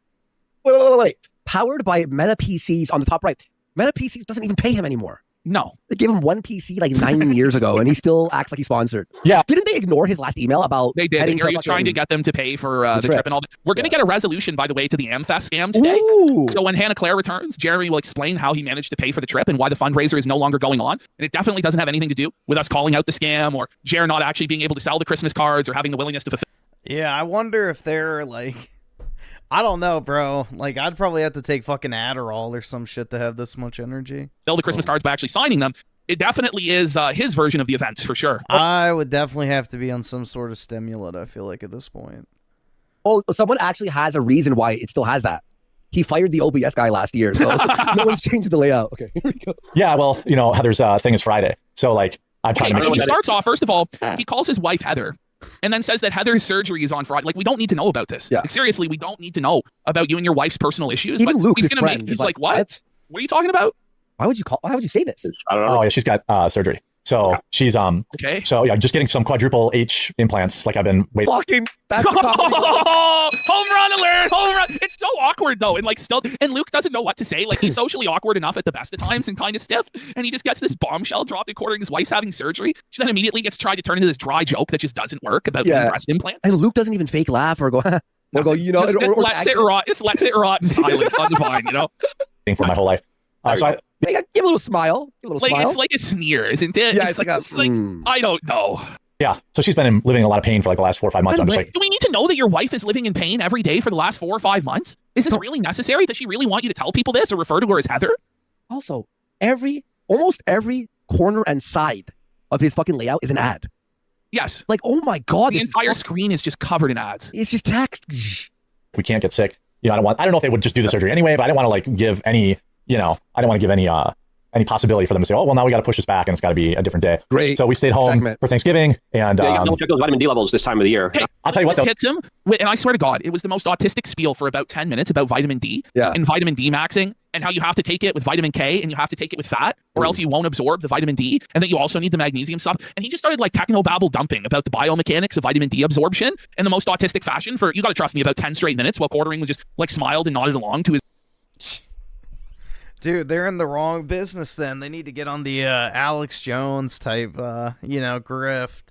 Wait. Powered by Meta PCs on the top right. Meta PCs doesn't even pay him anymore. No. They gave him one PC like 9 years ago, and he still acts like he's sponsored. Yeah. Didn't they ignore his last email about They did. heading He was trying to get them to pay for the trip and all that. We're going to get a resolution, by the way, to the Amfest scam today. Ooh. So when Hannah Claire returns, Jeremy will explain how he managed to pay for the trip and why the fundraiser is no longer going on. And it definitely doesn't have anything to do with us calling out the scam or Jer not actually being able to sell the Christmas cards or having the willingness to fulfill. Yeah, I wonder if they're like, I don't know, bro. Like, I'd probably have to take fucking Adderall or some shit to have this much energy. Sell the Christmas cards by actually signing them. It definitely is his version of the events, for sure. I would definitely have to be on some sort of stimulant, I feel like, at this point. Oh, someone actually has a reason why it still has that. He fired the OBS guy last year, so no one's changed the layout. Okay, here we go. Yeah, well, you know, Heather's thing is Friday. So, like, I'm trying to make so sure he that starts off, first of all, he calls his wife Heather and then says that Heather's surgery is on Friday. Like, we don't need to know about this. Yeah. Like, seriously, we don't need to know about you and your wife's personal issues. Even But Luke, he's his gonna friend, make, he's is like, what? What are you talking about? Why would you say this? I don't know. Oh, yeah, she's got surgery. So she's okay. So yeah, just getting some quadruple H implants. Like I've been waiting. Fucking that's home run alert! Home run! It's so awkward though, and like still, and Luke doesn't know what to say. Like he's socially awkward enough at the best of times and kind of stiff, and he just gets this bombshell dropped according his wife's having surgery. She then immediately gets tried to turn into this dry joke that just doesn't work about the breast implant. And Luke doesn't even fake laugh or go, you know, just lets it rot. Just lets it rot in silence on the vine, you know. For my whole life. So give a little smile. Give a little smile. It's like a sneer, isn't it? Yeah, it's like I don't know. Yeah, so she's been living in a lot of pain for like the last 4 or 5 months. I'm just like, do we need to know that your wife is living in pain every day for the last 4 or 5 months? Is this really necessary? Does she really want you to tell people this or refer to her as Heather? Also, almost every corner and side of his fucking layout is an ad. Yes. Like, oh my God. The entire screen is just covered in ads. It's just text. we can't get sick. You know, I don't know if they would just do the surgery anyway, but I didn't want to like give any, you know, I didn't want to give any possibility for them to say, oh, well, now we got to push this back and it's got to be a different day. Great. So we stayed home for Thanksgiving and don't check those vitamin D levels this time of the year. Hey, I'll tell you what, though. Hits him, and I swear to God, it was the most autistic spiel for about 10 minutes about vitamin D and vitamin D maxing and how you have to take it with vitamin K and you have to take it with fat or else you won't absorb the vitamin D and that you also need the magnesium stuff. And he just started like techno-babble dumping about the biomechanics of vitamin D absorption in the most autistic fashion for, you got to trust me, about 10 straight minutes while Quartering was just like smiled and nodded along to his... Dude, they're in the wrong business then. They need to get on the Alex Jones type, you know, grift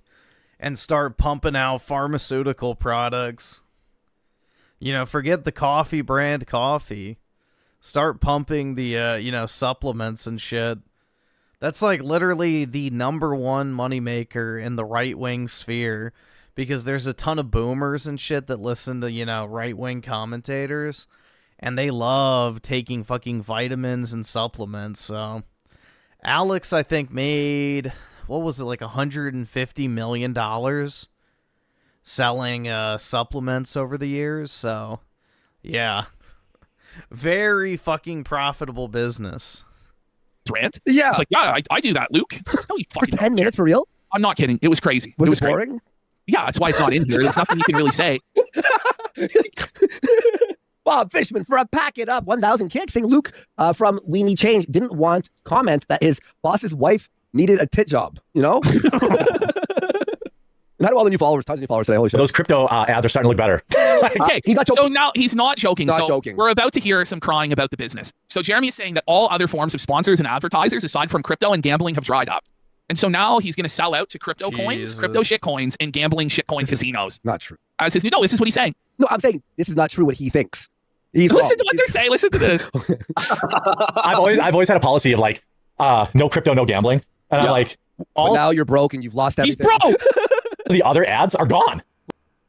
and start pumping out pharmaceutical products. You know, forget the coffee brand coffee. Start pumping the, you know, supplements and shit. That's like literally the #1 moneymaker in the right-wing sphere because there's a ton of boomers and shit that listen to, you know, right-wing commentators. And they love taking fucking vitamins and supplements. So Alex, I think, made, what was it, like $150 million selling supplements over the years. So, yeah. Very fucking profitable business. Rant? Yeah. It's like, yeah, I do that, Luke. No, you fucking for 10 minutes for real? I'm not kidding. It was crazy. Was it was boring? Crazy. Yeah, that's why it's not in here. There's nothing you can really say. Bob Fishman for a pack it up 1,000 kicks saying Luke from We Need Change didn't want comments that his boss's wife needed a tit job, you know? Not all the new followers, tons of new followers today. Holy shit. Those crypto ads are starting to look better. Okay, he's not joking. So now he's not joking. Not so joking. We're about to hear some crying about the business. So Jeremy is saying that all other forms of sponsors and advertisers aside from crypto and gambling have dried up. And so now he's going to sell out to crypto coins, crypto shit coins, and gambling shitcoin casinos. Not true. As his, no, this is what he's saying. No, I'm saying this is not true what he thinks. Listen to what they're saying. Listen to this. I've always had a policy of like, no crypto, no gambling. And I'm like, but now you're broke and you've lost everything. He's broke. The other ads are gone.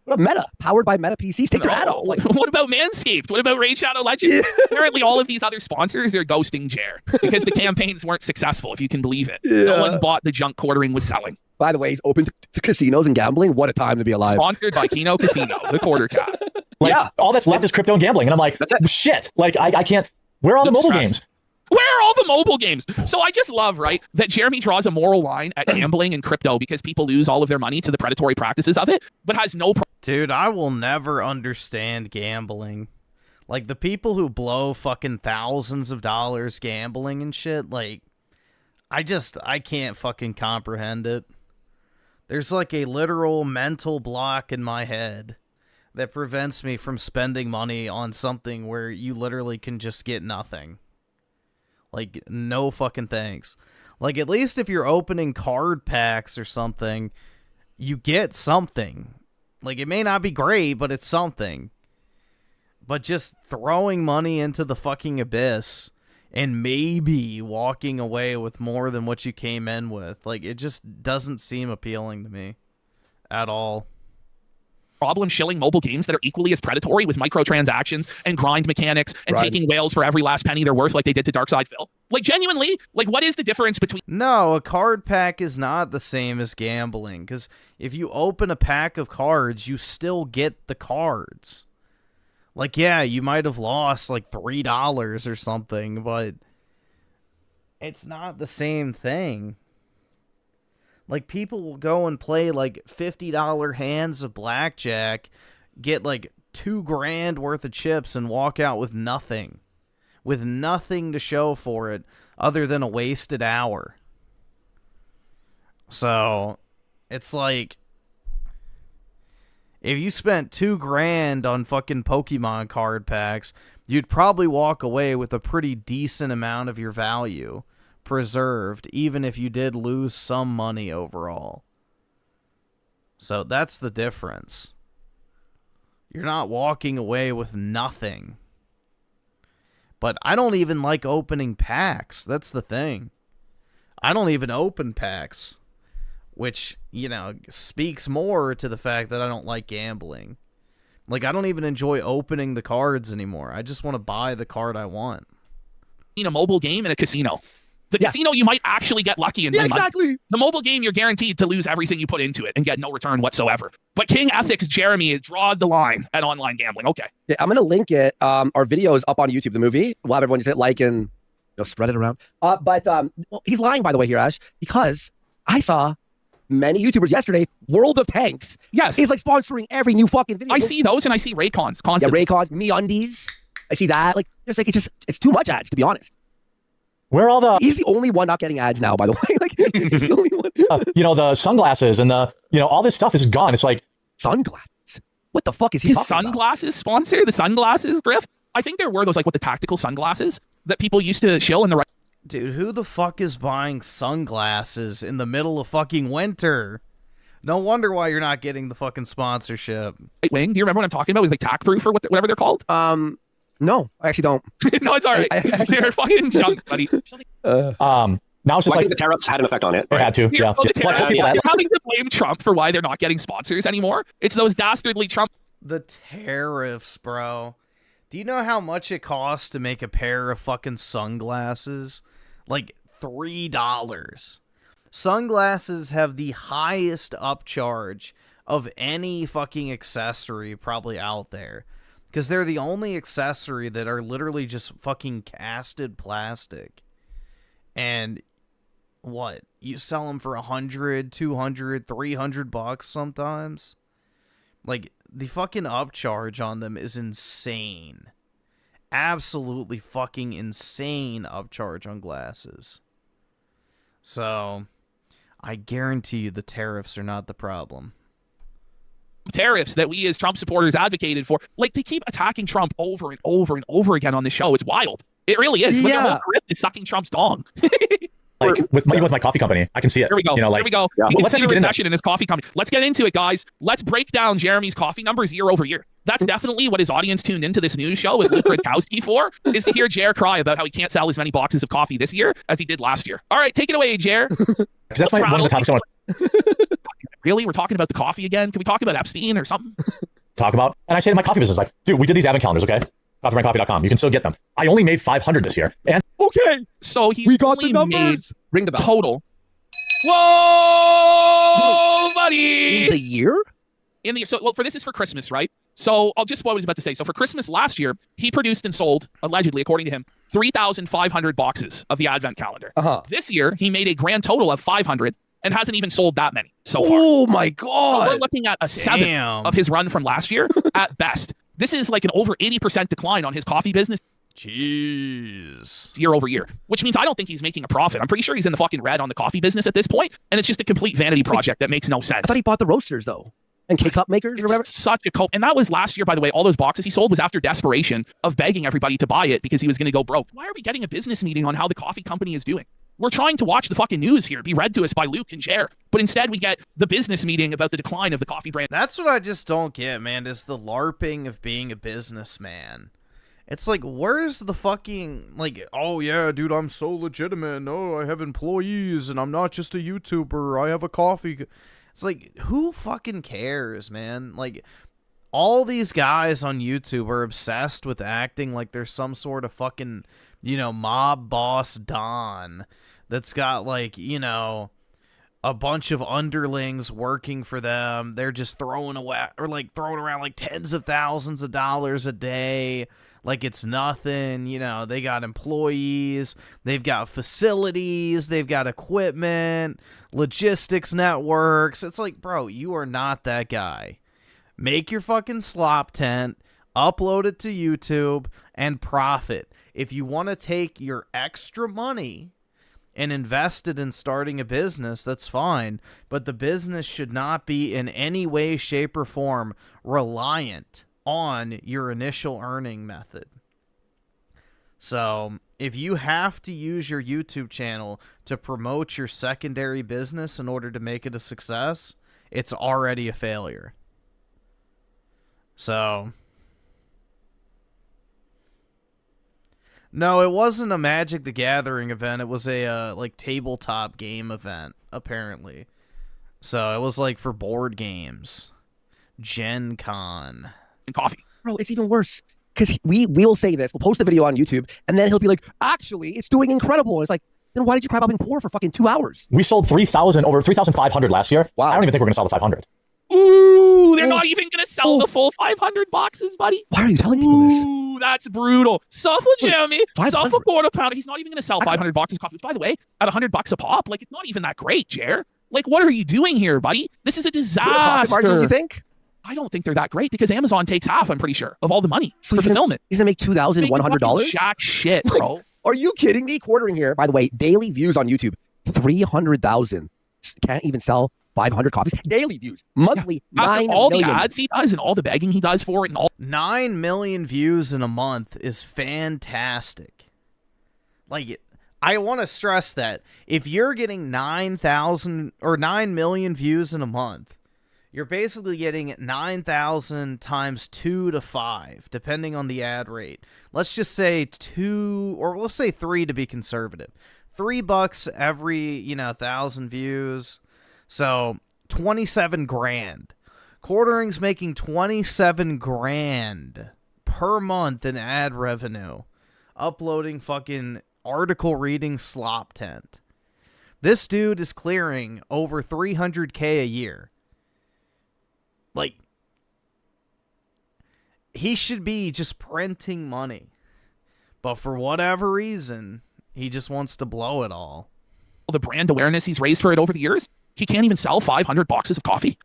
What about Meta? Powered by Meta PCs? Take your ad off. Like, what about Manscaped? What about Raid Shadow Legends? Apparently all of these other sponsors are ghosting Jer because the campaigns weren't successful, if you can believe it. No one bought the junk Quartering was selling. By the way, he's open to casinos and gambling. What a time to be alive. Sponsored by Kino Casino, the Quartercast. Like, all that's left is crypto and gambling. And I'm like, shit. Like, I can't. Where are all the mobile games? Where are all the mobile games? So I just love, right, that Jeremy draws a moral line at gambling and crypto because people lose all of their money to the predatory practices of it, but has no... Dude, I will never understand gambling. Like, the people who blow fucking thousands of dollars gambling and shit, like, I can't fucking comprehend it. There's like a literal mental block in my head that prevents me from spending money on something where you literally can just get nothing. Like, no fucking thanks. Like, at least if you're opening card packs or something, you get something. Like, it may not be great, but it's something. But just throwing money into the fucking abyss and maybe walking away with more than what you came in with, like, it just doesn't seem appealing to me at all. Problem shilling mobile games that are equally as predatory with microtransactions and grind mechanics and taking whales for every last penny they're worth like they did to Darkside Phil. Like, genuinely, like, what is the difference between... No, a card pack is not the same as gambling, because if you open a pack of cards, you still get the cards. Like, yeah, you might have lost, like, $3 or something, but it's not the same thing. Like, people will go and play, like, $50 hands of blackjack, get, like, $2,000 worth of chips, and walk out with nothing. With nothing to show for it other than a wasted hour. So, it's like, if you spent $2,000 on fucking Pokemon card packs, you'd probably walk away with a pretty decent amount of your value preserved, even if you did lose some money overall. So that's the difference. You're not walking away with nothing. But I don't even like opening packs. That's the thing. I don't even open packs, which, you know, speaks more to the fact that I don't like gambling. Like, I don't even enjoy opening the cards anymore. I just want to buy the card I want. In a mobile game and a casino. The casino, you might actually get lucky and win money. Exactly. The mobile game, you're guaranteed to lose everything you put into it and get no return whatsoever. But King Ethics Jeremy has drawn the line at online gambling. Okay. Yeah, I'm gonna link it. Our video is up on YouTube, the movie. We'll have everyone just hit like and spread it around. But he's lying, by the way, here, Ash, because I saw many YouTubers yesterday. World of Tanks. Yes. He's like sponsoring every new fucking video. I see those and I see Raycons constantly. Yeah, Raycons, MeUndies. I see that. Like, it's too much ads, to be honest. Where are all the... He's the only one not getting ads now, by the way. Like, he's the only one. You know, the sunglasses and the, you know, all this stuff is gone. It's like... Sunglasses? What the fuck is he talking sunglasses about? Sponsor? The sunglasses, Griff? I think there were those, like, what, the tactical sunglasses that people used to shill in the right... Dude, who the fuck is buying sunglasses in the middle of fucking winter? No wonder why you're not getting the fucking sponsorship. Right wing, do you remember what I'm talking about? It was like tack proof or whatever they're called? No, I actually don't. No, it's all right. They're fucking junk, buddy. Now it's just like the tariffs had an effect on it. It had to, Here, yeah. the tariffs, they're having to blame Trump for why they're not getting sponsors anymore. It's those dastardly Trump. The tariffs, bro. Do you know how much it costs to make a pair of fucking sunglasses? Like $3. Sunglasses have the highest upcharge of any fucking accessory probably out there. Because they're the only accessory that are literally just fucking casted plastic. And what? You sell them for $100, $200, $300 sometimes? Like, the fucking upcharge on them is insane. Absolutely fucking insane upcharge on glasses. So, I guarantee you the tariffs are not the problem. Tariffs that we as Trump supporters advocated for, like, they keep attacking Trump over and over and over again on this show. It's wild. It really is. Like, the whole career is sucking Trump's dong. Like with my coffee company, I can see it. Here we go. You know, like, Here we go. Yeah. You can Let's see the actually get recession in his coffee company. Let's get into it, guys. Let's break down Jeremy's coffee numbers year over year. That's definitely what his audience tuned into this news show with Luke Rutkowski for, is to hear Jer cry about how he can't sell as many boxes of coffee this year as he did last year. All right, take it away, Jer. Because that's one of the topics I want to Really? We're talking about the coffee again? Can we talk about Epstein or something? talk about. And I say to my coffee business, like, dude, we did these advent calendars, okay? CoffeeBrainCoffee.com. You can still get them. I only made 500 this year. And okay, so we got the numbers. Ring the bell. Total. Whoa, buddy! In the year? Well, this is for Christmas, right? So I'll just what I was about to say. So for Christmas last year, he produced and sold, allegedly, according to him, 3,500 boxes of the advent calendar. This year, he made a grand total of 500 and hasn't even sold that many so far. Oh my God. So we're looking at a 7 of his run from last year at best. This is like an over 80% decline on his coffee business. Jeez. Year over year, which means I don't think he's making a profit. I'm pretty sure he's in the fucking red on the coffee business at this point, and it's just a complete vanity project that makes no sense. I thought he bought the roasters though, and K-cup makers or whatever. Such a cult, and that was last year, by the way. All those boxes he sold was after desperation of begging everybody to buy it because he was going to go broke. Why are we getting a business meeting on how the coffee company is doing? We're trying to watch the fucking news here, be read to us by Luke and Jer, but instead we get the business meeting about the decline of the coffee brand. That's what I just don't get, man, is the LARPing of being a businessman. It's like, where's the fucking, like, oh yeah, dude, I'm so legitimate. No, I have employees, and I'm not just a YouTuber. I have a coffee. It's like, who fucking cares, man? Like, all these guys on YouTube are obsessed with acting like there's some sort of fucking, you know, mob boss Don that's got, like, you know, a bunch of underlings working for them. They're just throwing away, or like throwing around like tens of thousands of dollars a day. Like it's nothing, you know, they got employees, they've got facilities, they've got equipment, logistics networks. It's like, bro, you are not that guy. Make your fucking slop tent, upload it to YouTube, and profit. If you want to take your extra money and invest it in starting a business, that's fine. But the business should not be in any way, shape, or form reliant on your initial earning method. So if you have to use your YouTube channel to promote your secondary business in order to make it a success, it's already a failure. So no, it wasn't a Magic the Gathering event. It was a like tabletop game event, apparently. So it was like for board games. Gen Con. And coffee. Bro, it's even worse. Because we'll say this, we'll post the video on YouTube, and then he'll be like, actually, it's doing incredible. And it's like, then why did you cry about being poor for fucking 2 hours? We sold over 3,500 last year. Wow. I don't even think we're going to sell the 500. Ooh, they're not even going to sell the full 500 boxes, buddy. Why are you telling people this? Ooh, that's brutal. Suffer, Jeremy. Suffer quarter pounder. He's not even going to sell 500 boxes of coffee. By the way, at $100 a pop, like, it's not even that great, Jer. Like, what are you doing here, buddy? This is a disaster. What are profit margins, you think? I don't think they're that great because Amazon takes half, I'm pretty sure, of all the money for fulfillment. He's going to make $2,100? Jack shit, bro. Are you kidding me? Quartering here. By the way, daily views on YouTube, 300,000. Can't even sell 500 copies. Daily views. Monthly, After 9 all million. the ads he does and all the begging he does for it and all. 9 million views in a month is fantastic. Like, I want to stress that if you're getting 9,000 or 9 million views in a month, you're basically getting 9,000 times 2 to 5, depending on the ad rate. Let's just say 2, or let's say 3 to be conservative. $3 every, 1,000 views. So 27 grand. Quartering's making 27 grand per month in ad revenue. Uploading fucking article reading slop tent. This dude is clearing over 300K a year. Like, he should be just printing money. But for whatever reason, he just wants to blow it all. The brand awareness he's raised for it over the years, he can't even sell 500 boxes of coffee.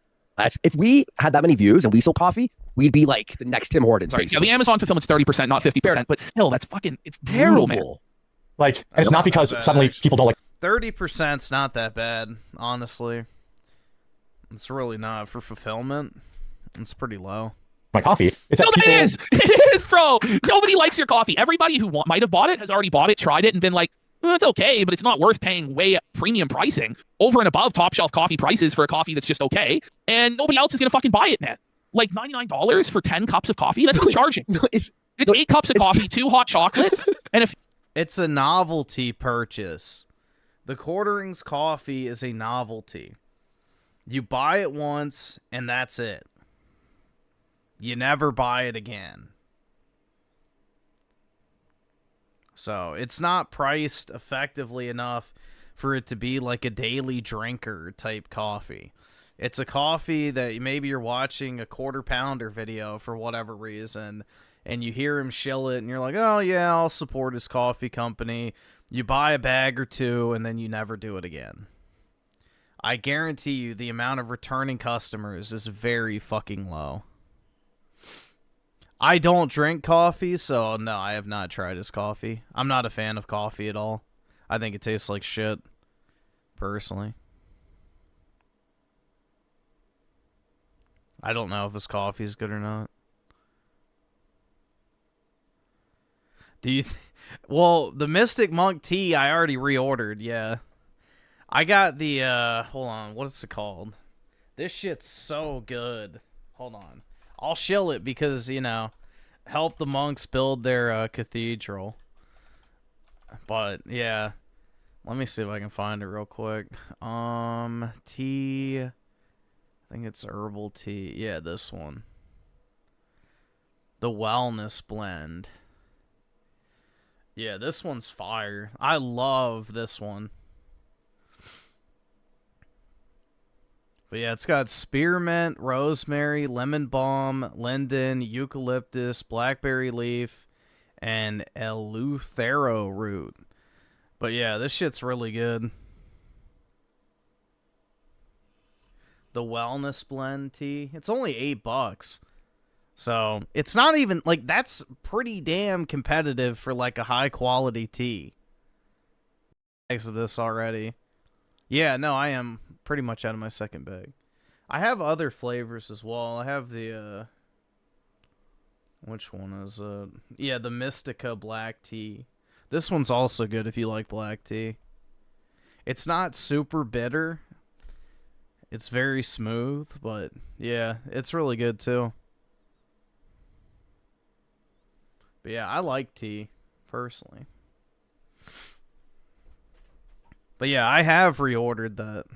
If we had that many views and we sold coffee, we'd be like the next Tim Hortons. Right. Yeah, the Amazon fulfillment's 30%, not 50%, but still, that's fucking, it's terrible, man. Like, and it's not because suddenly people don't like... 30%'s not that bad, honestly. It's really not. For fulfillment, it's pretty low. My coffee. No, it is! It is, bro! Nobody likes your coffee. Everybody who might have bought it has already bought it, tried it, and been like, it's okay, but it's not worth paying way premium pricing over and above top shelf coffee prices for a coffee that's just okay. And nobody else is going to fucking buy it, man. Like $99 for 10 cups of coffee? That's what's charging. It's 8 cups of coffee, 2 hot chocolates, and if... It's a novelty purchase. The Quartering's coffee is a novelty. You buy it once, and that's it. You never buy it again. So, it's not priced effectively enough for it to be like a daily drinker type coffee. It's a coffee that maybe you're watching a quarter pounder video for whatever reason, and you hear him shill it, and you're like, oh yeah, I'll support his coffee company. You buy a bag or two, and then you never do it again. I guarantee you the amount of returning customers is very fucking low. I don't drink coffee, so no, I have not tried his coffee. I'm not a fan of coffee at all. I think it tastes like shit, personally. I don't know if his coffee is good or not. Do you... Well, the Mystic Monk tea I already reordered, yeah. I got the, hold on, what's it called? This shit's so good. Hold on. I'll shill it because, you know, help the monks build their cathedral. But, yeah. Let me see if I can find it real quick. Tea. I think it's herbal tea. Yeah, this one. The wellness blend. Yeah, this one's fire. I love this one. But yeah, it's got spearmint, rosemary, lemon balm, linden, eucalyptus, blackberry leaf, and eleuthero root. But yeah, this shit's really good. The wellness blend tea. It's only $8. So, it's not even, like, that's pretty damn competitive for, like, a high-quality tea. Thanks to this already. Yeah, no, I am pretty much out of my second bag. I have other flavors as well. I have the, which one is it? Yeah, the Mystica black tea. This one's also good if you like black tea. It's not super bitter. It's very smooth, but, yeah, it's really good, too. But yeah, I like tea, personally. But yeah, I have reordered that.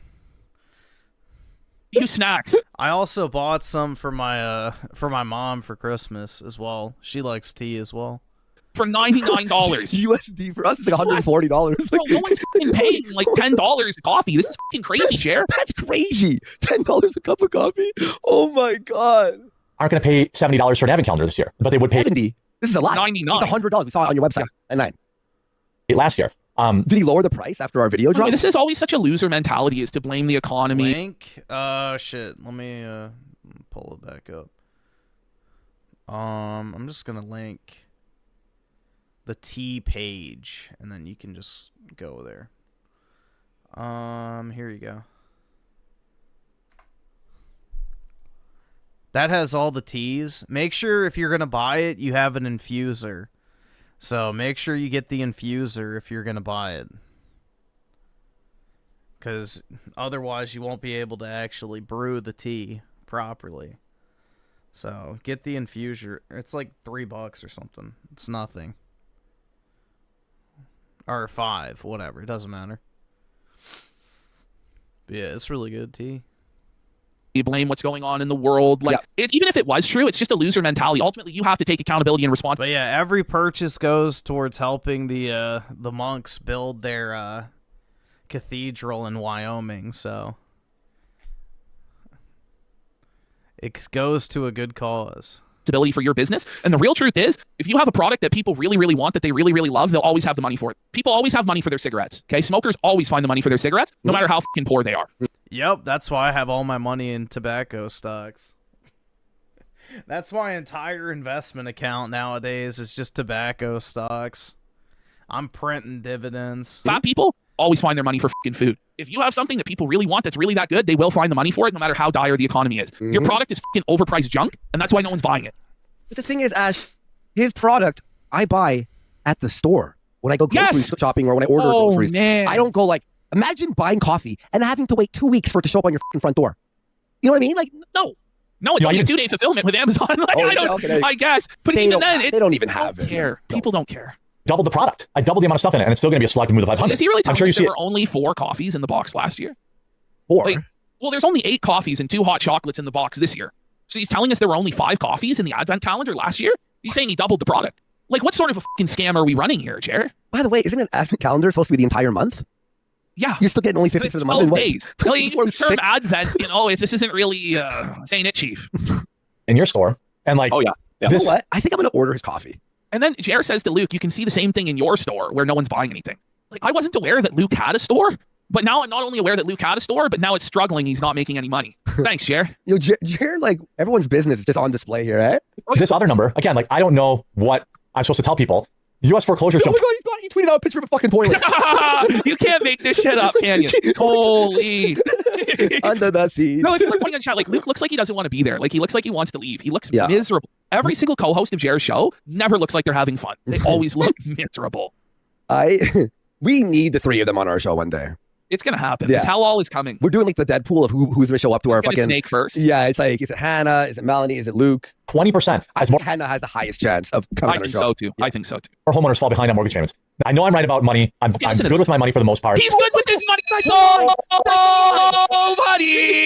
You snacks. I also bought some for my mom for Christmas as well. She likes tea as well. For $99. USD for us is like $140. Bro, no one's fucking paying like $10 a coffee. This is fucking crazy, Chair. That's crazy. $10 a cup of coffee? Oh my god. Aren't going to pay $70 for an advent calendar this year, but they would pay 70. This is a lot. $99. It's $100. We saw it on your website at 9. Last year. Did he lower the price after our video drop? This is always such a loser mentality, is to blame the economy. Link? Shit. Let me pull it back up. I'm just gonna link the tea page, and then you can just go there. Here you go. That has all the teas. Make sure if you're gonna buy it, you have an infuser. So make sure you get the infuser if you're going to buy it. Because otherwise you won't be able to actually brew the tea properly. So get the infuser. It's like $3 or something. It's nothing. Or $5, whatever. It doesn't matter. But yeah, it's really good tea. You blame what's going on in the world. Like, even if it was true, it's just a loser mentality. Ultimately, you have to take accountability and responsibility. But yeah, every purchase goes towards helping the monks build their cathedral in Wyoming. So it goes to a good cause. For your business. And the real truth is, if you have a product that people really, really want, that they really, really love, they'll always have the money for it. People always have money for their cigarettes. Okay, smokers always find the money for their cigarettes, no matter how fucking poor they are. Yep, that's why I have all my money in tobacco stocks. That's my entire investment account nowadays is just tobacco stocks. I'm printing dividends. Fat people always find their money for fucking food. If you have something that people really want that's really that good, they will find the money for it no matter how dire the economy is. Your product is fucking overpriced junk, and that's why no one's buying it. But the thing is, Ash, his product I buy at the store when I go grocery shopping or when I order groceries. Man. I don't go like, imagine buying coffee and having to wait 2 weeks for it to show up on your fucking front door. You know what I mean? Like, no. No, it's only a 2-day fulfillment with Amazon. Like, I guess. But even then, they don't even have it. Care. People don't care. Double the product. I doubled the amount of stuff in it, and it's still going to be a slug to move the 500. Is he really telling us there it. were only 4 coffees in the box last year? 4? Wait, well, there's only 8 coffees and 2 hot chocolates in the box this year. So he's telling us there were only 5 coffees in the advent calendar last year? He's saying he doubled the product. Like, what sort of a fucking scam are we running here, Chair? By the way, isn't an advent calendar supposed to be the entire month? Yeah. You're still getting only 50 for the month. 12 days. Telling you term advent, you know, this isn't really saying it, Chief. In your store. And like, you know what? I think I'm going to order his coffee. And then Jer says to Luke, you can see the same thing in your store where no one's buying anything. Like, I wasn't aware that Luke had a store. But now I'm not only aware that Luke had a store, but now it's struggling. He's not making any money. Thanks, Jer. Yo, Jer, like, everyone's business is just on display here, eh? This other number, again, like, I don't know what I'm supposed to tell people. U.S. foreclosures Oh my god, he tweeted out a picture of a fucking toilet. You can't make this shit up, can you? Holy. Under the seat. No, like pointing on chat, like Luke looks like he doesn't want to be there. Like he looks like he wants to leave. He looks miserable. Every single co-host of Jer's show never looks like they're having fun. They always look miserable. We need the three of them on our show one day. It's gonna happen. The tell-all is coming. We're doing like the Deadpool of who's gonna show up to our fucking snake first. Yeah, it's like, is it Hannah? Is it Melonie? Is it Luke? 20%. I think Hannah has the highest chance of coming on our show. So too. I think so too. Our homeowners fall behind on mortgage payments. I know I'm right about money. I'm good with my money for the most part. He's good with his money. Oh, buddy.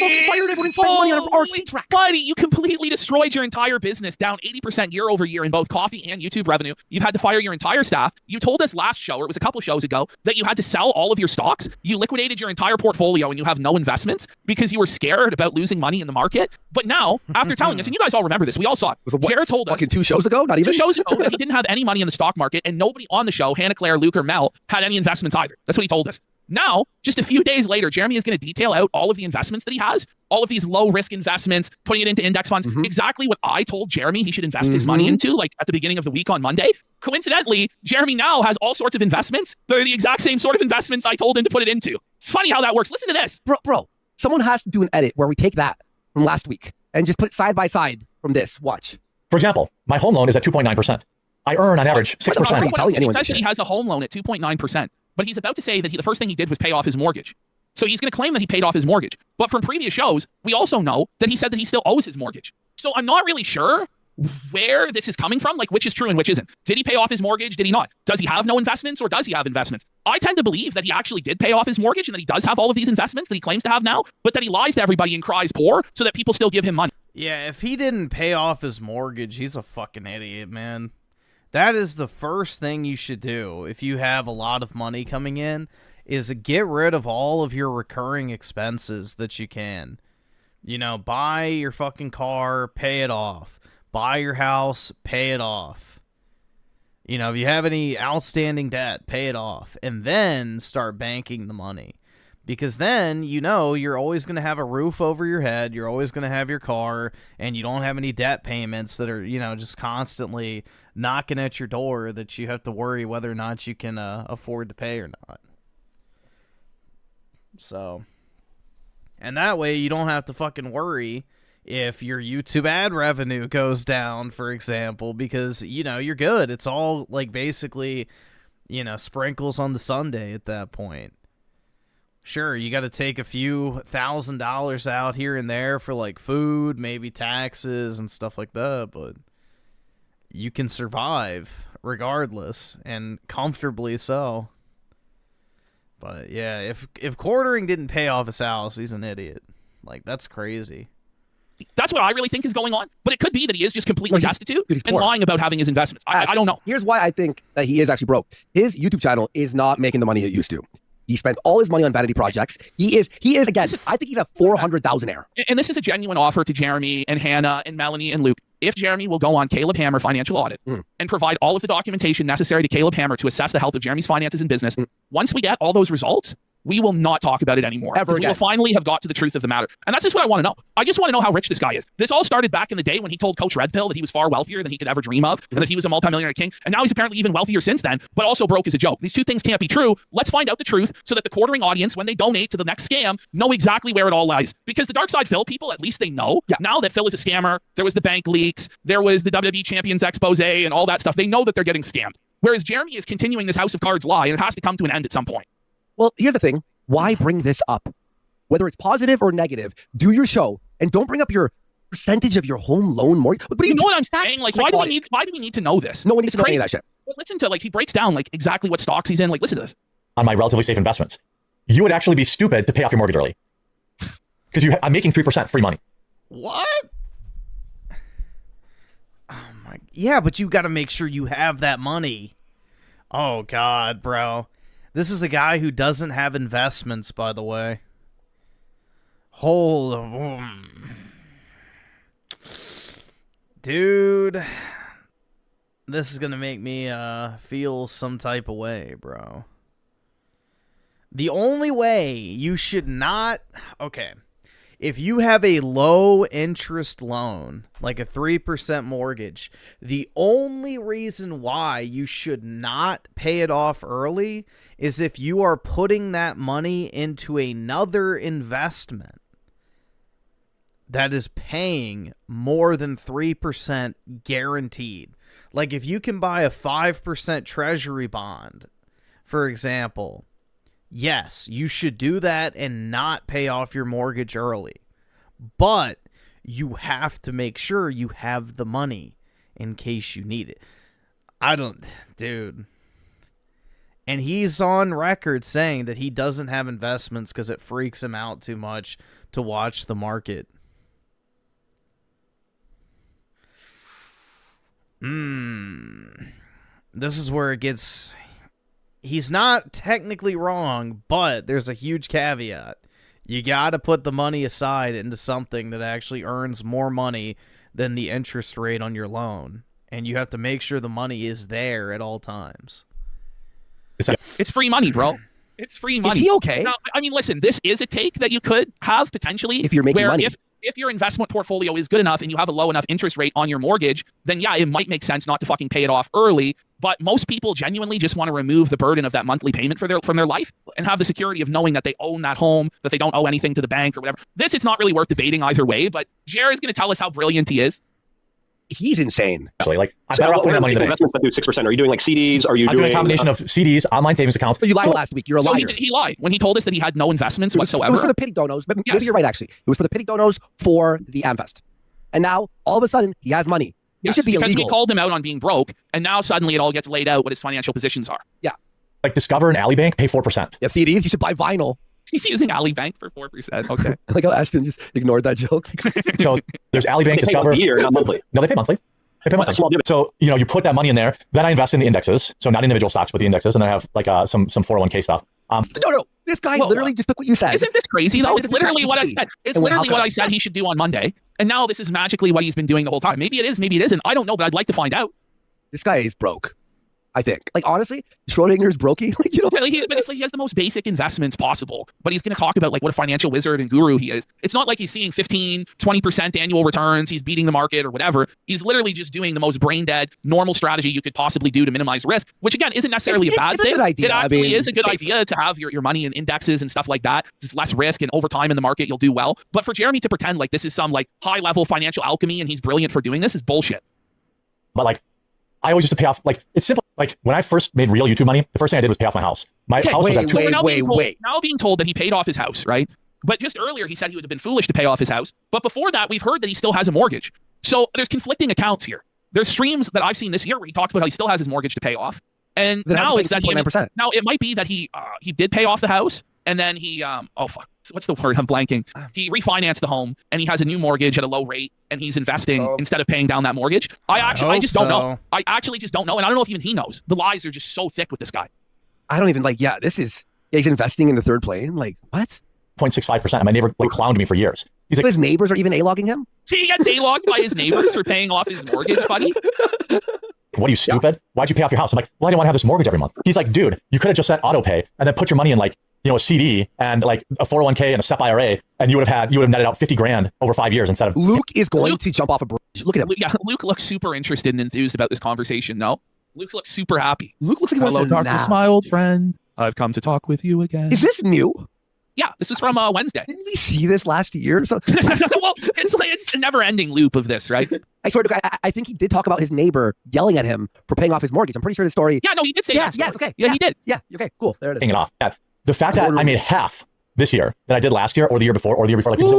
Buddy, you completely destroyed your entire business, down 80% year over year in both coffee and YouTube revenue. You've had to fire your entire staff. You told us last show, or it was a couple shows ago, that you had to sell all of your stocks. You liquidated your entire portfolio and you have no investments because you were scared about losing money in the market. But now, after telling us, and you guys all remember this, we all saw it. Jared told us fucking 2 shows ago, not even 2 shows ago, that he didn't have any money in the stock market, and nobody on the show, Hannah Claire, Luke, or Mel, had any investments either. That's what he told us. Now, just a few days later, Jeremy is going to detail out all of the investments that he has, all of these low-risk investments, putting it into index funds, exactly what I told Jeremy he should invest his money into, like at the beginning of the week on Monday. Coincidentally, Jeremy now has all sorts of investments. They're the exact same sort of investments I told him to put it into. It's funny how that works. Listen to this. Bro, someone has to do an edit where we take that from last week and just put it side by side from this. Watch. For example, my home loan is at 2.9%. I earn on average 6%. He says that he has a home loan at 2.9%, but he's about to say that the first thing he did was pay off his mortgage. So he's going to claim that he paid off his mortgage. But from previous shows, we also know that he said that he still owes his mortgage. So I'm not really sure where this is coming from, like which is true and which isn't. Did he pay off his mortgage? Did he not? Does he have no investments or does he have investments? I tend to believe that he actually did pay off his mortgage and that he does have all of these investments that he claims to have now, but that he lies to everybody and cries poor so that people still give him money. Yeah, if he didn't pay off his mortgage, he's a fucking idiot, man. That is the first thing you should do if you have a lot of money coming in, is get rid of all of your recurring expenses that you can. You know, buy your fucking car, pay it off. Buy your house, pay it off. You know, if you have any outstanding debt, pay it off. And then start banking the money. Because then, you know, you're always going to have a roof over your head. You're always going to have your car. And you don't have any debt payments that are, you know, just constantly knocking at your door that you have to worry whether or not you can afford to pay or not. So, and that way you don't have to fucking worry if your YouTube ad revenue goes down, for example, because, you know, you're good. It's all, like, basically, you know, sprinkles on the sundae at that point. Sure, you got to take a few $1,000s out here and there for, like, food, maybe taxes and stuff like that, but you can survive regardless, and comfortably so. But, yeah, if Quartering didn't pay off his house, he's an idiot. Like, that's crazy. That's what I really think is going on. But it could be that he is just completely destitute and lying about having his investments. I don't know. Here's why I think that he is actually broke. His YouTube channel is not making the money it used to. He spent all his money on vanity projects. He is again, I think he's a 400,000-aire. And this is a genuine offer to Jeremy and Hannah and Melonie and Luke. If Jeremy will go on Caleb Hammer Financial Audit and provide all of the documentation necessary to Caleb Hammer to assess the health of Jeremy's finances and business, once we get all those results, we will not talk about it anymore. Ever again. We will finally have got to the truth of the matter. And that's just what I want to know. I just want to know how rich this guy is. This all started back in the day when he told Coach Red Pill that he was far wealthier than he could ever dream of, and that he was a multimillionaire king. And now he's apparently even wealthier since then, but also broke as a joke. These two things can't be true. Let's find out the truth so that the Quartering audience, when they donate to the next scam, know exactly where it all lies. Because the Dark Side Phil people, at least they know. Yeah. Now that Phil is a scammer, there was the bank leaks, there was the WWE Champions expose and all that stuff. They know that they're getting scammed. Whereas Jeremy is continuing this House of Cards lie, and it has to come to an end at some point. Well, here's the thing. Why bring this up? Whether it's positive or negative, do your show and don't bring up your percentage of your home loan mortgage. But you know what I'm saying? Like, why do we need to know this? No one needs to know any of that shit. But listen to, like, he breaks down, like, exactly what stocks he's in. Like, listen to this. On my relatively safe investments, you would actually be stupid to pay off your mortgage early. Because I'm making 3% free money. What? Oh my. Yeah, but you got to make sure you have that money. Oh, God, bro. This is a guy who doesn't have investments, by the way. Dude. This is going to make me feel some type of way, bro. The only way you should not... Okay. If you have a low interest loan, like a 3% mortgage, the only reason why you should not pay it off early is if you are putting that money into another investment that is paying more than 3% guaranteed. Like if you can buy a 5% treasury bond, for example, yes, you should do that and not pay off your mortgage early. But you have to make sure you have the money in case you need it. Dude. And he's on record saying that he doesn't have investments because it freaks him out too much to watch the market. This is where it gets... He's not technically wrong, but there's a huge caveat. You got to put the money aside into something that actually earns more money than the interest rate on your loan. And you have to make sure the money is there at all times. It's free money, bro. It's free money. Is he okay? Now, I mean, listen, this is a take that you could have potentially. If you're making money. If your investment portfolio is good enough and you have a low enough interest rate on your mortgage, then yeah, it might make sense not to fucking pay it off early. But most people genuinely just want to remove the burden of that monthly payment from their life and have the security of knowing that they own that home, that they don't owe anything to the bank or whatever. This is not really worth debating either way, but Jared's going to tell us how brilliant he is. He's insane. Actually, like, I'm better off putting that money in the bank. Investments that do 6%. Are you doing like CDs? Are you doing a combination of CDs, online savings accounts? But you lied last week. You're a liar. So he lied when he told us that he had no investments whatsoever. It was for the pity donos. But maybe you're right, actually. It was for the pity donos for the AmFest. And now, all of a sudden, he has money. Yes, it should be because illegal. we called him out on being broke, and now suddenly it all gets laid out what his financial positions are. Yeah. Like Discover and Ally Bank pay 4%. Yeah, CDs, you should buy vinyl. He's using Ally Bank for 4%. Okay. I like how Ashton just ignored that joke. So there's Ally Bank, Discover. They pay year, not monthly. No, they pay monthly. They pay monthly. So, you know, you put that money in there. Then I invest in the indexes. So not individual stocks, but the indexes. And then I have like some 401k stuff. No. This guy literally just took what you said. Isn't this crazy, though? It's literally what I said. It's literally what I said he should do on Monday. And now this is magically what he's been doing the whole time. Maybe it is, maybe it isn't. I don't know, but I'd like to find out. This guy is broke. I think. Like, honestly, Schrodinger's brokey. Like, you know, but it's like he has the most basic investments possible, but he's going to talk about like what a financial wizard and guru he is. It's not like he's seeing 15, 20% annual returns. He's beating the market or whatever. He's literally just doing the most brain dead, normal strategy you could possibly do to minimize risk, which again, isn't necessarily a bad thing. Good idea. It actually is a good idea to have your money in indexes and stuff like that. It's less risk, and over time in the market, you'll do well. But for Jeremy to pretend like this is some like high level financial alchemy and he's brilliant for doing this is bullshit. But like, I always used to pay off, like, it's simple. Like, when I first made real YouTube money, the first thing I did was pay off my house. My house was at Now being told that he paid off his house, right? But just earlier, he said he would have been foolish to pay off his house. But before that, we've heard that he still has a mortgage. So there's conflicting accounts here. There's streams that I've seen this year where he talks about how he still has his mortgage to pay off. And now it's that now it might be that he did pay off the house, and then he what's the word? I'm blanking. He refinanced the home, and he has a new mortgage at a low rate, and he's investing instead of paying down that mortgage. I just don't know. I actually just don't know, and I don't know if even he knows. The lies are just so thick with this guy. I don't even he's investing in the third plane. Like, what? 0.65%. And my neighbor like clowned me for years. He's like, his neighbors are even A-logging him? He gets A-logged by his neighbors for paying off his mortgage, buddy. What are you, stupid? Yeah. Why'd you pay off your house? I'm like, well, I didn't want to have this mortgage every month. He's like, dude, you could have just set auto pay and then put your money in like, you know, a CD and like a 401k and a SEP IRA, and you would have netted out 50 grand over 5 years instead of. Luke is going to jump off a bridge. Look at him. Yeah, Luke looks super interested and enthused about this conversation. No, Luke looks super happy. Luke looks like he wants to darkness, my old friend. I've come to talk with you again. Is this new? Yeah, this is from Wednesday. Didn't we see this last year? So well, it's a never-ending loop of this, right? I swear to God, I think he did talk about his neighbor yelling at him for paying off his mortgage. I'm pretty sure the story. Yeah, no, he did say that. Yes, okay. Yeah, he did. Yeah, okay, cool. There it is. Paying it off. Yeah. The fact that I made half this year than I did last year or the year before or the year before. Like, he's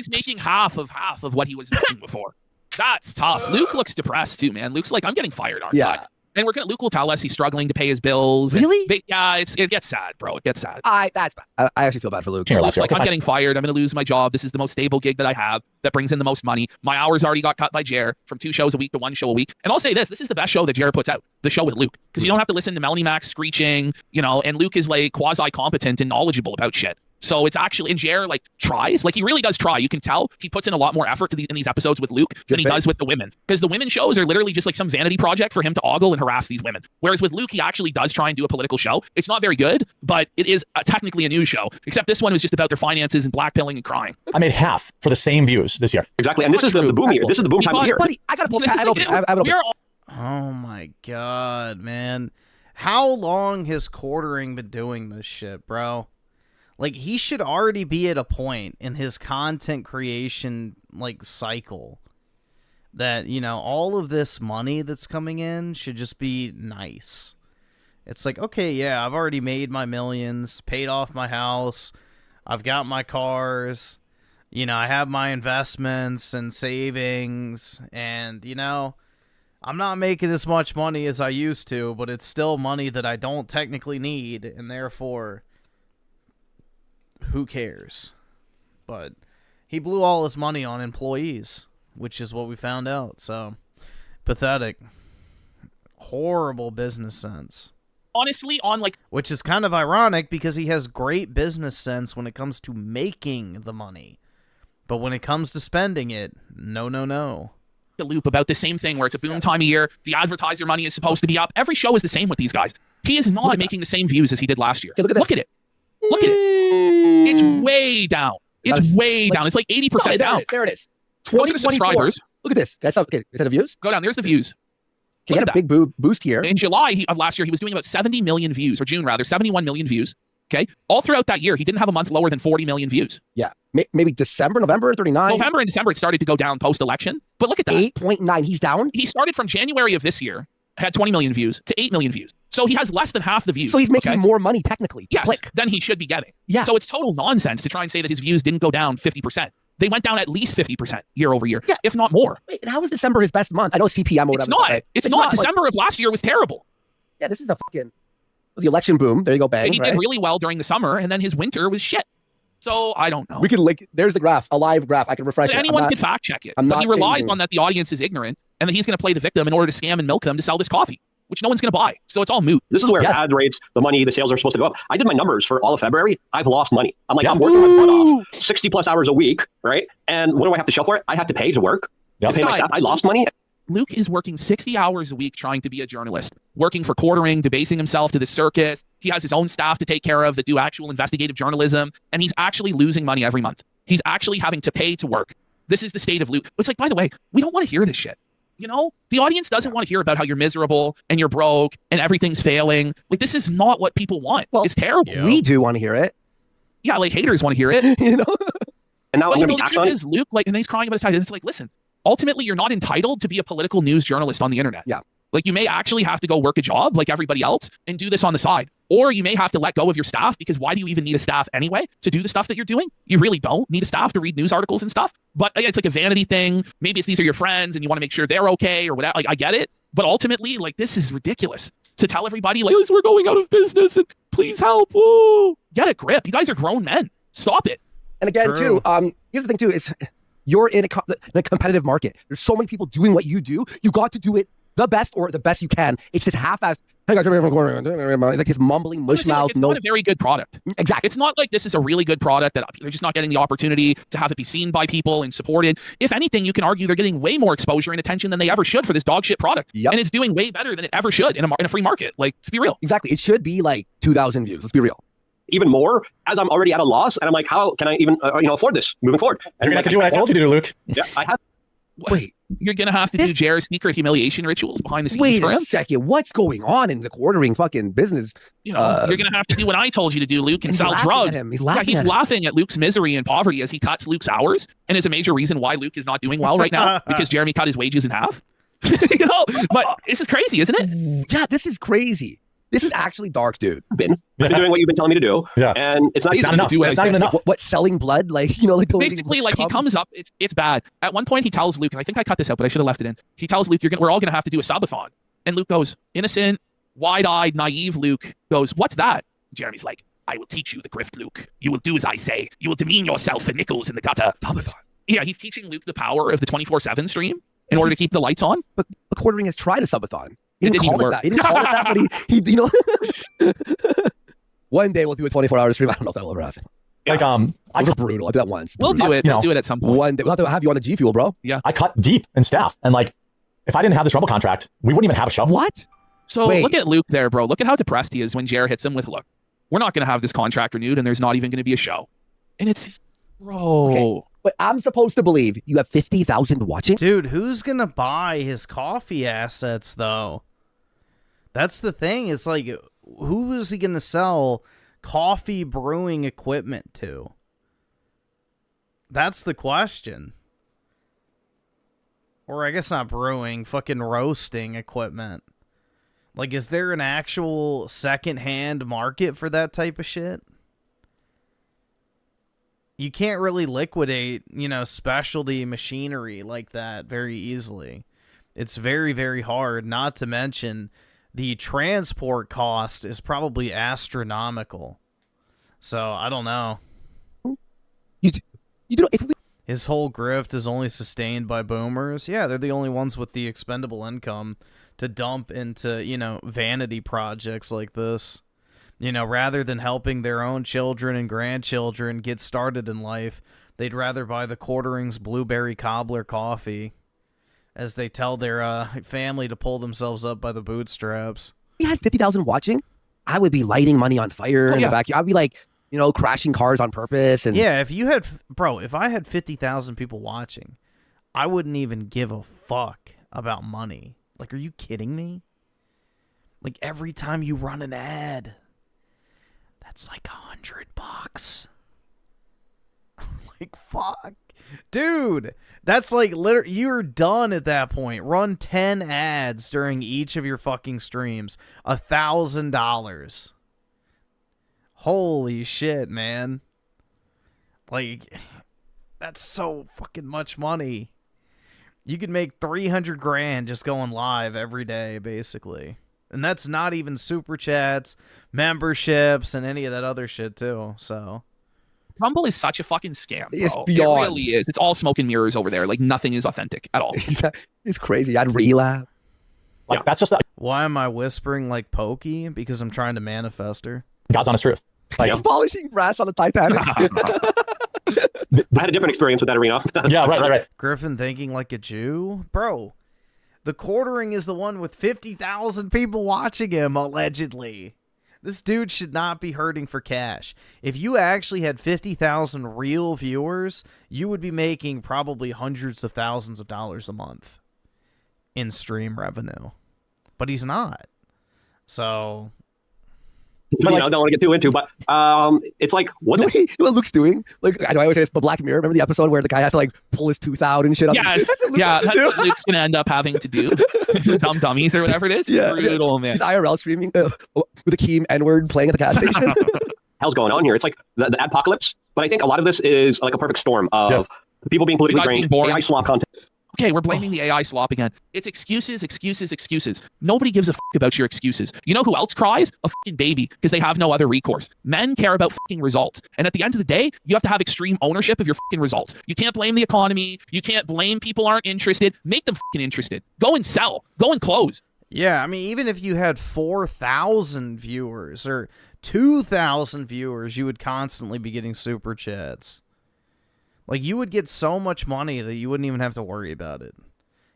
making half of what he was making before. That's tough. Luke looks depressed too, man. Luke's like, I'm getting fired, aren't I? And Luke will tell us he's struggling to pay his bills. Really? Yeah, it gets sad, bro. It gets sad. That's bad. I actually feel bad for Luke. Luke's like, I'm getting fired. I'm going to lose my job. This is the most stable gig that I have that brings in the most money. My hours already got cut by Jer from 2 shows a week to 1 show a week. And I'll say this is the best show that Jer puts out, the show with Luke. Because you don't have to listen to Melonie Max screeching, you know, and Luke is like quasi-competent and knowledgeable about shit. So it's actually, and Jer like tries, like he really does try. You can tell he puts in a lot more effort to in these episodes with Luke than he does with the women. Because the women shows are literally just like some vanity project for him to ogle and harass these women. Whereas with Luke, he actually does try and do a political show. It's not very good, but it is technically a news show. Except this one was just about their finances and blackpilling and crying. I made half for the same views this year. Exactly, and this is the boom year. This is the boom time of year. Buddy, I gotta pull Oh my god, man. How long has Quartering been doing this shit, bro? Like, he should already be at a point in his content creation, like, cycle that, you know, all of this money that's coming in should just be nice. It's like, okay, yeah, I've already made my millions, paid off my house, I've got my cars, you know, I have my investments and savings, and, you know, I'm not making as much money as I used to, but it's still money that I don't technically need, and therefore, who cares? But he blew all his money on employees, which is what we found out, so pathetic. Horrible business sense. Honestly, on like... Which is kind of ironic because he has great business sense when it comes to making the money. But when it comes to spending it, no, no, no. The loop about the same thing where it's a boom time of year, the advertiser money is supposed to be up. Every show is the same with these guys. He is not making the same views as he did last year. Okay, look at it. Look at it. It's way down. It's way down. It's like 80% down. There it is. 20 subscribers. Look at this. That's okay. Is that the views? Go down. There's the views. He had a big boost here. In July of last year, he was doing about 70 million views, or June rather, 71 million views. Okay. All throughout that year, he didn't have a month lower than 40 million views. Yeah. Maybe December, November, 39. November and December, it started to go down post-election. But look at that. 8.9. He's down. He started from January of this year, had 20 million views, to 8 million views. So he has less than half the views. So he's making more money, technically. Yes, than he should be getting. Yeah. So it's total nonsense to try and say that his views didn't go down 50%. They went down at least 50% year over year, if not more. Wait, and how was December his best month? I know CPM or whatever. It's not. Right? It's not. December of last year was terrible. Yeah, this is a fucking... The election boom. There you go, bang. He did really well during the summer, and then his winter was shit. So I don't know. We can link... There's the graph, a live graph. I can refresh it. Anyone can fact check it. But he relies on that the audience is ignorant, and then he's going to play the victim in order to scam and milk them to sell this coffee, which no one's going to buy. So it's all moot. This is where ad rates, the money, the sales are supposed to go up. I did my numbers for all of February. I've lost money. I'm like, I'm working my butt off 60 plus hours a week, right? And what do I have to show for it? I have to pay to work. To pay my staff. I lost money. Luke is working 60 hours a week trying to be a journalist, working for Quartering, debasing himself to the circus. He has his own staff to take care of that do actual investigative journalism, and he's actually losing money every month. He's actually having to pay to work. This is the state of Luke. It's like, by the way, we don't want to hear this shit. You know, the audience doesn't want to hear about how you're miserable and you're broke and everything's failing. Like, this is not what people want. Well, it's terrible. We do want to hear it. Yeah, like haters want to hear it. You know? And now I'm going to be taxed on it. Is Luke, like, and he's crying about his side. And it's like, listen, ultimately, you're not entitled to be a political news journalist on the internet. Yeah. Like, you may actually have to go work a job like everybody else and do this on the side. Or you may have to let go of your staff, because why do you even need a staff anyway to do the stuff that you're doing? You really don't need a staff to read news articles and stuff. But it's like a vanity thing. Maybe it's these are your friends and you want to make sure they're okay or whatever. Like, I get it. But ultimately, like, this is ridiculous to tell everybody, like, we're going out of business and please help. Whoa. Get a grip. You guys are grown men. Stop it. And again, too, here's the thing, too, is you're in a competitive market. There's so many people doing what you do. You got to do it the best or the best you can. It's just half-assed. Hey guys, it's like his mumbling mush mouth. It's not a very good product. Exactly. It's not like this is a really good product that they're just not getting the opportunity to have it be seen by people and supported. If anything, you can argue they're getting way more exposure and attention than they ever should for this dog shit product. And it's doing way better than it ever should in a free market. Like, let's be real. Exactly. It should be like 2,000 views. Let's be real. Even more, as I'm already at a loss, and I'm like, how can I even afford this moving forward? And you're going to have to do what I told you to do, Luke. Yeah, I have. Wait. You're going to have to do Jared's secret humiliation rituals behind the scenes Wait for him? a second. What's going on in the Quartering fucking business? You know, you're going to have to do what I told you to do, Luke, and sell drugs. He's laughing He's laughing at Luke's misery and poverty as he cuts Luke's hours, and is a major reason why Luke is not doing well right now, because Jeremy cut his wages in half. You know, but this is crazy, isn't it? Yeah, this is crazy. This is actually dark, dude. I've been doing what you've been telling me to do. Yeah. And it's not easy enough. to do. It's not even enough. What, selling blood? Like, you know, like basically, like, he comes up, it's bad. At one point he tells Luke, and I think I cut this out, but I should have left it in. He tells Luke, we're all gonna have to do a subathon. And Luke goes, innocent, wide-eyed, naive Luke goes, what's that? Jeremy's like, I will teach you the grift, Luke. You will do as I say. You will demean yourself for nickels in the gutter. Subathon. Yeah, he's teaching Luke the power of the 24/7 stream in order to keep the lights on. But Quartering has tried a subathon. He didn't didn't call it work. that. He didn't call it that, but he you know. One day we'll do a 24-hour stream. I don't know if that will ever happen. Like, I was brutal. I did that once. We'll do it. We'll do it at some point. One day. We'll have to have you on the G Fuel, bro. Yeah. I cut deep in staff, and like, if I didn't have this Rumble contract, we wouldn't even have a show. What? So look at Luke there, bro. Look at how depressed he is when Jer hits him with, look, we're not going to have this contract renewed, and there's not even going to be a show. And it's, bro. Okay. But I'm supposed to believe you have 50,000 watching? Dude, who's going to buy his coffee assets, though? That's the thing. It's like, who is he going to sell coffee brewing equipment to? That's the question. Or I guess not brewing, fucking roasting equipment. Like, is there an actual second-hand market for that type of shit? You can't really liquidate, you know, specialty machinery like that very easily. It's very, very hard, not to mention the transport cost is probably astronomical. So, I don't know. His whole grift is only sustained by boomers. Yeah, they're the only ones with the expendable income to dump into, you know, vanity projects like this. You know, rather than helping their own children and grandchildren get started in life, they'd rather buy the Quartering's Blueberry Cobbler coffee as they tell their family to pull themselves up by the bootstraps. If we had 50,000 watching, I would be lighting money on fire in the backyard. I'd be like, you know, crashing cars on purpose. And yeah, if you had, bro, if I had 50,000 people watching, I wouldn't even give a fuck about money. Like, are you kidding me? Like, every time you run an ad, that's like $100. Like, fuck. Dude, that's like, literally, you're done at that point. Run 10 ads during each of your fucking streams. $1,000. Holy shit, man. Like, that's so fucking much money. You could make 300 grand just going live every day, basically. And that's not even super chats, memberships, and any of that other shit, too. So, Rumble is such a fucking scam, bro. It's beyond. It really is. It's all smoke and mirrors over there. Like, nothing is authentic at all. It's crazy. I'd relapse. Like, that's just that. Why am I whispering like Pokey? Because I'm trying to manifest her. God's honest truth. Like, He's polishing brass on the Titanic. I had a different experience with that arena. Yeah, right. Griffin thinking like a Jew? Bro, the Quartering is the one with 50,000 people watching him, allegedly. This dude should not be hurting for cash. If you actually had 50,000 real viewers, you would be making probably hundreds of thousands of dollars a month in stream revenue. But he's not. So, You know, don't want to get too into, but it's like what Luke's doing. Like, I know I always say this, but Black Mirror. Remember the episode where the guy has to like pull his tooth out and shit? Yes, that's what Luke's gonna end up having to do. Dumb dummies or whatever it is. Yeah, brutal, man. He's IRL streaming with a Keem N-word playing at the gas station. hell's going on here? It's like the adpocalypse, but I think a lot of this is like a perfect storm of people being politically drained, AI slop content. Okay, we're blaming the AI slop again. It's excuses, excuses, excuses. Nobody gives a about your excuses. You know who else cries? A fucking baby, because they have no other recourse. Men care about fucking results. And at the end of the day, you have to have extreme ownership of your fucking results. You can't blame the economy. You can't blame people aren't interested. Make them fucking interested. Go and sell. Go and close. Yeah, I mean, even if you had 4,000 viewers or 2,000 viewers, you would constantly be getting super chats. Like, you would get so much money that you wouldn't even have to worry about it.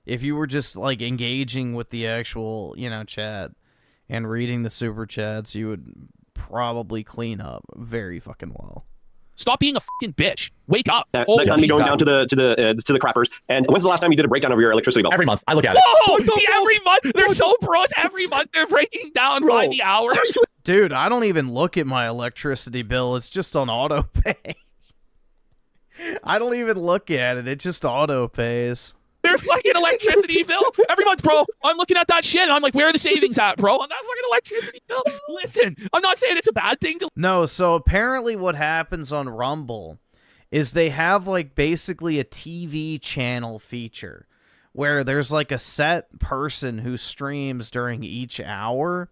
If you were just, like, engaging with the actual, you know, chat and reading the super chats, you would probably clean up very fucking well. Stop being a fucking bitch. Wake up. That got me going down to the crappers. And when's the last time you did a breakdown of your electricity bill? Every month. I look at it. Whoa! Every month. They're so bros. Every month they're breaking down by the hour. Dude, I don't even look at my electricity bill. It's just on auto pay. I don't even look at it. It just auto pays. Their fucking electricity bill every month, bro. I'm looking at that shit and I'm like, where are the savings at, bro? On that fucking electricity bill. Listen, I'm not saying it's a bad thing to. No, so apparently what happens on Rumble is they have like basically a TV channel feature where there's like a set person who streams during each hour,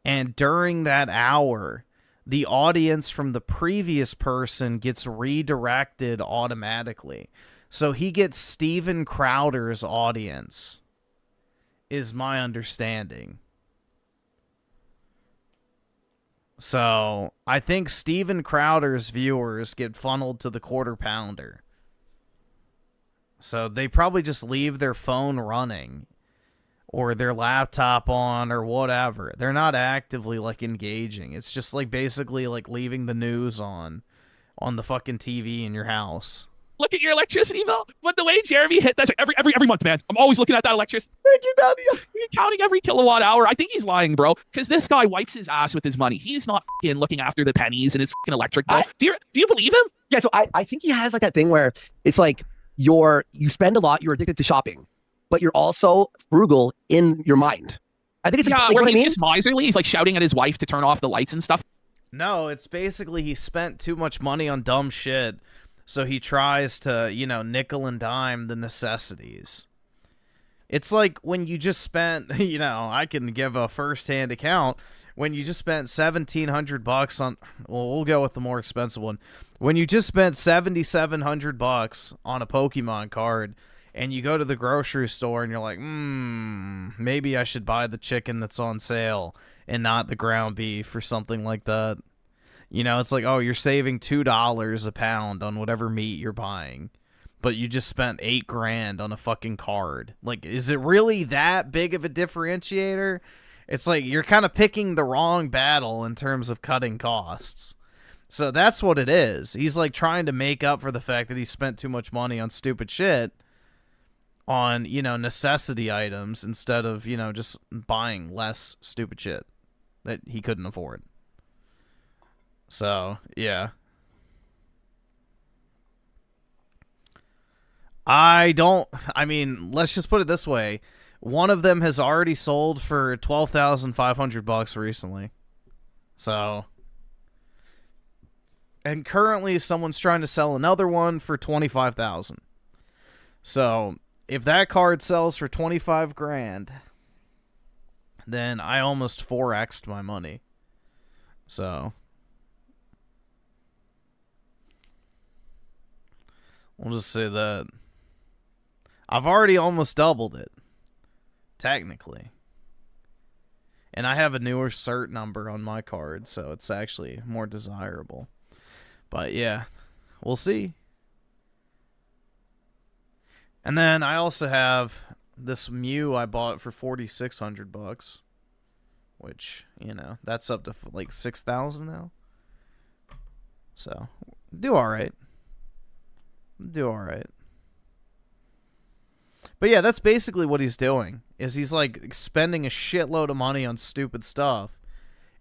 and during that hour, the audience from the previous person gets redirected automatically. So he gets Steven Crowder's audience, is my understanding. So I think Steven Crowder's viewers get funneled to the Quarter Pounder. So they probably just leave their phone running or their laptop on or whatever. They're not actively like engaging. It's just like basically like leaving the news on the fucking TV in your house. Look at your electricity bill. But the way Jeremy hit that every month, man. I'm always looking at that electricity. You're counting every kilowatt hour. I think he's lying, bro. Because this guy wipes his ass with his money. He's not fucking looking after the pennies in his fucking electric bill. Do you believe him? Yeah, so I think he has like that thing where it's like you spend a lot, you're addicted to shopping, but you're also frugal in your mind. I think it's yeah, like, where you know he's just miserly. He's like shouting at his wife to turn off the lights and stuff. No, it's basically he spent too much money on dumb shit. So he tries to, you know, nickel and dime the necessities. It's like when you just spent, you know, I can give a first-hand account. When you just spent $1,700 on, well, we'll go with the more expensive one. When you just spent $7,700 on a Pokemon card, and you go to the grocery store and you're like, maybe I should buy the chicken that's on sale and not the ground beef or something like that. You know, it's like, oh, you're saving $2 a pound on whatever meat you're buying, but you just spent $8 grand on a fucking card. Like, is it really that big of a differentiator? It's like you're kind of picking the wrong battle in terms of cutting costs. So that's what it is. He's like trying to make up for the fact that he spent too much money on stupid shit on, you know, necessity items instead of, you know, just buying less stupid shit that he couldn't afford. So, yeah. I mean, let's just put it this way. One of them has already sold for $12,500 recently. So, and currently someone's trying to sell another one for $25,000. So, if that card sells for 25 grand, then I almost 4x'd my money. So, we'll just say that I've already almost doubled it, technically. And I have a newer cert number on my card, so it's actually more desirable. But yeah, we'll see. And then I also have this Mew I bought for $4,600, which, you know, that's up to like 6,000 now. So, do all right. Do all right. But yeah, that's basically what he's doing. Is he's like spending a shitload of money on stupid stuff,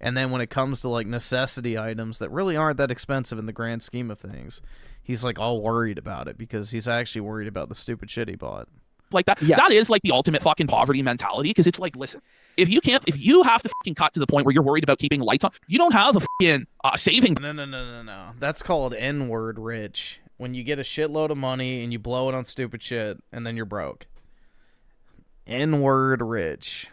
and then when it comes to like necessity items that really aren't that expensive in the grand scheme of things, he's like all worried about it because he's actually worried about the stupid shit he bought. Like that, that is like the ultimate fucking poverty mentality. Because it's like, listen, if you have to fucking cut to the point where you're worried about keeping lights on, you don't have a fucking saving. No. That's called N-word rich. When you get a shitload of money and you blow it on stupid shit, and then you're broke. N-word rich.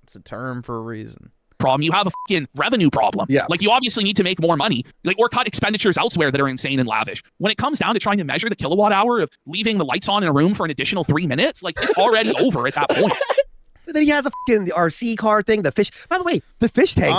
It's a term for a reason. Problem, you have a fucking revenue problem. Yeah. Like, you obviously need to make more money, like, or cut expenditures elsewhere that are insane and lavish. When it comes down to trying to measure the kilowatt hour of leaving the lights on in a room for an additional 3 minutes, like, it's already over at that point. But then he has a fucking the RC car thing, the fish. By the way, the fish tank.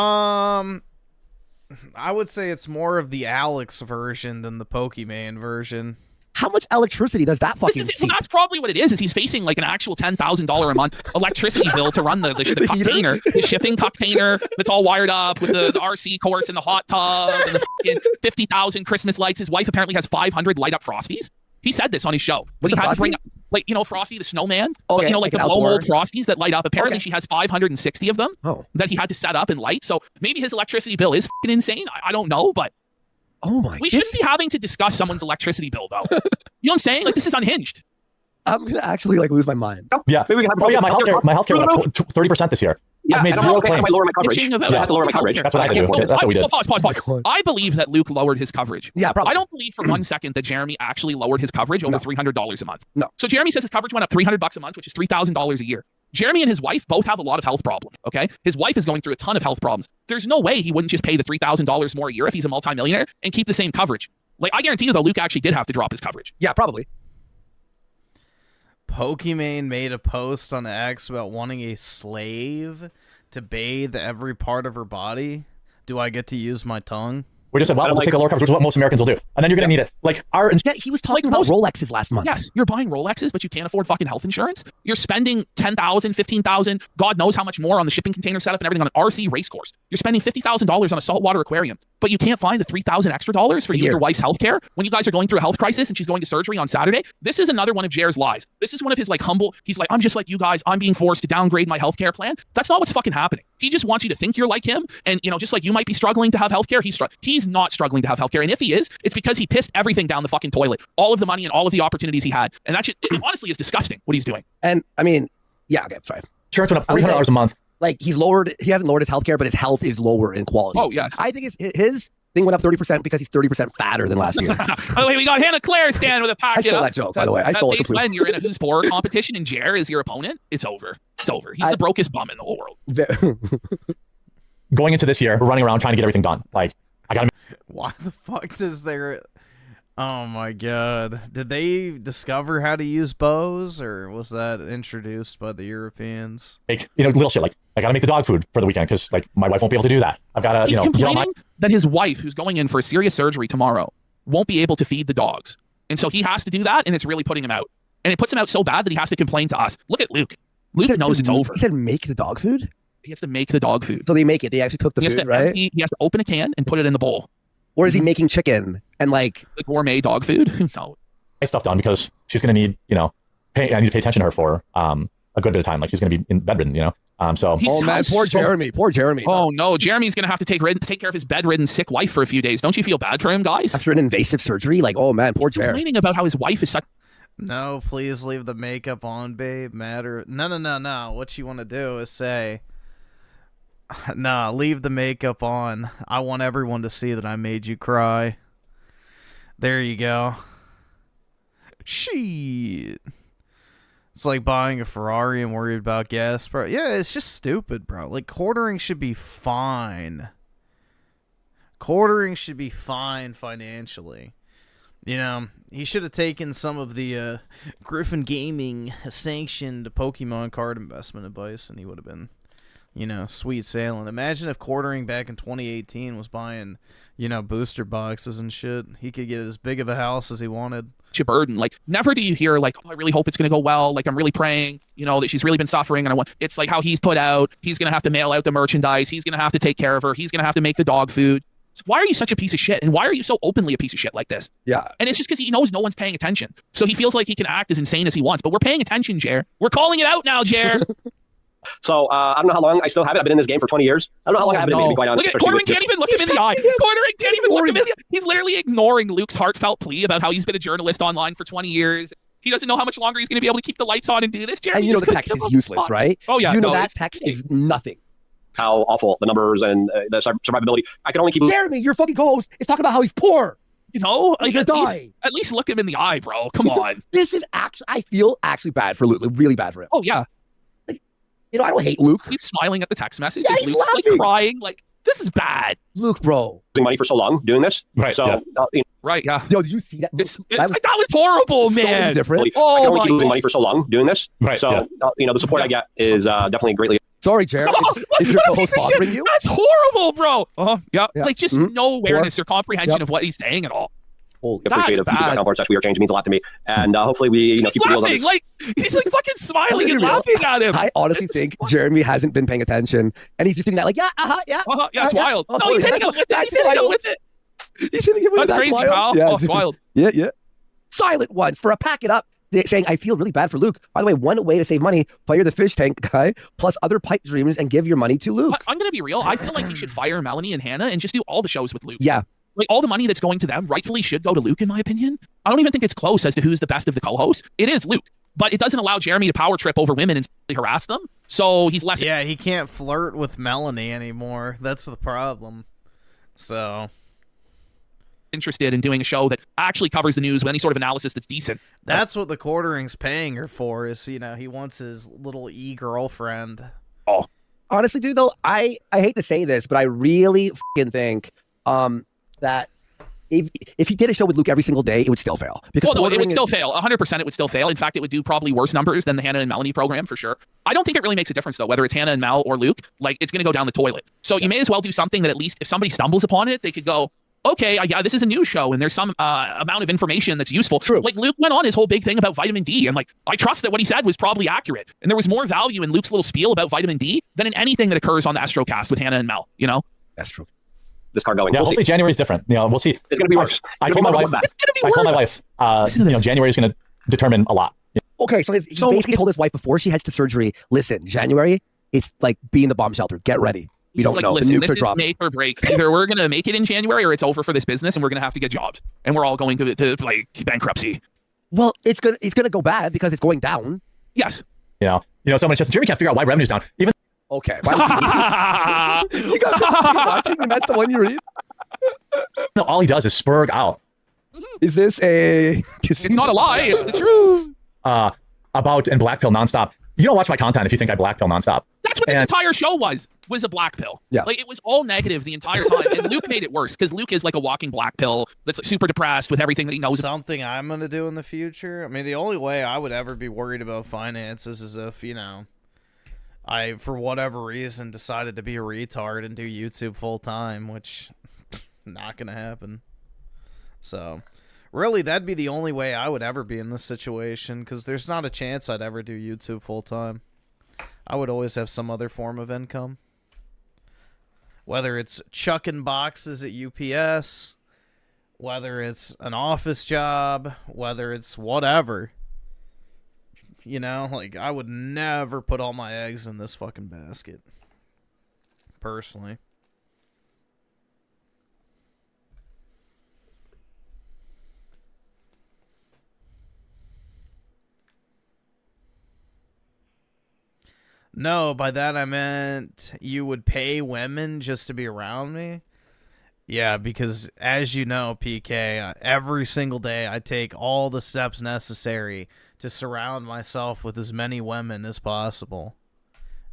I would say it's more of the Alex version than the Pokemon version. How much electricity does that fucking well, that's probably what it is he's facing like an actual $10,000 a month electricity bill to run the container, the shipping container that's all wired up with the RC course and the hot tub and the fucking 50,000 Christmas lights. His wife apparently has 500 light up Frosties. He said this on his show. But he had to bring up, like, you know, Frosty the snowman, but, you know, like the blow mold Frosties that light up. Apparently she has 560 of them that he had to set up and light. So maybe his electricity bill is fucking insane. I don't know, but we shouldn't be having to discuss someone's electricity bill, though. You know what I'm saying? Like, this is unhinged. I'm gonna actually like lose my mind. Yeah. My healthcare went up 30% this year. Yeah, I've made zero claims. I lower my coverage. I have to lower my coverage. That's what I had to do. That's what we did. Pause. I believe that Luke lowered his coverage. Yeah, probably. I don't believe for 1 second that Jeremy actually lowered his coverage over $300 a month. No. So Jeremy says his coverage went up $300 a month, which is $3,000 a year. Jeremy and his wife both have a lot of health problems, okay? His wife is going through a ton of health problems. There's no way he wouldn't just pay the $3,000 more a year if he's a multimillionaire and keep the same coverage. Like, I guarantee you, though, Luke actually did have to drop his coverage. Yeah, probably. Pokemon made a post on X about wanting a slave to bathe every part of her body. Do I get to use my tongue? We just said, well, we'll take the lower coverage, which is what most Americans will do. And then you're going to need it. Like, yeah, he was talking about Rolexes last month. Yes, you're buying Rolexes, but you can't afford fucking health insurance. You're spending $10,000, $15,000, God knows how much more on the shipping container setup and everything on an RC race course. You're spending $50,000 on a saltwater aquarium, but you can't find the $3,000 extra for you and your wife's healthcare when you guys are going through a health crisis and she's going to surgery on Saturday. This is another one of Jair's lies. This is one of his like humble. He's like, I'm just like you guys. I'm being forced to downgrade my healthcare plan. That's not what's fucking happening. He just wants you to think you're like him, and you know, just like you might be struggling to have healthcare, he's not struggling to have healthcare. And if he is, it's because he pissed everything down the fucking toilet. All of the money and all of the opportunities he had. And that shit, it honestly is disgusting what he's doing. And I mean, yeah, okay, fine. Insurance went up $300 a month. Like he hasn't lowered his healthcare, but his health is lower in quality. Oh, yes. I think his thing went up 30% because he's 30% fatter than last year. By the way, we got Hannah Claire stand with a packet. I stole that joke, by the way. I stole it completely. When you're in a Who's Poorer competition and Jer is your opponent, it's over. It's over. He's the brokest bum in the whole world. Going into this year, we're running around trying to get everything done. Like, I got to... Why the fuck does there... Oh my god. Did they discover how to use bows, or was that introduced by the Europeans? Like, you know, little shit like, I gotta make the dog food for the weekend because like my wife won't be able to do that. I've gotta, He's you know, complaining that his wife, who's going in for a serious surgery tomorrow, won't be able to feed the dogs. And so he has to do that, and it's really putting him out. And it puts him out so bad that he has to complain to us. Look at Luke. Luke knows it's over. He said make the dog food? He has to make the dog food. So they make it. They actually cook the food, right? He has to open a can and put it in the bowl. Or is he making chicken and like gourmet dog food? No. Stuff done because she's gonna need, you know, I need to pay attention to her for a good bit of time. Like she's gonna be in bedridden, you know. So oh man, poor Jeremy. Poor Jeremy. Oh no, Jeremy's gonna have to take care of his bedridden sick wife for a few days. Don't you feel bad for him, guys? After an invasive surgery, like oh man, poor Jeremy. Complaining about how his wife is such. No, please leave the makeup on, babe. No. What you want to do is say, nah, leave the makeup on. I want everyone to see that I made you cry. There you go. Shit. It's like buying a Ferrari and worried about gas, bro. Yeah, it's just stupid, bro. Like, quartering should be fine. Quartering should be fine financially. You know, he should have taken some of the Griffin Gaming sanctioned Pokemon card investment advice, and he would have been, you know, sweet sailing. Imagine if quartering back in 2018 was buying, you know, booster boxes and shit. He could get as big of a house as he wanted. A burden. Like, never do you hear, like, oh, I really hope it's going to go well. Like, I'm really praying, you know, that she's really been suffering. And it's like how he's put out. He's going to have to mail out the merchandise. He's going to have to take care of her. He's going to have to make the dog food. So why are you such a piece of shit? And why are you so openly a piece of shit like this? Yeah. And it's just because he knows no one's paying attention. So he feels like he can act as insane as he wants. But we're paying attention, Jer. We're calling it out now, Jer. So I don't know how long I still have it. I've been in this game for 20 years. I don't know how long I have it, to be quite honest. Look at Quartering can't even look him in the eye. Quartering can't even look him in the eye. He's literally ignoring Luke's heartfelt plea about how he's been a journalist online for 20 years. He doesn't know how much longer he's going to be able to keep the lights on and do this. Jeremy, and you know the text is useless, right? Oh yeah, you know that text is nothing. How awful the numbers and the survivability. I can only keep. Jeremy, your fucking co-host is talking about how he's poor. You know, like at least look him in the eye, bro. Come on. This is actually, I feel actually bad for Luke, really bad for him. Oh yeah. You know, I don't hate Luke. He's smiling at the text message. Yeah, he's Luke's laughing. Like crying. Like, this is bad. Luke, bro. Losing money for so long doing this. Right. So, yeah. Right, yeah. Yo, did you see that? That was horrible, man. So different. I can only keep losing money for so long doing this. Right. So, you know, the support I get is definitely greatly. Sorry, Jared. Is your co-host bothering you? That's horrible, bro. Yeah. Like, just no awareness Or- or comprehension of what he's saying at all. Holy appreciative. YouTube.com/We Are Change means a lot to me. And hopefully we, you know, keep the wheels on Laughing, this. like, he's like fucking smiling and laughing at him. I honestly think Jeremy hasn't been paying attention, and he's just doing that, like, yeah, yeah. Yeah, it's wild. Oh, No, he's hitting him with it. He's hitting him with it. He's hitting him with That's crazy, pal. Yeah, Oh, it's wild. Yeah. Silent ones for a pack it up. Saying, I feel really bad for Luke. By the way, one way to save money, fire the fish tank guy, plus other pipe dreamers, and give your money to Luke. I'm going to be real. I feel like he should fire Melonie and Hannah and just do all the shows with Luke. Yeah. Like, all the money that's going to them rightfully should go to Luke, in my opinion. I don't even think it's close as to who's the best of the co-hosts. It is Luke. But it doesn't allow Jeremy to power trip over women and harass them. So he's less... Yeah, he can't flirt with Melonie anymore. That's the problem. So... interested in doing a show that actually covers the news with any sort of analysis that's decent. That's what the quartering's paying her for, is, you know, he wants his little e-girlfriend. Oh. Honestly, dude, though, I hate to say this, but I really fucking think that if he did a show with Luke every single day, it would still fail. Because well, no, it would still fail. 100% it would still fail. In fact, it would do probably worse numbers than the Hannah and Melonie program for sure. I don't think it really makes a difference though, whether it's Hannah and Mel or Luke. Like, it's going to go down the toilet. So you may as well do something that at least if somebody stumbles upon it, they could go, okay, yeah, this is a news show and there's some amount of information that's useful. True. Like Luke went on his whole big thing about vitamin D, and like I trust that what he said was probably accurate. And there was more value in Luke's little spiel about vitamin D than in anything that occurs on the Astrocast with Hannah and Mel. You know, Astro. This car going. Yeah, We'll hopefully see. January is different. You know, we'll see. It's gonna be worse. I told my wife. You know, January is going to determine a lot. Okay, so he basically told his wife before she heads to surgery, listen, January, it's like be in the bomb shelter. Get ready. We don't know. Listen, the nukes this are is dropping. make or break. Either we're going to make it in January or it's over for this business and we're going to have to get jobs. And we're all going to like bankruptcy. Well, it's gonna go bad because it's going down. Yes. You know, someone just Jeremy can't figure out why revenue's down. Even okay, why you got to watching, and that's the one you read. No, all he does is spurg out. Is this a? It's not a lie. It's the truth. About and black pill nonstop. You don't watch my content if you think I black pill nonstop. That's what this entire show was a black pill. Yeah. Like, it was all negative the entire time. And Luke made it worse because Luke is like a walking black pill that's super depressed with everything that he knows. Something I'm going to do in the future. I mean, the only way I would ever be worried about finances is if, you know, I, for whatever reason, decided to be a retard and do YouTube full time, which not going to happen. So, really, that'd be the only way I would ever be in this situation, because there's not a chance I'd ever do YouTube full time. I would always have some other form of income. Whether it's chucking boxes at UPS, whether it's an office job, whether it's whatever. You know, like, I would never put all my eggs in this fucking basket. Personally. No, by that I meant you would pay women just to be around me. Yeah, because as you know, PK, every single day I take all the steps necessary to surround myself with as many women as possible.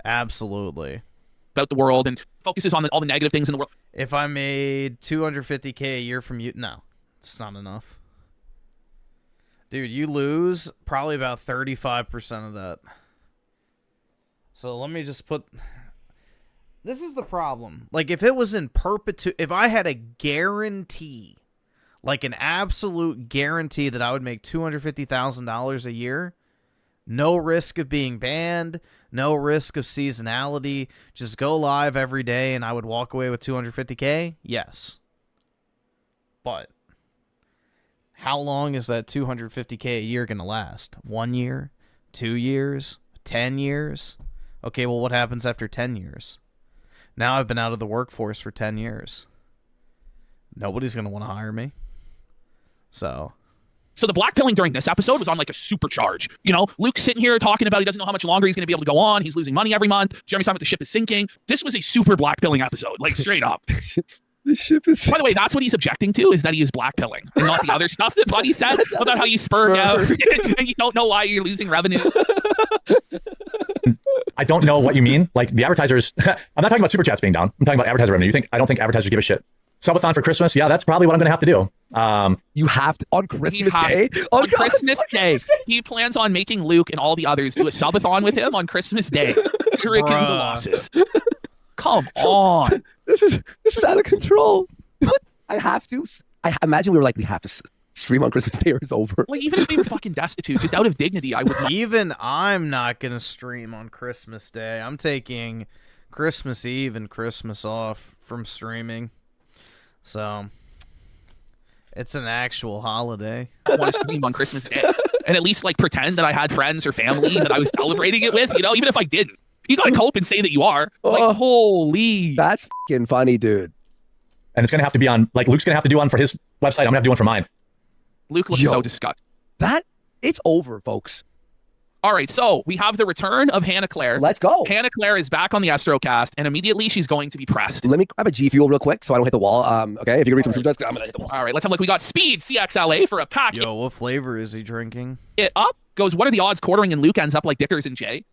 Absolutely. About the world and focuses on all the negative things in the world. If I made $250K a year from you, no, it's not enough. Dude, you lose probably about 35% of that. So let me just put... This is the problem. Like, if it was in perpetuity... If I had a guarantee, like an absolute guarantee that I would make $250,000 a year, no risk of being banned, no risk of seasonality, just go live every day and I would walk away with $250K, yes. But how long is that $250K a year going to last? 1 year? 2 years? 10 years? Okay, well, what happens after 10 years? Now I've been out of the workforce for 10 years. Nobody's going to want to hire me. So the blackpilling during this episode was on like a supercharge. You know, Luke's sitting here talking about he doesn't know how much longer he's going to be able to go on. He's losing money every month. Jeremy's talking about the ship is sinking. This was a super blackpilling episode, like straight up. The ship is... By the way, that's what he's objecting to, is that he is blackpilling and not the other stuff that Buddy said about how you spurg out and you don't know why you're losing revenue. I don't know what you mean. Like, the advertisers, I'm not talking about super chats being down. I'm talking about advertiser revenue. I don't think advertisers give a shit. Subathon for Christmas. Yeah, that's probably what I'm going to have to do. You have to, on Christmas Day? On Christmas Day. He plans on making Luke and all the others do a subathon with him on Christmas Day to recoup the losses. Come on. This is out of control. I have to. I imagine we were like, we have to stream on Christmas Day or it's over. Like, even if we were fucking destitute, just out of dignity, I would. Even I'm not gonna stream on Christmas Day. I'm taking Christmas Eve and Christmas off from streaming. So it's an actual holiday. I want to stream on Christmas Day and at least like pretend that I had friends or family that I was celebrating it with. You know, even if I didn't, you gotta cope and say that you are. Like, holy, that's fucking funny, dude. And it's gonna have to be on. Like, Luke's gonna have to do one for his website. I'm gonna have to do one for mine. Luke looks so disgusted. It's over, folks. All right, so we have the return of Hannah Claire. Let's go. Hannah Claire is back on the Astrocast, and immediately she's going to be pressed. Let me grab a G Fuel real quick so I don't hit the wall. Okay, if you can read some super chats, I'm gonna hit the wall. All right, let's have a look. We got Speed CXLA for a pack. Yo, what flavor is he drinking? It up goes, what are the odds quartering and Luke ends up like Dickers and Jay?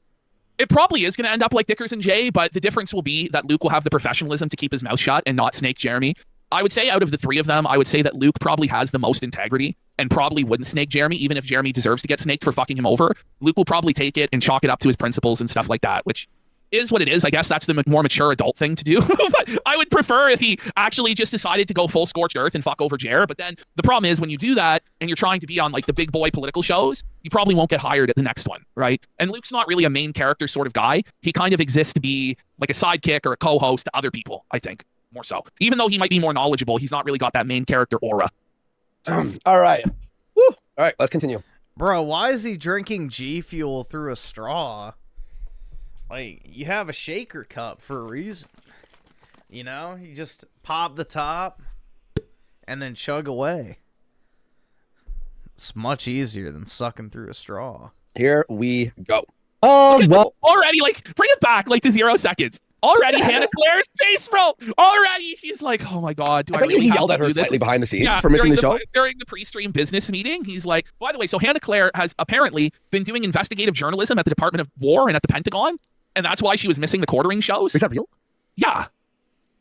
It probably is going to end up like Dickers and Jay, but the difference will be that Luke will have the professionalism to keep his mouth shut and not snake Jeremy. I would say out of the three of them, I would say that Luke probably has the most integrity and probably wouldn't snake Jeremy, even if Jeremy deserves to get snaked for fucking him over. Luke will probably take it and chalk it up to his principles and stuff like that, which is what it is. I guess that's the more mature adult thing to do. But I would prefer if he actually just decided to go full scorched earth and fuck over Jer. But then the problem is when you do that and you're trying to be on like the big boy political shows, you probably won't get hired at the next one, right? And Luke's not really a main character sort of guy. He kind of exists to be like a sidekick or a co-host to other people, I think, more so. Even though he might be more knowledgeable, he's not really got that main character aura. All right. Woo. All right, let's continue. Bro, why is he drinking G Fuel through a straw? Like, you have a shaker cup for a reason. You know? You just pop the top and then chug away. It's much easier than sucking through a straw. Here we go. Oh, well. Already, like, bring it back, like, to 0 seconds. Already, Hannah Claire's face, bro. Already, she's like, oh my God. Do I bet really he have yelled to at her do this? slightly behind the scenes for missing the show. During the pre-stream business meeting, he's like, by the way, so Hannah Claire has apparently been doing investigative journalism at the Department of War and at the Pentagon. And that's why she was missing the quartering shows. Is that real? Yeah.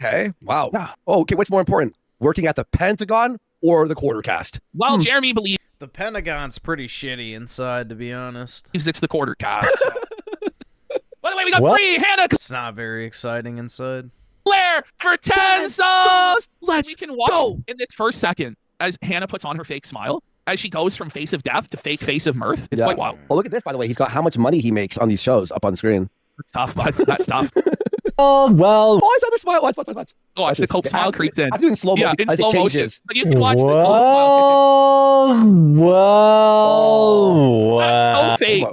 Okay. Wow. Yeah. Oh, okay. What's more important? Working at the Pentagon or the Quartercast? Well, Jeremy believes the Pentagon's pretty shitty inside, to be honest. it's the Quartercast. So. By the way, we got free Hannah It's not very exciting inside. Claire for 10 subs. Let's we can watch go. in this first second as Hannah puts on her fake smile as she goes from face of death to fake face of mirth. It's quite wild. Oh, look at this, by the way. He's got how much money he makes on these shows up on screen. It's tough, but that's tough. Oh, well. Oh, I saw the smile. Watch. Oh, watch the Coke smile creeps in. I'm doing slow motion. Yeah, in as slow it motion. changes. But you can watch the Coke smile. Whoa. That's so fake.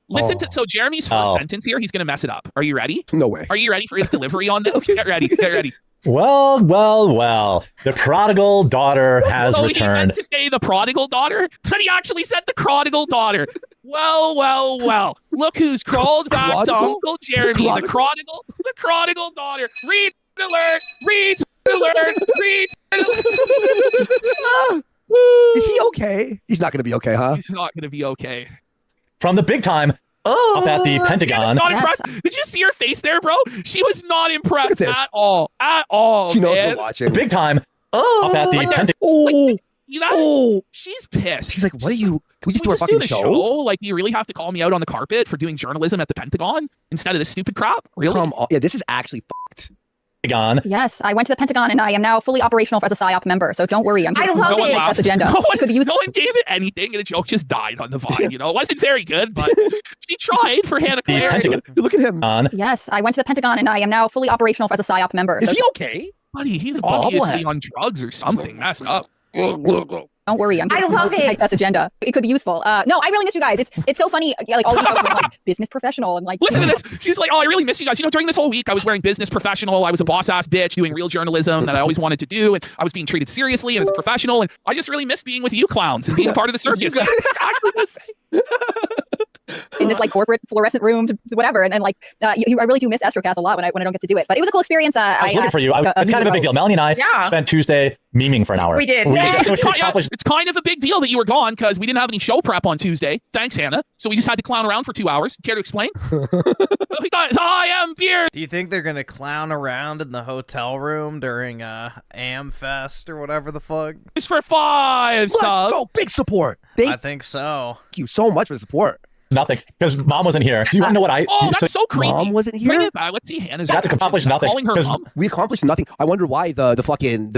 Listen to so Jeremy's first sentence here. He's gonna mess it up. Are you ready? No way. Are you ready for his delivery on this? Get ready. Get ready. Well. The prodigal daughter has He returned. meant to say the prodigal daughter, but he actually said the prodigal daughter. Well. Look who's crawled back to Uncle Jeremy. The prodigal daughter. Read alert. Is he okay? He's not going to be okay, huh? He's not going to be okay. From the big time up at the Pentagon. Not impressed. Did you see her face there, bro? She was not impressed at all. At all, She knows man. we're watching. The big time up at the Pentagon. She's pissed. She's like, what are you? Can we just do our do fucking the show? Like, do you really have to call me out on the carpet for doing journalism at the Pentagon instead of this stupid crap? Really? Come on. Yeah, this is actually fucked. Pentagon. Yes, I went to the Pentagon and I am now fully operational as a PSYOP member. So don't worry, I'm I giving love no it. one agenda. No one, Could use no one gave it anything, and the joke just died on the vine. You know, it wasn't very good, but she tried for Hannah Claire. Look at him. Yes, I went to the Pentagon and I am now fully operational as a PSYOP member. Is so he okay? Buddy, he's The obviously bobblehead. on drugs or something messed up. Don't worry, I'm giving no agenda. It could be useful. No, I really miss you guys. It's so funny. Yeah, like all these like business professional and like. Listen to this. She's like, oh, I really miss you guys. You know, during this whole week, I was wearing business professional. I was a boss ass bitch doing real journalism that I always wanted to do, and I was being treated seriously and as a professional. And I just really miss being with you clowns and being part of the circus. That's actually what I say. In this like corporate fluorescent room, whatever, and like I really do miss Astrocast a lot when I don't get to do it. But it was a cool experience. I was looking for you. It's kind of a big deal. Melanie and I spent Tuesday memeing for an hour. We did. It's kind of a big deal that you were gone because we didn't have any show prep on Tuesday. Thanks, Hannah. So we just had to clown around for 2 hours. Care to explain? We got I am Piers. Do you think they're gonna clown around in the hotel room during AmFest or whatever the fuck? It's for 5 subs. Let's go. Big support. I think so. Thank you so much for the support. Nothing, because Mom wasn't here. Do you want to know what I? Oh, that's so creepy. Mom wasn't here. Bring it back. Let's see Hannah's. That's accomplished nothing. Calling her mom. We accomplished nothing. I wonder why the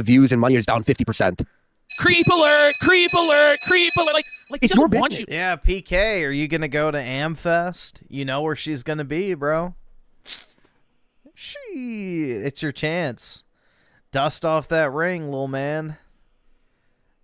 views and money is down 50%. Creep alert! Creep alert! Creep alert! Like it's he your doesn't want business. you. Yeah, PK, are you gonna go to AmFest? You know where she's gonna be, bro. It's your chance. Dust off that ring, little man.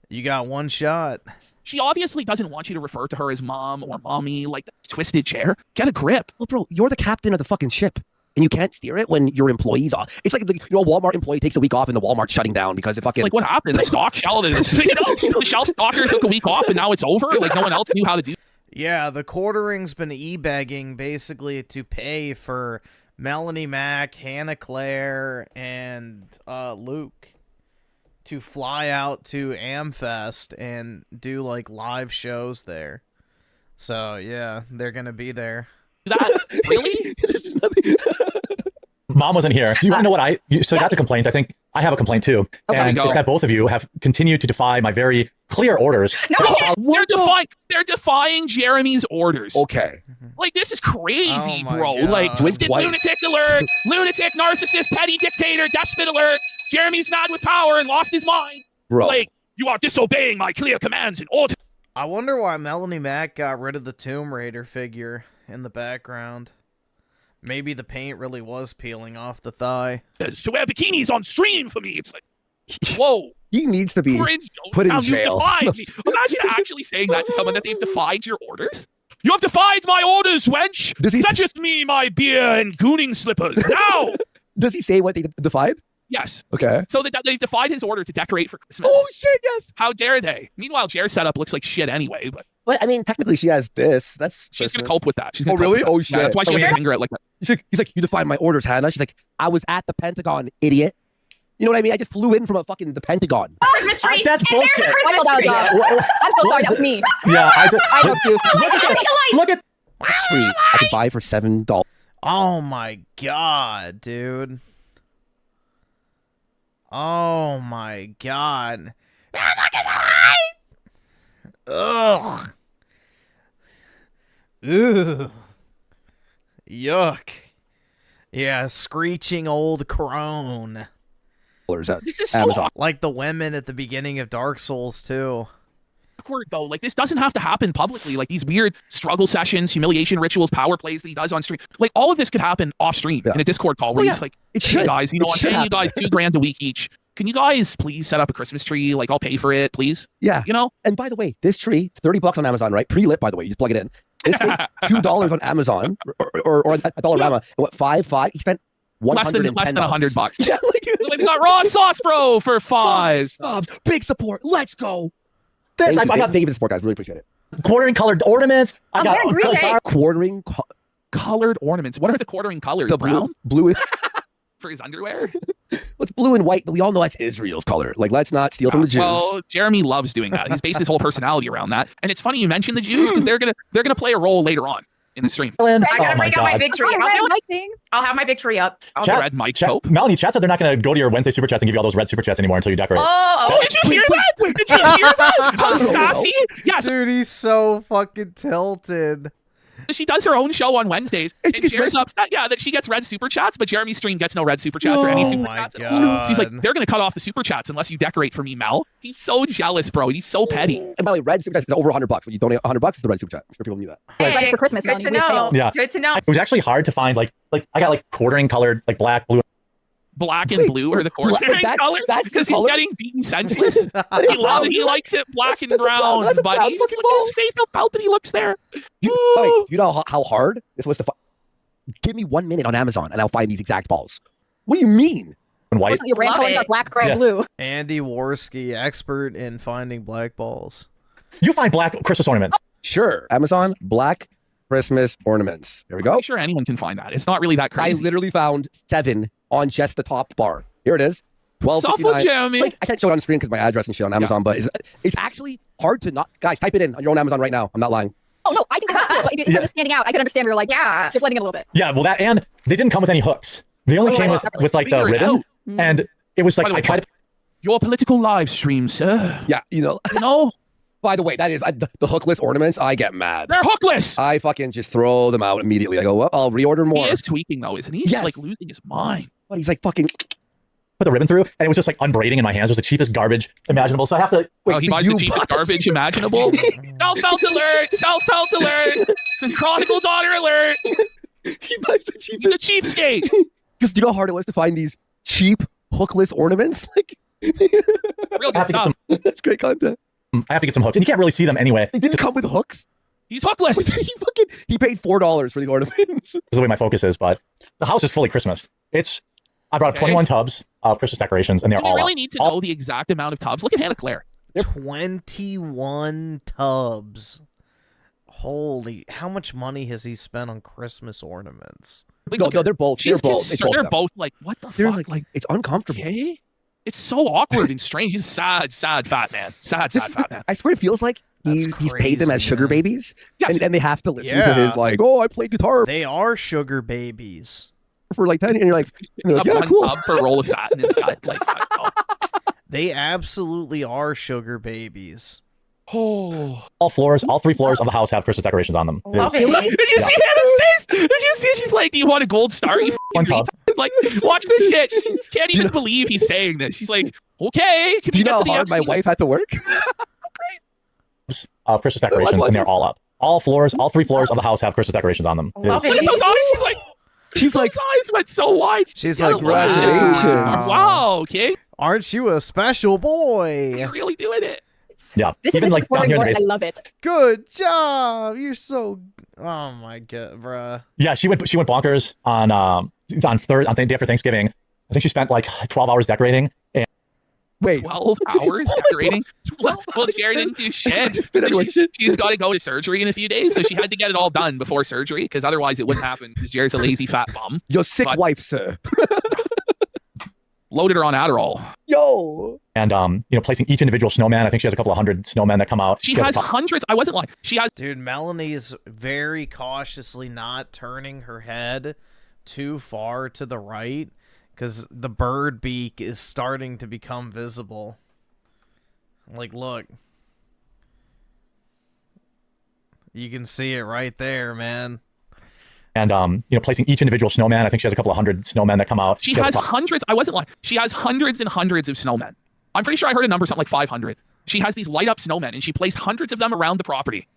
You got one shot. She obviously doesn't want you to refer to her as mom or mommy, like that twisted chair. Get a grip. Well, bro, you're the captain of the fucking ship, and you can't steer it when your employees are. It's like a Walmart employee takes a week off and the Walmart's shutting down because it fucking. It's like what happened? The stock shelf, the shelf stalker took a week off and now it's over. Like no one else knew how to do. Yeah, the quartering's been e-begging basically to pay for Melonie Mac, Hannah Claire, and Luke to fly out to AmFest and do like live shows there. So yeah, they're gonna be there. That really? Mom wasn't here. Do you want to know what I? So that's a complaint. I think I have a complaint too, and it's that both of you have continued to defy my very clear orders. No, they're defying Jeremy's orders. Okay. Like, this is crazy, bro. God. Like, twisted Twice. lunatic alert, lunatic, narcissist, petty dictator, despot alert. Jeremy's mad with power and lost his mind. Bro. Like, you are disobeying my clear commands and orders. I wonder why Melonie Mac got rid of the Tomb Raider figure in the background. Maybe the paint really was peeling off the thigh. To wear bikinis on stream for me. It's like, whoa. He needs to be Cringe. put in Now jail. You've defied me. Imagine actually saying that to someone that they've defied your orders. You have defied my orders, wench. Fetcheth me my beer and gooning slippers. Now. Does he say what they defied? Yes. Okay. So they've defied his order to decorate for Christmas. Oh, shit, yes. How dare they? Meanwhile, Jer's setup looks like shit anyway. But I mean, technically, she has this. That's she's going to cope with that. She's oh, gonna cope really? with that. Oh, Yeah, shit. that's why she has to finger it like that. He's like, you defied my orders, Hannah. She's like, I was at the Pentagon, idiot. You know what I mean? I just flew in from the Pentagon. Christmas tree. That's There's bullshit. a Christmas tree. I'm so sorry. That was me. Yeah, I did. I hope you. Look at Tree I could buy for $7. Oh my god, dude. Oh my god. Look at the lights! Ugh. Ugh. Yuck. Yeah, screeching old crone. This is so Amazon. Like the women at the beginning of Dark Souls 2. awkward though. Like, this doesn't have to happen publicly. Like, these weird struggle sessions, humiliation rituals, power plays that he does on stream. Like, all of this could happen off stream in a Discord call where he's like, hey guys, you know, I'm paying you guys $2,000 a week each. Can you guys please set up a Christmas tree? Like, I'll pay for it, please. Yeah. You know? And by the way, this tree, $30 on Amazon, right? Pre-lit, by the way. You just plug it in. This thing, $2 on Amazon or a Dollarama. And what, $5? He spent less than $110. $100. Yeah, We've got raw sauce, bro, for $5. Big support. Let's go. This, Thank you for the support, guys. Really appreciate it. Quartering colored ornaments. I got quartering colored ornaments. What are the quartering colors? The brown? Blue. For his underwear? What's blue and white? But we all know that's Israel's color. Like, let's not steal from the Jews. Well, Jeremy loves doing that. He's based his whole personality around that. And it's funny you mentioned the Jews because they're gonna play a role later on in the stream. I gotta break out my big tree. I'll have my big tree up. Red mic cope. Melanie, chat said they're not going to go to your Wednesday super chats and give you all those red super chats anymore until you decorate. Oh, did you hear that? Did you hear that? How sassy? Yes. Dude, he's so fucking tilted. She does her own show on Wednesdays, and Jerry's upset, that she gets red super chats, but Jeremy's stream gets no red super chats or any super chats. God. She's like, they're gonna cut off the super chats unless you decorate for me, Mel. He's so jealous, bro. He's so petty. And by the way, red super chats is over $100. When you donate $100, it's the red super chat. I'm sure people knew that. Hey, for Christmas, good to know. Yeah. Good to know. It was actually hard to find like I got like quartering colored, like black, blue. Black and blue are the quartering colors because he's getting beaten senseless. He likes it black and brown, but he's look at his face, how melted he looks there. You know how hard this was to find? Give me 1 minute on Amazon and I'll find these exact balls. What do you mean? And white. Your brand colors are black, gray, and blue. Andy Worski, expert in finding black balls. You find black Christmas ornaments. Sure. Amazon, black Christmas ornaments. There we go. I'm sure anyone can find that. It's not really that crazy. I literally found 7 on just the top bar. Here it is. $12.59. Jeremy. Like, I can't show it on screen because my address and shit on Amazon, but it's actually hard to not. Guys, type it in on your own Amazon right now. I'm not lying. Oh no, I think that's cool. But if you're just standing out, I can understand. You're like, just letting it a little bit. Yeah, well, that and they didn't come with any hooks. They only came with like the ribbon, and it was like I tried to. Your political live stream, sir. Yeah, you know. By the way, that is the hookless ornaments. I get mad. They're hookless. I fucking just throw them out immediately. I go, well, I'll reorder more. He is tweaking though, isn't he? He's just like losing his mind. But he's like fucking put the ribbon through, and it was just like unbraiding in my hands. It was the cheapest garbage imaginable. So I have to. Wait, he buys the cheapest garbage imaginable. Self-felt alert! Self-felt alert! Chronicle daughter alert! He buys the cheapest. He's a cheapskate. Because do you know how hard it was to find these cheap hookless ornaments? Like, real good stuff. That's great content. I have to get some hooks, and you can't really see them anyway. They didn't come with hooks. He's hookless. He paid $4 for these ornaments. This is the way my focus is, but the house is fully Christmas. I brought 21 tubs of Christmas decorations, and they're Do all we really up. need to know the exact amount of tubs? Look at Hannah Claire. 21 tubs. Holy, how much money has he spent on Christmas ornaments? No, they're both. They're both. They're both like, what the fuck? Like, it's uncomfortable. Okay. It's so awkward and strange. He's a sad fat man. Sad fat man. I swear it feels like he's paid them as sugar babies. Yes. And they have to listen to his like, oh, I play guitar. They are sugar babies. for like 10, and you're like, yeah, one cool. tub per roll of fat in his gut. Like, they absolutely are sugar babies. Oh. All 3 floors of the house have Christmas decorations on them. Love It's- it. Did you see Hannah's face? Did you see? She's like, "Do you want a gold star?" You One tub. like, watch this shit. She just can't even believe he's saying this. She's like, "Okay." Can Do we you get know to how the hard my absolute- wife had to work? Christmas decorations, and they're all up. All 3 floors of the house have Christmas decorations on them. Look at those eyes. She's like, those eyes went so wide. She's Yeah, like, congratulations. Wow, King. Aren't you a special boy? You're really doing it. Yeah. This Even is like down here in the I basement. love it. Good job. You're so. Oh my god, bruh. Yeah, she went bonkers on day after Thanksgiving. I think she spent like 12 hours decorating. And Wait, 12 hours decorating? Well, Jerry didn't do shit. She's got to go to surgery in a few days, so she had to get it all done before surgery, because otherwise it wouldn't happen, because Jerry's a lazy fat bum. Your sick wife, sir. Loaded her on Adderall. Yo. And placing each individual snowman. I think she has a couple of 100 snowmen that come out. She has hundreds. I wasn't lying. She has. Dude, Melonie's very cautiously not turning her head too far to the right, because the bird beak is starting to become visible. Like, look. You can see it right there, man. And placing each individual snowman. I think she has a couple of 100 snowmen that come out. She has hundreds. I wasn't lying. She has hundreds and hundreds of snowmen. I'm pretty sure I heard a number something like 500. She has these light up snowmen, and she placed hundreds of them around the property.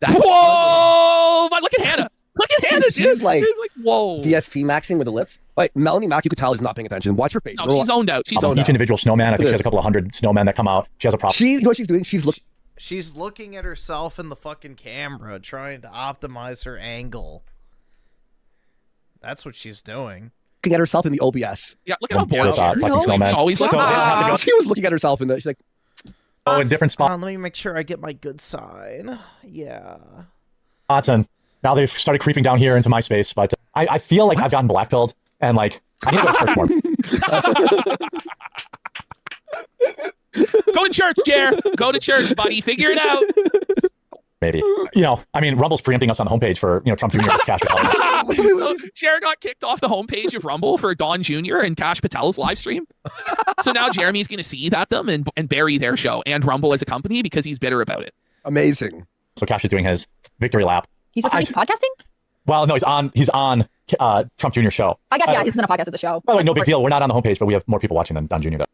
Whoa! But look at Hannah. Look at Hannah. She's like, whoa. DSP maxing with the lips. Wait, Melonie Mac, you could tell is not paying attention. Watch her face. No, she's zoned out. She's zoned each out. individual snowman. I think she has a couple of 100 snowmen that come out. She has a problem. You know what she's doing? She's looking. She's looking at herself in the fucking camera, trying to optimize her angle. That's what she's doing. Looking at herself in the OBS. Yeah, look at how bored she is. snowman. Always look She was looking at herself in the. She's like, oh, in different spots. Let me make sure I get my good sign. Yeah. And now they've started creeping down here into my space, but I feel like I've gotten black-pilled, and like I need to go to church more. Go to church, Jer. Go to church, buddy. Figure it out. Maybe. Rumble's preempting us on the homepage for, Trump Jr. with Cash Patel. So Jer got kicked off the homepage of Rumble for Don Jr. and Cash Patel's live stream. So now Jeremy's going to seethe at them and bury their show and Rumble as a company because he's bitter about it. Amazing. So Cash is doing his victory lap. He's podcasting? Well, no, he's on Trump Jr.'s show. I guess, yeah, this isn't a podcast, it's a show. By the way, no big deal. We're not on the homepage, but we have more people watching than Don Jr. does.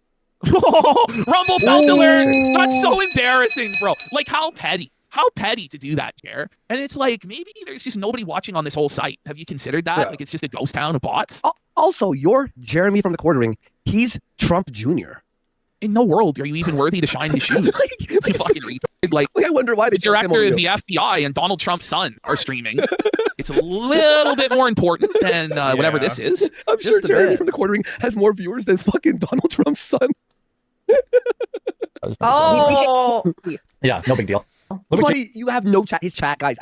Rumble felt alert. That's so embarrassing, bro. Like, how petty. How petty to do that, Jer. And it's like, maybe there's just nobody watching on this whole site. Have you considered that? Yeah. Like, it's just a ghost town of bots? Also, you're Jeremy from the Quartering. He's Trump Jr. In no world are you even worthy to shine his shoes. You fucking retard. Like, I wonder why the director of the FBI and Donald Trump's son are streaming. It's a little bit more important than whatever this is. I'm sure Jeremy from the Quartering has more viewers than fucking Donald Trump's son. Oh. Yeah, no big deal. Buddy, you have no chat. His chat, guys.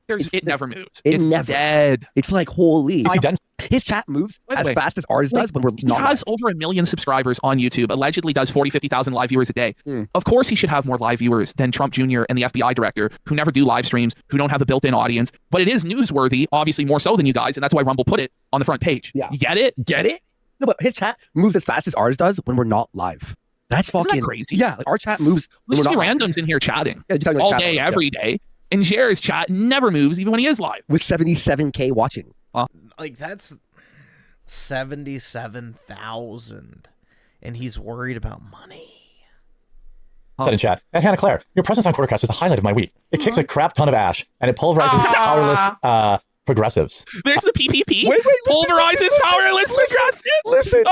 It never moves. It's never dead. It's like holy. Is he dense? His chat moves By the as way, fast as ours does when we're not. He has over 1 million subscribers on YouTube, allegedly does 40, 50,000 live viewers a day. Of course he should have more live viewers than Trump Jr. and the FBI director, who never do live streams, who don't have a built-in audience. But it is newsworthy, obviously more so than you guys, and that's why Rumble put it on the front page. Yeah. You get it? Get it? No, but his chat moves as fast as ours does when we're not live. That's Isn't that fucking crazy. Yeah, like our chat moves when There's we're two not randoms in here chatting Yeah, you're talking about all chat, day, yeah. every day. And Jer's chat never moves, even when he is live. with 77K watching. Like, that's 77,000. And he's worried about money. Said in chat. And Hannah Claire, your presence on Quartercast is the highlight of my week. It kicks a crap ton of ash, and it pulverizes powerless progressives. There's the PPP. Wait, Pulverizes powerless progressives. Listen.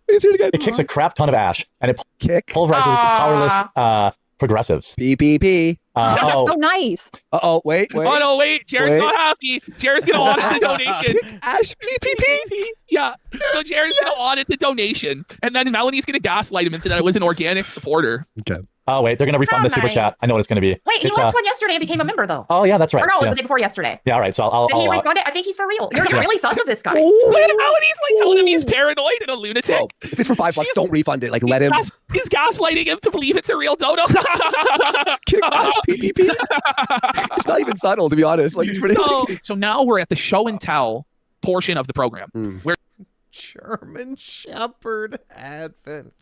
It kicks a crap ton of ash, and it pulverizes powerless progressives. PPP. That's so nice. Uh-oh, wait. Oh, no, wait. Jared's not happy. Jared's going to audit the donation. Ash PPP. Yeah. So Jared's going to audit the donation. And then Melonie's going to gaslight him into that it was an organic supporter. Okay. Oh, wait. They're going to refund the super chat. I know what it's going to be. Wait, he left one yesterday and became a member, though. Oh, yeah, that's right. Or no, it was yeah. the day before yesterday. Yeah, all right. So I'll Did he refund it? I think he's for real. You're really sus of this guy. Look at Melonie's like telling him he's paranoid and a lunatic. Bro, if it's for $5, don't refund it. Like, let him. He's gaslighting him to believe it's a real dono. Kick Ash PPP. It's not even subtle, to be honest. Like, it's pretty. So now we're at the show and tell portion of the program. Where German Shepherd Advent.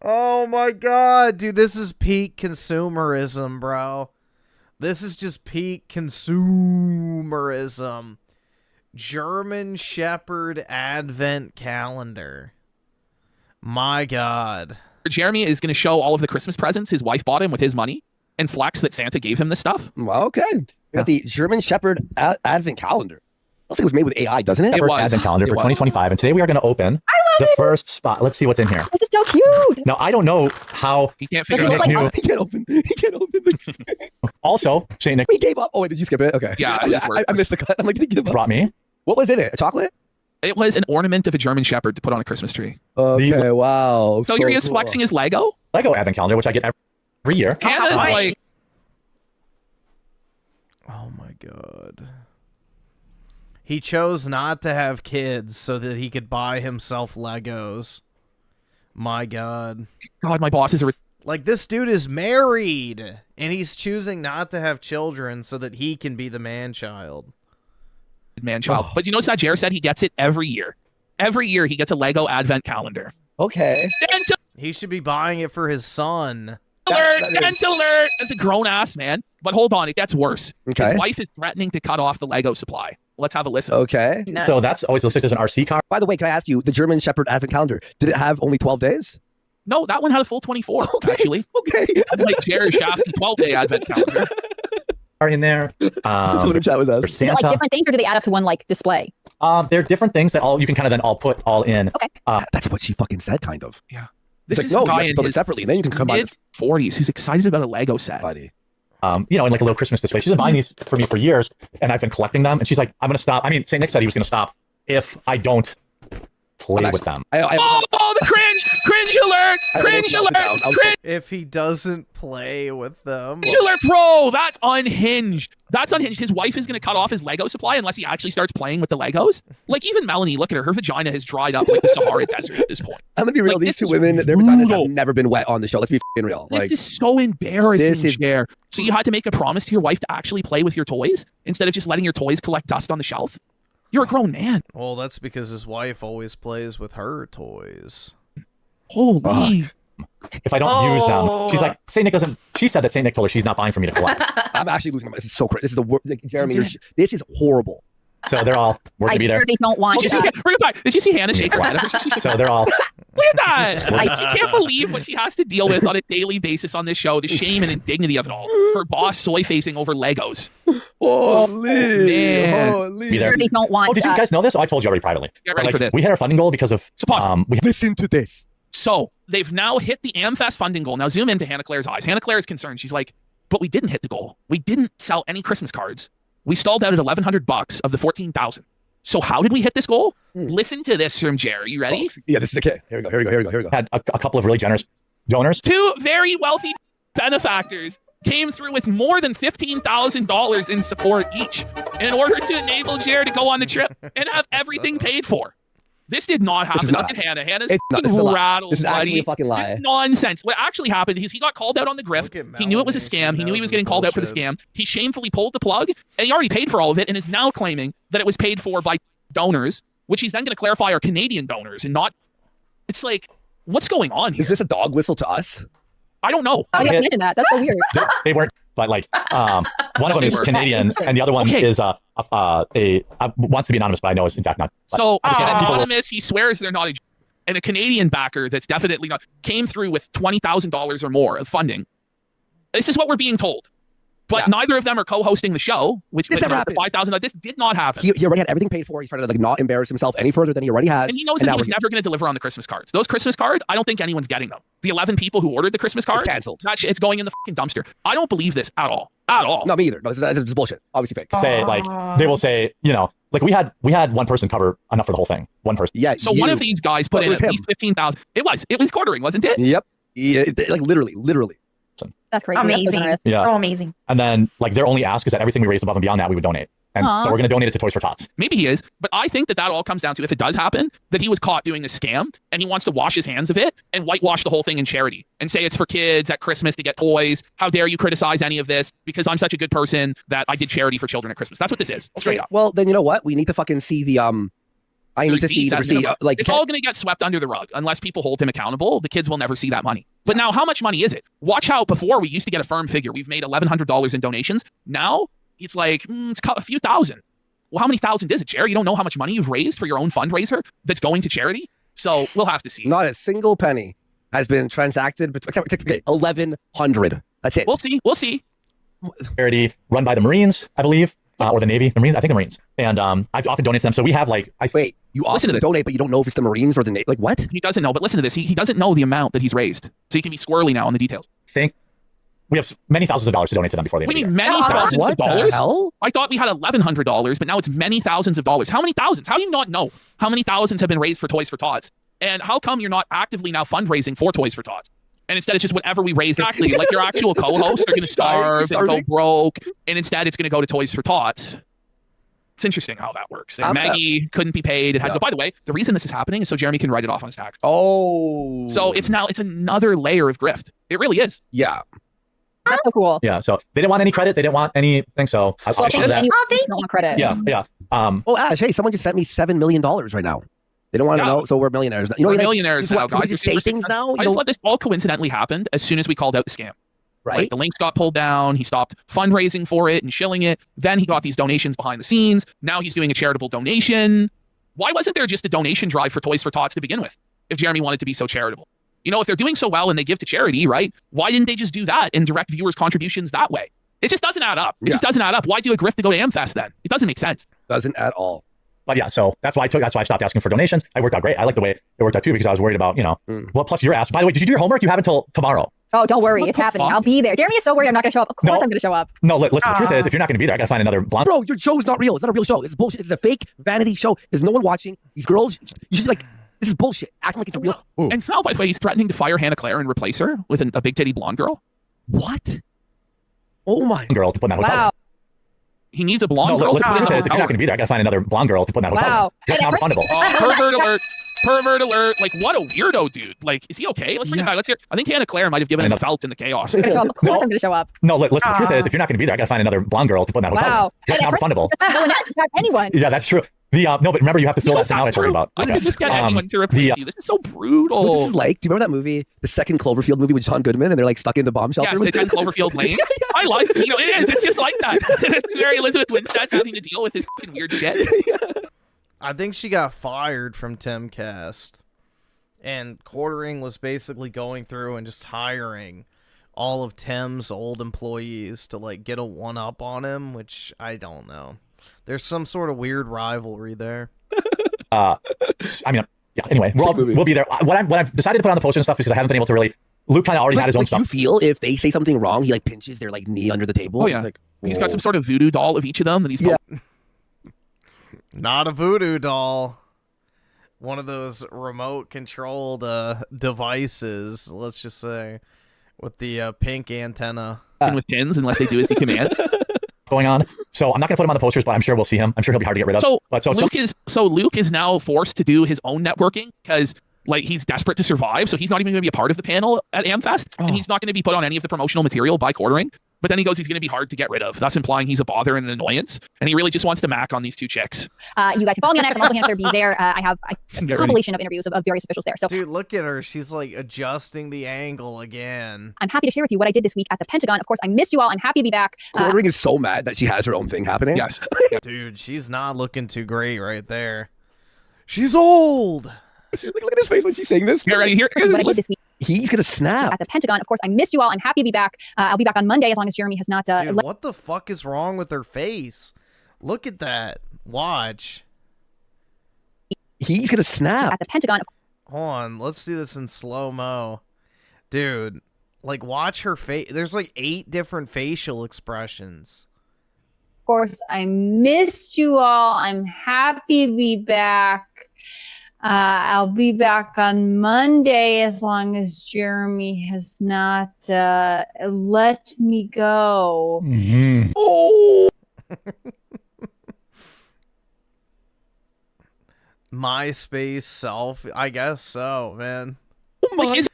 Oh my god, dude, this is peak consumerism, bro. This is just peak consumerism. German Shepherd Advent Calendar. My god. Jeremy is going to show all of the Christmas presents his wife bought him with his money and flex that Santa gave him this stuff. Well, okay. We got the German Shepherd Advent Calendar. Looks like it was made with AI, doesn't it? It was. Advent calendar for 2025, and today we are going to open the first spot. Let's see what's in here. This is so cute. Now I don't know how he can't figure Saint out. Nick knew. He can't open. He can't open. Also, Saint Nick. We gave up. Oh wait, did you skip it? Okay. Yeah, I missed the cut. I'm like, did he give up? Brought me. What was in it? A chocolate? It was an ornament of a German Shepherd to put on a Christmas tree. Okay. Wow. So here he is flexing his Lego. Lego Advent calendar, which I get every year. Hannah's like, oh my god. He chose not to have kids so that he could buy himself Legos. My god. God, my boss is a... Like, this dude is married, and he's choosing not to have children so that he can be the man-child. Man-child. But you notice that Jared said he gets it every year. Every year he gets a Lego Advent calendar. Okay. Dental He should be buying it for his son. alert! Dental alert! That's a grown-ass man. But hold on, it gets worse. Okay. His wife is threatening to cut off the Lego supply. Let's have a listen. Okay. So that's always looks like there's an RC car. By the way, can I ask you, the German Shepherd Advent calendar, did it have only 12 days? No, that one had a full 24, actually. Okay. Like Jared Shafty 12-day Advent calendar. Are in there. Someone in chat with us. Is it like different things, or do they add up to one like display? They're different things that all you can kind of then all put all in. Okay. That's what she fucking said, kind of. Yeah. This This like, is a no, guy you have to in build it his separately, and then you can combine it. mid-40s who's excited about a Lego set. Buddy. You know, in like a little Christmas display. She's been buying these for me for years, and I've been collecting them. And she's like, I'm going to stop. I mean, St. Nick said he was going to stop if I don't play with them. Oh, the cringe! Cringe alert! Cringe alert! Cringe If he doesn't play with them. alert, bro! That's unhinged. That's unhinged. His wife is going to cut off his Lego supply unless he actually starts playing with the Legos. Like, even Melonie, look at her. Her vagina has dried up like the Sahara Desert at this point. I'm gonna be real. Like, These this two is women, their vaginas have never been wet on the show. Let's be f***ing real. This Like, is so embarrassing, this is- Cher. So you had to make a promise to your wife to actually play with your toys instead of just letting your toys collect dust on the shelf? You're a grown man. Well, that's because his wife always plays with her toys. Holy. If I don't use them, she's like, St. Nick doesn't. She said that St. Nick told her she's not buying for me to collect. I'm actually losing my mind. This is so crazy. This is the worst. Like, Jeremy, this is horrible. So they're all we're gonna be there. They don't want Did you see Hannah shake her head? So they're all. Look at that! She can't believe what she has to deal with on a daily basis on this show. The shame and indignity of it all. Her boss soy facing over Legos. Holy, man. holy. Be there. They don't want. Oh, did you guys know this? Oh, I told you already privately. Get ready But, for this. We hit our funding goal because of. We Listen to this. So they've now hit the AmFest funding goal. Now zoom into Hannah Claire's eyes. Hannah Claire is concerned. She's like, but we didn't hit the goal. We didn't sell any Christmas cards. We stalled out at $1,100 of the 14,000. So how did we hit this goal? Listen to this from Jerry. You ready? Yeah, this is okay. Here we go. Here we go. Here we go. Here we go. Had a couple of really generous donors. Two very wealthy benefactors came through with more than $15,000 in support each in order to enable Jared to go on the trip and have everything paid for. This did not happen. Look at Hannah. Hannah's rattled. This is actually buddy. a fucking lie. It's nonsense. What actually happened is he got called out on the grift. He knew it was a scam. He knew he was getting called out for the scam. He shamefully pulled the plug, and he already paid for all of it, and is now claiming that it was paid for by donors, which he's then going to clarify are Canadian donors and not. It's like, what's going on here? Is this a dog whistle to us? I don't know. How do you mention that? That's so weird. They weren't, but like one of them is Canadian, and the other one is wants to be anonymous, but I know it's in fact not. So People will- anonymous, he swears they're not, and a Canadian backer that's definitely not came through with $20,000 or more of funding. This is what we're being told. But neither of them are co-hosting the show, which This would never have $5,000. This did not happen. He already had everything paid for. He's trying to like not embarrass himself any further than he already has. And he knows that he was never going to deliver on the Christmas cards. Those Christmas cards, I don't think anyone's getting them. The 11 people who ordered the Christmas cards, canceled. It's going in the fucking dumpster. I don't believe this at all. At all. No, me either. No, this is bullshit. Obviously fake. Say like they will say, you know, like we had one person cover enough for the whole thing. One person. Yeah. So one of these guys put in at least 15,000. It was quartering, wasn't it? Yep. Yeah, like literally. That's crazy. Amazing. That's so generous. Yeah. So amazing. And then like their only ask is that everything we raise above and beyond that we would donate. And so we're going to donate it to Toys for Tots. Maybe he is, but I think that all comes down to, if it does happen, that he was caught doing a scam and he wants to wash his hands of it and whitewash the whole thing in charity and say it's for kids at Christmas to get toys. How dare you criticize any of this because I'm such a good person that I did charity for children at Christmas. That's what this is. Straight up. Well, then you know what? We need to fucking see the I need to see the receipt. Like, it's all going to get swept under the rug unless people hold him accountable. The kids will never see that money. But now, how much money is it? Watch how before we used to get a firm figure. We've made $1,100 in donations. Now it's like it's a few thousand. Well, how many thousand is it, Jerry? You don't know how much money you've raised for your own fundraiser that's going to charity? So we'll have to see. Not a single penny has been transacted between 1,100. That's it. We'll see. We'll see. Charity run by the Marines, I believe, or the Navy. The Marines, I think the Marines. And I've often donated to them. So we have like, wait, you often donate, but you don't know if it's the Marines or the Navy. Like what? He doesn't know. But listen to this. He doesn't know the amount that he's raised, so he can be squirrely now on the details. We have many thousands of dollars to donate to them before they leave. We need many thousands of dollars? I thought we had $1,100, but now it's many thousands of dollars. How many thousands? How do you not know how many thousands have been raised for Toys for Tots? And how come you're not actively now fundraising for Toys for Tots? And instead, it's just whatever we raise. Exactly, like your actual co-hosts are going to starve and go broke, and instead it's going to go to Toys for Tots. It's interesting how that works. And Maggie couldn't be paid. It had to go. By the way, the reason this is happening is so Jeremy can write it off on his tax. Oh. So it's another layer of grift. It really is. Yeah. That's so cool. Yeah, so they didn't want any credit. They didn't want anything. So I thank you. Don't want credit. Yeah. Oh, Ash, hey, someone just sent me $7 million right now. They don't want to know, so we're millionaires. You know, we're millionaires now, guys. We just say things now. I just thought this all coincidentally happened as soon as we called out the scam. Right. Like, the links got pulled down. He stopped fundraising for it and shilling it. Then he got these donations behind the scenes. Now he's doing a charitable donation. Why wasn't there just a donation drive for Toys for Tots to begin with if Jeremy wanted to be so charitable? You know, if they're doing so well and they give to charity, right? Why didn't they just do that and direct viewers' contributions that way? It just doesn't add up. It just doesn't add up. Why do a grift to go to AmFest then? It doesn't make sense. Doesn't at all. But yeah, so that's why I stopped asking for donations. I worked out great. I like the way it worked out too because I was worried about, well, plus you're asked. By the way, did you do your homework? You have until tomorrow. Oh, don't worry. It's happening. I'll be there. Jeremy is so worried I'm not going to show up. Of course I'm going to show up. No, listen, the truth is, if you're not going to be there, I got to find another blonde. Bro, your show's not real. It's not a real show. It's bullshit. It's a fake vanity show. There's no one watching. These girls, you should this is bullshit. Acting like it's a real. And now, by the way, he's threatening to fire Hannah Claire and replace her with a big titty blonde girl. What? Oh my girl to put in that hotel. He needs a blonde girl. Listen, the truth is, if you're not going to be there, I got to find another blonde girl to put in that hotel. That's not refundable. Pervert alert. Pervert alert. Like, what a weirdo, dude. Like, is he okay? Let's bring him back. Let's hear. I think Hannah Claire might have given him a felt in the chaos. Of course I'm going to show up. No, listen, the truth is, if you're not going to be there, I got to find another blonde girl to put in that hotel. That's not refundable. Anyone. Yeah, that's true. No, but remember, you have to fill that thing out I told you about. I could just get anyone to replace you. This is so brutal. What this is like? Do you remember that movie, the second Cloverfield movie with John Goodman, and they're like stuck in the bomb shelter? Yes, it's 10 Cloverfield Lane. I like it. It is. It's just like that. It's very Elizabeth Winstead's having to deal with his fucking weird shit. I think she got fired from Timcast. And Quartering was basically going through and just hiring all of Tim's old employees to get a one-up on him, which I don't know. There's some sort of weird rivalry there. Anyway, we'll be there. What I've decided to put on the poster and stuff because I haven't been able to really. Luke kind of already had his own stuff. You feel if they say something wrong, he pinches their knee under the table. Oh yeah, he's got some sort of voodoo doll of each of them that he's. Not a voodoo doll. One of those remote-controlled devices. Let's just say, with the pink antenna. And with pins, unless they do as he commands. Going on. So I'm not going to put him on the posters, but I'm sure we'll see him. I'm sure he'll be hard to get rid of. So Luke is now forced to do his own networking because he's desperate to survive. So he's not even going to be a part of the panel at AmFest, and he's not going to be put on any of the promotional material by Quartering. But then he goes, he's going to be hard to get rid of. That's implying he's a bother and an annoyance, and he really just wants to mac on these two chicks. You guys can follow me on X. I'm also going to be there. I have a compilation of interviews of various officials there. So, dude, look at her. She's adjusting the angle again. I'm happy to share with you what I did this week at the Pentagon. Of course, I missed you all. I'm happy to be back. Quartering is so mad that she has her own thing happening. Yes. Dude, she's not looking too great right there. She's old. Look at his face when she's saying this. You're ready? Here. What I did this week. He's going to snap. At the Pentagon. Of course, I missed you all. I'm happy to be back. I'll be back on Monday as long as Jeremy has not... Dude, what the fuck is wrong with her face? Look at that. Watch. He's going to snap. At the Pentagon. Hold on. Let's do this in slow-mo. Dude, watch her face. There's 8 different facial expressions. Of course, I missed you all. I'm happy to be back. I'll be back on Monday as long as Jeremy has not let me go. Mm-hmm. Oh. MySpace self. I guess so, man. Like, is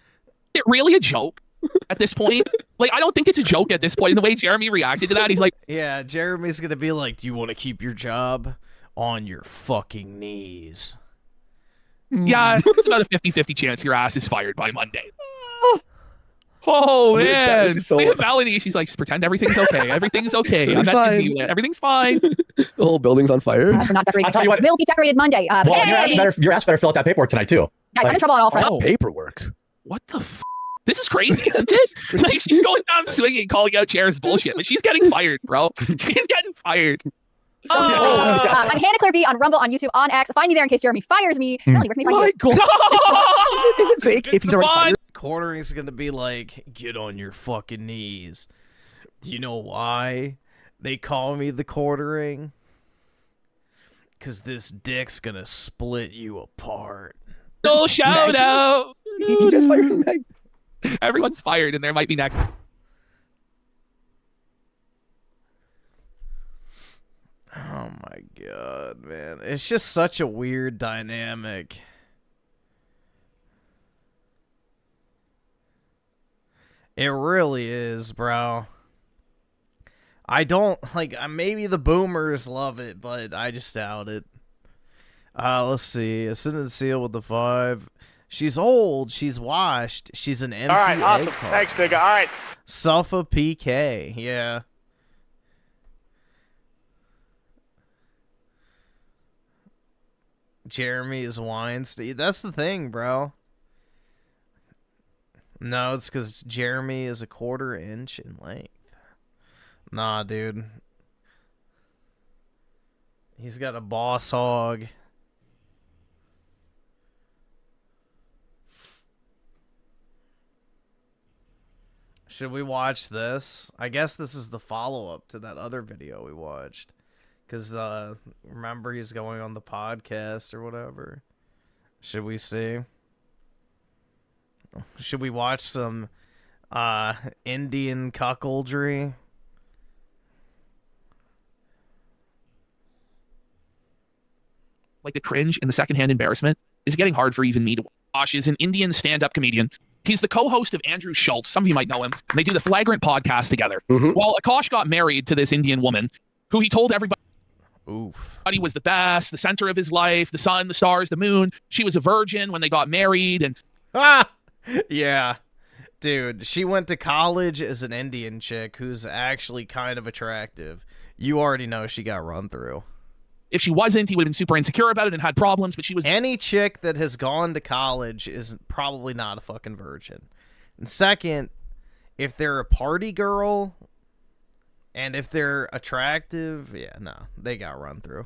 it really a joke at this point? Like, I don't think it's a joke at this point. The way Jeremy reacted to that, he's like, yeah, Jeremy's gonna be like, "Do you want to keep your job on your fucking knees?" yeah, it's about a 50-50 chance your ass is fired by Monday. Oh, man. Look at Melonie. She's like, just pretend everything's okay. Everything's okay. I'm at Disneyland. Everything's fine. The whole building's on fire. Not decorated. I'll tell you what. Will be decorated Monday. Well, your ass better fill out that paperwork tonight, too. Guys, I'm in trouble on all fronts. Paperwork. What the f? This is crazy, isn't it? Like, she's going down swinging, calling out Chair's bullshit, but she's getting fired, bro. She's getting fired. I'm Hannah Claire B on Rumble, on YouTube, on X. Find me there in case Jeremy fires me. Melanie, where can they find you? God. Is it fake if he's already fired? Quartering's gonna be like, "Get on your fucking knees." Do you know why they call me the Quartering? Because this dick's gonna split you apart. No shout out. He just fired Meg. Everyone's fired, and there might be next. Oh my god, man. It's just such a weird dynamic. It really is, bro. I don't, like, maybe the boomers love it, but I just doubt it. Let's see. Ascendant Seal with the 5. She's old. She's washed. She's an empty All right, awesome. egg card. Thanks, nigga. All right. Suffa PK. Yeah. Jeremy is Weinstein. That's the thing, bro. No, it's because Jeremy is a 1/4 inch in length. Nah, dude. He's got a boss hog. Should we watch this? I guess this is the follow-up to that other video we watched. Because, remember, he's going on the podcast or whatever. Should we see? Should we watch some Indian cuckoldry? Like the cringe and the secondhand embarrassment is getting hard for even me to watch. Is an Indian stand-up comedian. He's the co-host of Andrew Schultz. Some of you might know him. And they do the Flagrant podcast together. Well, Akash got married to this Indian woman who he told everybody was the best, the center of his life, the sun, the stars, the moon. She was a virgin when they got married. And yeah. Dude, she went to college as an Indian chick who's actually kind of attractive. You already know she got run through. If she wasn't, he would have been super insecure about it and had problems, but she was... Any chick that has gone to college is probably not a fucking virgin. And second, if they're a party girl and if they're attractive, yeah, no, they got run through.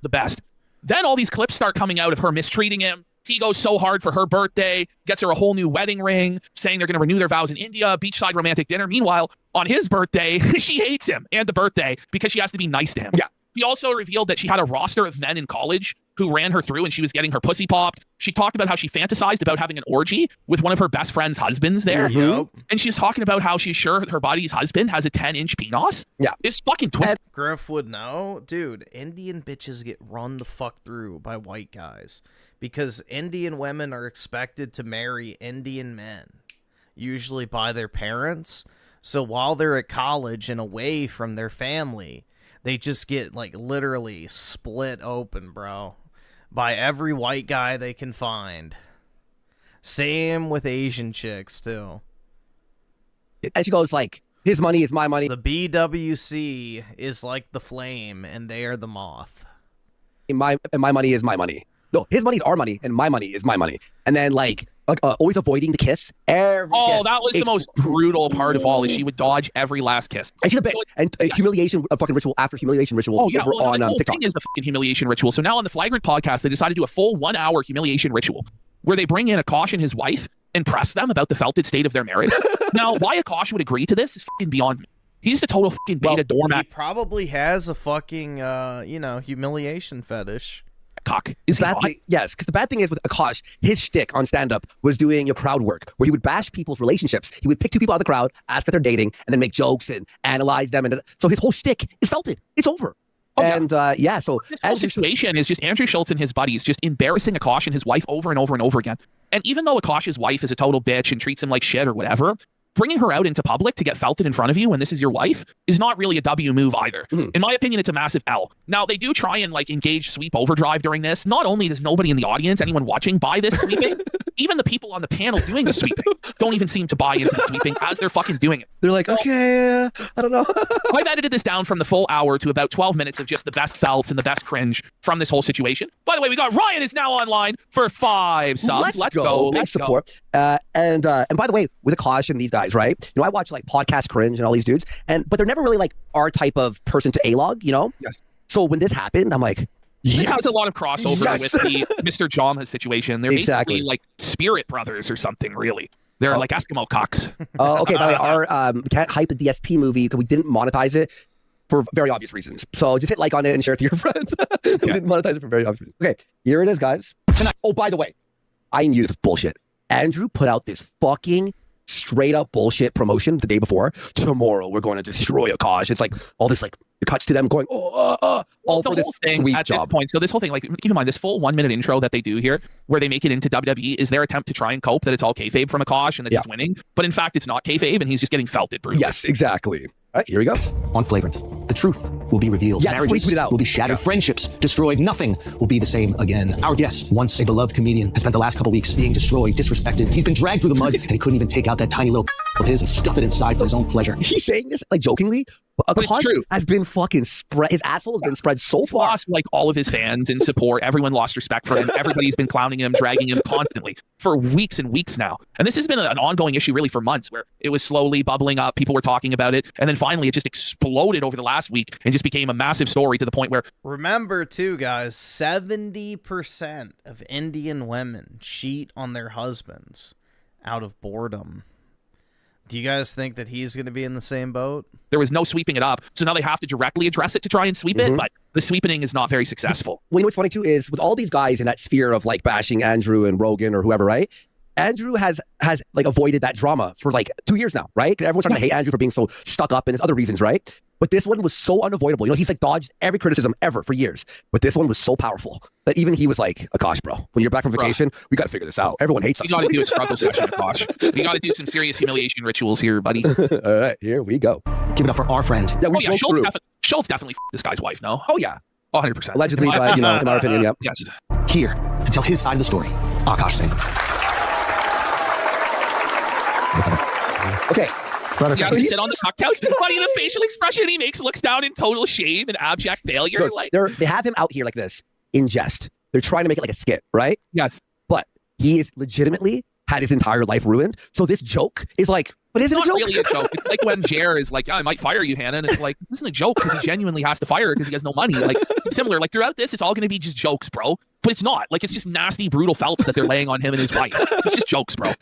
The best. Then all these clips start coming out of her mistreating him. He goes so hard for her birthday, gets her a whole new wedding ring, saying they're going to renew their vows in India, beachside romantic dinner. Meanwhile, on his birthday, she hates him and the birthday because she has to be nice to him. Yeah. She also revealed that she had a roster of men in college who ran her through and she was getting her pussy popped. She talked about how she fantasized about having an orgy with one of her best friend's husbands there. And she's talking about how she's sure her buddy's husband has a 10-inch penis. Yeah. It's fucking twisted. Griff would know. Dude, Indian bitches get run the fuck through by white guys because Indian women are expected to marry Indian men, usually by their parents. So while they're at college and away from their family, they just get, like, literally split open, bro, by every white guy they can find. Same with Asian chicks, too. And she goes, like, his money is my money. The BWC is like the flame, and they are the moth. My money is my money. No, his money is our money, and my money is my money. And then, like always avoiding the kiss. Every kiss. That was the most brutal part of all, is she would dodge every last kiss. And she's a bitch. And humiliation, a fucking ritual after humiliation ritual over on the whole TikTok. thing is the fucking humiliation ritual. So now on the Flagrant podcast, they decided to do a full 1-hour humiliation ritual where they bring in Akash and his wife and press them about the felted state of their marriage. Now, why Akash would agree to this is fucking beyond me. He's the total fucking beta doormat. He probably has a fucking, humiliation fetish. Cock. Yes, because the bad thing is with Akash, his shtick on stand-up was doing your crowd work, where he would bash people's relationships. He would pick two people out of the crowd, ask if they're dating, and then make jokes and analyze them. And so his whole shtick is felted. It's over. And yeah, so this whole situation is just Andrew Schultz and his buddies just embarrassing Akash and his wife over and over and over again. And even though Akash's wife is a total bitch and treats him like shit or whatever, bringing her out into public to get felted in front of you when this is your wife is not really a W move either. In my opinion, it's a massive L. Now, they do try and like engage sweep overdrive during this. Not only does nobody in the audience, anyone watching, buy this sweeping, even the people on the panel doing the sweeping don't even seem to buy into the sweeping as they're fucking doing it. They're like, okay, I don't know. I've edited this down from the full hour to about 12 minutes of just the best felt and the best cringe from this whole situation. By the way, we got Ryan is now online for 5 subs. Let's go. Big support. And by the way, with Akash and these guys, right? You know, I watch like podcast cringe and all these dudes, but they're never really like our type of person to A-log, you know? Yes. So when this happened, I'm like, this has a lot of crossover with the Mr. Jama situation. They're basically like spirit brothers or something, really. They're like Eskimo cocks. Okay, by the way, our can't hype the DSP movie because we didn't monetize it for very obvious reasons. So just hit like on it and share it to your friends. We didn't monetize it for very obvious reasons. Okay, here it is, guys. Tonight. Oh, by the way, I knew this bullshit. Andrew put out this fucking straight up bullshit promotion the day before. Tomorrow we're going to destroy Akash. It's like all this like it cuts to them going all the for this whole thing sweet at job. this point. So this whole thing, like keep in mind, this full 1 minute intro that they do here, where they make it into WWE, is their attempt to try and cope that it's all kayfabe from Akash and that he's winning, but in fact it's not kayfabe and he's just getting felted brutally. Yes, exactly. All right, here we go. On Flagrant, the truth will be revealed. Yeah, Marriages will be shattered. Friendships destroyed. Nothing will be the same again. Our guest, once a beloved comedian, has spent the last couple weeks being destroyed, disrespected. He's been dragged through the mud, and he couldn't even take out that tiny little of his and stuff it inside for his own pleasure. He's saying this like jokingly, but it's true. Has been fucking spread. His asshole has been spread so He's far. lost like all of his fans and support. Everyone lost respect for him. Everybody's been clowning him, dragging him constantly for weeks and weeks now. And this has been an ongoing issue really for months, where it was slowly bubbling up. People were talking about it, and then finally it just exploded over the last week and just became a massive story to the point where remember too, guys, 70% of Indian women cheat on their husbands out of boredom. Do you guys think that he's going to be in the same boat? There was no sweeping it up, so now they have to directly address it to try and sweep it, but the sweeping is not very successful. Well, you know what's funny too is with all these guys in that sphere of like bashing Andrew and Rogan or whoever, right? Andrew has like avoided that drama for like 2 years now, right? Everyone's trying to hate Andrew for being so stuck up and his other reasons, right? But this one was so unavoidable. You know, he's like dodged every criticism ever for years. But this one was so powerful that even he was like, Akash, bro, when you're back from vacation, we got to figure this out. Everyone hates us. You got to do a struggle session, Akash. You got to do some serious humiliation rituals here, buddy. All right, here we go. Give it up for our friend. Yeah, Schultz definitely this guy's wife, no? Oh, yeah. 100%. Allegedly, but, you know, in our opinion, yeah. Yes. Here to tell his side of the story, Akash Singh. Okay. He has to sit on the couch. Buddy, the facial expression he makes looks down in total shame and abject failure. Look, like they have him out here like this in jest. They're trying to make it like a skit, right? Yes. But he is legitimately had his entire life ruined. So this joke is like, but is it a joke? It's not really a joke. It's like when Jer is like, I might fire you, Hannah. And it's like, this isn't a joke because he genuinely has to fire her because he has no money. Like, similar. Like, throughout this, it's all going to be just jokes, bro. But it's not. Like, it's just nasty, brutal felts that they're laying on him and his wife. It's just jokes, bro.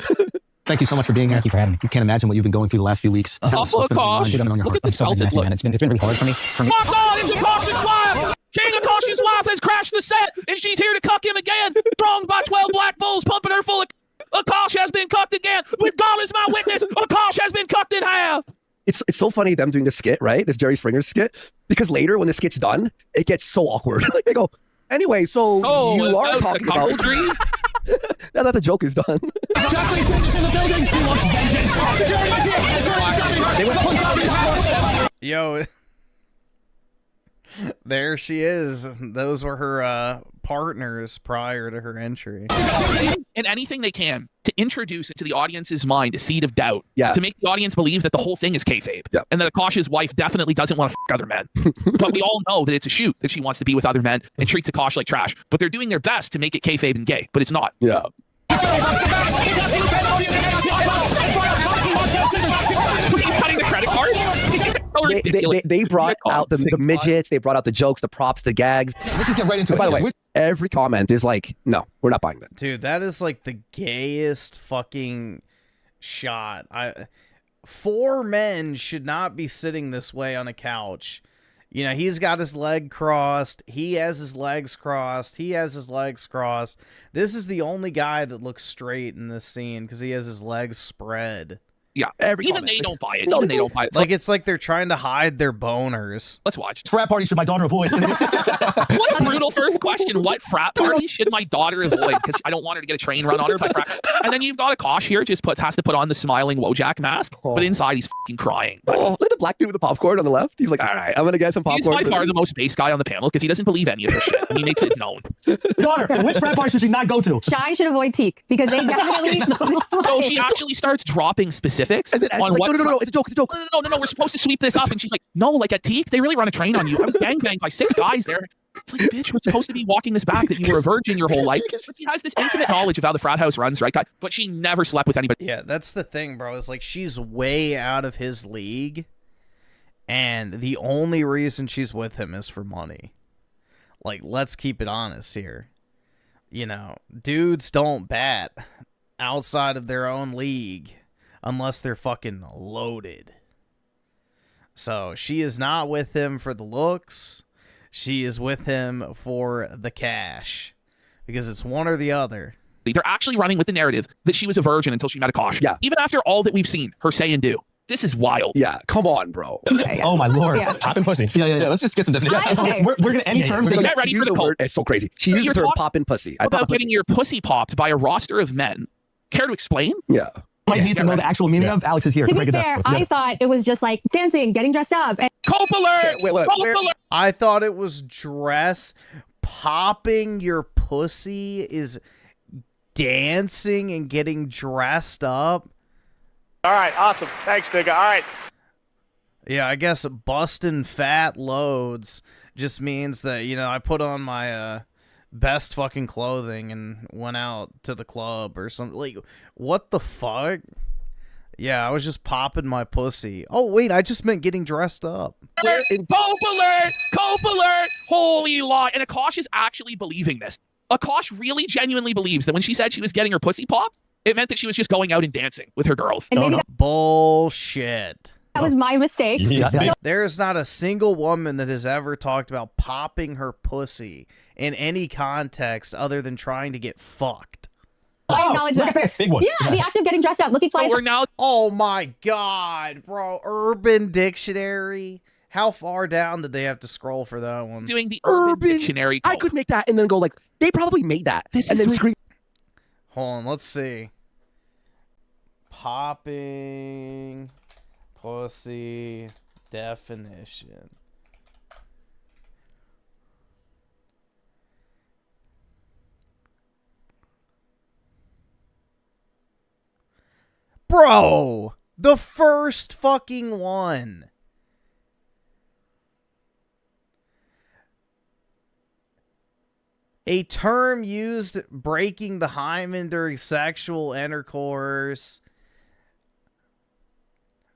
Thank you so much for being here. Thank you for having me. You can't imagine what you've been going through the last few weeks. Look at this felted look. It's been really hard for me. My God, it's Akash's wife! King Akash's wife has crashed the set, and she's here to cuck him again. Thronged by 12 black bulls, pumping her full of... Akash has been cucked again. With God as my witness, Akash has been cucked in half. It's so funny them doing this skit, right? This Jerry Springer skit. Because later, when the skit's done, it gets so awkward. Like, they go, anyway, so you are talking about... now that the joke is done. Yo, there she is. Those were her partners prior to her entry. And anything they can to introduce into the audience's mind a seed of doubt. Yeah. To make the audience believe that the whole thing is kayfabe. Yeah. And that Akash's wife definitely doesn't want to f other men. But we all know that it's a shoot, that she wants to be with other men and treats Akash like trash. But they're doing their best to make it kayfabe and gay. But it's not. Yeah. He's cutting the credit card. They brought out the midgets. They brought out the jokes, the props, the gags. Let's just get right into it. By the way, every comment is like, no, we're not buying that. Dude, that is like the gayest fucking shot. 4 men should not be sitting this way on a couch. You know, he's got his leg crossed. He has his legs crossed. He has his legs crossed. This is the only guy that looks straight in this scene because he has his legs spread. Yeah. Even they don't buy it. No, Even they don't buy it. Like it's like they're trying to hide their boners. Let's watch. Frat party should my daughter avoid? What a brutal first question. What frat party should my daughter avoid? Because I don't want her to get a train run on her by frat. And then you've got a Kosh here, has to put on the smiling Wojak mask, but inside he's fucking crying. Oh, look at the black dude with the popcorn on the left. He's like, all right, I'm gonna get some popcorn. He's by far the most base guy on the panel because he doesn't believe any of this shit, and he makes it known. Daughter, which frat party should she not go to? Shy should avoid Teak because they definitely. So she actually starts dropping specifics on like, what. No, it's a joke. It's a joke. No, we're supposed to sweep this up, and she's like, no, like at Teak, they really run a train on you. I was gangbanged by 6 guys there. It's like, bitch, we're supposed to be walking this back that you were a virgin your whole life. But she has this intimate knowledge of how the frat house runs, right, guy? But she never slept with anybody. Yeah, that's the thing, bro. Is like she's way out of his league, and the only reason she's with him is for money. Like, let's keep it honest here. You know, dudes don't bat outside of their own league unless they're fucking loaded. So she is not with him for the looks. She is with him for the cash. Because it's one or the other. They're actually running with the narrative that she was a virgin until she met a Kosh. Yeah. Even after all that we've seen her say and do. This is wild. Yeah, come on, bro. Oh my lord. Yeah. Poppin' pussy. Yeah. Let's just get some definitions. Okay. We're gonna any terms. Get ready for the call. It's so crazy. She used the term poppin' pussy. About getting your pussy popped by a roster of men. Care to explain? Yeah. Might need to know the actual meaning of. Alex is here To to break be it fair, down. I thought it was just like dancing, getting dressed up. And Cope alert! Wait. I thought it was dress. Popping your pussy is dancing and getting dressed up. All right, awesome. Thanks, nigga. All right. Yeah, I guess busting fat loads just means that, you know, I put on my best fucking clothing and went out to the club or something. Like, what the fuck? Yeah, I was just popping my pussy. Oh, wait, I just meant getting dressed up. Cope alert! Cope alert! Holy lie. And Akash is actually believing this. Akash really genuinely believes that when she said she was getting her pussy popped, it meant that she was just going out and dancing with her girls. And maybe Bullshit. that was my mistake. Yeah. There's not a single woman that has ever talked about popping her pussy in any context other than trying to get fucked. I acknowledge look that. at this. Big one. Yeah, the act of getting dressed up, looking fly. So we're now Oh my god, bro. Urban Dictionary. How far down did they have to scroll for that one? doing the Urban Dictionary. I could make that and then go like, they probably made that. This and is then scream. Hold on, let's see. Popping pussy definition. Bro, the first fucking one. A term used breaking the hymen during sexual intercourse.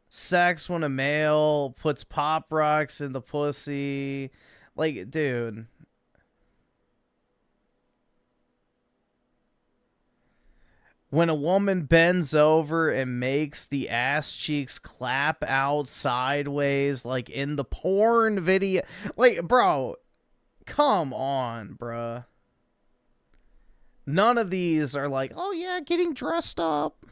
Sex when a male puts pop rocks in the pussy. Like, dude. When a woman bends over and makes the ass cheeks clap out sideways, like in the porn video. Like, bro, come on, bruh. None of these are like, oh yeah, getting dressed up.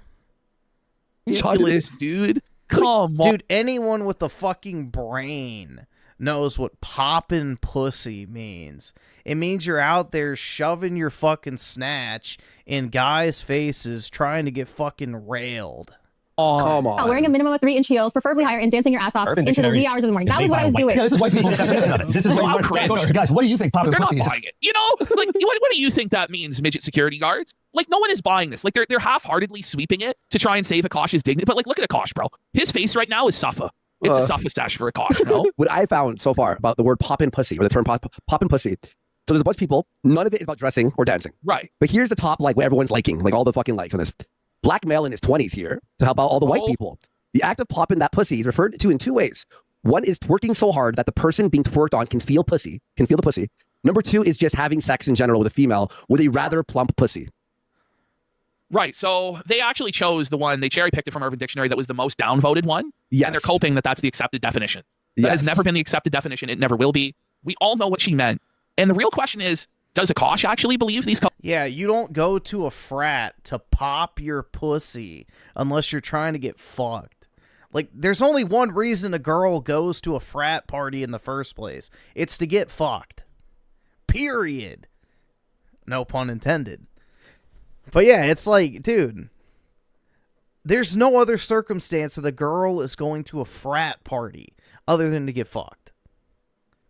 ridiculous, dude. Come on. Dude, anyone with a fucking brain knows what poppin' pussy means. It means you're out there shoving your fucking snatch in guys' faces trying to get fucking railed. Oh, come on. Wearing a minimum of 3-inch heels, preferably higher, and dancing your ass off Urban into the Dictionary wee hours of the morning. That was what I was doing. Yeah, this is white people's definition of it. This is what guys, what do you think popping They're not pussy is? buying it. You know, like, what do you think that means, midget security guards? Like, no one is buying this. Like, they're half-heartedly sweeping it to try and save Akash's dignity. But, like, look at Akash, bro. His face right now is Suffa. It's a Suffa stash for Akash, no? What I found so far about the word poppin' pussy, or the term poppin' pussy, so there's a bunch of people, none of it is about dressing or dancing. Right. But here's the top, like, what everyone's liking, like all the fucking likes on this. Black male in his 20s here to help out all the white people. The act of popping that pussy is referred to in two ways. One is twerking so hard that the person being twerked on can feel the pussy. Number two is just having sex in general with a female with a rather plump pussy. Right. So they actually chose the one, they cherry picked it from Urban Dictionary that was the most downvoted one. Yes. And they're coping that that's the accepted definition. That has never been the accepted definition. It never will be. We all know what she meant. And the real question is, does Akash actually believe these Yeah, you don't go to a frat to pop your pussy unless you're trying to get fucked. Like, there's only one reason a girl goes to a frat party in the first place. It's to get fucked. Period. No pun intended. But yeah, it's like, dude, there's no other circumstance that a girl is going to a frat party other than to get fucked.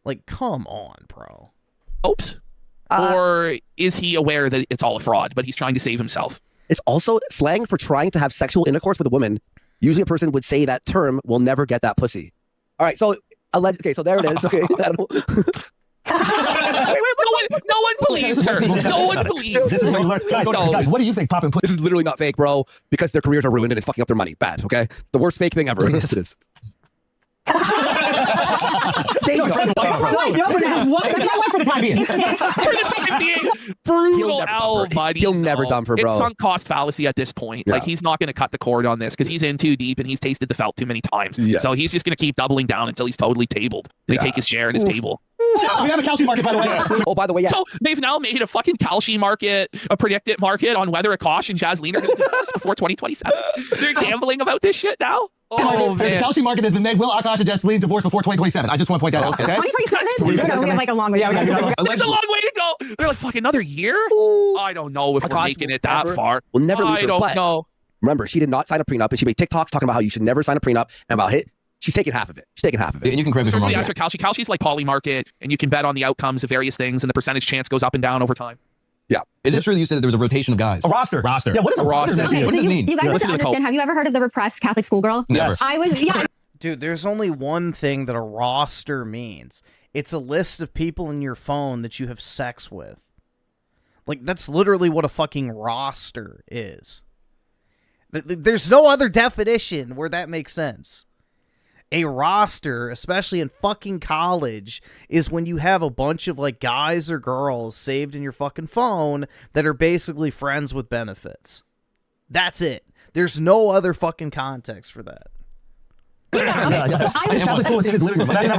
Like, come on, bro. Oops. Or is he aware that it's all a fraud, but he's trying to save himself? It's also slang for trying to have sexual intercourse with a woman. Usually a person would say that term will never get that pussy. All right, so okay, so there it is. Okay. No one believes her. No one believes her. Guys, what do you think popping pussy? This is literally not fake, bro, because their careers are ruined and it's fucking up their money. Bad, okay? The worst fake thing ever. Yes, it is. There's no life for the time being. Brutal L, buddy. He'll never dump her, bro. It's sunk cost fallacy at this point. Yeah. Like, he's not going to cut the cord on this because he's in too deep and he's tasted the felt too many times. Yes. So he's just going to keep doubling down until he's totally tabled. They take his share and his table. We have a calcium market, by the way. Oh, by the way, yeah. So they've now made a fucking calcium market, a predicted market on whether Akash and Jaslene are going to divorce before 2027. They're gambling about this shit now. Oh, there's a man. calcium market that's been made. Will Akash and Jaslene divorce before 2027? I just want to point that out. Okay. 2027? We have like a long way. There's a long way to go. They're like, fuck, another year? I don't know if we're making it that far. We'll never leave her, I don't but know. Remember, she did not sign a prenup, and she made TikToks talking about how you should never sign a prenup and about hit. She's taking half of it. She's taking half of it. And you can correct me if I'm Especially wrong. as for Kalshi. Kalshi's like poly market, and you can bet on the outcomes of various things, and the percentage chance goes up and down over time. Yeah. Is it true that you said that there was a rotation of guys? A roster. Roster. Yeah, what is a roster? Okay, what does it mean? You guys have to understand. Have you ever heard of the repressed Catholic schoolgirl? Never. I was, yeah. Dude, there's only one thing that a roster means. It's a list of people in your phone that you have sex with. Like, that's literally what a fucking roster is. There's no other definition where that makes sense. A roster, especially in fucking college, is when you have a bunch of, like, guys or girls saved in your fucking phone that are basically friends with benefits. That's it. There's no other fucking context for that. I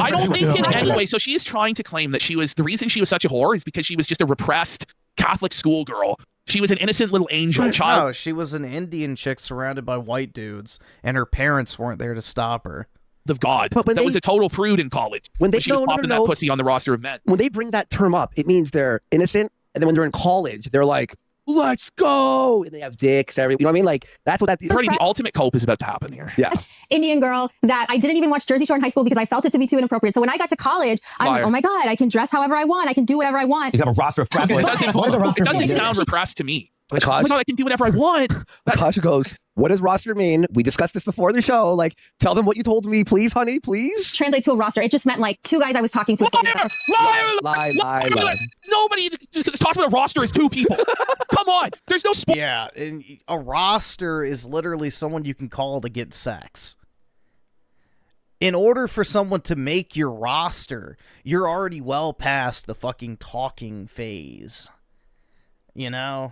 don't think in any way. So she's trying to claim that the reason she was such a whore is because she was just a repressed Catholic schoolgirl. She was an innocent little angel child. No, she was an Indian chick surrounded by white dudes, and her parents weren't there to stop her. Of God, that was a total prude in college. When they she was popping that pussy on the roster of men. When they bring that term up, it means they're innocent, and then when they're in college, they're like, "Let's go," and they have dicks. You know what I mean? Like that's what that. The ultimate cope is about to happen here. Yeah. Indian girl that I didn't even watch Jersey Shore in high school because I felt it to be too inappropriate. So when I got to college, I'm like, oh my God, I can dress however I want. I can do whatever I want. You have a roster of frat boys. It doesn't sound repressed to me. Like, oh my God, I can do whatever I want. Akasha goes, what does roster mean? We discussed this before the show. Like, tell them what you told me, please, honey, please. Translate to a roster. It just meant like two guys I was talking to. Lie. Nobody talks about a roster as two people. Come on. There's no sport. Yeah, and a roster is literally someone you can call to get sex. In order for someone to make your roster, you're already well past the fucking talking phase. You know?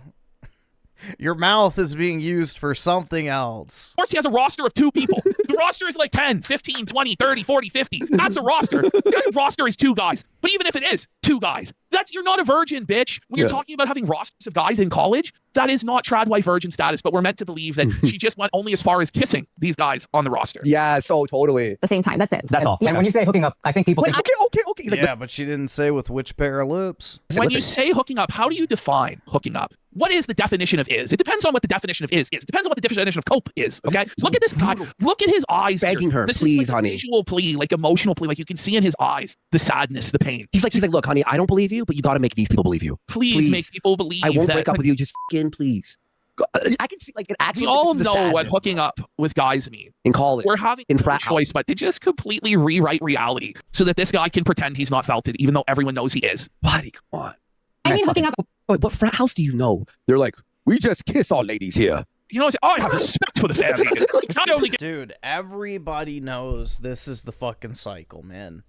Your mouth is being used for something else. Of course, he has a roster of two people. The roster is like 10, 15, 20, 30, 40, 50. That's a roster. The roster is two guys. But even if it is two guys, you're not a virgin, bitch. When you're talking about having rosters of guys in college, that is not trad wife virgin status, but we're meant to believe that she just went only as far as kissing these guys on the roster. Yeah, so totally. At the same time, that's it. That's all. Yeah. And when you say hooking up, I think people think... Okay. Yeah, but she didn't say with which pair of lips. When you say hooking up, how do you define hooking up? What is the definition of is? It depends on what the definition of is. It depends on what the definition of cope is, okay? Look at this guy. Look at his eyes. Begging her, this please, is like honey. A visual plea, like emotional plea. Like you can see in his eyes the sadness, the pain. He's like, look, honey, I don't believe you, but you got to make these people believe you. Please make people believe I won't that, break up with you, just fucking please. I can see, like, it actually. We all know what hooking up with guys mean. In college. We're having in a frat choice, but to just completely rewrite reality so that this guy can pretend he's not felt it, even though everyone knows he is. Buddy, come on. I mean, hooking up. What frat house do you know? They're like, we just kiss all ladies here. You know, I have respect for the family. Not only Dude, everybody knows this is the fucking cycle, man.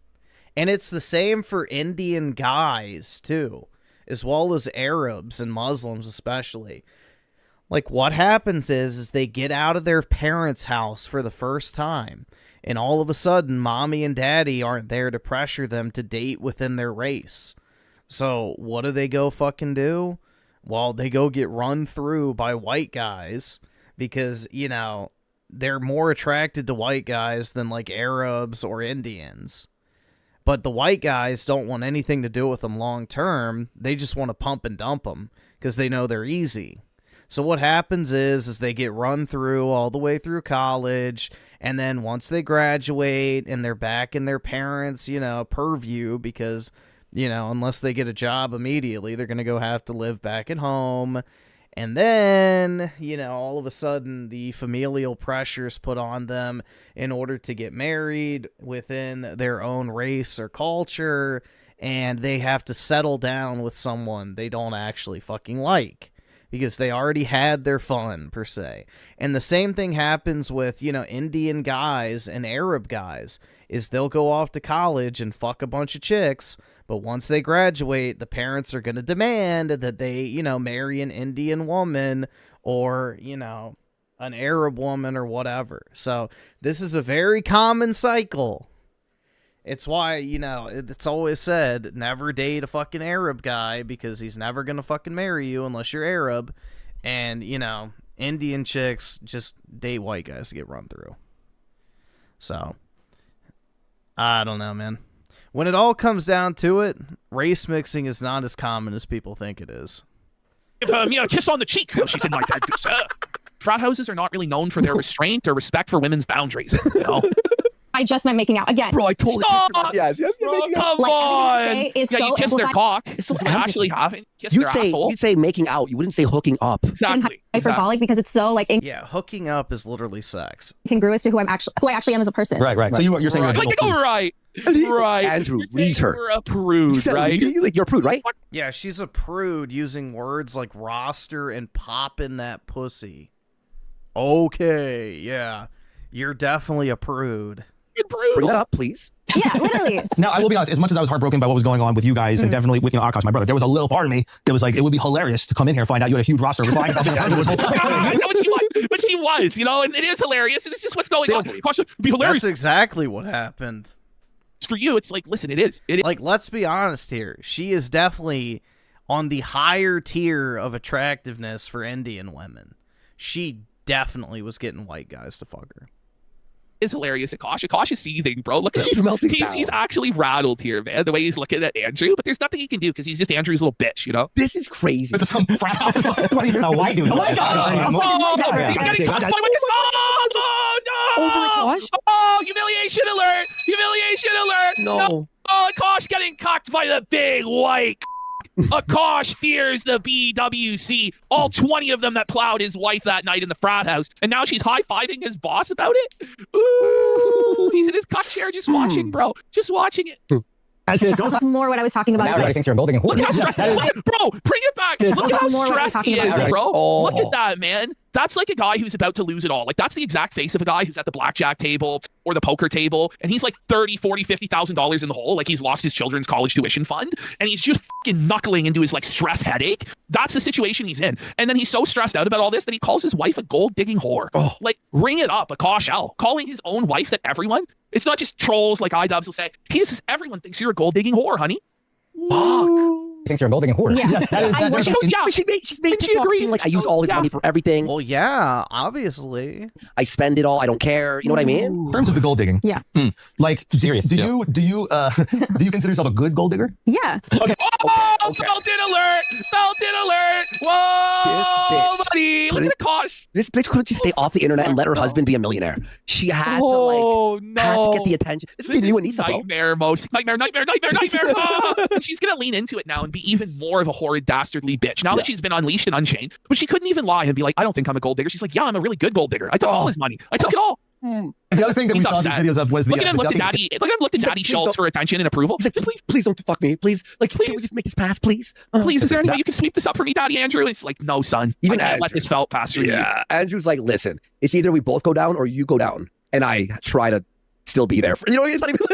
And it's the same for Indian guys, too. As well as Arabs and Muslims, especially. Like, what happens is they get out of their parents' house for the first time. And all of a sudden, mommy and daddy aren't there to pressure them to date within their race. So, what do they go fucking do? Well, they go get run through by white guys because, you know, they're more attracted to white guys than like Arabs or Indians. But the white guys don't want anything to do with them long term. They just want to pump and dump them because they know they're easy. So what happens is they get run through all the way through college, and then once they graduate and they're back in their parents', you know, purview because, you know, unless they get a job immediately, they're going to go have to live back at home. And then, you know, all of a sudden the familial pressures put on them in order to get married within their own race or culture, and they have to settle down with someone they don't actually fucking like because they already had their fun, per se. And the same thing happens with, you know, Indian guys and Arab guys, is they'll go off to college and fuck a bunch of chicks, but once they graduate, the parents are going to demand that they, you know, marry an Indian woman or, you know, an Arab woman or whatever. So this is a very common cycle. It's why, you know, it's always said, never date a fucking Arab guy because he's never going to fucking marry you unless you're Arab. And, you know, Indian chicks just date white guys to get run through. So, I don't know, man. When it all comes down to it, race mixing is not as common as people think it is. Give me a kiss on the cheek. She said, "My dad." Frat houses are not really known for their restraint or respect for women's boundaries. You know? I just meant making out again. Bro, I totally Stop! Yes, Bro, come Like, on. everything you say is Yeah, so you kiss their amplified. cock. It's so Is what actually happened. Kiss You'd their say asshole. you'd say making out. You wouldn't say hooking up. Exactly. Hyperbolic because it's so like Yeah, hooking up is literally sex. incongruous to who I actually am as a person. Right. So you're saying Right. you're Like, go right. Right. Andrew, You're saying read her. You're a prude, right? Like you're a prude, right? Yeah, she's a prude using words like roster and pop in that pussy. Okay, yeah. You're definitely a prude. Bring that up, please. Yeah, literally. Now, I will be honest, as much as I was heartbroken by what was going on with you guys and definitely with, you know, Akash, my brother, there was a little part of me that was like, it would be hilarious to come in here and find out you had a huge roster. I know what she was, but she was, you know, and it is hilarious, and it's just what's going on. Gosh, it'd be hilarious. That's exactly what happened. For you, it's like, listen, it is. Like, let's be honest here. She is definitely on the higher tier of attractiveness for Indian women. She definitely was getting white guys to fuck her. Is hilarious. Akash is seething, bro. Look at He's him. melting He's down. actually rattled here, man. The way he's looking at Andrew, but there's nothing he can do because he's just Andrew's little bitch, you know. This is crazy. But some frat house, a white dude. He's getting cussed by with his oh no! Over Akash? Oh, humiliation alert! Humiliation alert! No. Oh, Akash getting cocked by the big white. Akash fears the BWC. All 20 of them that plowed his wife that night in the frat house. And now she's high-fiving his boss about it? Ooh. He's in his cock chair just watching, bro. Just watching it. That's more what I was talking about. Now everybody thinks you're a gold digging whore. Look how stressed, bro, bring it back. Look how stressed he is, bro. Look at that, man. That's like a guy who's about to lose it all. Like, that's the exact face of a guy who's at the blackjack table or the poker table, and he's like $30,000, $40,000, $50,000 in the hole. Like, he's lost his children's college tuition fund, and he's just fucking knuckling into his, like, stress headache. That's the situation he's in. And then he's so stressed out about all this that he calls his wife a gold-digging whore. Oh. Like, ring it up, Akash L. Calling his own wife that everyone, it's not just trolls like iDubbbz will say. Everyone thinks you're a gold-digging whore, honey. Fuck. Thinks you're a gold digging whore. Yeah. Yes, that is, She goes, yeah. She's made TikToks being like, I use all his money for everything. Well, yeah, obviously. I spend it all. I don't care. You know what I mean? In terms of the gold digging. Yeah. Like, serious. Do you consider yourself a good gold digger? Yeah. Okay. Oh, Felton alert! Felton alert! Whoa, buddy! Look at Akash. This bitch couldn't just stay off the internet and let her husband be a millionaire. She had to had to get the attention. This is the new Anissa, bro. Nightmare mode. Nightmare. Ah! She's gonna lean into it now and be even more of a horrid, dastardly bitch. Now that she's been unleashed and unchained, but she couldn't even lie and be like, I don't think I'm a gold digger. She's like, yeah, I'm a really good gold digger. I took all his money. I took it all. And the other thing that we saw these videos of was the look at him look to Daddy. Look at him look to Daddy Schultz for attention and approval. He's like, please don't fuck me. Please, like, can we just make this pass, please? Please, is there any way you can sweep this up for me, Daddy Andrew? It's like, no, son. Even I can't let Andrew. this felt pass through you. Yeah, Andrew's like, listen, it's either we both go down or you go down, and I try to still be there. You know, it's not even.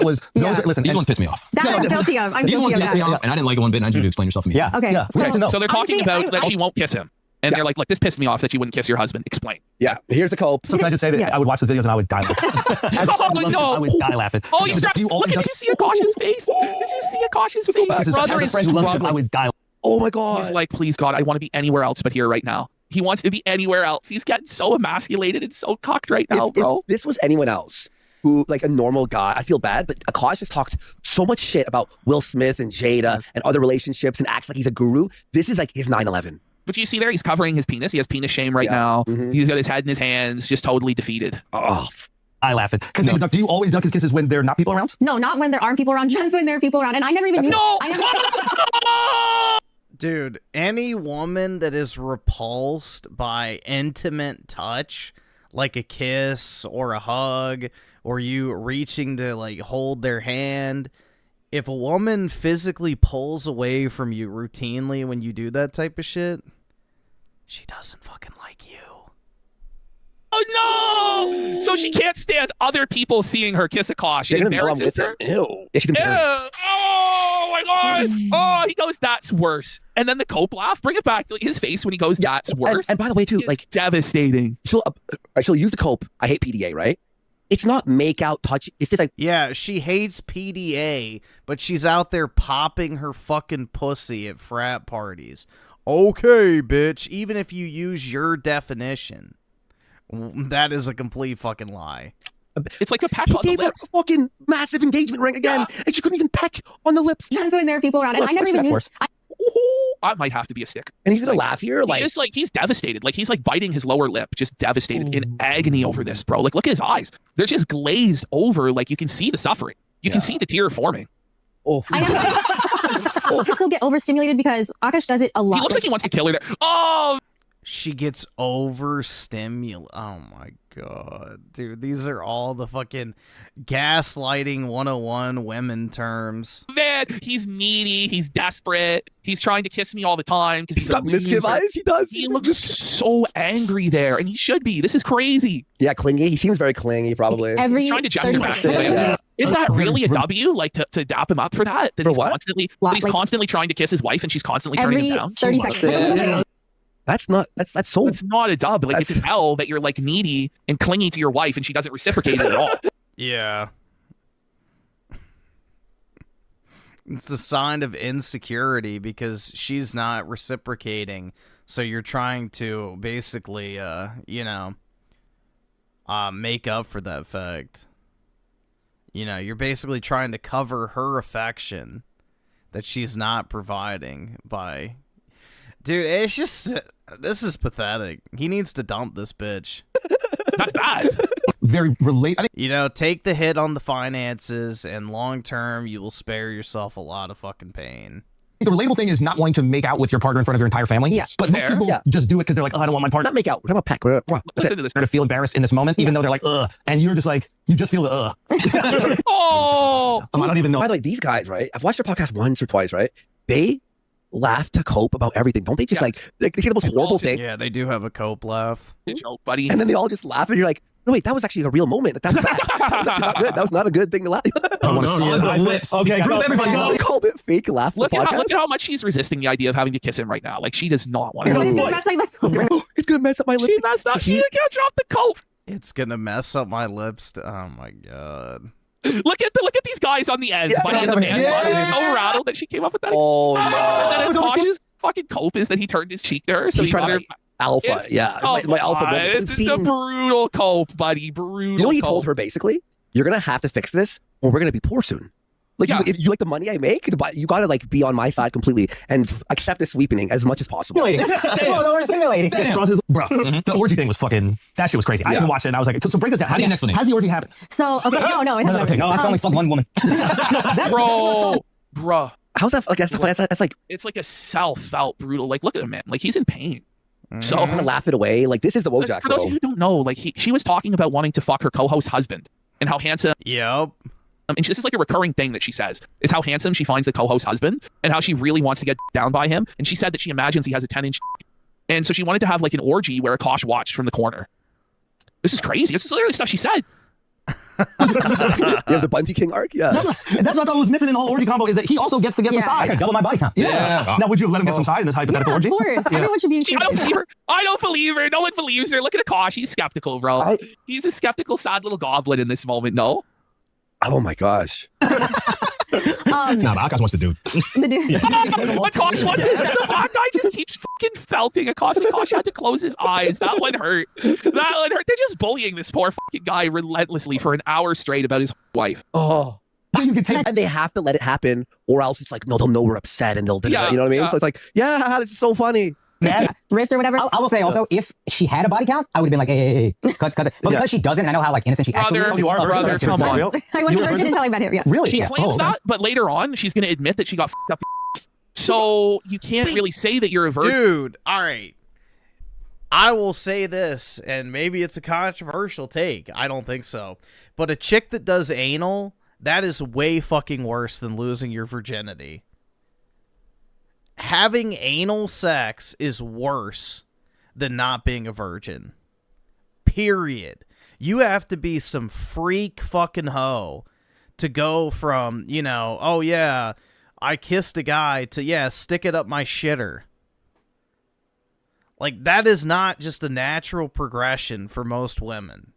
Listen, these ones piss me off. That I'm guilty of. I'm These guilty ones of piss me that. off, and I didn't like it one bit. And I need you to explain yourself to me. Yeah. Okay. Yeah. We have to know. So they're talking Honestly, about that she won't kiss him. And they're like, look, this pissed me off that you wouldn't kiss your husband. Explain. Yeah, here's the cope. So can I just say that I would watch the videos and I would die laughing. I would die laughing. Oh, you strapped. Look, did you see Akash's face? Did you see Akash's face? As a friend who loves him, I would die. Oh my God. He's like, please God, I want to be anywhere else but here right now. He wants to be anywhere else. He's getting so emasculated and so cocked right now, bro. If this was anyone else who, like a normal guy, I feel bad, but Akash just talks so much shit about Will Smith and Jada and other relationships and acts like he's a guru. This is like his 9/11. But you see there, he's covering his penis. He has penis shame right now. He's got his head in his hands, just totally defeated. Oh, I laugh at because do you always duck his kisses when there are not people around? No, not when there aren't people around, just when there are people around. And I never even knew. No! Dude, any woman that is repulsed by intimate touch, like a kiss or a hug, or you reaching to like hold their hand, if a woman physically pulls away from you routinely when you do that type of shit, she doesn't fucking like you. Oh no! So she can't stand other people seeing her kiss Akash. It embarrasses her. Ew. Yeah, she's embarrassed. Oh my God! Oh, he goes, that's worse. And then the cope laugh, bring it back to his face when he goes, that's worse. And by the way, too, like devastating. She'll use the cope. I hate PDA, right? It's not make out, touch. It's just like, yeah, she hates PDA, but she's out there popping her fucking pussy at frat parties. Okay, bitch. Even if you use your definition, that is a complete fucking lie. It's like a peck he on the gave her lips. a fucking massive engagement ring again, and she couldn't even peck on the lips. Just when there are people around, and I never even knew. I might have to be a stick. And he's gonna laugh here, he's devastated. Like he's like biting his lower lip, just devastated in agony over this, bro. Like look at his eyes; they're just glazed over. Like you can see the suffering. You can see the tear forming. I also get overstimulated because Akash does it a lot. He looks like he wants to kill her there. Oh, she gets overstimulated. Oh my God, dude, these are all the fucking gaslighting 101 women terms. Man, he's needy. He's desperate. He's trying to kiss me all the time because he's got mischief eyes. He does. He looks so angry there, and he should be. This is crazy. Yeah, clingy. He seems very clingy, probably. He's trying to gesture back to him. Yeah. Is that really a W? Like to dap him up for that? That he's what? constantly, Well, that he's like- constantly trying to kiss his wife, and she's constantly turning him down. 30 seconds. That's not so. It's not a dub. Like it's an L that you're like needy and clingy to your wife, and she doesn't reciprocate it at all. Yeah. It's a sign of insecurity because she's not reciprocating. So you're trying to basically, make up for that fact. You know, you're basically trying to cover her affection that she's not providing by... Dude, it's just... This is pathetic. He needs to dump this bitch. That's bad. Very relate. You know, take the hit on the finances, and long term, you will spare yourself a lot of fucking pain. The relatable thing is not wanting to make out with your partner in front of your entire family. Yeah. But most people just do it because they're like, oh, I don't want my partner. Not make out. We're talking about peck. We're Listen to this. They're to feel embarrassed in this moment, even though they're like, ugh. And you're just like, you just feel the ugh. Oh! I don't even know. By the way, these guys, right? I've watched their podcast once or twice, right? They laugh to cope about everything. Don't they just like they say the most horrible thing? Yeah, they do have a cope laugh. Joke, buddy. And then they all just laugh, and you're like, no, wait, that was actually a real moment. That was bad. That was actually not good. That was not a good thing to laugh. I want to see it. My lips. Okay, group everybody. They called it fake laugh. Look at how much she's resisting the idea of having to kiss him right now. Like she does not want to. It's gonna mess up my lips. She messed up. She can't drop the cope. It's gonna mess up my lips. Oh my God. Look at these guys on the end. Buddy and the man. They're so rattled that she came up with that. Oh no. That is Tosh's fucking cope is that he turned his cheek to her. So He's trying to alpha. Yeah. My alpha moment. This is a brutal cope, buddy. Brutal. You know what he told her basically? You're gonna have to fix this, or we're gonna be poor soon. Like if you like the money I make, you gotta like be on my side completely and accept this sweepening as much as possible. Stimulating. Bro, the orgy thing was fucking. That shit was crazy. I even watched it and I was like, so break us down. How do you explanation? How's the orgy happen? So okay, no, it hasn't. Okay, no, that's only fuck one woman. Bro. How's that? Like that's like it's like a self-felt brutal. Like look at him, man. Like he's in pain. So I'm gonna laugh it away. Like this is the Wojak. For those of you who don't know, like she was talking about wanting to fuck her co-host husband and how handsome. Yep. And this is like a recurring thing that she says is how handsome she finds the co-host husband and how she really wants to get down by him. And she said that she imagines he has a 10-inch. And so she wanted to have like an orgy where Akash watched from the corner. This is crazy. This is literally stuff she said. You have the Bunty King arc? Yeah. That's what I thought was missing in all orgy combo is that he also gets to get some side. Okay, double my body count. Yeah. Now, would you have let him get some side in this hypothetical orgy? Of course. Everyone should be included. I don't believe her. I don't believe her. No one believes her. Look at Akash. He's skeptical, bro. He's a skeptical, sad little goblin in this moment. No? Oh my gosh. No, but Akash wants the dude. The dude. Akash wants it. The black guy just keeps fucking felting Akash. Akash had to close his eyes. That one hurt. That one hurt. They're just bullying this poor fucking guy relentlessly for an hour straight about his wife. Oh. You can take, and they have to let it happen, or else it's like, no, they'll know we're upset and they'll do that. You know what I mean? So it's like, yeah, this is so funny. Ripped or whatever. I will say also, if she had a body count, I would have been like, hey, cut it. But because she doesn't, I know how like innocent she actually is. Oh, you are brother, come on. I was virgin until I met him. Yeah. Really? She claims that, but later on, she's going to admit that she got fucked up. So you can't really say that you're a virgin. Dude, all right. I will say this, and maybe it's a controversial take. I don't think so. But a chick that does anal, that is way fucking worse than losing your virginity. Having anal sex is worse than not being a virgin. Period. You have to be some freak fucking hoe to go from, you know, oh yeah, I kissed a guy, to yeah, stick it up my shitter. Like, that is not just a natural progression for most women.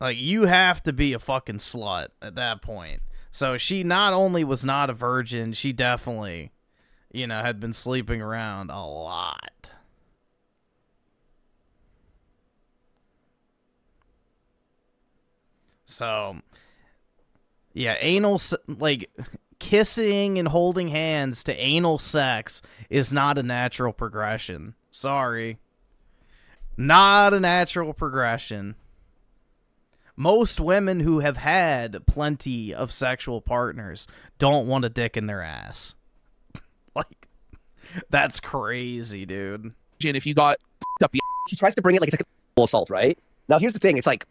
Like, you have to be a fucking slut at that point. So she not only was not a virgin, she definitely, you know, had been sleeping around a lot. So, yeah, anal, like, kissing and holding hands to anal sex is not a natural progression. Sorry. Not a natural progression. Most women who have had plenty of sexual partners don't want a dick in their ass. Like, that's crazy, dude. If you got up the she tries to bring it like it's like a assault, right? Now, here's the thing. It's like,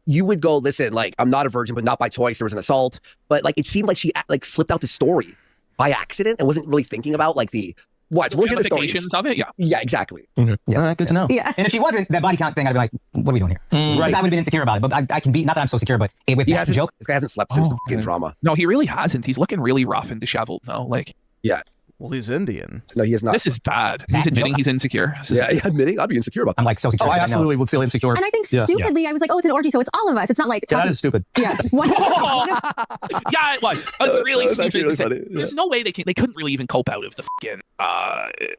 you would go, listen, like, I'm not a virgin, but not by choice. There was an assault. But, like, it seemed like she, like, slipped out the story by accident and wasn't really thinking about, like, the... What? We'll hear the stories of it, yeah. Yeah, exactly. Yeah, all right, good to know. Yeah. And if she wasn't, that body count thing, I'd be like, what are we doing here? Right. Because I would have been insecure about it. But I can be, not that I'm so secure, but with that joke. This guy hasn't slept since the fucking drama. No, he really hasn't. He's looking really rough and disheveled now. Like, yeah. Well, he's Indian. No, he is not. This is bad. He's admitting he's insecure. Yeah, admitting I'd be insecure about that. I'm like so secure. Oh, I absolutely would feel insecure. And I think stupidly, I was like, oh, it's an orgy, so it's all of us. It's not like... Yeah, that is stupid. Yeah. Yeah, it was. It's really stupid. Really funny. Yeah. There's no way they couldn't really even cope out of the fucking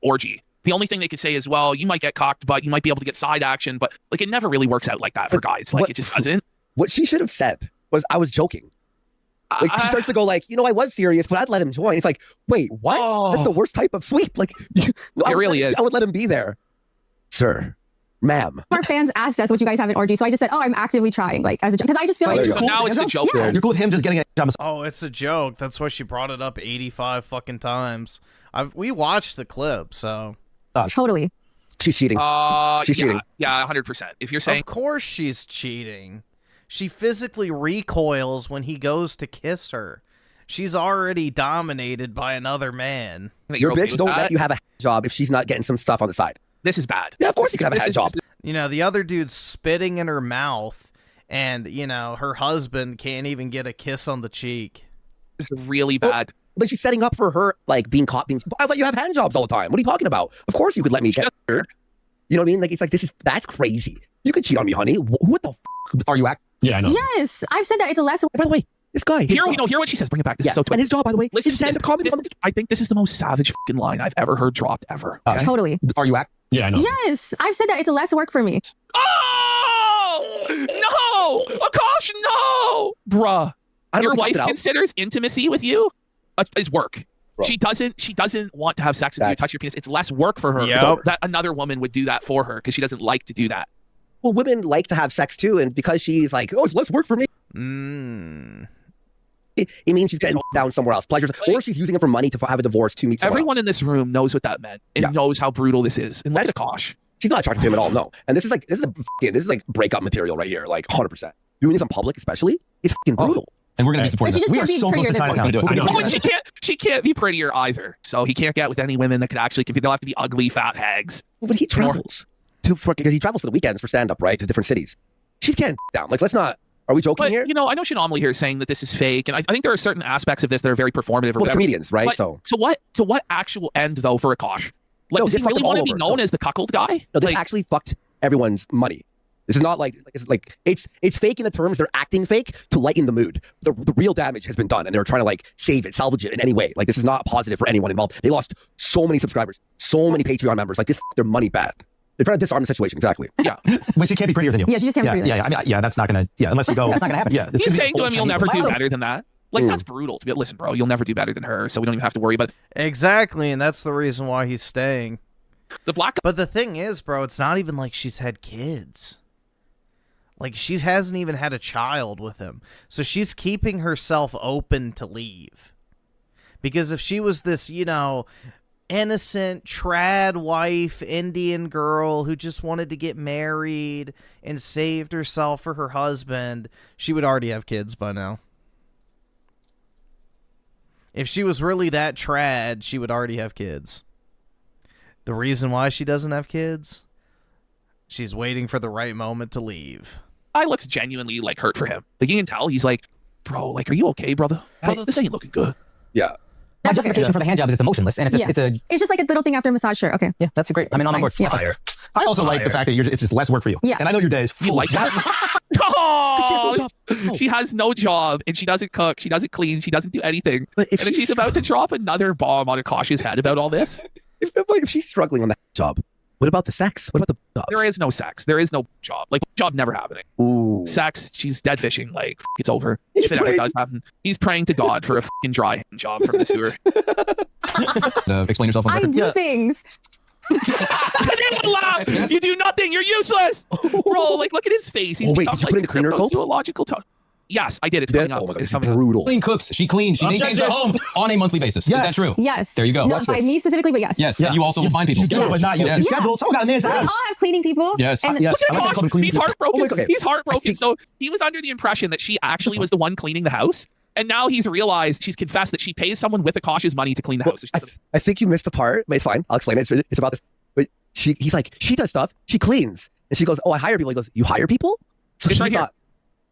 orgy. The only thing they could say is, well, you might get cocked, but you might be able to get side action. But like, it never really works out like that for guys. Like, it just doesn't. What she should have said was, I was joking. Like, she starts to go like, you know, I was serious, but I'd let him join. It's like, wait, what? Oh. That's the worst type of sweep. Like, no, it really is. I would let him be there. Sir, ma'am. Our fans asked us what you guys have in orgy, so I just said, oh, I'm actively trying, like, as a joke. Because I just feel like... So now it's a joke. Yeah. You're cool with him just getting a job. Oh, it's a joke. That's why she brought it up 85 fucking times. We watched the clip, so... Totally. She's cheating. She's cheating. Yeah, 100%. If you're saying... Of course she's cheating. She physically recoils when he goes to kiss her. She's already dominated by another man. Your bitch don't let you have a job if she's not getting some stuff on the side. This is bad. Yeah, of course you can have a job. You know, the other dude's spitting in her mouth, and, you know, her husband can't even get a kiss on the cheek. It's really bad. Like, she's setting up for her, like, being caught being... I thought you have hand jobs all the time. What are you talking about? Of course you could let me get her. You know what I mean? Like, it's like, that's crazy. You could cheat on me, honey. What the f*** are you acting? Yeah, I know. Yes, I've said that. It's a less... By the way, this guy... Hear what she says. Bring it back. This is so... And his job, by the way, Listen, is stand-up comedy. I think this is the most savage fucking line I've ever heard dropped ever. Okay? Totally. Are you acting? Yeah, I know. Yes, I've said that. It's a less work for me. Oh! No! Akash, no! Bruh. Your wife considers intimacy with you is work. Bro. She doesn't want to have sex with you, touch your penis. It's less work for her. Yep. That another woman would do that for her because she doesn't like to do that. Well, women like to have sex too, and because she's like, oh, it's less work for me. It means she's getting down somewhere else. Pleasures, or she's using it for money to have a divorce to meet someone Everyone else. in this room knows what that meant and knows how brutal this is. And look at Akash. She's not attracted to him at all, no. And this is like breakup material right here, like 100%. Doing this in public, especially, is fucking brutal. And we're gonna be supporting that. We are so close to Chinatown. She can't be prettier either. So he can't get with any women that could actually compete. They'll have to be ugly, fat hags. But he travels because he travels for the weekends for stand-up, right, to different cities. She's getting down. Like, let's not. Are we joking here? You know, I know Shinomaly here is saying that this is fake, and I think there are certain aspects of this that are very performative. Or whatever. Comedians, right? But to what actual end though for Akash? Like, does he really want to be known as the cuckold guy? No, this like, actually fucked everyone's money. This is not like it's fake in the terms they're acting fake to lighten the mood. The real damage has been done, and they're trying to like save it, salvage it in any way. Like this is not positive for anyone involved. They lost so many subscribers, so many Patreon members. Like this, their money bad. They're trying to disarm the situation. Exactly. Yeah. But she can't be prettier than you. Yeah, she just can't be prettier. Yeah, I mean, yeah, that's not gonna. Yeah, unless you go. That's not gonna happen. Yeah, He's saying to him, "You'll never do better than that." Like that's brutal. To be listen, bro, you'll never do better than her, so we don't even have to worry about it. Exactly, and that's the reason why he's staying. But the thing is, bro, it's not even like she's had kids. Like she hasn't even had a child with him, so she's keeping herself open to leave. Because if she was this, you know, innocent trad wife Indian girl who just wanted to get married and saved herself for her husband, she would already have kids by now. If she was really that trad, she would already have kids. The reason why she doesn't have kids, she's waiting for the right moment to leave. I looks genuinely like hurt for him. Like you can tell he's like, bro, like, are you okay, brother? Brother, this ain't looking good. Yeah. My justification for the hand job is it's emotionless, and it's just like a little thing after a massage shirt. Okay. Yeah, that's a great. I mean, I'm on board. Yeah. Fire. I also like the fact that it's just less work for you. Yeah. And I know your day is full. You like that? Oh, she has no job, and she doesn't cook, she doesn't clean, she doesn't do anything. But if and then she's about to drop another bomb on Akash's head about all this. If she's struggling on that job, what about the sex? What about the jobs? There is no sex. There is no job. Like, job never happening. Ooh. Sex, she's dead fishing. Like, it's over. If it ever does happen, he's praying to God for a fucking dry hand job from the sewer. Explain yourself on I do things. You do nothing. You're useless. Bro, like, look at his face. He's wait, did you put in the cleaner coat? To a logical tone. Yes, I did. It's coming up. Oh my God, It's this is coming up. brutal. Clean cooks. She cleans. She maintains her home on a monthly basis. Yes. Is that true? Yes. There you go. Not by me specifically, but yes. Yes. And you also will find people. You do, but not you. Yeah. Schedule. Someone got to manage the We house. all have cleaning people. Yes. And Yes. Look at Josh. He's heartbroken. Oh my God. He's heartbroken. So he was under the impression that she actually was the one cleaning the house. And now he's realized, she's confessed that she pays someone with Akash's money to clean the house. I think you missed a part, but it's fine. I'll explain it. It's about this. But he's like, she does stuff. She cleans. And she goes, oh, I hire people. He goes, you hire people? So It's she right here. thought,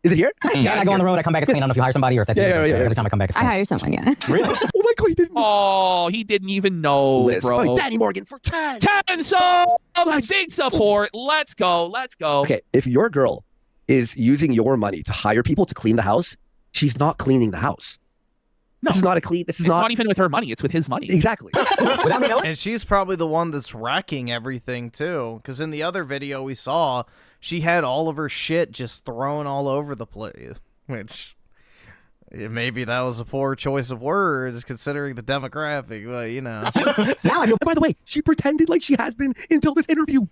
is it here? Yeah, I go on the road, I come back, it's clean. I don't know if you hire somebody or if that's you. Yeah. Every time I come back, it's I clean. hire someone, yeah. Really? Oh my God, he didn't. Oh, he didn't even know, Liz, bro. oh, Danny Morgan for 10. 10 subs! Big support. Let's go. Let's go. Okay, if your girl is using your money to hire people to clean the house, she's not cleaning the house. No. This is not a clean. This is It's not even with her money. It's with his money. Exactly. And she's probably the one that's wrecking everything, too. Because in the other video we saw, she had all of her shit just thrown all over the place. Which, maybe that was a poor choice of words, considering the demographic. But, you know. Now I know. By the way, she pretended like she has been until this interview.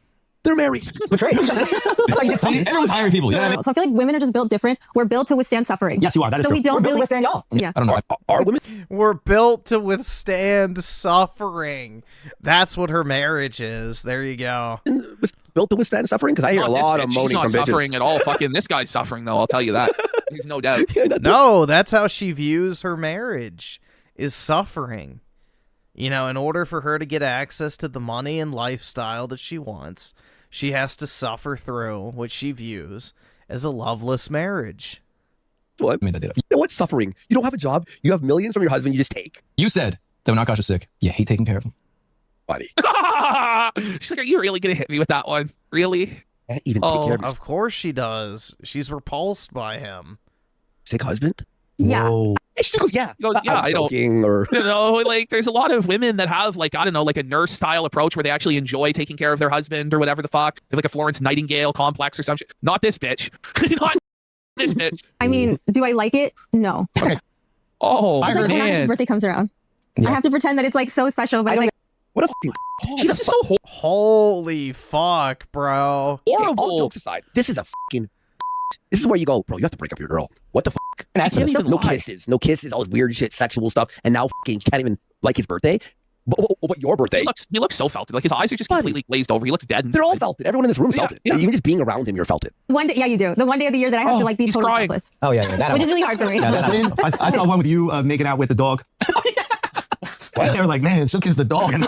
They're married. Betrayed. Everyone's hiring people. You know what I mean? So I feel like women are just built different. We're built to withstand suffering. Yes, you are. That is so true. we don't We're built to really withstand y'all. Yeah. I don't know. Are women? We're built to withstand suffering. That's what her marriage is. There you go. Built to withstand suffering? Because I hear a lot of She's moaning not from bitches. suffering at all. Fucking this guy's suffering, though. I'll tell you that. There's no doubt. No, that's how she views her marriage, is suffering. You know, in order for her to get access to the money and lifestyle that she wants, she has to suffer through what she views as a loveless marriage. What? I mean, that did it. You know what's suffering? You don't have a job. You have millions from your husband. You just take. You said that when Akash is sick, you hate taking care of him. Buddy. She's like, are you really going to hit me with that one? Really? Can't even take care of Of course she does. She's repulsed by him. sick husband? Yeah. Whoa. And she goes, yeah. He goes, yeah, I don't. Or... You know, like, there's a lot of women that have, like, I don't know, like a nurse style approach where they actually enjoy taking care of their husband or whatever the fuck. They have like a Florence Nightingale complex or some shit. Not this bitch. Not this bitch. I mean, do I like it? No. Okay. Oh, it's like when Akash's birthday comes around. Yeah. I have to pretend that it's like so special, but it's like, what a fucking... This is so holy fuck, bro. Horrible. All jokes aside, this is a fucking... This is where you go, bro, you have to break up your girl. What the fuck? And ask for this. No kisses. No kisses, all this weird shit, sexual stuff. And now fucking you can't even like his birthday. But your birthday? He looks so felted. Like, his eyes are just completely glazed over. He looks dead. They're all felted. Everyone in this room felt it. Yeah. Even just being around him, you're felted. one day, yeah, you do. The one day of the year that I have to like be he's totally crying. selfless. Oh, yeah. That Which is really hard for me. Yeah, I saw one with you making out with the dog. They were like, man, Shook is the dog. No!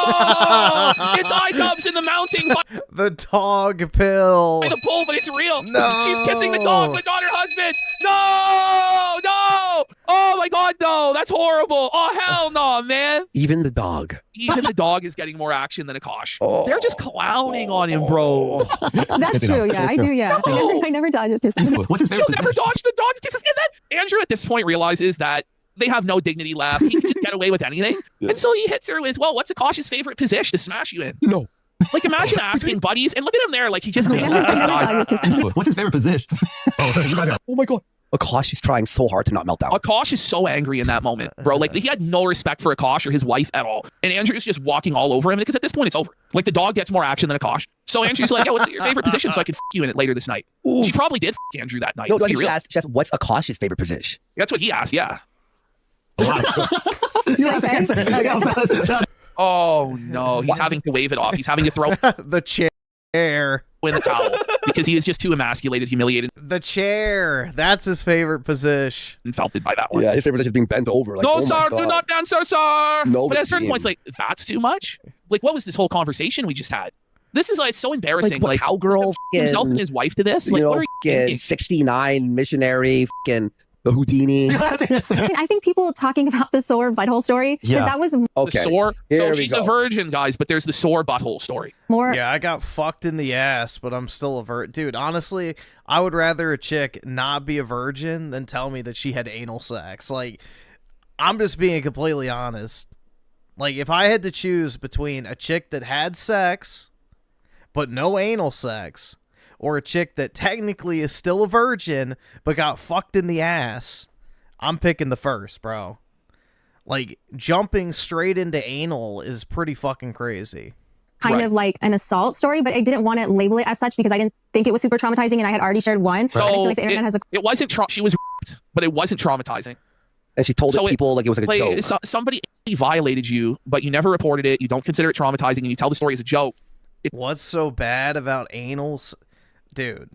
Oh, it's eye cubs in the mounting by The dog pill. the bull, but it's real. No. She's kissing the dog, but not her husband. No, no. Oh my God, no. That's horrible. Oh hell no, man. Even the dog. Even the dog is getting more action than Akash. Oh. They're just clowning on him, bro. That's true. Yeah, I do. Yeah, I never dodge his kisses. What's his She'll favorite? never dodge the dog's kisses. And then Andrew at this point realizes that they have no dignity left. He can just get away with anything. And so he hits her with, well, what's Akash's favorite position to smash you in? No. Like, imagine asking buddies, and look at him there, like he just died. What's his favorite position? Oh my God. Akash is trying so hard to not melt down. Akash is so angry in that moment, bro. Like, he had no respect for Akash or his wife at all. And Andrew's just walking all over him because at this point it's over. Like, the dog gets more action than Akash. So Andrew's like, yeah, what's your favorite position so I can you in it later this night? Ooh. She probably did Andrew that night. No, Let's be she real. asked, what's Akash's favorite position? That's what he asked, yeah. You have to answer. Oh, no. He's having to wave it off. He's having to throw The chair. in the towel because he was just too emasculated, humiliated, The chair. That's his favorite position. insulted by that one. Yeah, his favorite position is being bent over. Like, No, oh my sir, God. do not answer, sir. No, but at certain Dean. points, like, that's too much. Like, what was this whole conversation we just had? This is like so embarrassing. Like, what, cowgirl, himself and fucking- his wife to this. Like, You know, what are you thinking? 69 missionary, fucking the Houdini. I think people talking about the sore butthole story because Yeah. that was Okay. The sore. Here So we she's go. a virgin, guys, but there's the sore butthole story. more. Yeah, I got fucked in the ass, but I'm still a virgin. Dude, honestly, I would rather a chick not be a virgin than tell me that she had anal sex. Like, I'm just being completely honest. Like, if I had to choose between a chick that had sex, but no anal sex, or a chick that technically is still a virgin, but got fucked in the ass, I'm picking the first, bro. Like, jumping straight into anal is pretty fucking crazy. Kind of like an assault story, but I didn't want to label it as such because I didn't think it was super traumatizing and I had already shared one. So and I feel like the internet has a it wasn't. She was, but it wasn't traumatizing. And she told people like it was like a joke. Somebody violated you, but you never reported it. You don't consider it traumatizing, and you tell the story as a joke. What's so bad about anal? Dude.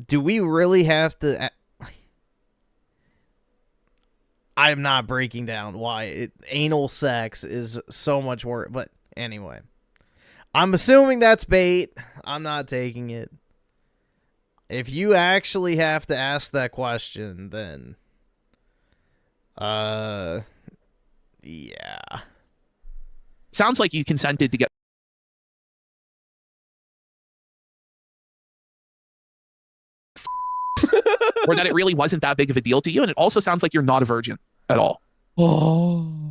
Do we really have to... I'm not breaking down why anal sex is so much worse, but anyway. I'm assuming that's bait. I'm not taking it. If you actually have to ask that question, then... yeah. Sounds like you consented to get... or that it really wasn't that big of a deal to you, and it also sounds like you're not a virgin at all.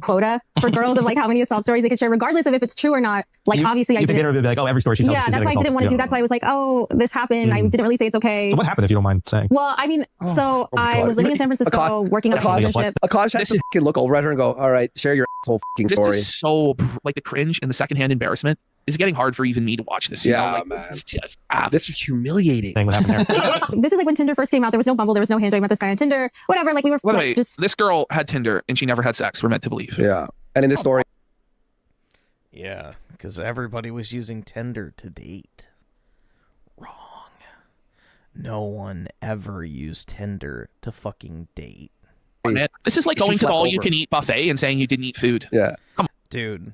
quota for girls of like how many assault stories they could share, regardless of if it's true or not. Like, obviously, I you didn't. think it'd be like, oh, every story she tells. Yeah, she's that's why I getting didn't want to do assaulted. that. So I was like, oh, this happened. I didn't really say it's okay. So what happened if you don't mind saying? Well, I mean, so I was living in San Francisco, working on a relationship. Akash has to fucking look over at her and go, all right, share your asshole fucking This story. is so, like, the cringe and the secondhand embarrassment is getting hard for even me to watch this. You know? Like, man. This is just this is humiliating. What happened there? This is like when Tinder first came out. There was no Bumble. There was no Hinge. I met this guy on Tinder. Whatever. Like, we were By the like, way, just this girl had Tinder and she never had sex. We're meant to believe. Yeah. And in this story, Yeah, because everybody was using Tinder to date. Wrong. No one ever used Tinder to fucking date. Man, this is like She going to the slept over. all-you-can-eat buffet and saying you didn't eat food. Yeah. Come on. Dude,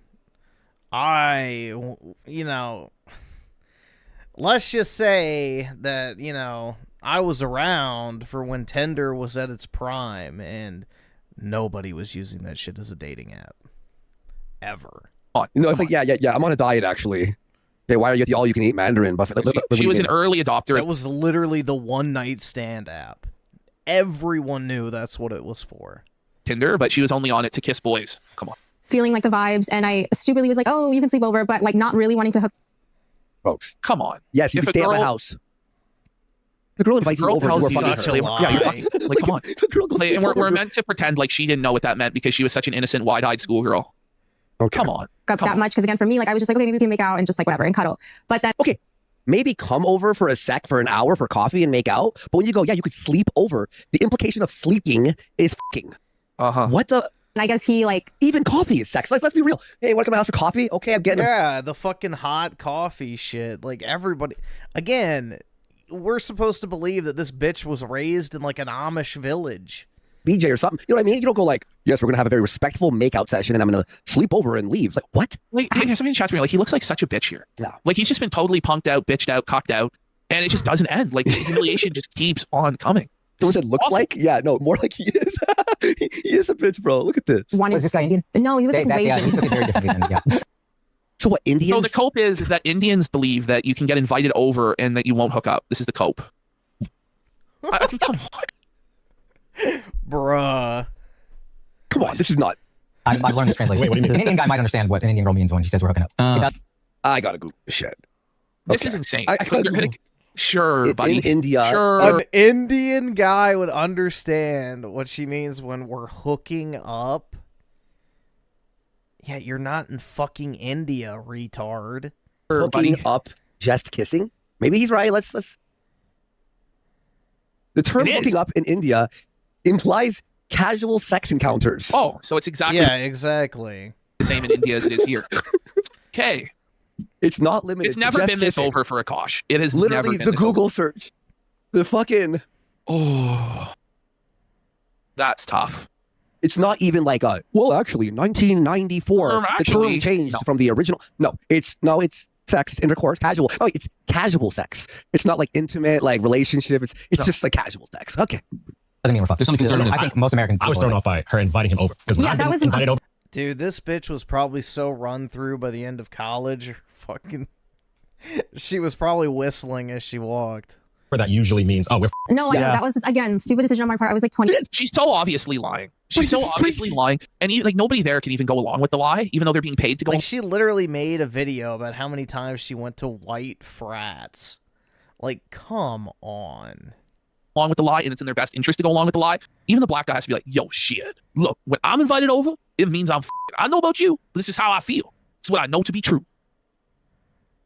let's just say that, I was around for when Tinder was at its prime and nobody was using that shit as a dating app. Ever. no, it's like, yeah. I'm on a diet, actually. Okay, why are you at the all-you-can-eat Mandarin buffet? She was an early adopter. That was literally the one-night stand app. Everyone knew that's what it was for. Tinder, but she was only on it to kiss boys. Come on. feeling like the vibes. And I stupidly was like, oh, you can sleep over, but like not really wanting to hook. Folks. Come on. Yes, you If can a stay at my girl- house. The girl invites you over. tells You are you fucking such her. a Yeah, you're fucking, like, come on. The girl goes Like, and over. we're meant to pretend like she didn't know what that meant because she was such an innocent, wide-eyed schoolgirl. Okay. Come on. Up that much because again, for me, like I was just like, okay, maybe we can make out and just like whatever and cuddle. But then okay, maybe come over for a sec for an hour for coffee and make out. But when you go, yeah, you could sleep over. The implication of sleeping is fucking. What the? And I guess he like even coffee is sex. Let's be real. Hey, want to come to my house for coffee? Okay, I'm getting. Yeah, the fucking hot coffee shit. Like everybody, again, we're supposed to believe that this bitch was raised in like an Amish village. BJ or something. You know what I mean? You don't go like, yes, we're going to have a very respectful makeout session and I'm going to sleep over and leave. Like, what? Like, somebody in chat's me like, he looks like such a bitch here. No. Like, he's just been totally punked out, bitched out, cocked out, and it just doesn't end. Like, the humiliation just keeps on coming. Someone said looks like? Yeah, no, more like he is. He is a bitch, bro. Look at this. Was this guy Indian? No, he was like Yeah, Asian. he took it very differently than, yeah. So what, Indians? So the cope is that Indians believe that you can get invited over and that you won't hook up. This is the cope. I mean, come on. Bruh. Come on, this is not... I've learned this translation. Wait, what do you mean? An Indian guy might understand what an Indian girl means when she says we're hooking up. I gotta Google this shit. This is insane. I gotta Google. Sure, buddy. In India. Sure. An Indian guy would understand what she means when we're hooking up. Yeah, you're not in fucking India, retard. Hooking up, just kissing? Maybe he's right. Let's... The term hooking up in India implies casual sex encounters. Oh, so it's exactly exactly the same in India as it is here. Okay. It's not limited. It's never to been this kissing. over for Akash. It has Literally never been the this Google over. search. The fucking... Oh. That's tough. It's not even like a, well, actually, 1994, the term changed from the original. No, it's sex, it's intercourse, casual. Oh, it's casual sex. It's not like intimate, like relationship. It's just like casual sex. Okay. Doesn't mean we're fucked. There's something concerning. I think most American people I was thrown off by her inviting him over. Because when Yeah, I've that been was invited over. Dude, this bitch was probably so run through by the end of college. Fucking, she was probably whistling as she walked. That usually means, oh, we're. No, I know. That was, again, stupid decision on my part. I was like 20. She's so obviously lying. She's so obviously lying. And like nobody there can even go along with the lie, even though they're being paid to go. Like, she literally made a video about how many times she went to white frats. Like, come on. Along with the lie, and it's in their best interest to go along with the lie. Even the black guy has to be like, yo, shit. Look, when I'm invited over, it means I'm I don't know about you, but this is how I feel. It's what I know to be true.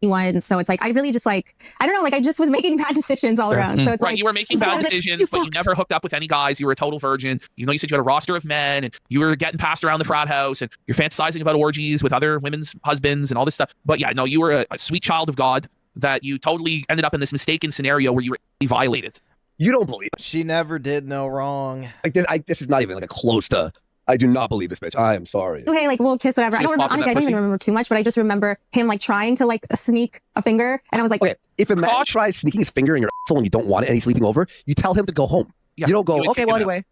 So it's like, I really just like, I don't know, like I just was making bad decisions all around. So it's Right, like, you were making bad decisions, but you never hooked up with any guys. You were a total virgin. You know, you said you had a roster of men, and you were getting passed around the frat house, and you're fantasizing about orgies with other women's husbands and all this stuff. But yeah, no, you were a sweet child of God that you totally ended up in this mistaken scenario where you were violated. You don't believe it. She never did no wrong. Like this is not even like a close to. I do not believe this bitch. I am sorry. okay, like we'll kiss, whatever. I don't remember, honestly, I don't even remember too much, but I just remember him like trying to like sneak a finger, and I was like, okay, if a man tries sneaking his finger in your asshole and you don't want it and he's sleeping over, you tell him to go home. Yeah, you don't go, you would okay, kick well, him out. anyway.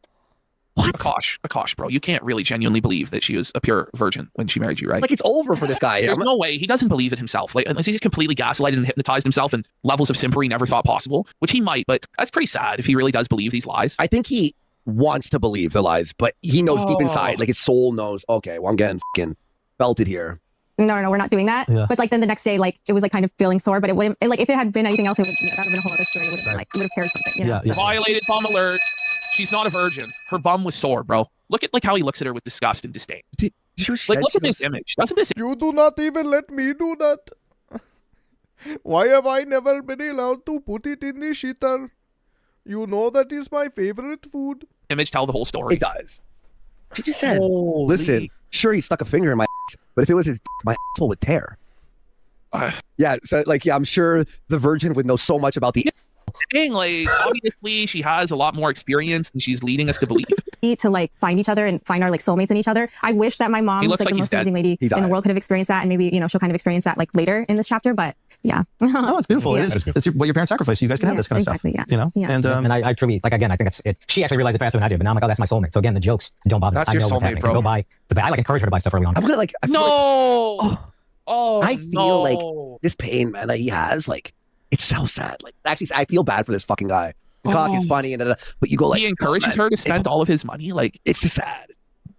Akash, bro. You can't really genuinely believe that she was a pure virgin when she married you, right? Like, it's over for this guy. There's no way. He doesn't believe it himself. Like, unless he's completely gaslighted and hypnotized himself and levels of simpery never thought possible, which he might, but that's pretty sad if he really does believe these lies. I think he wants to believe the lies, but he knows deep inside, like his soul knows, okay, well, I'm getting fucking belted here. no, we're not doing that. Yeah. But like then the next day, like it was like kind of feeling sore, but it wouldn't, like if it had been anything else, it would, that would have been a whole other story. It would have been like, it would have cared something, you know? Violated bum alert. She's not a virgin. Her bum was sore, bro. Look at like how he looks at her with disgust and disdain. Like, look at this image. Doesn't this? You do not even let me do that. Why have I never been allowed to put it in the shitter? You know that is my favorite food. Image tell the whole story. It does. She just said, listen, sure, he stuck a finger in my ass, but if it was his my asshole would tear. Yeah, so like, yeah, I'm sure the virgin would know so much about the Saying, like, obviously she has a lot more experience than she's leading us to believe. To like find each other and find our like soulmates in each other. I wish that my mom He was looks like like the he's most dead. amazing lady He in the died. world, could have experienced that, and maybe, you know, she'll kind of experience that like later in this chapter, but yeah. Oh, it's beautiful. Yeah. It is. It's what your parents sacrificed. So you guys can have this kind of stuff. Exactly, yeah. You know? Yeah. And I truly, like, again, I think that's it. She actually realized it faster than I did, but now I'm like, oh, that's my soulmate. So again, the jokes don't bother me. That's I your know what's soulmate, happening. bro. Go buy the bag. I like encourage her to buy stuff early on. I'm gonna like, I feel No. Oh, I feel like this pain, man, that he has, like, it's so sad. Like, actually, I feel bad for this fucking guy. The cock is funny, and but you go like, he encourages oh, man, her to spend all of his money. Like, it's just sad.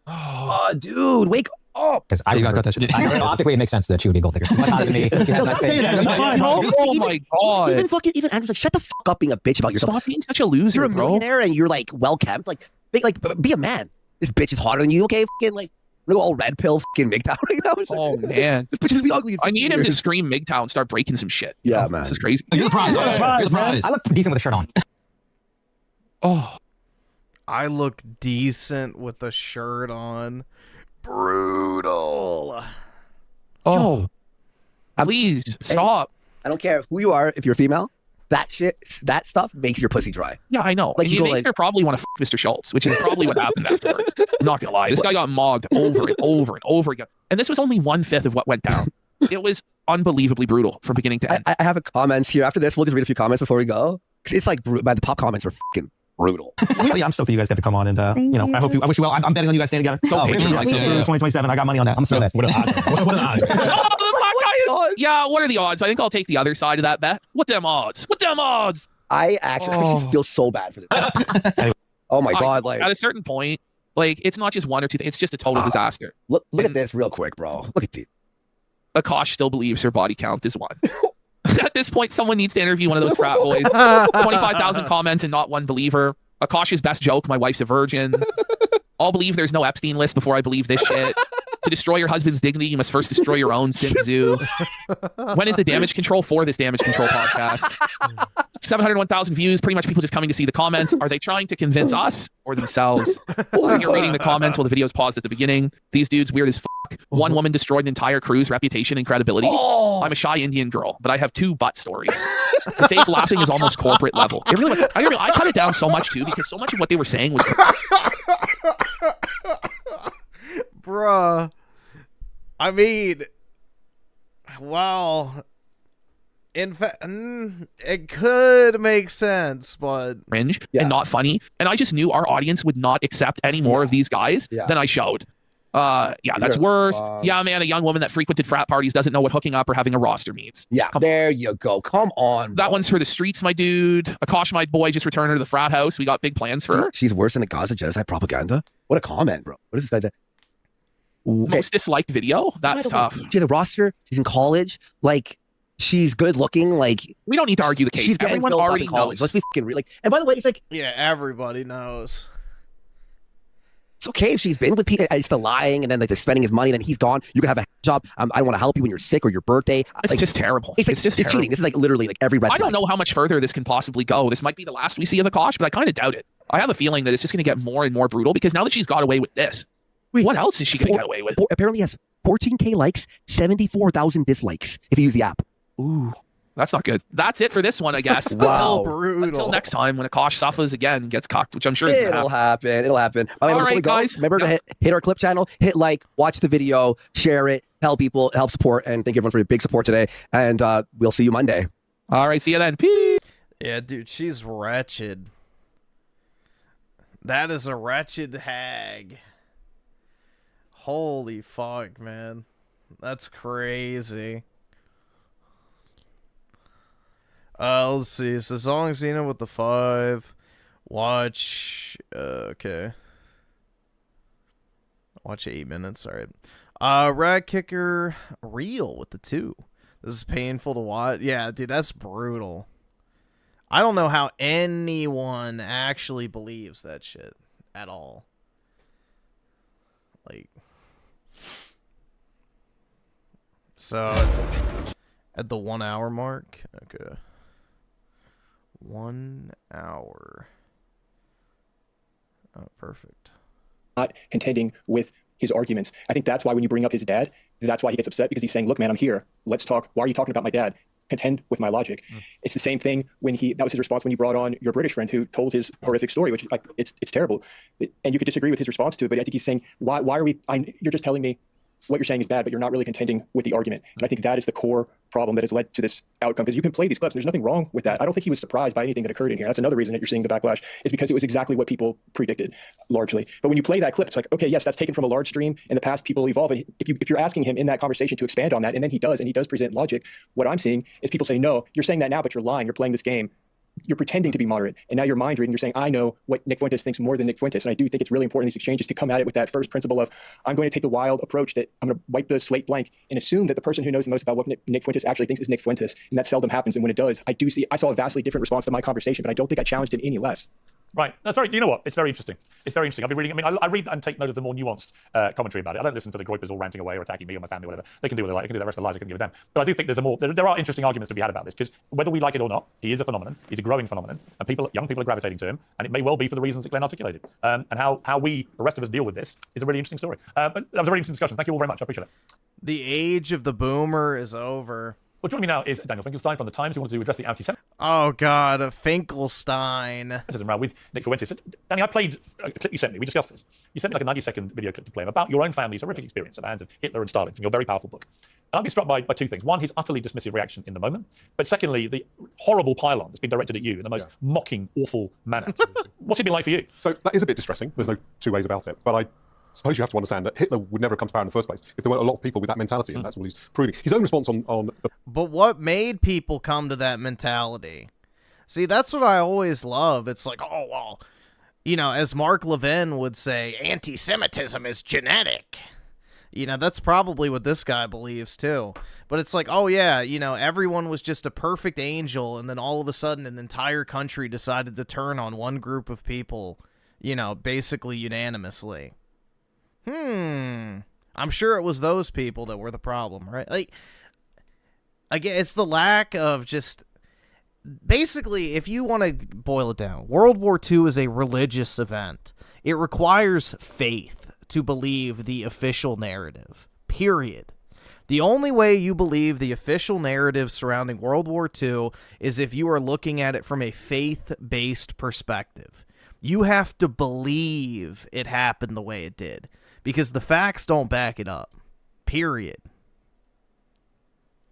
Oh, dude, wake up! Because I got that shit. optically, it makes sense that she would be a gold digger. But not to me. No, stop saying that. It's fine. Oh my god! Even Andrew's like, shut the fuck up being a bitch about yourself. Stop being such a loser, You're a bro. millionaire and you're like well kept. Like be a man. This bitch is hotter than you. Okay, fucking like little all red pill fucking MGTOW right now. It's like, Oh man, this bitch is gonna be ugly. in I 15 need him to years. scream MGTOW and start breaking some shit. Yeah, Oh, man. This is crazy. You're the prize. You're the prize. I look decent with a shirt on. Oh, I look decent with a shirt on. Brutal. oh, please stop. I don't care who you are. If you're female, that stuff makes your pussy dry. Yeah, I know. Like, and you you go makes her probably want to Mr. Schultz, which is probably what happened afterwards. I'm not gonna lie. This guy got mogged over and over and over again. And this was only 1/5 of what went down. It was unbelievably brutal from beginning to end. I have a comments here. After this, we'll just read a few comments before we go. Because it's like, the top comments are fucking brutal. Yeah, I'm stoked that you guys get to come on, and you know, I wish you well. I'm betting on you guys staying together. So patronizing. 2027. I got money on that. I'm so that. What are the odds? What are the odds? Oh, the black guy is. Yeah, what are the odds? I think I'll take the other side of that bet. What them odds? What them odds? I actually feel so bad for this. Oh my god! Like, at a certain point, like, it's not just one or two things. It's just a total disaster. Look at this real quick, bro. Look at these. Akash still believes her body count is 1. At this point, someone needs to interview one of those frat boys. 25,000 comments and not one believer. Akash's best joke, my wife's a virgin. I'll believe there's no Epstein list before I believe this shit. To destroy your husband's dignity, you must first destroy your own, Synth Zoo. When is the damage control for this damage control podcast? 701,000 views, pretty much people just coming to see the comments. Are they trying to convince us or themselves? You're reading the comments while the video's paused at the beginning. These dudes weird as fuck. One woman destroyed an entire crew's reputation and credibility. I'm a shy Indian girl, but I have 2 butt stories. The fake laughing is almost corporate level. I cut it down so much too because so much of what they were saying was Bruh. I mean, well, in fact, it could make sense, but cringe and not funny. And I just knew our audience would not accept any more of these guys than I showed. That's worse. Yeah, man, a young woman that frequented frat parties doesn't know what hooking up or having a roster means. Yeah, there you go. Come on, bro. That one's for the streets, my dude. Akash, my boy, just returned her to the frat house. We got big plans for her. She's worse than the Gaza genocide propaganda. What a comment, bro. What is this guy? Most disliked video? That's tough. She has a roster. She's in college. Like, she's good looking. Like, we don't need to argue the case. She's Everyone already knows. knows. Let's be fucking real. Like, and by the way, it's like, yeah, everybody knows. It's okay if she's been with people. It's the lying, and then like they're spending his money. Then he's gone. You can have a job. I don't want to help you when you're sick or your birthday. It's just terrible. It's just terrible. Cheating. This is like literally like every red I don't know how much further this can possibly go. This might be the last we see of Akash, but I kind of doubt it. I have a feeling that it's just going to get more and more brutal because now that she's got away with this, what else is she going to get away with? Apparently has 14K likes, 74,000 dislikes if you use the app. Ooh, that's not good. That's it for this one, I guess. Wow. Until next time when Akash suffers again and gets cocked, which I'm sure It'll happen. It'll happen. All right, guys. Remember to hit our clip channel, hit like, watch the video, share it, help people, help support, and thank everyone for your big support today. And we'll see you Monday. All right, see you then. Peace. Yeah, dude, she's wretched. That is a wretched hag. Holy fuck, man. That's crazy. Let's see. It says Zong Xena with the 5. Watch. Okay. Watch 8 minutes. Alright. Rat Kicker Real with the 2. This is painful to watch. Yeah, dude, that's brutal. I don't know how anyone actually believes that shit at all. Like, so at the 1 hour mark, okay. 1 hour. Oh, perfect. Not contending with his arguments. I think that's why when you bring up his dad, that's why he gets upset, because he's saying, look, man, I'm here. Let's talk. Why are you talking about my dad? Contend with my logic. It's the same thing when that was his response when you brought on your British friend who told his horrific story, which like it's terrible. And you could disagree with his response to it, but I think he's saying, why are we, you're just telling me what you're saying is bad, but you're not really contending with the argument. And I think that is the core problem that has led to this outcome, because you can play these clips. There's nothing wrong with that. I don't think he was surprised by anything that occurred in here. That's another reason that you're seeing the backlash, is because it was exactly what people predicted, largely. But when you play that clip, it's like, okay, yes, that's taken from a large stream. In the past, people evolve. And if you're asking him in that conversation to expand on that, and then he does present logic, what I'm seeing is people say, no, you're saying that now, but you're lying. You're playing this game. You're pretending to be moderate, and now you're mind reading. You're saying, I know what Nick Fuentes thinks more than Nick Fuentes. And I do think it's really important in these exchanges to come at it with that first principle of, I'm going to take the wild approach that I'm going to wipe the slate blank and assume that the person who knows the most about what Nick Fuentes actually thinks is Nick Fuentes. And that seldom happens. And when it does, I saw a vastly different response to my conversation, but I don't think I challenged it any less. Right. That's right. You know what? It's very interesting. It's very interesting. I've been reading. I mean, I read and take note of the more nuanced commentary about it. I don't listen to the groypers all ranting away or attacking me or my family or whatever. They can do what they like. They can do the rest of their lives. I can give a damn. But I do think there are interesting arguments to be had about this, because whether we like it or not, he is a phenomenon. He's a growing phenomenon, and young people are gravitating to him, and it may well be for the reasons that Glenn articulated. And how we, the rest of us, deal with this is a really interesting story. But that was a really interesting discussion. Thank you all very much. I appreciate it. The age of the boomer is over. Well, joining me now is Daniel Finkelstein from The Times, who wanted to address the anti-Semitic. Oh God, Finkelstein. Around with Nick Fuentes. Danny, I played a clip you sent me. We discussed this. You sent me like a 90-second video clip to play about your own family's horrific experience at the hands of Hitler and Stalin from your very powerful book. And I'd be struck by two things. One, his utterly dismissive reaction in the moment. But secondly, the horrible pylon that's been directed at you in the most mocking, awful manner. What's it been like for you? So that is a bit distressing. There's no two ways about it. But I suppose you have to understand that Hitler would never have come to power in the first place if there weren't a lot of people with that mentality, and that's what he's proving. His own response on the... But what made people come to that mentality? See, that's what I always love. It's like, oh, well, you know, as Mark Levin would say, anti-Semitism is genetic. You know, that's probably what this guy believes, too. But it's like, oh, yeah, you know, everyone was just a perfect angel, and then all of a sudden an entire country decided to turn on one group of people, you know, basically unanimously. I'm sure it was those people that were the problem, right? Like, again, it's the lack of just... Basically, if you want to boil it down, World War II is a religious event. It requires faith to believe the official narrative, period. The only way you believe the official narrative surrounding World War II is if you are looking at it from a faith-based perspective. You have to believe it happened the way it did, because the facts don't back it up, period.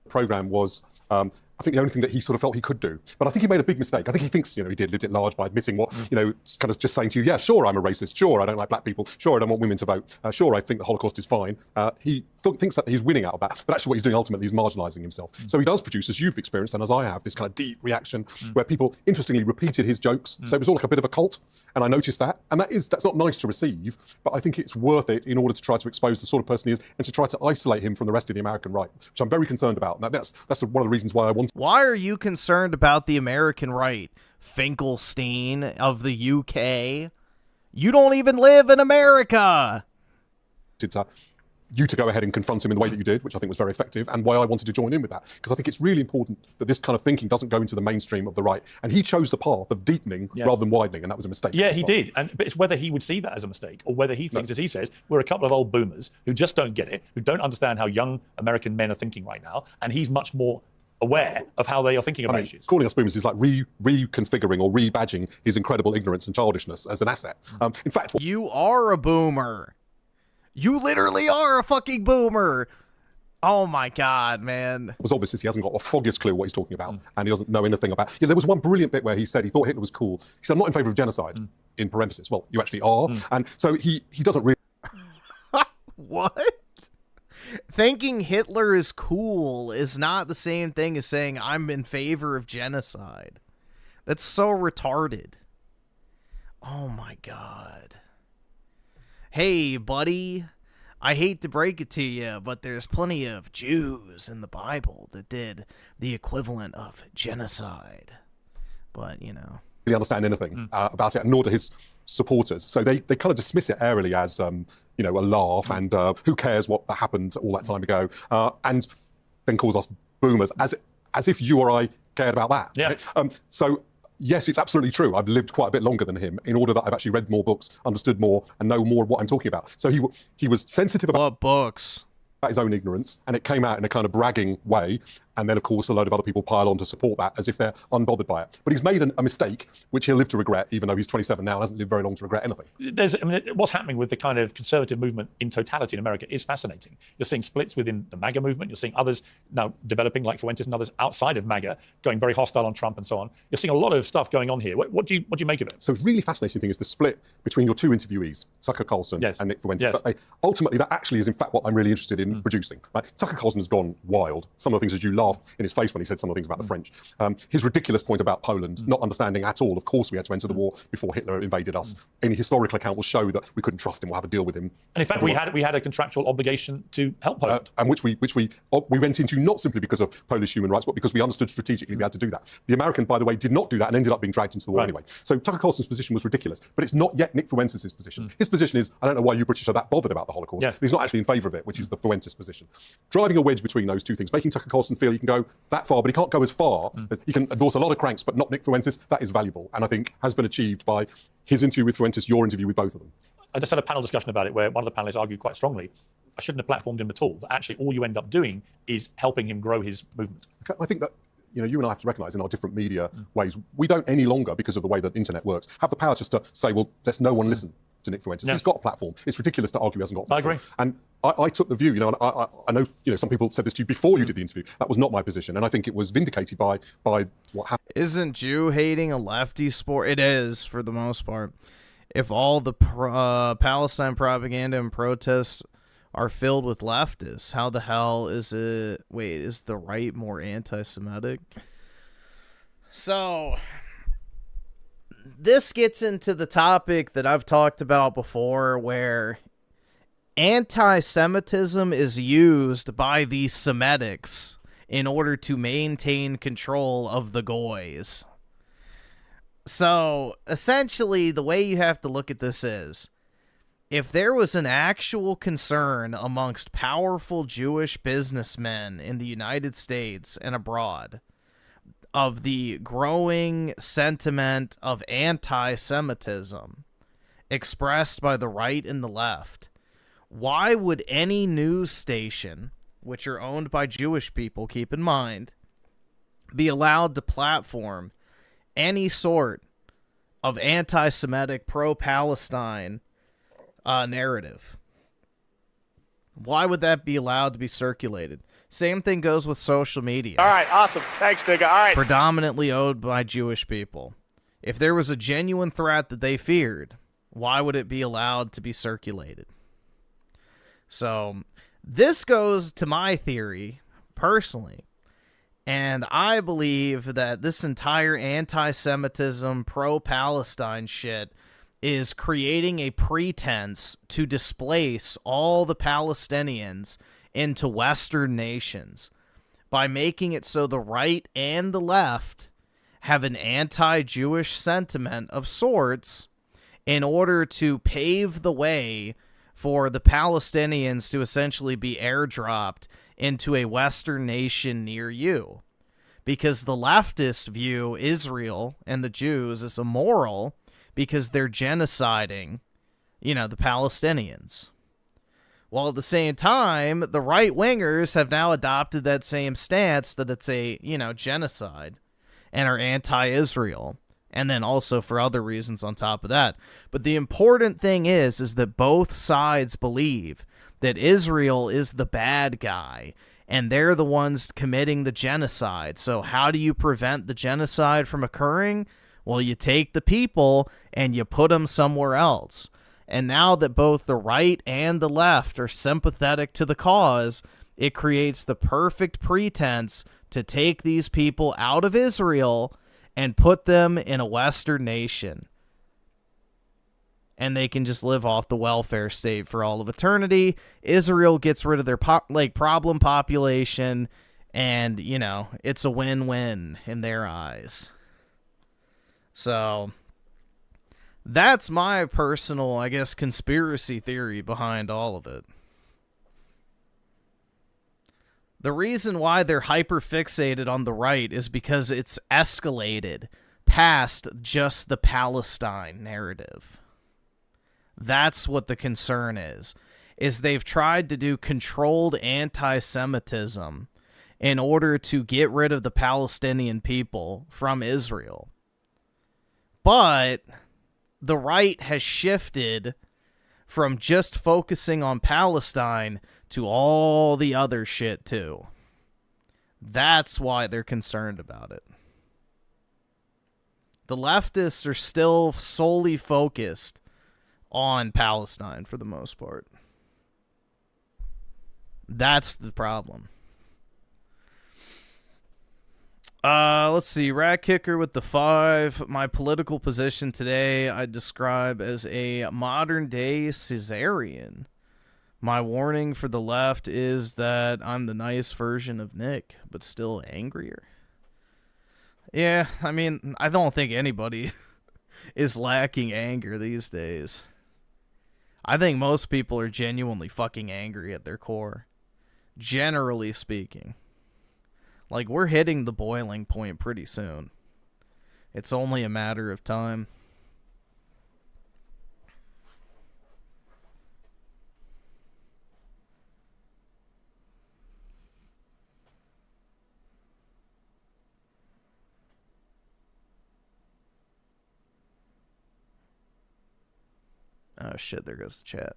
program was, I think, the only thing that he sort of felt he could do. But I think he made a big mistake. I think he thinks, you know, he lived it large by admitting what, you know, kind of just saying to you, yeah, sure, I'm a racist. Sure, I don't like black people. Sure, I don't want women to vote. Sure, I think the Holocaust is fine. He thinks that he's winning out of that. But actually what he's doing ultimately is marginalising himself. So he does produce, as you've experienced and as I have, this kind of deep reaction where people, interestingly, repeated his jokes. So it was all like a bit of a cult. And I noticed that. And that's not nice to receive, but I think it's worth it in order to try to expose the sort of person he is and to try to isolate him from the rest of the American right, which I'm very concerned about. And that's one of the reasons why I want. Why are you concerned about the American right, Finkelstein of the UK? You don't even live in America. It's you to go ahead and confront him in the way that you did, which I think was very effective, and why I wanted to join in with that. Because I think it's really important that this kind of thinking doesn't go into the mainstream of the right. And he chose the path of deepening rather than widening, and that was a mistake. Yeah, he did. But it's whether he would see that as a mistake or whether he thinks, as he says, we're a couple of old boomers who just don't get it, who don't understand how young American men are thinking right now, and he's much more aware of how they are thinking about issues. Calling us boomers is like reconfiguring or rebadging his incredible ignorance and childishness as an asset. In fact, you are a boomer. You literally are a fucking boomer. Oh my God, man. It was obvious he hasn't got the foggiest clue what he's talking about, and he doesn't know anything about. Yeah, there was one brilliant bit where he said he thought Hitler was cool. He said, I'm not in favour of genocide, in parentheses. Well, you actually are. And so he doesn't really... What? Thinking Hitler is cool is not the same thing as saying I'm in favor of genocide. That's so retarded. Oh my God. Hey, buddy, I hate to break it to you, but there's plenty of Jews in the Bible that did the equivalent of genocide. But, you know. Really understand anything about it, nor do his supporters. So they kind of dismiss it airily as, you know, a laugh and who cares what happened all that time ago, and then calls us boomers as if you or I cared about that. Yeah. Right? So yes, it's absolutely true. I've lived quite a bit longer than him in order that I've actually read more books, understood more, and know more of what I'm talking about. So he was sensitive about what books? About his own ignorance, and it came out in a kind of bragging way. And then, of course, a load of other people pile on to support that as if they're unbothered by it. But he's made a mistake, which he'll live to regret, even though he's 27 now and hasn't lived very long to regret anything. What's happening with the kind of conservative movement in totality in America is fascinating. You're seeing splits within the MAGA movement. You're seeing others now developing, like Fuentes and others outside of MAGA, going very hostile on Trump and so on. You're seeing a lot of stuff going on here. What do you make of it? So, it's really fascinating thing is the split between your two interviewees, Tucker Carlson and Nick Fuentes. Yes. Ultimately, that actually is, in fact, what I'm really interested in producing. Right? Tucker Carlson has gone wild. some of the things as you laughed in his face when he said some of the things about the French. His ridiculous point about Poland, not understanding at all, of course we had to enter the war before Hitler invaded us. Any historical account will show that we couldn't trust him or have a deal with him. And in fact, we had a contractual obligation to help Poland. And which we went into not simply because of Polish human rights, but because we understood strategically we had to do that. The American, by the way, did not do that and ended up being dragged into the war anyway. So Tucker Carlson's position was ridiculous, but it's not yet Nick Fuentes' position. His position is, I don't know why you British are that bothered about the Holocaust. Yes. He's not actually in favour of it, which is the Fuentes position. Driving a wedge between those two things, making Tucker Carlson feel he can go that far, but he can't go as far. He can endorse a lot of cranks, but not Nick Fuentes. That is valuable, and I think has been achieved by his interview with Fuentes, your interview with both of them. I just had a panel discussion about it where one of the panelists argued quite strongly, I shouldn't have platformed him at all, that actually all you end up doing is helping him grow his movement. I think that you know, you and I have to recognise in our different media ways, we don't any longer, because of the way that internet works, have the power just to say, well, let's no one listen to Nick Fuentes. Yeah. He's got a platform. It's ridiculous to argue he hasn't got a platform. I agree. And I took the view, you know, and I know, you know, some people said this to you before you did the interview. That was not my position, and I think it was vindicated by what happened. Isn't Jew hating a lefty sport? It is, for the most part. If all the Palestine propaganda and protests are filled with leftists, how the hell is it... Wait, is the right more anti-Semitic? So, this gets into the topic that I've talked about before, where anti-Semitism is used by the Semitics in order to maintain control of the Goys. So, essentially, the way you have to look at this is, if there was an actual concern amongst powerful Jewish businessmen in the United States and abroad of the growing sentiment of anti-Semitism expressed by the right and the left, why would any news station, which are owned by Jewish people, keep in mind, be allowed to platform any sort of anti-Semitic, pro-Palestine narrative? Why would that be allowed to be circulated? Same thing goes with social media. All right, awesome. Thanks, nigga. All right. Predominantly owned by Jewish people. If there was a genuine threat that they feared, why would it be allowed to be circulated? So, this goes to my theory, personally. And I believe that this entire anti-Semitism, pro-Palestine shit is creating a pretense to displace all the Palestinians into Western nations by making it so the right and the left have an anti-Jewish sentiment of sorts in order to pave the way for the Palestinians to essentially be airdropped into a Western nation near you. Because the leftists view Israel and the Jews as immoral because they're genociding, you know, the Palestinians. While at the same time, the right-wingers have now adopted that same stance that it's a, you know, genocide and are anti-Israel. And then also for other reasons on top of that. But the important thing is that both sides believe that Israel is the bad guy and they're the ones committing the genocide. So how do you prevent the genocide from occurring? Well, you take the people and you put them somewhere else. And now that both the right and the left are sympathetic to the cause, it creates the perfect pretense to take these people out of Israel and put them in a Western nation. And they can just live off the welfare state for all of eternity. Israel gets rid of their problem population, and, you know, it's a win-win in their eyes. So, that's my personal, I guess, conspiracy theory behind all of it. The reason why they're hyper-fixated on the right is because it's escalated past just the Palestine narrative. That's what the concern is they've tried to do controlled anti-Semitism in order to get rid of the Palestinian people from Israel. But the right has shifted from just focusing on Palestine to all the other shit too. That's why they're concerned about it. The leftists are still solely focused on Palestine for the most part. That's the problem. Let's see. Rat Kicker with the 5. My political position today I describe as a modern-day Caesarian. My warning for the left is that I'm the nice version of Nick, but still angrier. Yeah, I mean, I don't think anybody is lacking anger these days. I think most people are genuinely fucking angry at their core. Generally speaking. Like, we're hitting the boiling point pretty soon. It's only a matter of time. Oh shit! There goes the chat.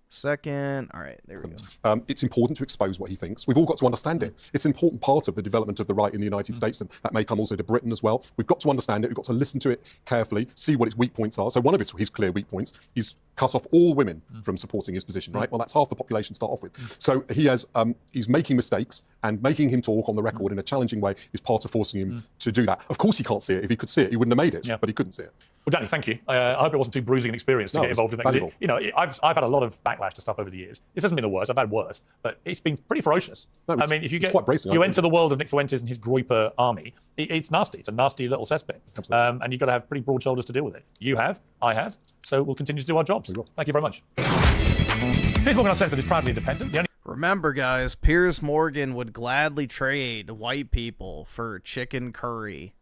Second. All right, there we go. It's important to expose what he thinks. We've all got to understand it. It's an important part of the development of the right in the United States, and that may come also to Britain as well. We've got to understand it. We've got to listen to it carefully, see what its weak points are. So one of his clear weak points is cut off all women from supporting his position, right? Well, that's half the population to start off with. So he's making mistakes, and making him talk on the record in a challenging way is part of forcing him to do that. Of course he can't see it. If he could see it, he wouldn't have made it, but he couldn't see it. Well, Danny, thank you. I hope it wasn't too bruising an experience to get involved in things. You know, I've had a lot of backlash to stuff over the years. It hasn't been the worst. I've had worse, but it's been pretty ferocious. No, I mean, if you quite bracing, you enter the world of Nick Fuentes and his Groiper army, it's nasty. It's a nasty little cesspit. And you've got to have pretty broad shoulders to deal with it. You have, I have, so we'll continue to do our jobs. Thank you very much. Piers Morgan Uncensored is proudly independent. Remember, guys, Piers Morgan would gladly trade white people for chicken curry.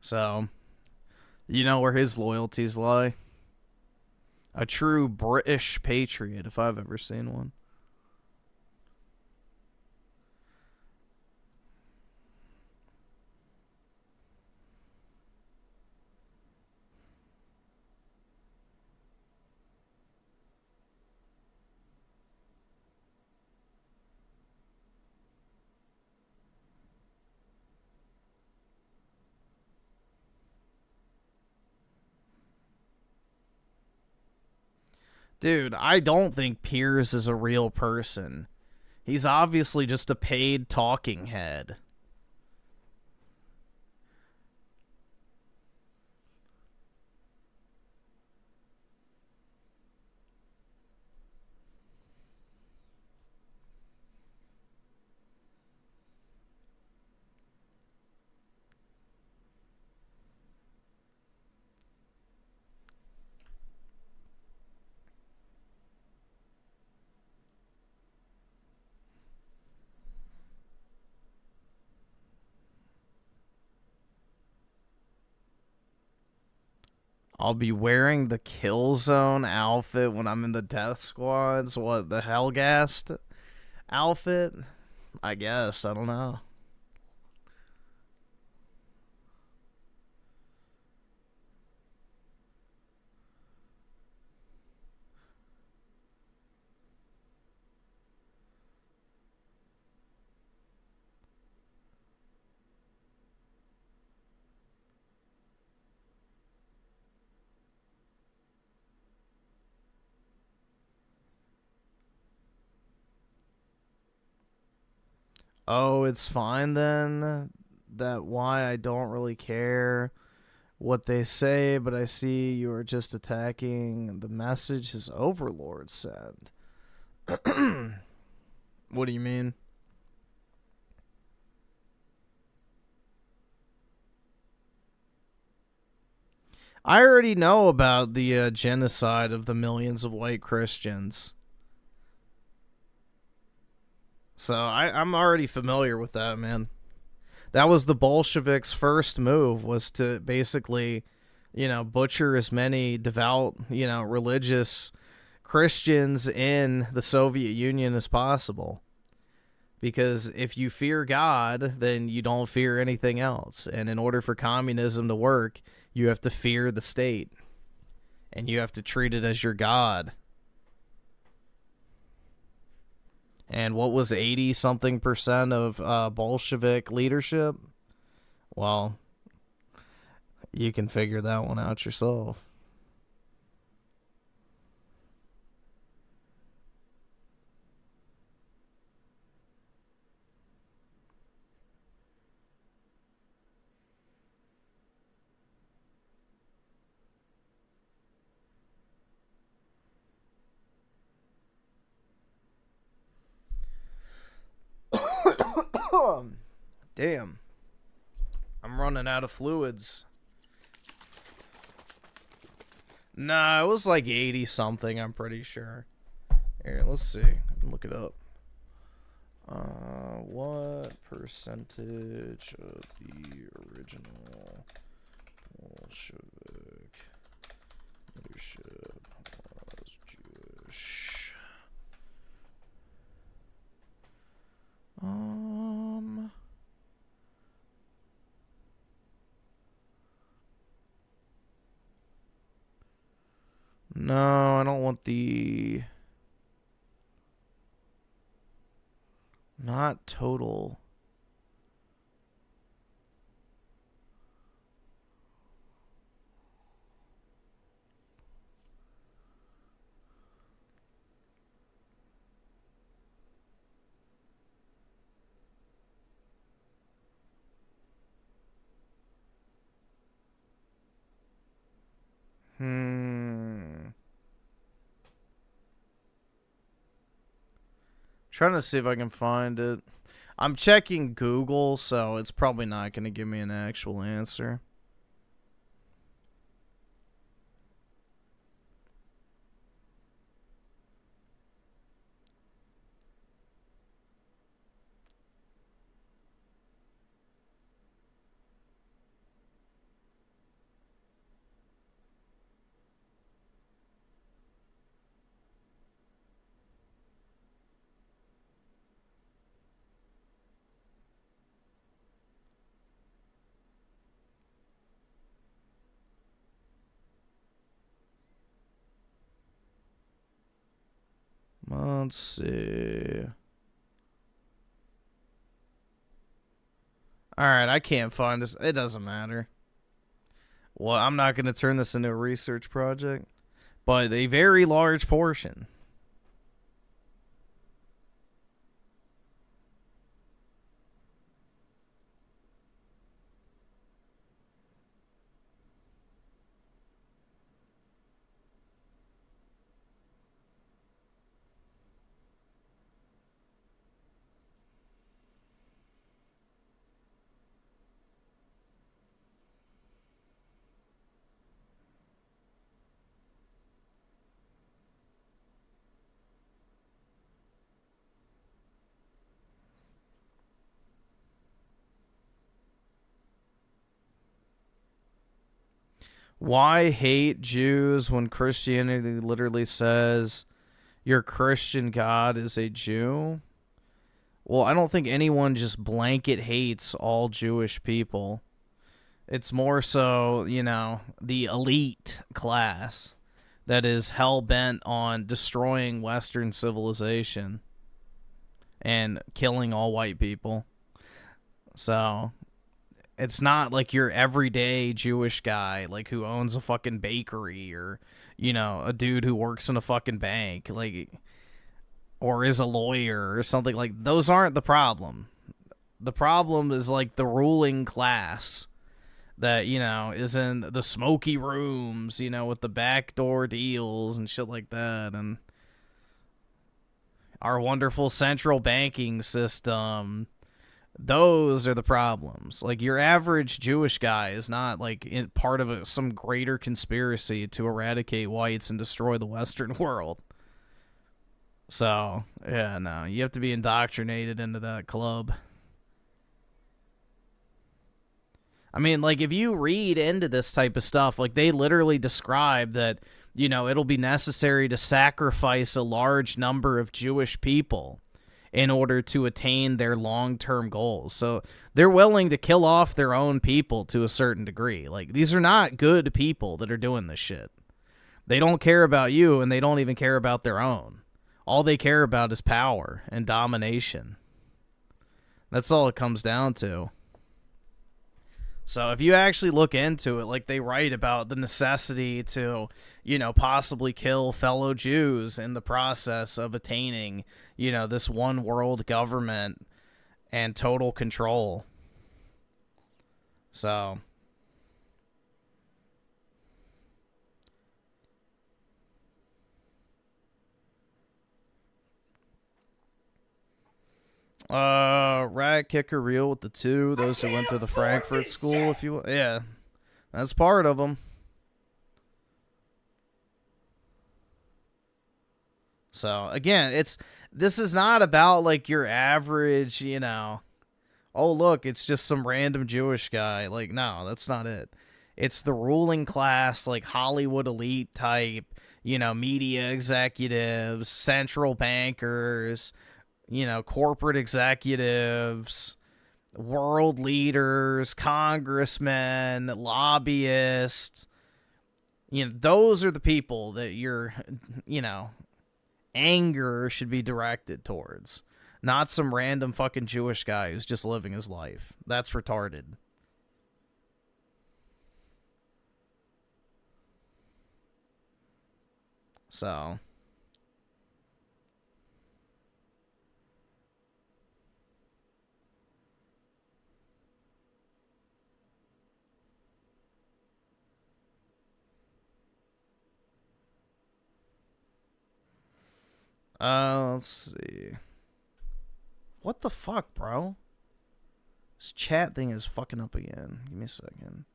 So, you know where his loyalties lie. A true British patriot, if I've ever seen one. Dude, I don't think Piers is a real person. He's obviously just a paid talking head. I'll be wearing the Killzone outfit when I'm in the Death Squads. What, the Hellgast outfit? I guess. I don't know. Oh, it's fine then? That why I don't really care what they say, but I see you are just attacking the message his overlord sent. What do you mean? I already know about the genocide of the millions of white Christians. So I'm already familiar with that, man. That was the Bolsheviks' first move, was to basically, you know, butcher as many devout, you know, religious Christians in the Soviet Union as possible. Because if you fear God, then you don't fear anything else. And in order for communism to work, you have to fear the state. And you have to treat it as your God. And what was 80-something% of Bolshevik leadership? Well, you can figure that one out yourself. Damn. I'm running out of fluids. Nah, it was like 80-something, I'm pretty sure. Here, let's see. I can look it up. What percentage of the original Bolshevik leadership was Jewish? No, I don't want the... Not total. Trying to see if I can find it. I'm checking Google, so it's probably not going to give me an actual answer. Let's see. Alright, I can't find this. It doesn't matter. Well, I'm not going to turn this into a research project, but a very large portion. Why hate Jews when Christianity literally says your Christian God is a Jew? Well, I don't think anyone just blanket hates all Jewish people. It's more so, you know, the elite class that is hell-bent on destroying Western civilization and killing all white people. So... it's not like your everyday Jewish guy, like, who owns a fucking bakery or, you know, a dude who works in a fucking bank, like, or is a lawyer or something. Like, those aren't the problem. The problem is, like, the ruling class that, you know, is in the smoky rooms, you know, with the backdoor deals and shit like that, and our wonderful central banking system. Those are the problems. Like, your average Jewish guy is not, like, part of some greater conspiracy to eradicate whites and destroy the Western world. So, yeah, no. You have to be indoctrinated into that club. I mean, like, if you read into this type of stuff, like, they literally describe that, you know, it'll be necessary to sacrifice a large number of Jewish people in order to attain their long-term goals. So they're willing to kill off their own people to a certain degree. Like, these are not good people that are doing this shit. They don't care about you, and they don't even care about their own. All they care about is power and domination. That's all it comes down to. So if you actually look into it, like, they write about the necessity to, you know, possibly kill fellow Jews in the process of attaining, you know, this one world government and total control. So rat kicker real with the 2, those who went to the Frankfurt school, if you, yeah, that's part of them. So again, this is not about, like, your average, you know, oh look, it's just some random Jewish guy. Like, no, that's not it. It's the ruling class, like, Hollywood elite type, you know, media executives, central bankers, you know, corporate executives, world leaders, congressmen, lobbyists, You know, those are the people that your, you know, anger should be directed towards. Not some random fucking Jewish guy who's just living his life. That's retarded. So... let's see. What the fuck, bro? This chat thing is fucking up again. Give me a second.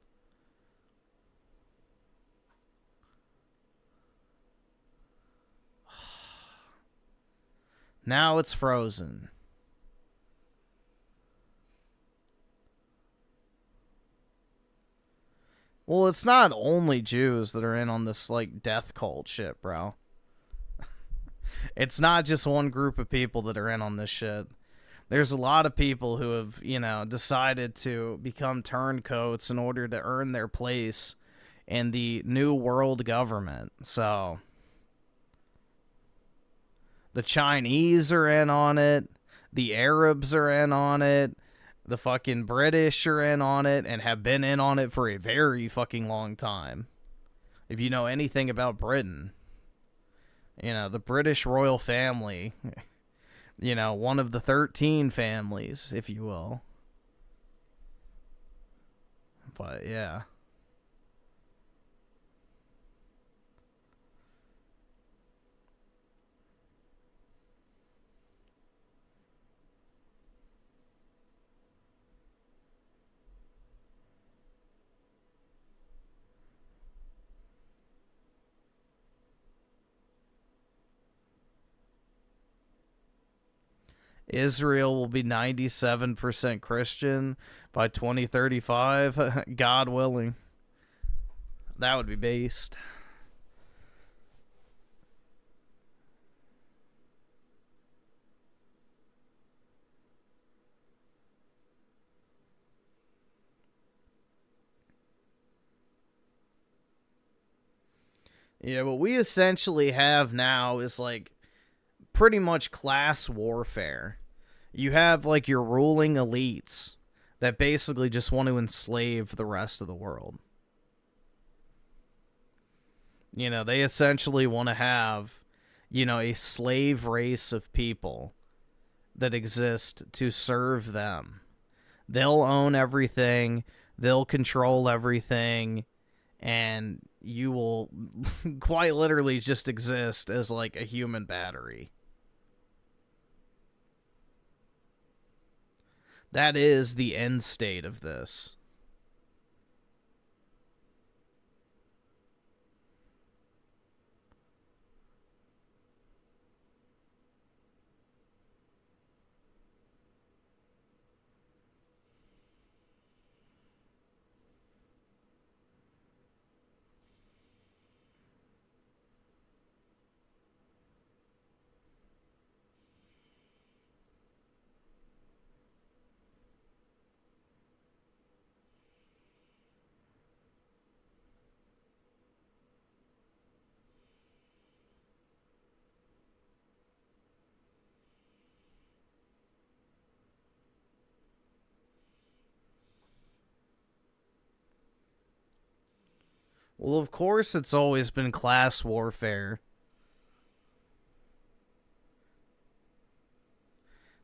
Now it's frozen. Well, it's not only Jews that are in on this, like, death cult shit, bro. It's not just one group of people that are in on this shit. There's a lot of people who have, you know, decided to become turncoats in order to earn their place in the new world government. So, the Chinese are in on it. The Arabs are in on it. The fucking British are in on it and have been in on it for a very fucking long time. If you know anything about Britain, you know, the British royal family, you know, one of the 13 families, if you will. But, yeah. Israel will be 97% Christian by 2035. God willing. That would be based. Yeah, what we essentially have now is like pretty much class warfare. You have like your ruling elites that basically just want to enslave the rest of the world. You know, they essentially want to have, you know, a slave race of people that exist to serve them. They'll own everything, they'll control everything, and you will quite literally just exist as like a human battery. That is the end state of this. Well, of course it's always been class warfare.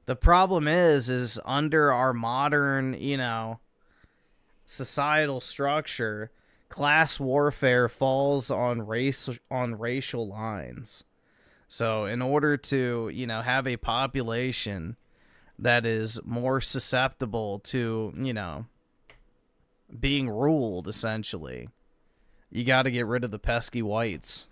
The problem is under our modern, you know, societal structure, class warfare falls on racial lines. So in order to, you know, have a population that is more susceptible to, you know, being ruled, essentially, you got to get rid of the pesky whites.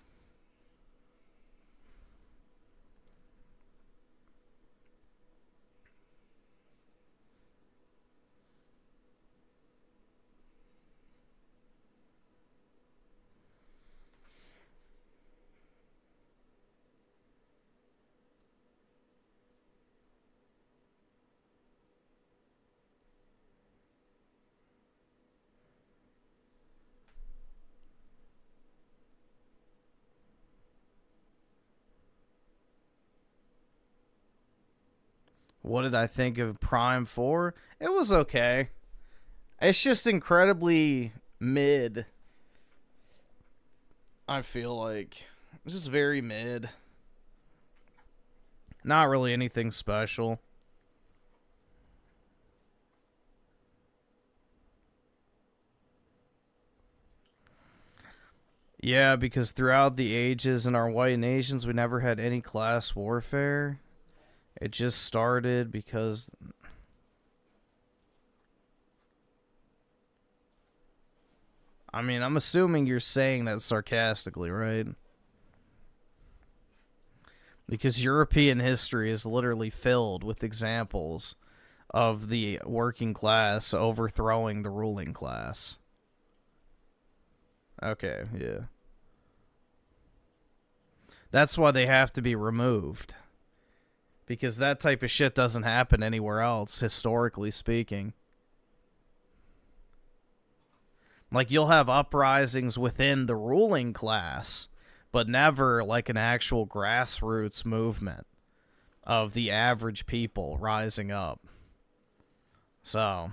What did I think of Prime 4? It was okay. It's just incredibly mid. I feel like it's just very mid. Not really anything special. Yeah, because throughout the ages in our white nations, we never had any class warfare. It just started because... I mean, I'm assuming you're saying that sarcastically, right? Because European history is literally filled with examples of the working class overthrowing the ruling class. Okay, yeah. That's why they have to be removed. Because that type of shit doesn't happen anywhere else, historically speaking. Like, you'll have uprisings within the ruling class, but never like an actual grassroots movement of the average people rising up. So...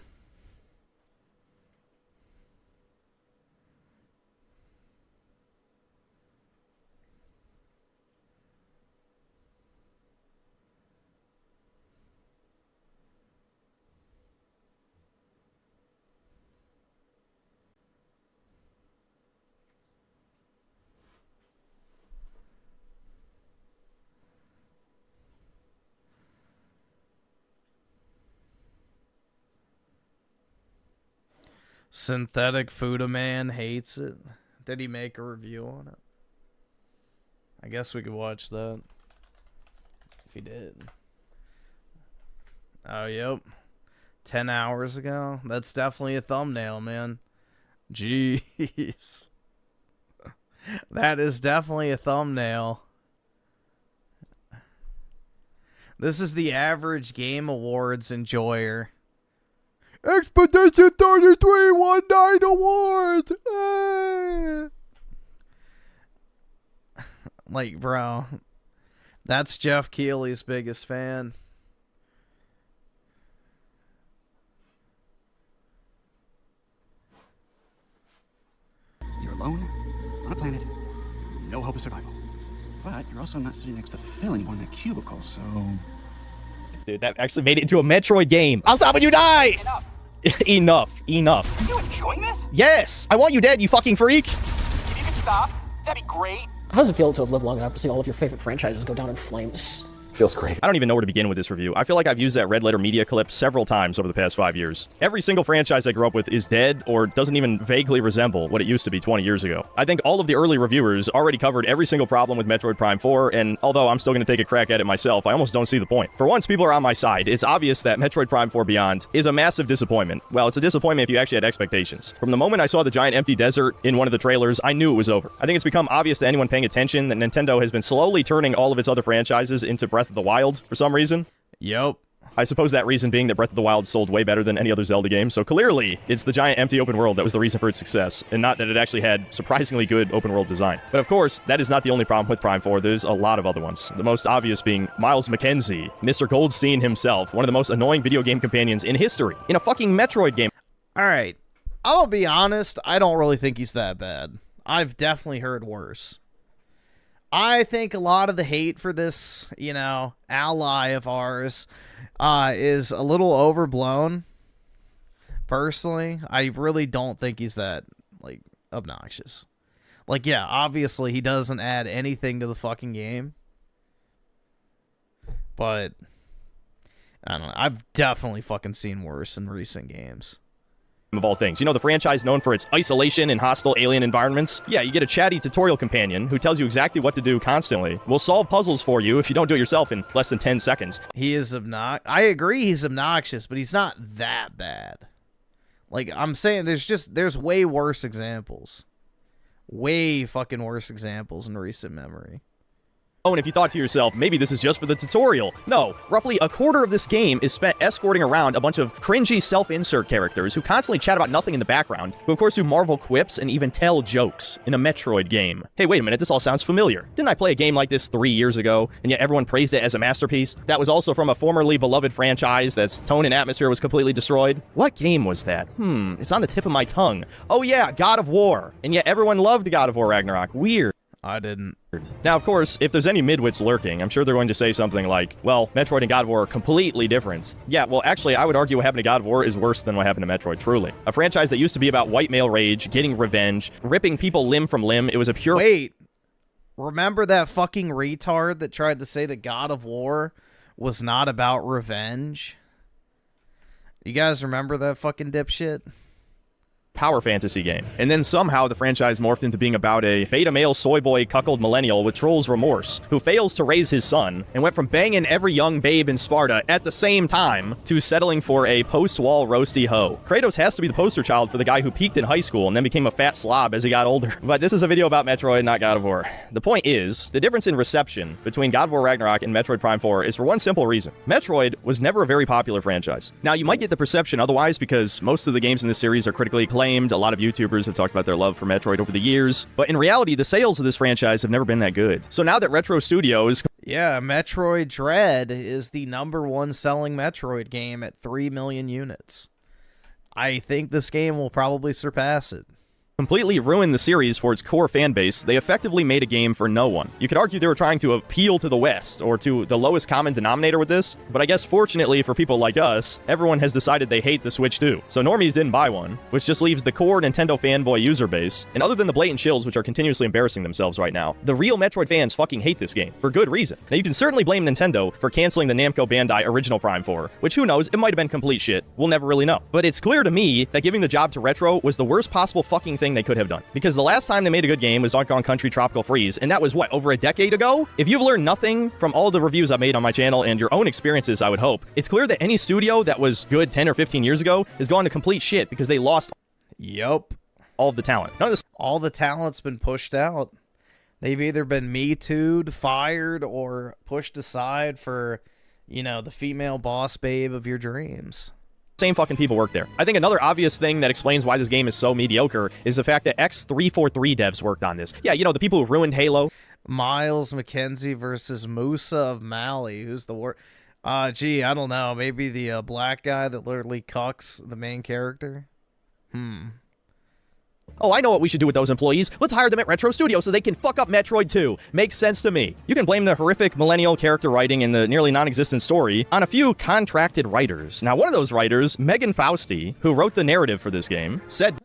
SyntheticFutaman hates it. Did he make a review on it? I guess we could watch that. If he did. Oh, yep. 10 hours ago? That's definitely a thumbnail, man. Jeez. That is definitely a thumbnail. This is the average Game Awards enjoyer. Expedition 33 won 9 awards! Like, bro. That's Jeff Keighley's biggest fan. You're alone on a planet, no hope of survival. But you're also not sitting next to Phil anymore in that cubicle, so... Dude, that actually made it into a Metroid game. I'll stop when you die! Enough. Enough. Are you enjoying this? Yes! I want you dead, you fucking freak! If you could stop, that'd be great. How does it feel to have lived long enough to see all of your favorite franchises go down in flames? Feels great. I don't even know where to begin with this review. I feel like I've used that Red Letter Media clip several times over the past 5 years. Every single franchise I grew up with is dead or doesn't even vaguely resemble what it used to be 20 years ago. I think all of the early reviewers already covered every single problem with Metroid Prime 4, and although I'm still going to take a crack at it myself, I almost don't see the point. For once, people are on my side. It's obvious that Metroid Prime 4 Beyond is a massive disappointment. Well, it's a disappointment if you actually had expectations. From the moment I saw the giant empty desert in one of the trailers, I knew it was over. I think it's become obvious to anyone paying attention that Nintendo has been slowly turning all of its other franchises into Breath of the Wild for some reason. Yep. I suppose that reason being that Breath of the Wild sold way better than any other Zelda game, so clearly it's the giant empty open world that was the reason for its success, and not that it actually had surprisingly good open world design. But of course, that is not the only problem with Prime 4, there's a lot of other ones. The most obvious being Miles McKenzie, Mr. Goldstein himself, one of the most annoying video game companions in history, in a fucking Metroid game. Alright, I'll be honest, I don't really think he's that bad. I've definitely heard worse. I think a lot of the hate for this, you know, ally of ours is a little overblown. Personally, I really don't think he's that, like, obnoxious. Like, yeah, obviously he doesn't add anything to the fucking game. But, I don't know, I've definitely fucking seen worse in recent games. Of all things. You know, the franchise known for its isolation and hostile alien environments? Yeah, you get a chatty tutorial companion who tells you exactly what to do constantly. Will solve puzzles for you if you don't do it yourself in less than 10 seconds. He is I agree he's obnoxious, but he's not that bad. Like, I'm saying there's way worse examples. Way fucking worse examples in recent memory. Oh, and if you thought to yourself, maybe this is just for the tutorial. No, roughly a quarter of this game is spent escorting around a bunch of cringy self-insert characters who constantly chat about nothing in the background, who of course do Marvel quips and even tell jokes in a Metroid game. Hey, wait a minute, this all sounds familiar. Didn't I play a game like this 3 years ago, and yet everyone praised it as a masterpiece? That was also from a formerly beloved franchise that's tone and atmosphere was completely destroyed. What game was that? It's on the tip of my tongue. Oh yeah, God of War. And yet everyone loved God of War Ragnarok. Weird. I didn't. Now, of course, if there's any midwits lurking, I'm sure they're going to say something like, well, Metroid and God of War are completely different. Yeah, well, actually, I would argue what happened to God of War is worse than what happened to Metroid, truly. A franchise that used to be about white male rage, getting revenge, ripping people limb from limb. It was a pure... Wait. Remember that fucking retard that tried to say that God of War was not about revenge? You guys remember that fucking dipshit? Power fantasy game. And then somehow the franchise morphed into being about a beta male soy boy cuckold millennial with troll's remorse who fails to raise his son and went from banging every young babe in Sparta at the same time to settling for a post-wall roasty hoe. Kratos has to be the poster child for the guy who peaked in high school and then became a fat slob as he got older. But this is a video about Metroid, not God of War. The point is, the difference in reception between God of War Ragnarok and Metroid Prime 4 is for one simple reason. Metroid was never a very popular franchise. Now, you might get the perception otherwise because most of the games in this series are critically acclaimed. A lot of YouTubers have talked about their love for Metroid over the years, but in reality, the sales of this franchise have never been that good. So now that Retro Studios... Yeah, Metroid Dread is the #1 selling Metroid game at 3 million units. I think this game will probably surpass it. Completely ruined the series for its core fan base, they effectively made a game for no one. You could argue they were trying to appeal to the West, or to the lowest common denominator with this, but I guess fortunately for people like us, everyone has decided they hate the Switch too. So normies didn't buy one, which just leaves the core Nintendo fanboy user base, and other than the blatant shills which are continuously embarrassing themselves right now, the real Metroid fans fucking hate this game, for good reason. Now you can certainly blame Nintendo for canceling the Namco Bandai original Prime 4, which who knows, it might have been complete shit, we'll never really know. But it's clear to me that giving the job to Retro was the worst possible fucking thing they could have done. Because the last time they made a good game was Donkey Kong Country Tropical Freeze, and that was, what, over a decade ago? If you've learned nothing from all the reviews I've made on my channel and your own experiences, I would hope, it's clear that any studio that was good 10 or 15 years ago has gone to complete shit because they lost all of the talent. None of this... All the talent's been pushed out. They've either been Me Too'd, fired, or pushed aside for, you know, the female boss babe of your dreams. Same fucking people work there. I think another obvious thing that explains why this game is so mediocre is the fact that X343 devs worked on this. Yeah, you know, the people who ruined Halo. Miles McKenzie versus Musa of Mali. Who's the worst? Gee, I don't know. Maybe the black guy that literally cucks the main character? Oh, I know what we should do with those employees. Let's hire them at Retro Studio so they can fuck up Metroid 2. Makes sense to me. You can blame the horrific millennial character writing and the nearly non-existent story on a few contracted writers. Now, one of those writers, Megan Fausti, who wrote the narrative for this game, said...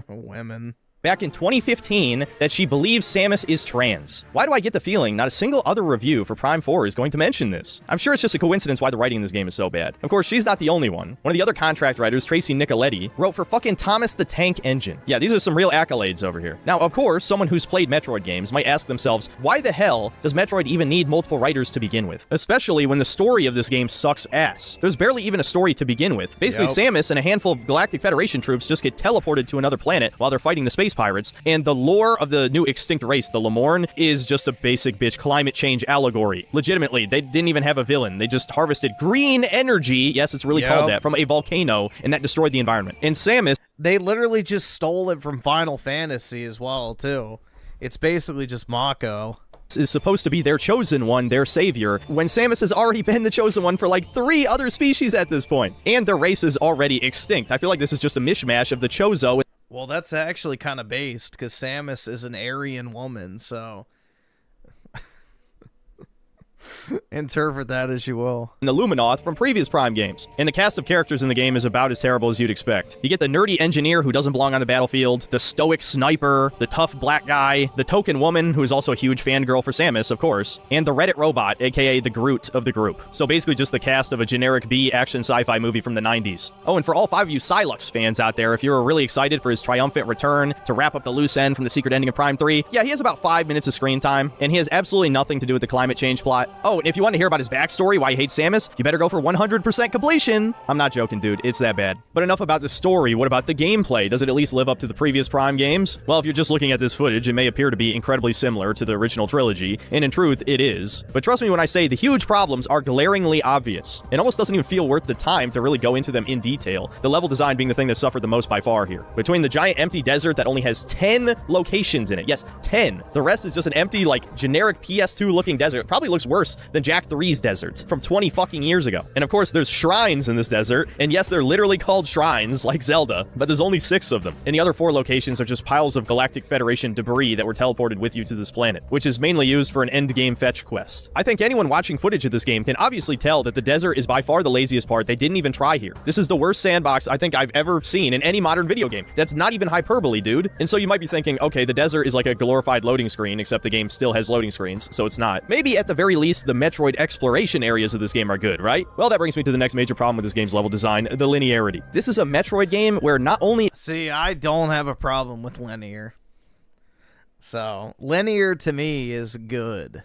Women. Back in 2015 that she believes Samus is trans. Why do I get the feeling not a single other review for Prime 4 is going to mention this? I'm sure it's just a coincidence why the writing in this game is so bad. Of course, she's not the only one. One of the other contract writers, Tracy Nicoletti, wrote for fucking Thomas the Tank Engine. Yeah, these are some real accolades over here. Now, of course, someone who's played Metroid games might ask themselves, why the hell does Metroid even need multiple writers to begin with? Especially when the story of this game sucks ass. There's barely even a story to begin with. Basically, Samus and a handful of Galactic Federation troops just get teleported to another planet while they're fighting the space pirates, and the lore of the new extinct race, the Lemorn, is just a basic bitch climate change allegory. Legitimately, they didn't even have a villain. They just harvested green energy, yes, it's really called that, from a volcano, and that destroyed the environment. And Samus... They literally just stole it from Final Fantasy as well, too. It's basically just Mako. Is supposed to be their chosen one, their savior, when Samus has already been the chosen one for like 3 other species at this point. And their race is already extinct. I feel like this is just a mishmash of the Chozo. Well, that's actually kind of based, because Samus is an Aryan woman, so... Interpret that as you will. And the Luminoth from previous Prime games. And the cast of characters in the game is about as terrible as you'd expect. You get the nerdy engineer who doesn't belong on the battlefield, the stoic sniper, the tough black guy, the token woman who is also a huge fangirl for Samus, of course, and the Reddit robot, aka the Groot of the group. So basically just the cast of a generic B action sci-fi movie from the 90s. Oh, and for all 5 of you Psylux fans out there, if you're really excited for his triumphant return to wrap up the loose end from the secret ending of Prime 3, yeah, he has about 5 minutes of screen time, and he has absolutely nothing to do with the climate change plot. Oh, and if you want to hear about his backstory, why he hates Samus, you better go for 100% completion. I'm not joking, dude. It's that bad. But enough about the story. What about the gameplay? Does it at least live up to the previous Prime games? Well, if you're just looking at this footage, it may appear to be incredibly similar to the original trilogy, and in truth, it is. But trust me when I say the huge problems are glaringly obvious. It almost doesn't even feel worth the time to really go into them in detail, the level design being the thing that suffered the most by far here. Between the giant empty desert that only has 10 locations in it, yes, 10. The rest is just an empty, like, generic PS2 looking desert. It probably looks worse than Jak 3's desert from 20 fucking years ago. And of course, there's shrines in this desert, and yes, they're literally called shrines, like Zelda, but there's only 6 of them. And the other 4 locations are just piles of Galactic Federation debris that were teleported with you to this planet, which is mainly used for an endgame fetch quest. I think anyone watching footage of this game can obviously tell that the desert is by far the laziest part. They didn't even try here. This is the worst sandbox I think I've ever seen in any modern video game. That's not even hyperbole, dude. And so you might be thinking, okay, the desert is like a glorified loading screen, except the game still has loading screens, so it's not. Maybe at the very least, the Metroid exploration areas of this game are good, right? Well, that brings me to the next major problem with this game's level design, the linearity. This is a Metroid game where not only... See, I don't have a problem with linear. So, linear to me is good.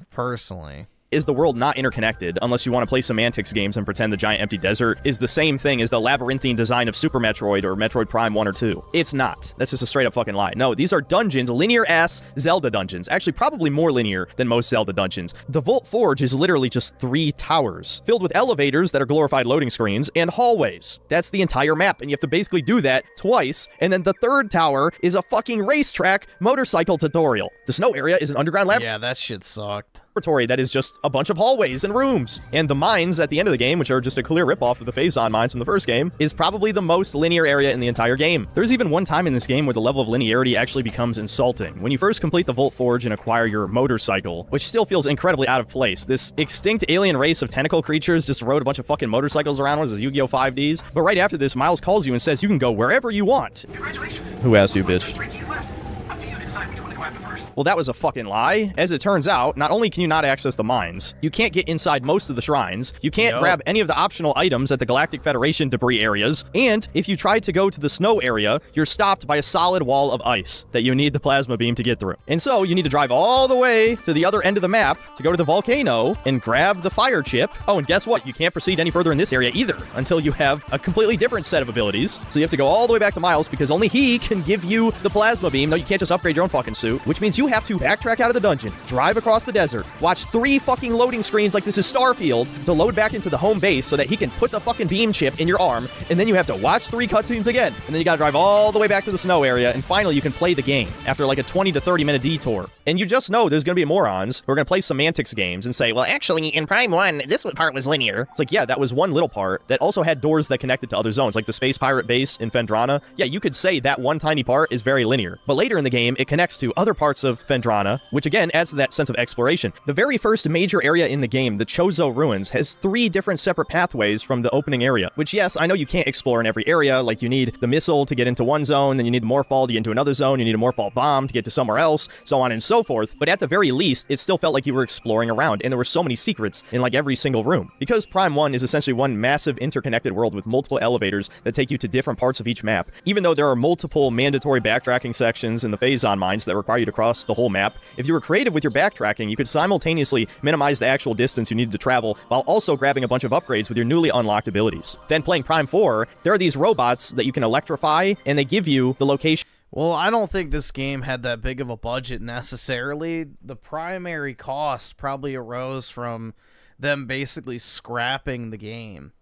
Personally. Is the world not interconnected, unless you want to play semantics games and pretend the giant empty desert is the same thing as the labyrinthine design of Super Metroid or Metroid Prime 1 or 2. It's not. That's just a straight up fucking lie. No, these are dungeons, linear-ass Zelda dungeons. Actually, probably more linear than most Zelda dungeons. The Vault Forge is literally just 3 towers, filled with elevators that are glorified loading screens, and hallways. That's the entire map, and you have to basically do that twice, and then the 3rd tower is a fucking racetrack motorcycle tutorial. The snow area is an underground labyrinth. Yeah, that shit sucked. That is just a bunch of hallways and rooms. And the mines at the end of the game, which are just a clear ripoff of the Phazon mines from the first game, is probably the most linear area in the entire game. There's even one time in this game where the level of linearity actually becomes insulting. When you first complete the Vault Forge and acquire your motorcycle, which still feels incredibly out of place. This extinct alien race of tentacle creatures just rode a bunch of fucking motorcycles around as Yu-Gi-Oh! 5Ds. But right after this, Miles calls you and says you can go wherever you want. Congratulations. Who asked you, bitch? 3 keys left. Up to you to decide which one to go after first. Well, that was a fucking lie. As it turns out, not only can you not access the mines, you can't get inside most of the shrines, you can't grab any of the optional items at the Galactic Federation debris areas, and if you try to go to the snow area, you're stopped by a solid wall of ice that you need the plasma beam to get through. And so you need to drive all the way to the other end of the map to go to the volcano and grab the fire chip. Oh, and guess what? You can't proceed any further in this area either until you have a completely different set of abilities. So you have to go all the way back to Miles because only he can give you the plasma beam. No, you can't just upgrade your own fucking suit, which means you have to backtrack out of the dungeon, drive across the desert, watch 3 fucking loading screens like this is Starfield to load back into the home base so that he can put the fucking beam chip in your arm, and then you have to watch 3 cutscenes again, and then you gotta drive all the way back to the snow area, and finally you can play the game after like a 20 to 30 minute detour. And you just know there's gonna be morons who are gonna play semantics games and say, well, actually, in Prime 1, this part was linear. It's like, yeah, that was one little part that also had doors that connected to other zones, like the Space Pirate base in Phendrana. Yeah, you could say that one tiny part is very linear, but later in the game, it connects to other parts of Phendrana, which again adds to that sense of exploration. The very first major area in the game, the Chozo Ruins, has 3 different separate pathways from the opening area, which yes, I know you can't explore in every area, like you need the missile to get into one zone, then you need the morph ball to get into another zone, you need a morph ball bomb to get to somewhere else, so on and so forth, but at the very least, it still felt like you were exploring around, and there were so many secrets in like every single room. Because Prime 1 is essentially one massive interconnected world with multiple elevators that take you to different parts of each map, even though there are multiple mandatory backtracking sections in the Phazon mines that require you to cross the whole map, if you were creative with your backtracking, you could simultaneously minimize the actual distance you needed to travel while also grabbing a bunch of upgrades with your newly unlocked abilities. Then playing Prime 4, there are these robots that you can electrify, and they give you the location. Well, I don't think this game had that big of a budget necessarily. The primary cost probably arose from them basically scrapping the game.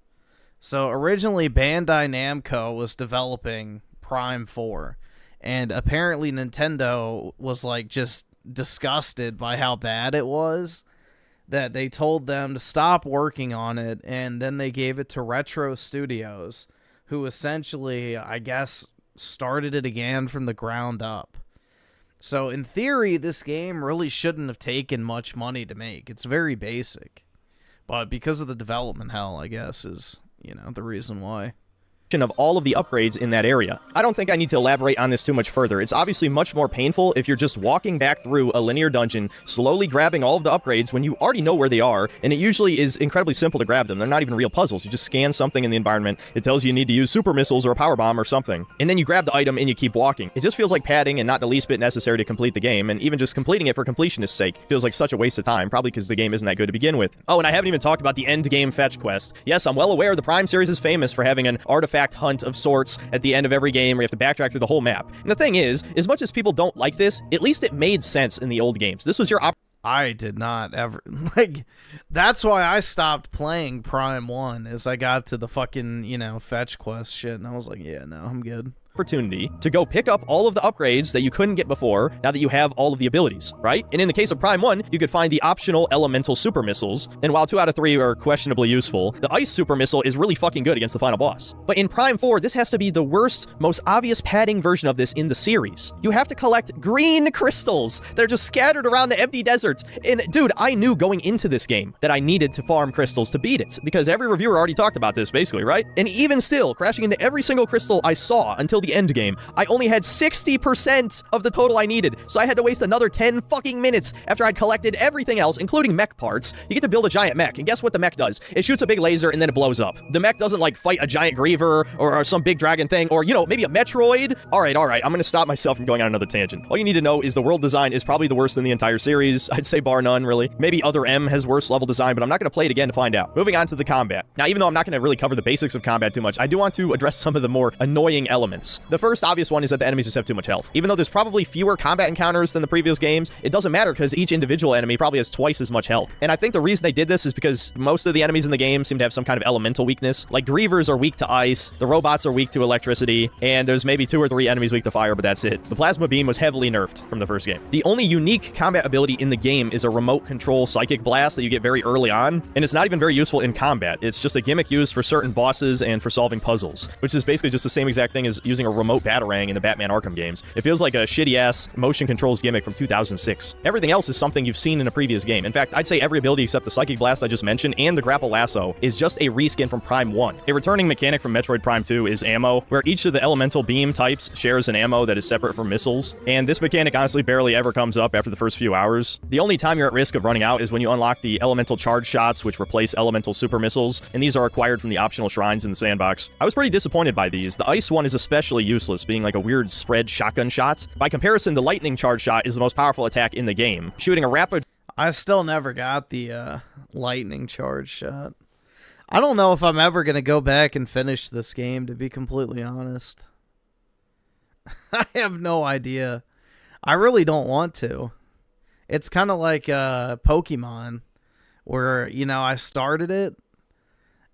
So originally Bandai Namco was developing Prime 4, and apparently Nintendo was like just disgusted by how bad it was, that they told them to stop working on it, and then they gave it to Retro Studios, who essentially, I guess, started it again from the ground up. So in theory, this game really shouldn't have taken much money to make. It's very basic. But because of the development hell, I guess, is, you know, the reason why. of all of the upgrades in that area. I don't think I need to elaborate on this too much further. It's obviously much more painful if you're just walking back through a linear dungeon, slowly grabbing all of the upgrades when you already know where they are, and it usually is incredibly simple to grab them. They're not even real puzzles. You just scan something in the environment, it tells you need to use super missiles or a power bomb or something, and then you grab the item and you keep walking. It just feels like padding and not the least bit necessary to complete the game, and even just completing it for completionist's sake feels like such a waste of time, probably because the game isn't that good to begin with. Oh, and I haven't even talked about the end game fetch quest. Yes, I'm well aware the Prime series is famous for having an artifact hunt of sorts at the end of every game where you have to backtrack through the whole map. And the thing is, as much as people don't like this, at least it made sense in the old games. This was your I did not ever, like, that's why I stopped playing Prime 1 as I got to the fucking, you know, fetch quest shit, and I was like, yeah, no, I'm good. Opportunity to go pick up all of the upgrades that you couldn't get before now that you have all of the abilities, right? And in the case of Prime 1, you could find the optional elemental super missiles, and while 2 out of 3 are questionably useful, the ice super missile is really fucking good against the final boss. But in Prime 4, this has to be the worst, most obvious padding version of this in the series. You have to collect green crystals that are just scattered around the empty deserts. And dude, I knew going into this game that I needed to farm crystals to beat it, because every reviewer already talked about this basically, right? And even still, crashing into every single crystal I saw until the end game, I only had 60% of the total I needed, so I had to waste another 10 fucking minutes after I'd collected everything else, including mech parts. You get to build a giant mech, and guess what the mech does? It shoots a big laser and then it blows up. The mech doesn't like fight a giant griever or some big dragon thing, or you know, maybe a Metroid. All right, I'm gonna stop myself from going on another tangent. All you need to know is the world design is probably the worst in the entire series. I'd say bar none, really. Maybe Other M has worse level design, but I'm not gonna play it again to find out. Moving on to the combat. Now, even though I'm not gonna really cover the basics of combat too much, I do want to address some of the more annoying elements. The first obvious one is that the enemies just have too much health. Even though there's probably fewer combat encounters than the previous games, it doesn't matter because each individual enemy probably has twice as much health. And I think the reason they did this is because most of the enemies in the game seem to have some kind of elemental weakness. Like grievers are weak to ice, the robots are weak to electricity, and there's maybe 2 or 3 enemies weak to fire, but that's it. The plasma beam was heavily nerfed from the first game. The only unique combat ability in the game is a remote control psychic blast that you get very early on, and it's not even very useful in combat. It's just a gimmick used for certain bosses and for solving puzzles, which is basically just the same exact thing as using a remote batarang in the Batman Arkham games. It feels like a shitty-ass motion controls gimmick from 2006. Everything else is something you've seen in a previous game. In fact, I'd say every ability except the Psychic Blast I just mentioned and the Grapple Lasso is just a reskin from Prime 1. A returning mechanic from Metroid Prime 2 is ammo, where each of the elemental beam types shares an ammo that is separate from missiles, and this mechanic honestly barely ever comes up after the first few hours. The only time you're at risk of running out is when you unlock the elemental charge shots, which replace elemental super missiles, and these are acquired from the optional shrines in the sandbox. I was pretty disappointed by these. The ice one is especially useless, being like a weird spread shotgun shot. By comparison, the lightning charge shot is the most powerful attack in the game, shooting a rapid... I still never got the lightning charge shot. I don't know if I'm ever going to go back and finish this game, to be completely honest. I have no idea. I really don't want to. It's kind of like Pokemon, where, you know, I started it,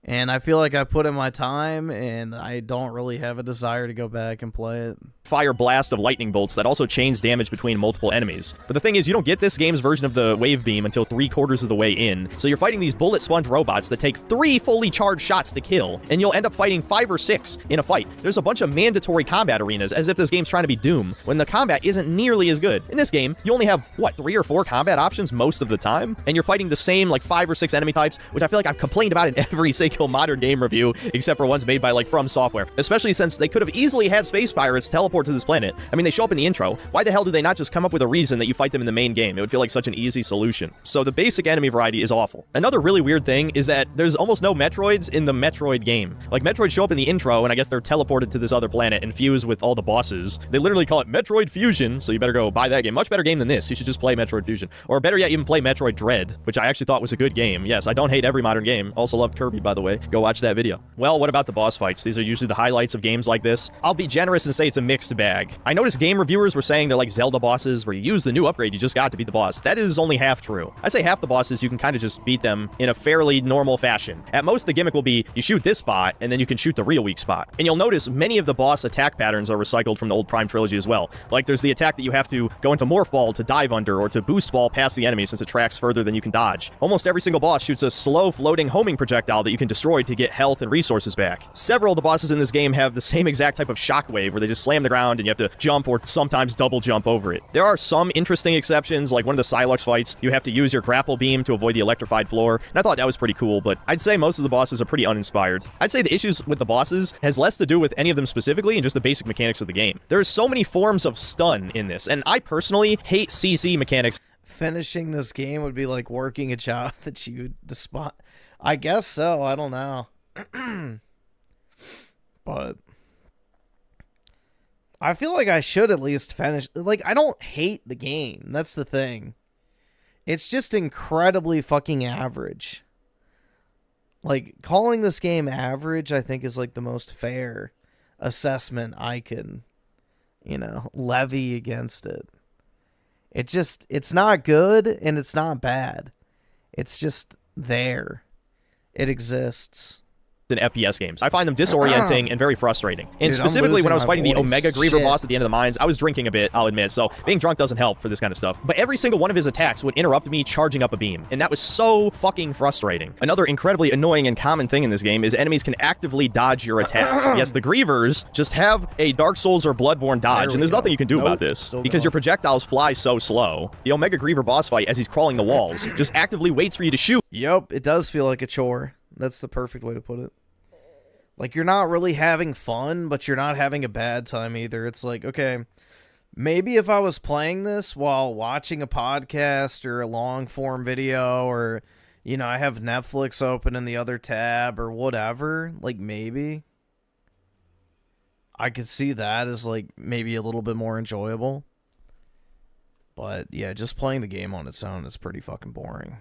and I feel like I put in my time, and I don't really have a desire to go back and play it. Fire blast of lightning bolts that also chains damage between multiple enemies. But the thing is, you don't get this game's version of the wave beam until 3/4 of the way in, so you're fighting these bullet sponge robots that take 3 fully charged shots to kill, and you'll end up fighting 5 or 6 in a fight. There's a bunch of mandatory combat arenas, as if this game's trying to be Doom, when the combat isn't nearly as good. In this game, you only have, what, 3 or 4 combat options most of the time, and you're fighting the same, like, 5 or 6 enemy types, which I feel like I've complained about in every single modern game review, except for ones made by, like, From Software. Especially since they could have easily had space pirates teleport to this planet. I mean, they show up in the intro. Why the hell do they not just come up with a reason that you fight them in the main game? It would feel like such an easy solution. So the basic enemy variety is awful. Another really weird thing is that there's almost no Metroids in the Metroid game. Like, Metroids show up in the intro, and I guess they're teleported to this other planet and fuse with all the bosses. They literally call it Metroid Fusion, so you better go buy that game. Much better game than this. You should just play Metroid Fusion. Or better yet, even play Metroid Dread, which I actually thought was a good game. Yes, I don't hate every modern game. Also loved Kirby, by the way. Go watch that video. Well, what about the boss fights? These are usually the highlights of games like this. I'll be generous and say it's a mixed bag. I noticed game reviewers were saying they're like Zelda bosses, where you use the new upgrade you just got to beat the boss. That is only half true. I'd say half the bosses you can kind of just beat them in a fairly normal fashion. At most, the gimmick will be you shoot this spot, and then you can shoot the real weak spot. And you'll notice many of the boss attack patterns are recycled from the old Prime trilogy as well. Like, there's the attack that you have to go into Morph Ball to dive under, or to Boost Ball past the enemy since it tracks further than you can dodge. Almost every single boss shoots a slow floating homing projectile that you can can destroy to get health and resources back. Several of the bosses in this game have the same exact type of shockwave where they just slam the ground and you have to jump or sometimes double jump over it. There are some interesting exceptions, like one of the Silux fights, you have to use your grapple beam to avoid the electrified floor, and I thought that was pretty cool, but I'd say most of the bosses are pretty uninspired. I'd say the issues with the bosses has less to do with any of them specifically and just the basic mechanics of the game. There's so many forms of stun in this, and I personally hate CC mechanics. Finishing this game would be like working a job that you despise. I guess so. I don't know. But I feel like I should at least finish. Like, I don't hate the game. That's the thing. It's just incredibly fucking average. Like, calling this game average, I think, is like the most fair assessment I can, you know, levy against it. It's not good and it's not bad. It's just there. It exists. In FPS games. I find them disorienting and very frustrating. And specifically when I was fighting the Omega Griever boss at the end of the mines, I was drinking a bit, I'll admit, so being drunk doesn't help for this kind of stuff. But every single one of his attacks would interrupt me charging up a beam, and that was so fucking frustrating. Another incredibly annoying and common thing in this game is enemies can actively dodge your attacks. Yes, the Grievers just have a Dark Souls or Bloodborne dodge, and there's nothing you can do about this, because your projectiles fly so slow. The Omega Griever boss fight, as he's crawling the walls, just actively waits for you to shoot. Yup, it does feel like a chore. That's the perfect way to put it. Like, you're not really having fun, but you're not having a bad time either. It's like, okay, maybe if I was playing this while watching a podcast or a long-form video, or, you know, I have Netflix open in the other tab or whatever, like, maybe I could see that as, like, maybe a little bit more enjoyable. But, yeah, just playing the game on its own is pretty fucking boring.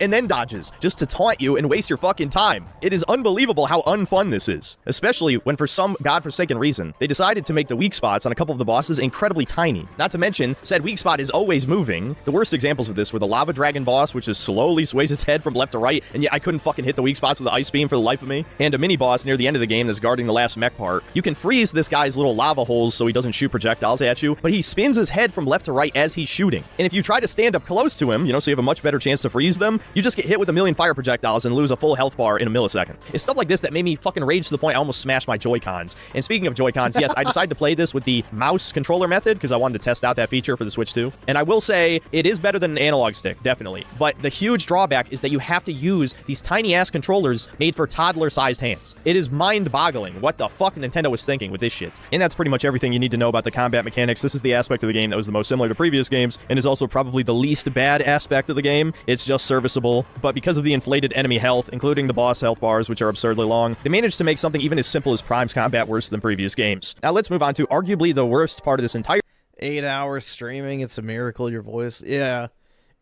And then dodges, just to taunt you and waste your fucking time. It is unbelievable how unfun this is, especially when for some godforsaken reason, they decided to make the weak spots on a couple of the bosses incredibly tiny. Not to mention, said weak spot is always moving. The worst examples of this were the Lava Dragon boss, which just slowly sways its head from left to right, and yet I couldn't fucking hit the weak spots with the ice beam for the life of me. And a mini boss near the end of the game that's guarding the last mech part. You can freeze this guy's little lava holes so he doesn't shoot projectiles at you, but he spins his head from left to right as he's shooting. And if you try to stand up close to him, you know, so you have a much better chance to freeze them, you just get hit with a million fire projectiles and lose a full health bar in a millisecond. It's stuff like this that made me fucking rage to the point I almost smashed my Joy-Cons. And speaking of Joy-Cons, yes, I decided to play this with the mouse controller method because I wanted to test out that feature for the Switch 2. And I will say, it is better than an analog stick, definitely. But the huge drawback is that you have to use these tiny-ass controllers made for toddler-sized hands. It is mind-boggling what the fuck Nintendo was thinking with this shit. And that's pretty much everything you need to know about the combat mechanics. This is the aspect of the game that was the most similar to previous games, and is also probably the least bad aspect of the game. It's just serviceable, but because of the inflated enemy health, including the boss health bars, which are absurdly long, they managed to make something even as simple as Prime's combat worse than previous games. Now let's move on to arguably the worst part of this entire 8 hours streaming. It's a miracle your voice. Yeah.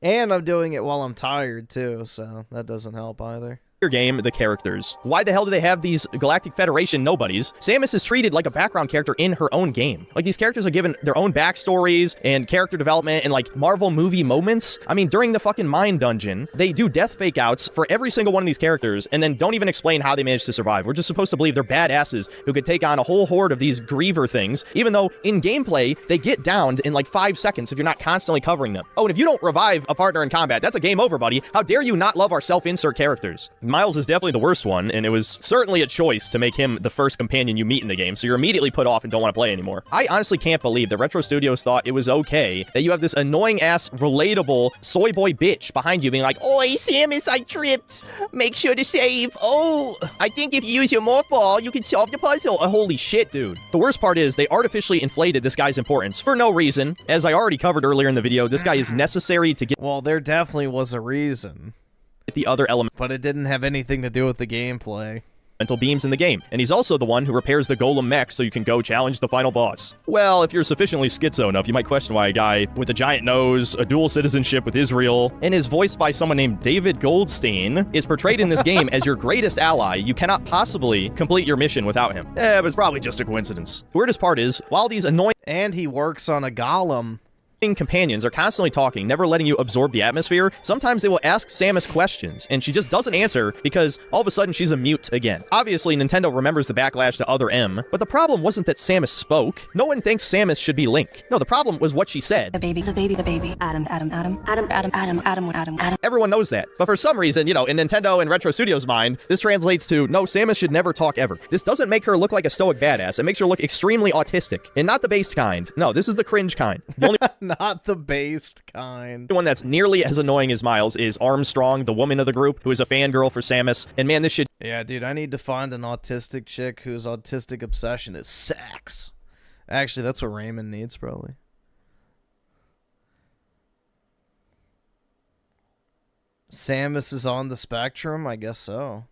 And I'm doing it while I'm tired too, so that doesn't help either. Game, the characters. Why the hell do they have these Galactic Federation nobodies? Samus is treated like a background character in her own game. Like, these characters are given their own backstories and character development and, like, Marvel movie moments. I mean, during the fucking mine dungeon, they do death fake outs for every single one of these characters and then don't even explain how they managed to survive. We're just supposed to believe they're badasses who could take on a whole horde of these Griever things, even though in gameplay, they get downed in like 5 seconds if you're not constantly covering them. Oh, and if you don't revive a partner in combat, that's a game over, buddy. How dare you not love our self-insert characters? Miles is definitely the worst one, and it was certainly a choice to make him the first companion you meet in the game, so you're immediately put off and don't want to play anymore. I honestly can't believe that Retro Studios thought it was okay that you have this annoying-ass, relatable soy boy bitch behind you being like, "Oi, Samus, I tripped. Make sure to save. Oh, I think if you use your morph ball, you can solve the puzzle." Holy shit, dude. The worst part is they artificially inflated this guy's importance for no reason. As I already covered earlier in the video, this guy is necessary to get— Well, there definitely was a reason. The other element, but it didn't have anything to do with the gameplay. Mental beams in the game, and he's also the one who repairs the golem mech so you can go challenge the final boss. Well, if you're sufficiently schizo enough, you might question why a guy with a giant nose, a dual citizenship with Israel, and is voiced by someone named David Goldstein, is portrayed in this game as your greatest ally. You cannot possibly complete your mission without him. But it's probably just a coincidence. The weirdest part is, while these annoying— And he works on a golem. companions are constantly talking, never letting you absorb the atmosphere. Sometimes they will ask Samus questions, and she just doesn't answer because all of a sudden she's a mute again. Obviously, Nintendo remembers the backlash to Other M, but the problem wasn't that Samus spoke. No one thinks Samus should be Link. No, the problem was what she said. The baby, the baby, the baby. Adam, Adam, Adam, Adam, Adam, Adam, Adam, Adam, Adam. Everyone knows that. But for some reason, you know, in Nintendo and Retro Studios' mind, this translates to, no, Samus should never talk ever. This doesn't make her look like a stoic badass. It makes her look extremely autistic. And not the based kind. No, this is the cringe kind. The only Not the based kind. The one that's nearly as annoying as Miles is Armstrong, the woman of the group, who is a fangirl for Samus. And man, this shit... Yeah, dude, I need to find an autistic chick whose autistic obsession is sex. Actually, that's what Raymond needs, probably. Samus is on the spectrum? I guess so.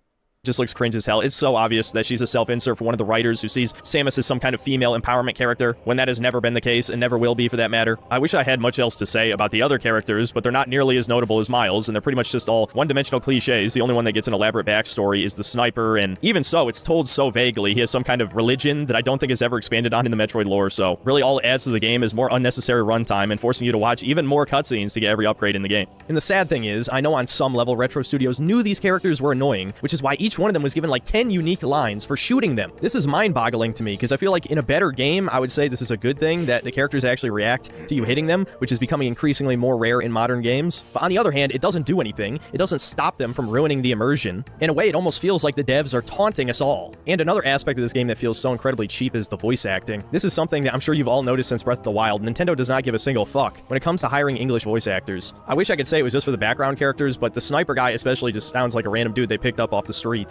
Just looks cringe as hell. It's so obvious that she's a self-insert for one of the writers who sees Samus as some kind of female empowerment character, when that has never been the case and never will be for that matter. I wish I had much else to say about the other characters, but they're not nearly as notable as Miles, and they're pretty much just all one-dimensional cliches. The only one that gets an elaborate backstory is the sniper, and even so, it's told so vaguely. He has some kind of religion that I don't think is ever expanded on in the Metroid lore, so really all it adds to the game is more unnecessary runtime and forcing you to watch even more cutscenes to get every upgrade in the game. And the sad thing is, I know on some level Retro Studios knew these characters were annoying, which is why each one of them was given like 10 unique lines for shooting them. This is mind-boggling to me, because I feel like in a better game, I would say this is a good thing that the characters actually react to you hitting them, which is becoming increasingly more rare in modern games. But on the other hand, it doesn't do anything. It doesn't stop them from ruining the immersion. In a way, it almost feels like the devs are taunting us all. And another aspect of this game that feels so incredibly cheap is the voice acting. This is something that I'm sure you've all noticed since Breath of the Wild. Nintendo does not give a single fuck when it comes to hiring English voice actors. I wish I could say it was just for the background characters, but the sniper guy especially just sounds like a random dude they picked up off the street.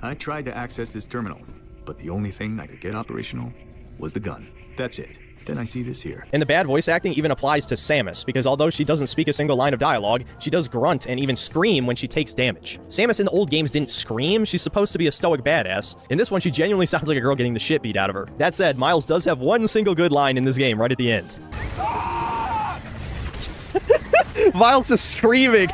I tried to access this terminal, but the only thing I could get operational was the gun. That's it. Then I see this here. And the bad voice acting even applies to Samus, because although she doesn't speak a single line of dialogue, she does grunt and even scream when she takes damage. Samus in the old games didn't scream, she's supposed to be a stoic badass. In this one, she genuinely sounds like a girl getting the shit beat out of her. That said, Miles does have one single good line in this game right at the end. Miles is screaming.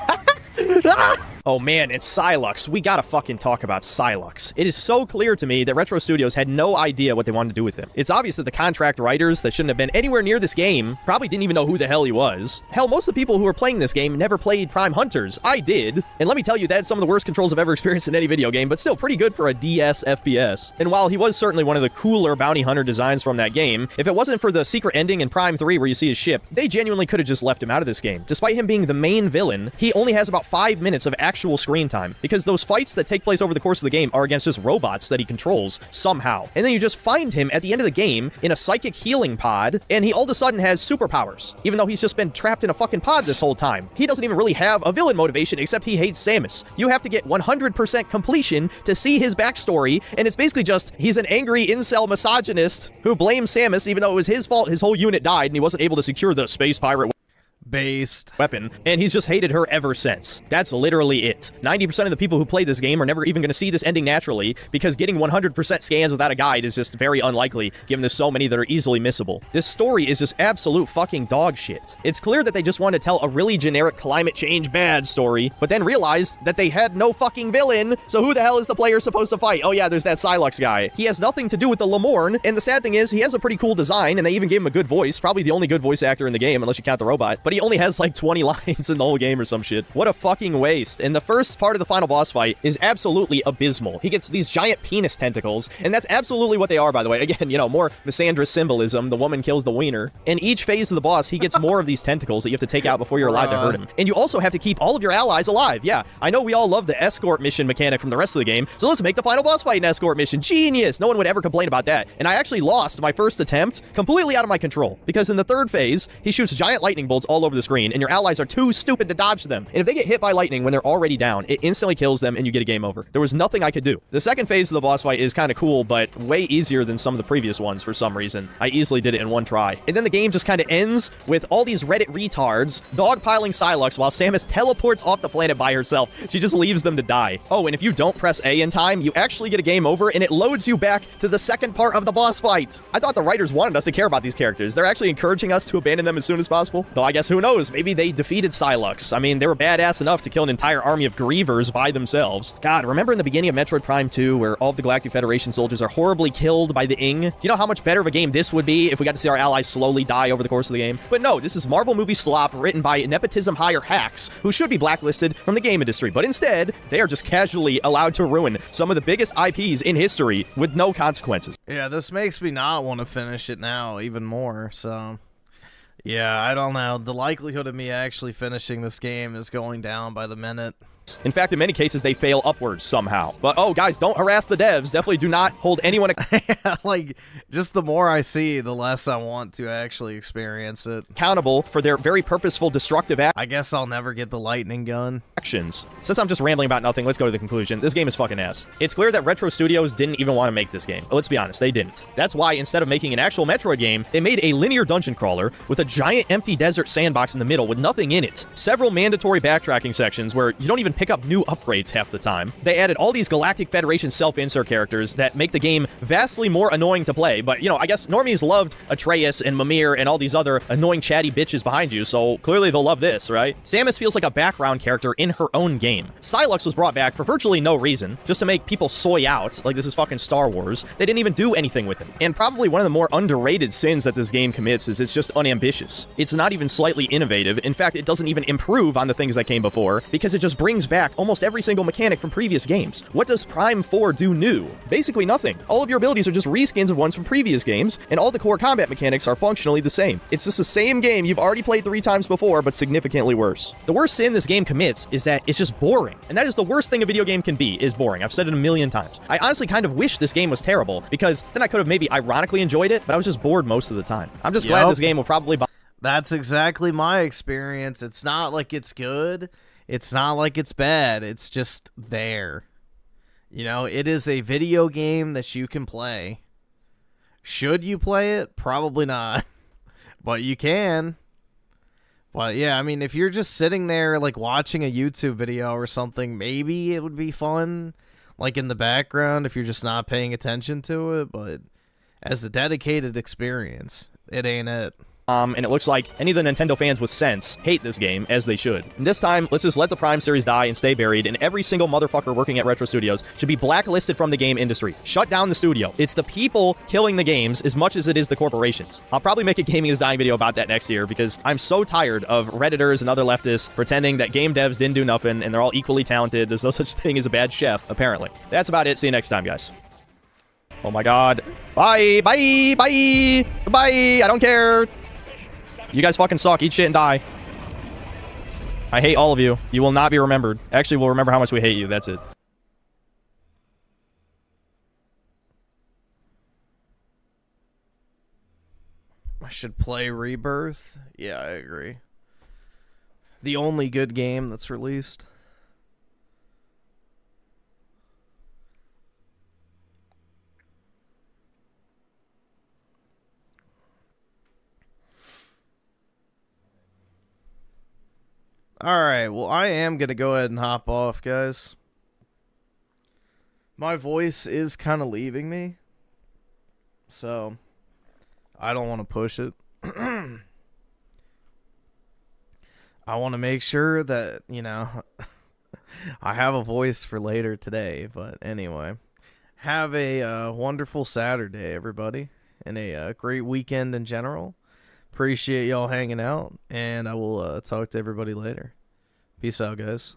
Oh man, it's Sylux. We gotta fucking talk about Sylux. It is so clear to me that Retro Studios had no idea what they wanted to do with him. It's obvious that the contract writers that shouldn't have been anywhere near this game probably didn't even know who the hell he was. Hell, most of the people who were playing this game never played Prime Hunters. I did. And let me tell you, that had some of the worst controls I've ever experienced in any video game, but still pretty good for a DS FPS. And while he was certainly one of the cooler bounty hunter designs from that game, if it wasn't for the secret ending in Prime 3 where you see his ship, they genuinely could have just left him out of this game. Despite him being the main villain, he only has about 5 minutes of actual screen time, because those fights that take place over the course of the game are against just robots that he controls somehow. And then you just find him at the end of the game in a psychic healing pod, and he all of a sudden has superpowers, even though he's just been trapped in a fucking pod this whole time. He doesn't even really have a villain motivation, except he hates Samus. You have to get 100% completion to see his backstory, and it's basically just, he's an angry incel misogynist who blames Samus, even though it was his fault his whole unit died and he wasn't able to secure the space pirate based weapon, and he's just hated her ever since. That's literally it. 90% of the people who play this game are never even going to see this ending naturally, because getting 100% scans without a guide is just very unlikely, given there's so many that are easily missable. This story is just absolute fucking dog shit. It's clear that they just wanted to tell a really generic climate change bad story, but then realized that they had no fucking villain, so who the hell is the player supposed to fight? Oh yeah, there's that Sylux guy. He has nothing to do with the Lemorne, and the sad thing is, he has a pretty cool design, and they even gave him a good voice, probably the only good voice actor in the game, unless you count the robot, but he only has like 20 lines in the whole game or some shit. What a fucking waste. And the first part of the final boss fight is absolutely abysmal. He gets these giant penis tentacles, and that's absolutely what they are, by the way. Again, you know, more Missandra symbolism. The woman kills the wiener. In each phase of the boss, he gets more of these tentacles that you have to take out before you're allowed to hurt him. And you also have to keep all of your allies alive. Yeah, I know we all love the escort mission mechanic from the rest of the game, so let's make the final boss fight an escort mission. Genius! No one would ever complain about that. And I actually lost my first attempt completely out of my control, because in the third phase, he shoots giant lightning bolts all over the screen, and your allies are too stupid to dodge them. And if they get hit by lightning when they're already down, it instantly kills them and you get a game over. There was nothing I could do. The second phase of the boss fight is kind of cool, but way easier than some of the previous ones for some reason. I easily did it in one try. And then the game just kind of ends with all these Reddit retards dogpiling Sylux while Samus teleports off the planet by herself. She just leaves them to die. Oh, and if you don't press A in time, you actually get a game over and it loads you back to the second part of the boss fight. I thought the writers wanted us to care about these characters. They're actually encouraging us to abandon them as soon as possible. Though I guess Who knows? Maybe they defeated Psylux. I mean, they were badass enough to kill an entire army of grievers by themselves. God, remember in the beginning of Metroid Prime 2 where all of the Galactic Federation soldiers are horribly killed by the Ing? Do you know how much better of a game this would be if we got to see our allies slowly die over the course of the game? But no, this is Marvel movie slop written by nepotism hire hacks who should be blacklisted from the game industry. But instead, they are just casually allowed to ruin some of the biggest IPs in history with no consequences. Yeah, this makes me not want to finish it now even more, so... Yeah, I don't know. The likelihood of me actually finishing this game is going down by the minute. In fact, in many cases, they fail upwards somehow. But, oh, guys, don't harass the devs. Definitely do not hold anyone... Like, just the more I see, the less I want to actually experience it. Accountable for their very purposeful, destructive I guess I'll never get the lightning gun. Actions. Since I'm just rambling about nothing, let's go to the conclusion. This game is fucking ass. It's clear that Retro Studios didn't even want to make this game. Let's be honest, they didn't. That's why, instead of making an actual Metroid game, they made a linear dungeon crawler with a giant empty desert sandbox in the middle with nothing in it. Several mandatory backtracking sections where you don't even pick up new upgrades half the time. They added all these Galactic Federation self-insert characters that make the game vastly more annoying to play, but, you know, I guess normies loved Atreus and Mimir and all these other annoying chatty bitches behind you, so clearly they'll love this, right? Samus feels like a background character in her own game. Psylux was brought back for virtually no reason, just to make people soy out, like this is fucking Star Wars. They didn't even do anything with him. And probably one of the more underrated sins that this game commits is it's just unambitious. It's not even slightly innovative. In fact, it doesn't even improve on the things that came before, because it just brings back almost every single mechanic from previous games. What does Prime 4 do new? Basically nothing. All of your abilities are just reskins of ones from previous games, and all the core combat mechanics are functionally the same. It's just the same game you've already played 3 times before, but significantly worse. The worst sin this game commits is that it's just boring. And that is the worst thing a video game can be, is boring. I've said it a million times. I honestly kind of wish this game was terrible, because then I could have maybe ironically enjoyed it, but I was just bored most of the time. I'm just glad this game will probably... That's exactly my experience. It's not like it's good. It's not like it's bad. It's just there. You know, it is a video game that you can play. Should you play it? Probably not. But you can. But yeah, I mean, if you're just sitting there, like, watching a YouTube video or something, maybe it would be fun, like, in the background if you're just not paying attention to it. But as a dedicated experience, it ain't it. And it looks like any of the Nintendo fans with sense hate this game, as they should. And this time, let's just let the Prime series die and stay buried, and every single motherfucker working at Retro Studios should be blacklisted from the game industry. Shut down the studio. It's the people killing the games as much as it is the corporations. I'll probably make a Gaming is Dying video about that next year, because I'm so tired of Redditors and other leftists pretending that game devs didn't do nothing, and they're all equally talented. There's no such thing as a bad chef, apparently. That's about it. See you next time, guys. Oh my god. Bye! Bye! Bye! Bye! I don't care! You guys fucking suck. Eat shit and die. I hate all of you. You will not be remembered. Actually, we'll remember how much we hate you. That's it. I should play Rebirth. Yeah, I agree. The only good game that's released. Alright, well, I am going to go ahead and hop off, guys. My voice is kind of leaving me, so I don't want to push it. I want to make sure that, you know, I have a voice for later today, but anyway. Have a wonderful Saturday, everybody, and a great weekend in general. Appreciate y'all hanging out, and I will talk to everybody later. Peace out, guys.